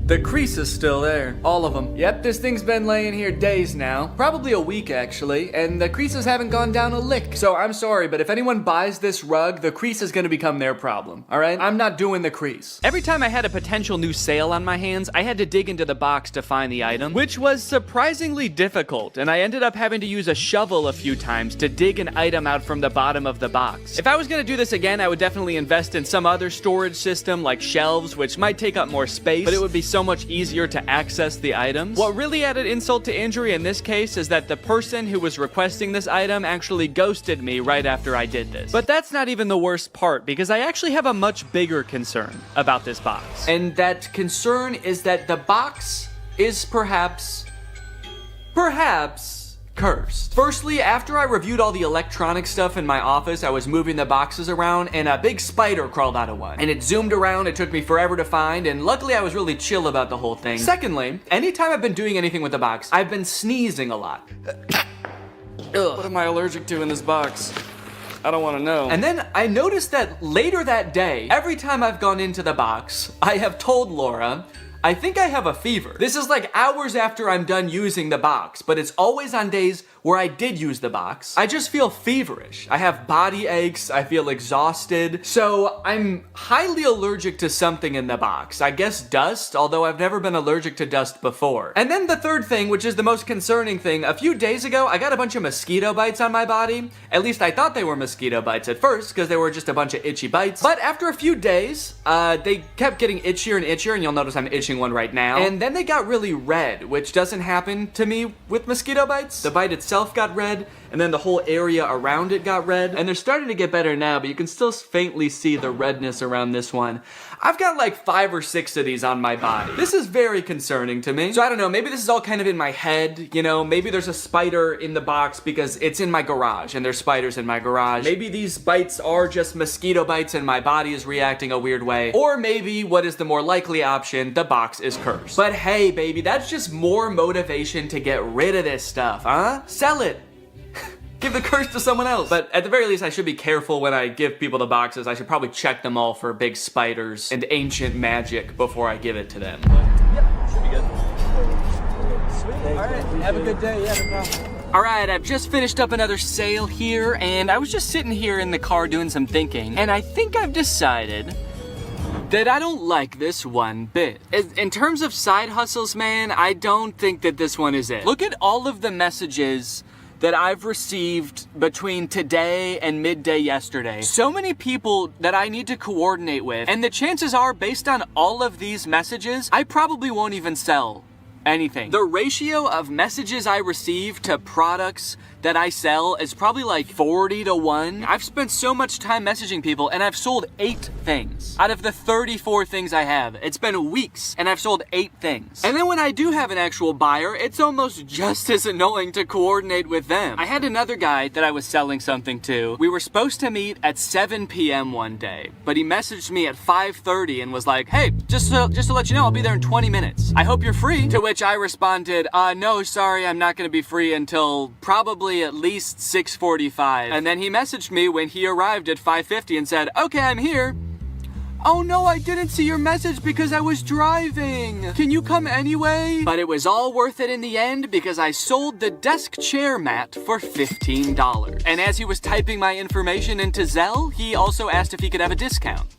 the crease is still there. All of them. Yep, this thing's been laying here days now. Probably a week, actually. And the creases haven't gone down a lick. So I'm sorry, but if anyone buys this rug, the crease is gonna become their problem. Alright? I'm not doing the crease. Every time I had a potential new sale on my hands, I had to dig into the box to find the item, which was surprisingly difficult. And I ended up having to use a shovel a few times to dig an item out from the bottom of the box. If I was gonna do this again, I would definitely invest in some other storage system like shelves, which might take up more space, but it would be so much easier to access the items. What really added insult to injury in this case is that the person who was requesting this item actually ghosted me right after I did this. But that's not even the worst part, because I actually have a much bigger concern about this box. And that concern is that the box is perhaps cursed. Firstly, after I reviewed all the electronic stuff in my office, I was moving the boxes around and a big spider crawled out of one. And it zoomed around, it took me forever to find, and luckily I was really chill about the whole thing. Secondly, anytime I've been doing anything with the box, I've been sneezing a lot. What am I allergic to in this box? I don't want to know. And then I noticed that later that day, every time I've gone into the box, I have told Laura, I think I have a fever. This is like hours after I'm done using the box, but it's always on days where I did use the box. I just feel feverish. I have body aches, I feel exhausted. So I'm highly allergic to something in the box. I guess dust, although I've never been allergic to dust before. And then the third thing, which is the most concerning thing, a few days ago, I got a bunch of mosquito bites on my body. At least I thought they were mosquito bites at first, because they were just a bunch of itchy bites. But after a few days, they kept getting itchier and itchier, and you'll notice I'm itching one right now. And then they got really red, which doesn't happen to me with mosquito bites. The bite itself got red, and then the whole area around it got red. And they're starting to get better now, but you can still faintly see the redness around this one. I've got like 5 or 6 of these on my body. This is very concerning to me. So I don't know, maybe this is all kind of in my head, maybe there's a spider in the box because it's in my garage and there's spiders in my garage. Maybe these bites are just mosquito bites and my body is reacting a weird way. Or maybe, what is the more likely option, the box is cursed. But hey, baby, that's just more motivation to get rid of this stuff, huh? Sell it. give the curse to someone else. But at the very least, I should be careful when I give people the boxes. I should probably check them all for big spiders and ancient magic before I give it to them. Yep, should be good. Sweet. All right, have a good day. Yeah, no problem. All right, I've just finished up another sale here, and I was just sitting here in the car doing some thinking, and I think I've decided that I don't like this one bit. In terms of side hustles, man, I don't think that this one is it. Look at all of the messages that I've received between today and midday yesterday. So many people that I need to coordinate with, and the chances are, based on all of these messages, I probably won't even sell anything. The ratio of messages I receive to products that I sell is probably like 40-1. I've spent so much time messaging people and I've sold 8 things. Out of the 34 things I have, it's been weeks and I've sold 8 things. And then when I do have an actual buyer, it's almost just as annoying to coordinate with them. I had another guy that I was selling something to. We were supposed to meet at 7 p.m. one day, but he messaged me at 5:30 and was like, hey, just to let you know, I'll be there in 20 minutes. I hope you're free. To which I responded, no, sorry, I'm not gonna be free until probably at least 6:45. And then he messaged me when he arrived at 5:50 and said, okay, I'm here. Oh no, I didn't see your message because I was driving. Can you come anyway? But it was all worth it in the end because I sold the desk chair mat for $15. And as he was typing my information into Zelle, he also asked if he could have a discount.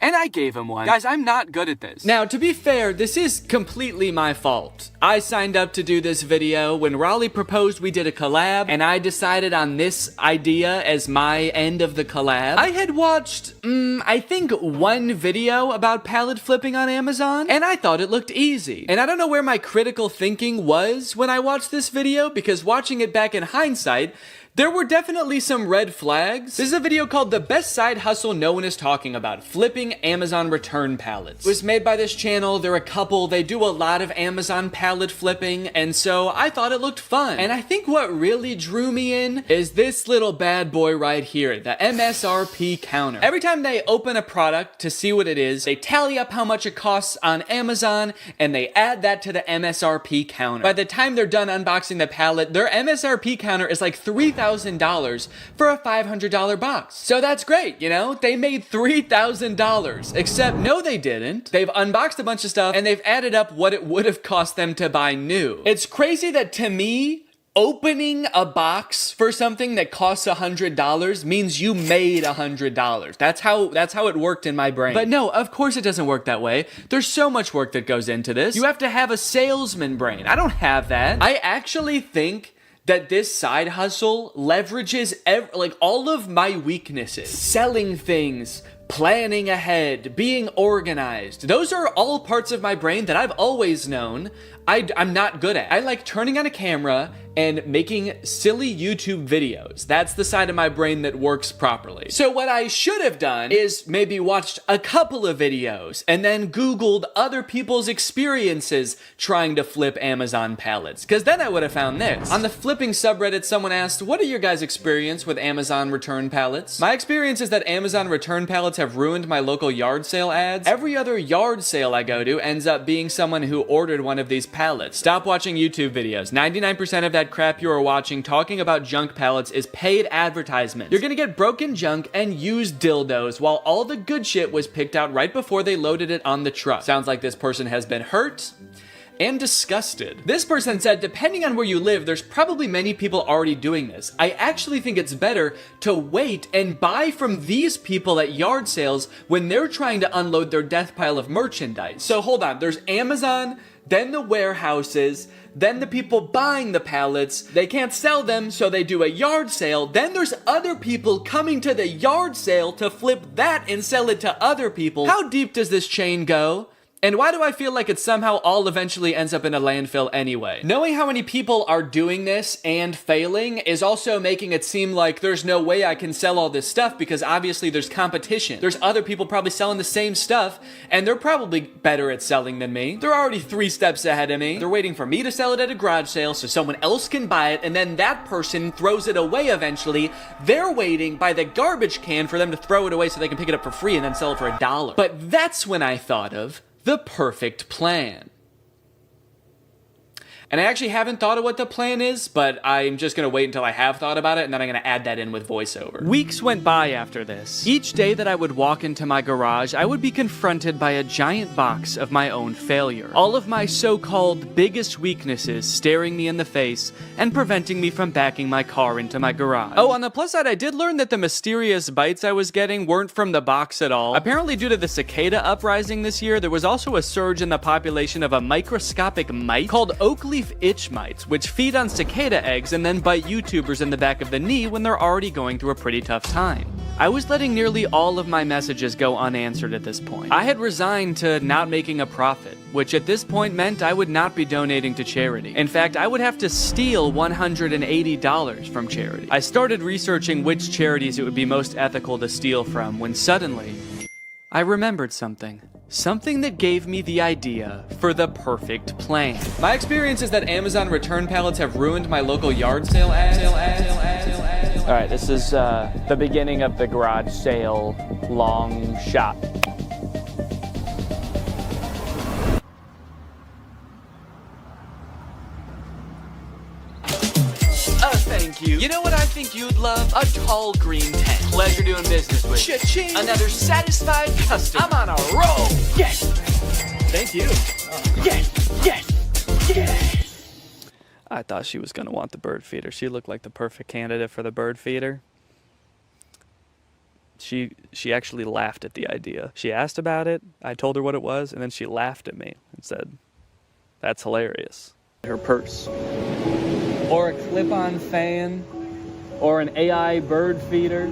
And I gave him one. Guys, I'm not good at this. Now, to be fair, this is completely my fault. I signed up to do this video. When Raleigh proposed, we did a collab, and I decided on this idea as my end of the collab. I had watched, I think one video about pallet flipping on Amazon, and I thought it looked easy. And I don't know where my critical thinking was when I watched this video, because watching it back in hindsight, there were definitely some red flags. This is a video called The Best Side Hustle No One Is Talking About, Flipping Amazon Return Pallets. It was made by this channel. They're a couple. They do a lot of Amazon pallet flipping, and so I thought it looked fun. And I think what really drew me in is this little bad boy right here, the MSRP counter. Every time they open a product to see what it is, they tally up how much it costs on Amazon, and they add that to the MSRP counter. By the time they're done unboxing the pallet, their MSRP counter is like $3,000 for a $500 box. So that's great, you know? They made $3,000. Except, no they didn't. They've unboxed a bunch of stuff and they've added up what it would have cost them to buy new. It's crazy that to me, opening a box for something that costs $100 means you made $100. That's how it worked in my brain. But no, of course it doesn't work that way. There's so much work that goes into this. You have to have a salesman brain. I don't have that. I actually think that this side hustle leverages all of my weaknesses. Selling things, planning ahead, being organized. Those are all parts of my brain that I've always known I'm not good at. I like turning on a camera and making silly YouTube videos. That's the side of my brain that works properly. So what I should have done is maybe watched a couple of videos and then Googled other people's experiences trying to flip Amazon pallets, because then I would have found this. On the flipping subreddit, someone asked, what are your guys' experience with Amazon return pallets? My experience is that Amazon return pallets have ruined my local yard sale ads. Every other yard sale I go to ends up being someone who ordered one of these pallets. Stop watching YouTube videos. 99% of that crap you are watching talking about junk pallets is paid advertisement. You're gonna get broken junk and used dildos while all the good shit was picked out right before they loaded it on the truck. Sounds like this person has been hurt and disgusted. This person said, depending on where you live, there's probably many people already doing this. I actually think it's better to wait and buy from these people at yard sales when they're trying to unload their death pile of merchandise. So hold on, there's Amazon, then the warehouses, then the people buying the pallets. They can't sell them, so they do a yard sale. Then there's other people coming to the yard sale to flip that and sell it to other people. How deep does this chain go? And why do I feel like it somehow all eventually ends up in a landfill anyway? Knowing how many people are doing this and failing is also making it seem like there's no way I can sell all this stuff because obviously there's competition. There's other people probably selling the same stuff and they're probably better at selling than me. They're already 3 steps ahead of me. They're waiting for me to sell it at a garage sale so someone else can buy it and then that person throws it away eventually. They're waiting by the garbage can for them to throw it away so they can pick it up for free and then sell it for $1. But that's when I thought of the perfect plan. And I actually haven't thought of what the plan is, but I'm just gonna wait until I have thought about it, and then I'm gonna add that in with voiceover. Weeks went by after this. Each day that I would walk into my garage, I would be confronted by a giant box of my own failure. All of my so-called biggest weaknesses staring me in the face and preventing me from backing my car into my garage. Oh, on the plus side, I did learn that the mysterious bites I was getting weren't from the box at all. Apparently, due to the cicada uprising this year, there was also a surge in the population of a microscopic mite called oak leaf itch mites, which feed on cicada eggs and then bite YouTubers in the back of the knee when they're already going through a pretty tough time. I was letting nearly all of my messages go unanswered at this point. I had resigned to not making a profit, which at this point meant I would not be donating to charity. In fact, I would have to steal $180 from charity. I started researching which charities it would be most ethical to steal from when suddenly I remembered something. Something that gave me the idea for the perfect plan. My experience is that Amazon return pallets have ruined my local yard sale ads. All right, this is the beginning of the garage sale long shot. Thank you. You know what I think you'd love? A tall green tent. Pleasure doing business with you. Cha-ching. Another satisfied customer. I'm on a roll. Yes. Thank you. Yes. Yes. Yes. I thought she was going to want the bird feeder. She looked like the perfect candidate for the bird feeder. She actually laughed at the idea. She asked about it. I told her what it was, and then she laughed at me and said, "That's hilarious." Her purse. Or a clip-on fan, or an AI bird feeder.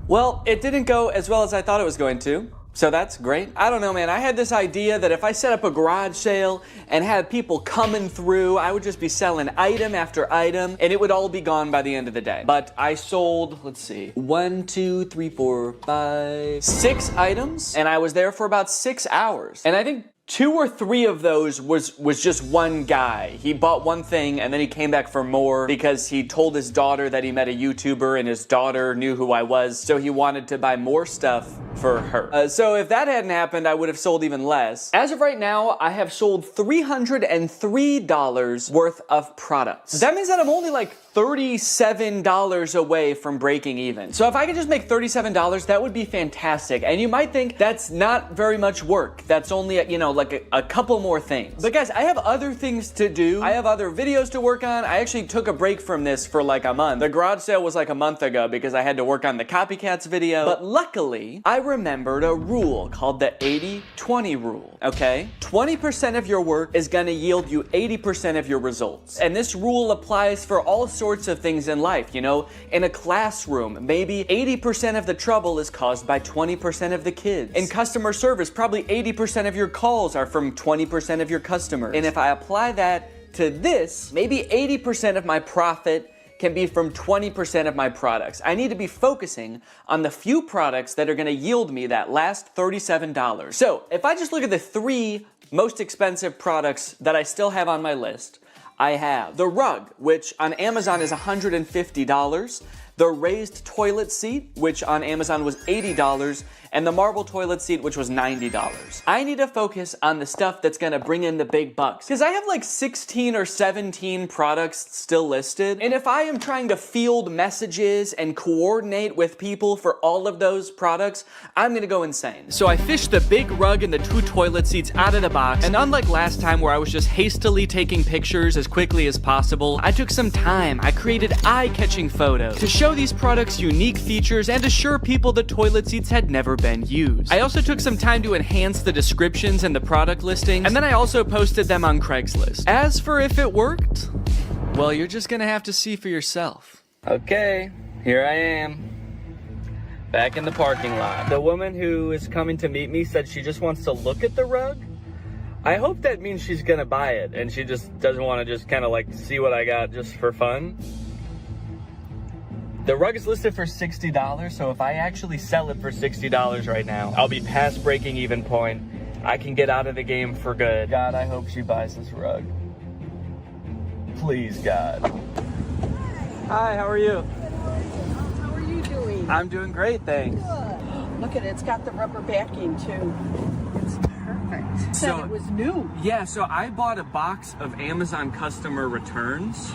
Well, it didn't go as well as I thought it was going to, so that's great. I don't know, man. I had this idea that if I set up a garage sale and had people coming through, I would just be selling item after item, and it would all be gone by the end of the day. But I sold, let's see, 1, 2, 3, 4, 5, 6 items, and I was there for about 6 hours. And I think 2 or 3 of those was just one guy. He bought one thing and then he came back for more because he told his daughter that he met a YouTuber and his daughter knew who I was, so he wanted to buy more stuff for her. So if that hadn't happened, I would have sold even less. As of right now, I have sold $303 worth of products. That means that I'm only like $37 away from breaking even. So if I could just make $37, that would be fantastic. And you might think that's not very much work. That's only, you know, like a couple more things. But guys, I have other things to do. I have other videos to work on. I actually took a break from this for like a month. The garage sale was like a month ago because I had to work on the copycats video. But luckily, I remembered a rule called the 80-20 rule, okay? 20% of your work is gonna yield you 80% of your results. And this rule applies for all sorts of things in life, you know? In a classroom, maybe 80% of the trouble is caused by 20% of the kids. In customer service, probably 80% of your calls are from 20% of your customers. And if I apply that to this, maybe 80% of my profit can be from 20% of my products. I need to be focusing on the few products that are gonna yield me that last $37. So if I just look at the 3 most expensive products that I still have on my list, I have the rug, which on Amazon is $150, the raised toilet seat, which on Amazon was $80, and the marble toilet seat, which was $90. I need to focus on the stuff that's gonna bring in the big bucks, because I have like 16 or 17 products still listed, and if I am trying to field messages and coordinate with people for all of those products, I'm gonna go insane. So I fished the big rug and the 2 toilet seats out of the box, and unlike last time where I was just hastily taking pictures as quickly as possible, I took some time. I created eye-catching photos to show these products unique features and assure people the toilet seats had never been used. I also took some time to enhance the descriptions and the product listings, and then I also posted them on Craigslist. As for if it worked, well, you're just gonna have to see for yourself. Okay, here I am, back in the parking lot. The woman who is coming to meet me said she just wants to look at the rug. I hope that means she's gonna buy it, and she just doesn't want to just kind of like see what I got just for fun. The rug is listed for $60, so if I actually sell it for $60 right now, I'll be past breaking even point. I can get out of the game for good. God, I hope she buys this rug. Please, God. Hi, how are you? How are you doing? I'm doing great, thanks. Good. Look at it, it's got the rubber backing too. It's perfect. So Said it was new. Yeah, so I bought a box of Amazon customer returns.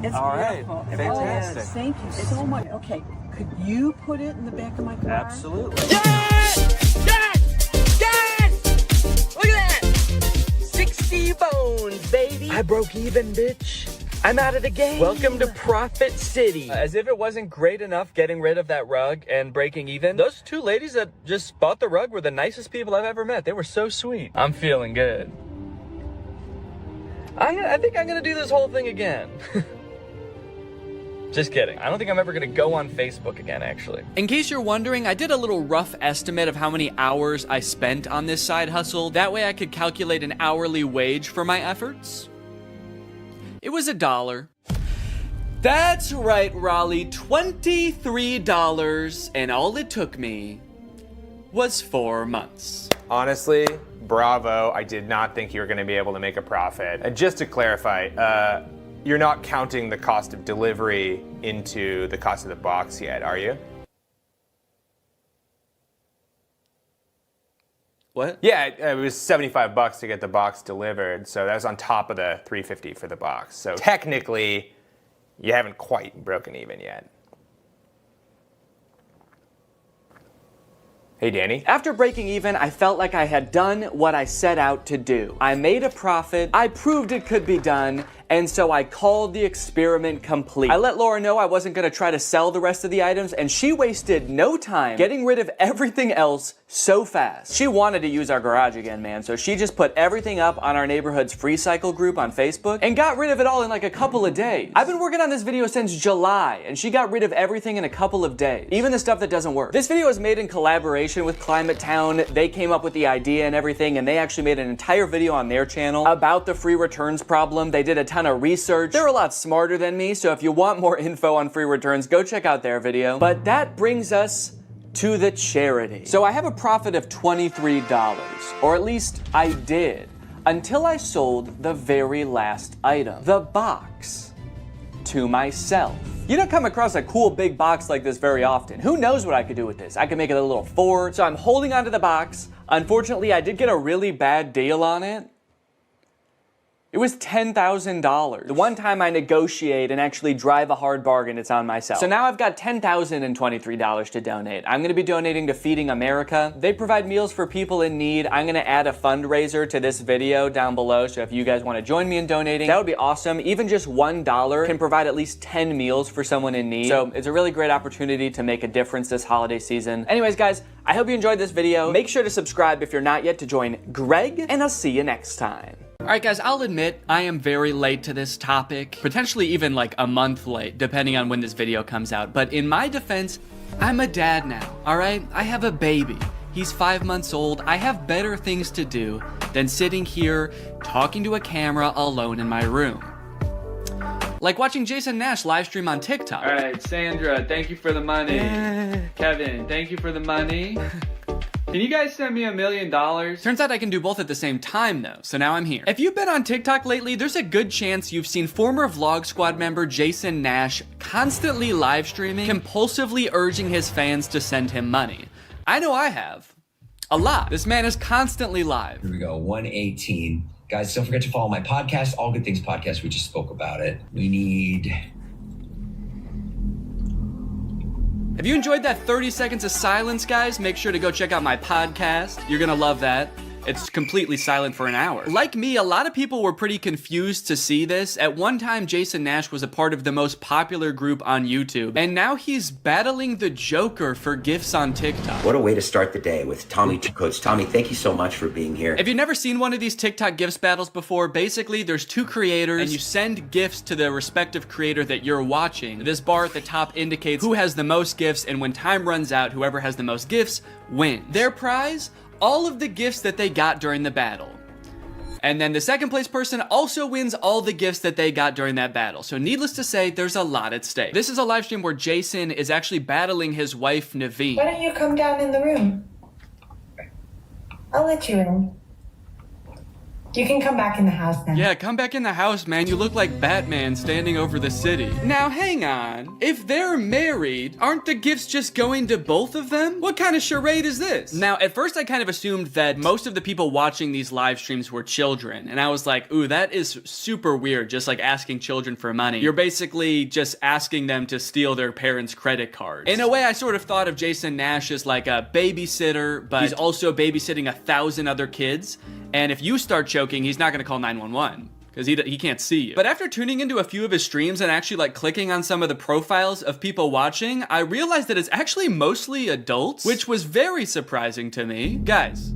It's All right, beautiful. fantastic. Oh, thank you so much. Okay, could you put it in the back of my car? Absolutely. Look at that! 60 bones, baby! I broke even, bitch. I'm out of the game. Welcome to Profit City. As if it wasn't great enough getting rid of that rug and breaking even, those two ladies that just bought the rug were the nicest people I've ever met. They were so sweet. I'm feeling good. I think I'm gonna do this whole thing again. Just kidding. I don't think I'm ever gonna go on Facebook again, actually. In case you're wondering, I did a little rough estimate of how many hours I spent on this side hustle. That way I could calculate an hourly wage for my efforts. It was $1. That's right, Raleigh, $23, and all it took me was 4 months. Honestly, bravo. I did not think you were going to be able to make a profit. And just to clarify, you're not counting the cost of delivery into the cost of the box yet, are you? What? Yeah, it was $75 to get the box delivered, so that was on top of the $350 for the box. So technically, you haven't quite broken even yet. Hey, Danny. After breaking even, I felt like I had done what I set out to do. I made a profit, I proved it could be done, and so I called the experiment complete. I let Laura know I wasn't gonna try to sell the rest of the items, and she wasted no time getting rid of everything else so fast. She wanted to use our garage again, man, so she just put everything up on our neighborhood's free cycle group on Facebook and got rid of it all in like a couple of days. I've been working on this video since July, and she got rid of everything in a couple of days, even the stuff that doesn't work. This video is made in collaboration with Climate Town. They came up with the idea and everything, and they actually made an entire video on their channel about the free returns problem. They did a ton of research. They're a lot smarter than me, so if you want more info on free returns, go check out their video. But that brings us to the charity. So I have a profit of $23, or at least I did, until I sold the very last item, the box, to myself. You don't come across a cool big box like this very often. Who knows what I could do with this? I could make it a little fort. So I'm holding onto the box. Unfortunately, I did get a really bad deal on it. It was $10,000. The one time I negotiate and actually drive a hard bargain, it's on myself. So now I've got $10,023 to donate. I'm gonna be donating to Feeding America. They provide meals for people in need. I'm gonna add a fundraiser to this video down below, so if you guys wanna join me in donating, that would be awesome. Even just $1 can provide at least 10 meals for someone in need. So it's a really great opportunity to make a difference this holiday season. Anyways, guys, I hope you enjoyed this video. Make sure to subscribe if you're not yet to join Greg, and I'll see you next time. Alright guys, I'll admit I am very late to this topic, potentially even like a month late, depending on when this video comes out. But in my defense, I'm a dad now, alright? I have a baby. He's 5 months old. I have better things to do than sitting here talking to a camera alone in my room. Like watching Jason Nash live stream on TikTok. Alright, Sandra, thank you for the money. Kevin, thank you for the money. Can you guys send me $1 million? Turns out I can do both at the same time though, so now I'm here. If you've been on TikTok lately, there's a good chance you've seen former Vlog Squad member Jason Nash constantly live streaming, compulsively urging his fans to send him money. I know I have. A lot. This man is constantly live. Here we go, 118. Guys, don't forget to follow my podcast, All Good Things Podcast. We just spoke about it. We need... If you enjoyed that 30 seconds of silence, guys, make sure to go check out my podcast. You're gonna love that. It's completely silent for an hour. Like me, a lot of people were pretty confused to see this. At one time, Jason Nash was a part of the most popular group on YouTube, and now he's battling the Joker for gifts on TikTok. What a way to start the day with Tommy. Coach Tommy, thank you so much for being here. If you've never seen one of these TikTok gifts battles before, basically there's two creators, and you send gifts to the respective creator that you're watching. This bar at the top indicates who has the most gifts, and when time runs out, whoever has the most gifts wins. Their prize? All of the gifts that they got during the battle. And then the second place person also wins all the gifts that they got during that battle. So needless to say, there's a lot at stake. This is a live stream where Jason is actually battling his wife, Naveen. Why don't you come down in the room? I'll let you in. You can come back in the house then. Yeah, come back in the house, man. You look like Batman standing over the city. Now, hang on. If they're married, aren't the gifts just going to both of them? What kind of charade is this? Now, at first I kind of assumed that most of the people watching these live streams were children. And I was like, ooh, that is super weird. Just like asking children for money. You're basically just asking them to steal their parents' credit cards. In a way, I sort of thought of Jason Nash as like a babysitter, but he's also babysitting 1,000 other kids. And if you start choking, he's not gonna call 911 because he can't see you. But after tuning into a few of his streams and actually like clicking on some of the profiles of people watching, I realized that it's actually mostly adults, which was very surprising to me. Guys,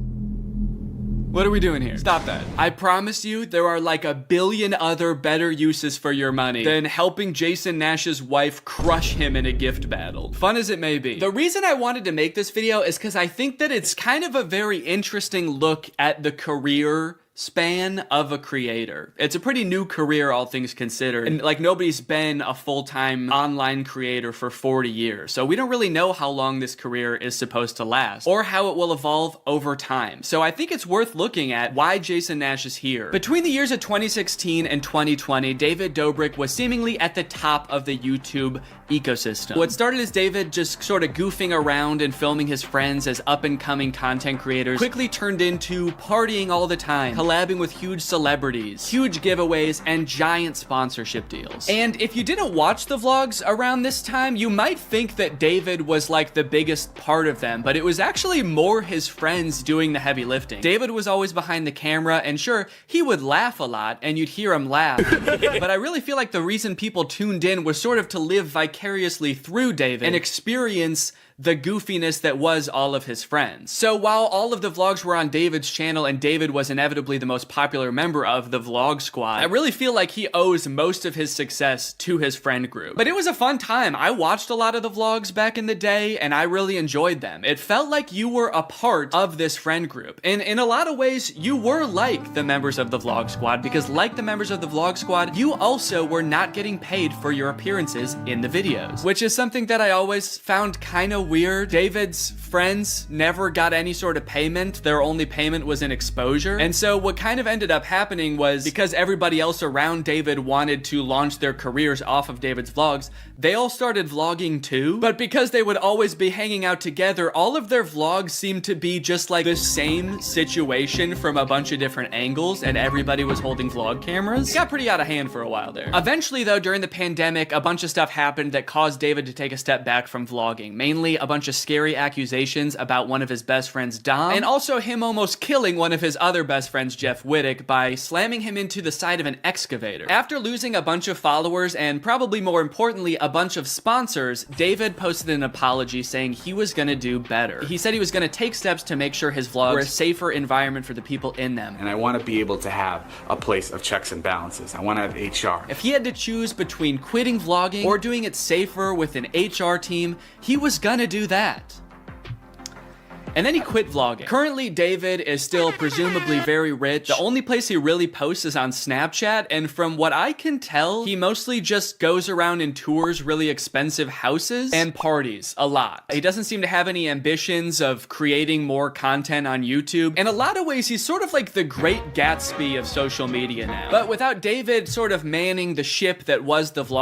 what are we doing here? Stop that. I promise you there are like 1 billion other better uses for your money than helping Jason Nash's wife crush him in a gift battle. Fun as it may be. The reason I wanted to make this video is because I think that it's kind of a very interesting look at the career span of a creator. It's a pretty new career, all things considered. And like nobody's been a full-time online creator for 40 years. So we don't really know how long this career is supposed to last or how it will evolve over time. So I think it's worth looking at why Jason Nash is here. Between the years of 2016 and 2020, David Dobrik was seemingly at the top of the YouTube ecosystem. What started as David just sort of goofing around and filming his friends as up-and-coming content creators quickly turned into partying all the time, collabing with huge celebrities, huge giveaways, and giant sponsorship deals. And if you didn't watch the vlogs around this time, you might think that David was like the biggest part of them, but it was actually more his friends doing the heavy lifting. David was always behind the camera, and sure, he would laugh a lot, and you'd hear him laugh. But I really feel like the reason people tuned in was sort of to live vicariously through David and experience the goofiness that was all of his friends. So while all of the vlogs were on David's channel and David was inevitably the most popular member of the vlog squad, I really feel like he owes most of his success to his friend group. But it was a fun time. I watched a lot of the vlogs back in the day and I really enjoyed them. It felt like you were a part of this friend group. And in a lot of ways, you were like the members of the vlog squad because like the members of the vlog squad, you also were not getting paid for your appearances in the videos, which is something that I always found kind of weird. David's friends never got any sort of payment. Their only payment was in exposure. And so what kind of ended up happening was because everybody else around David wanted to launch their careers off of David's vlogs, they all started vlogging too. But because they would always be hanging out together, all of their vlogs seemed to be just like the same situation from a bunch of different angles and everybody was holding vlog cameras. It got pretty out of hand for a while there. Eventually though, during the pandemic, a bunch of stuff happened that caused David to take a step back from vlogging. Mainly a bunch of scary accusations about one of his best friends, Dom, and also him almost killing one of his other best friends, Jeff Wittick, by slamming him into the side of an excavator. After losing a bunch of followers and probably more importantly, a bunch of sponsors, David posted an apology saying he was gonna do better. He said he was gonna take steps to make sure his vlogs were a safer environment for the people in them. And I want to be able to have a place of checks and balances. I want to have HR. If he had to choose between quitting vlogging or doing it safer with an HR team, he was gonna do that. And then he quit vlogging. Currently, David is still presumably very rich. The only place he really posts is on Snapchat, and from what I can tell, he mostly just goes around and tours really expensive houses and parties a lot. He doesn't seem to have any ambitions of creating more content on YouTube. In a lot of ways, he's sort of like the Great Gatsby of social media now. But without David sort of manning the ship that was the vlog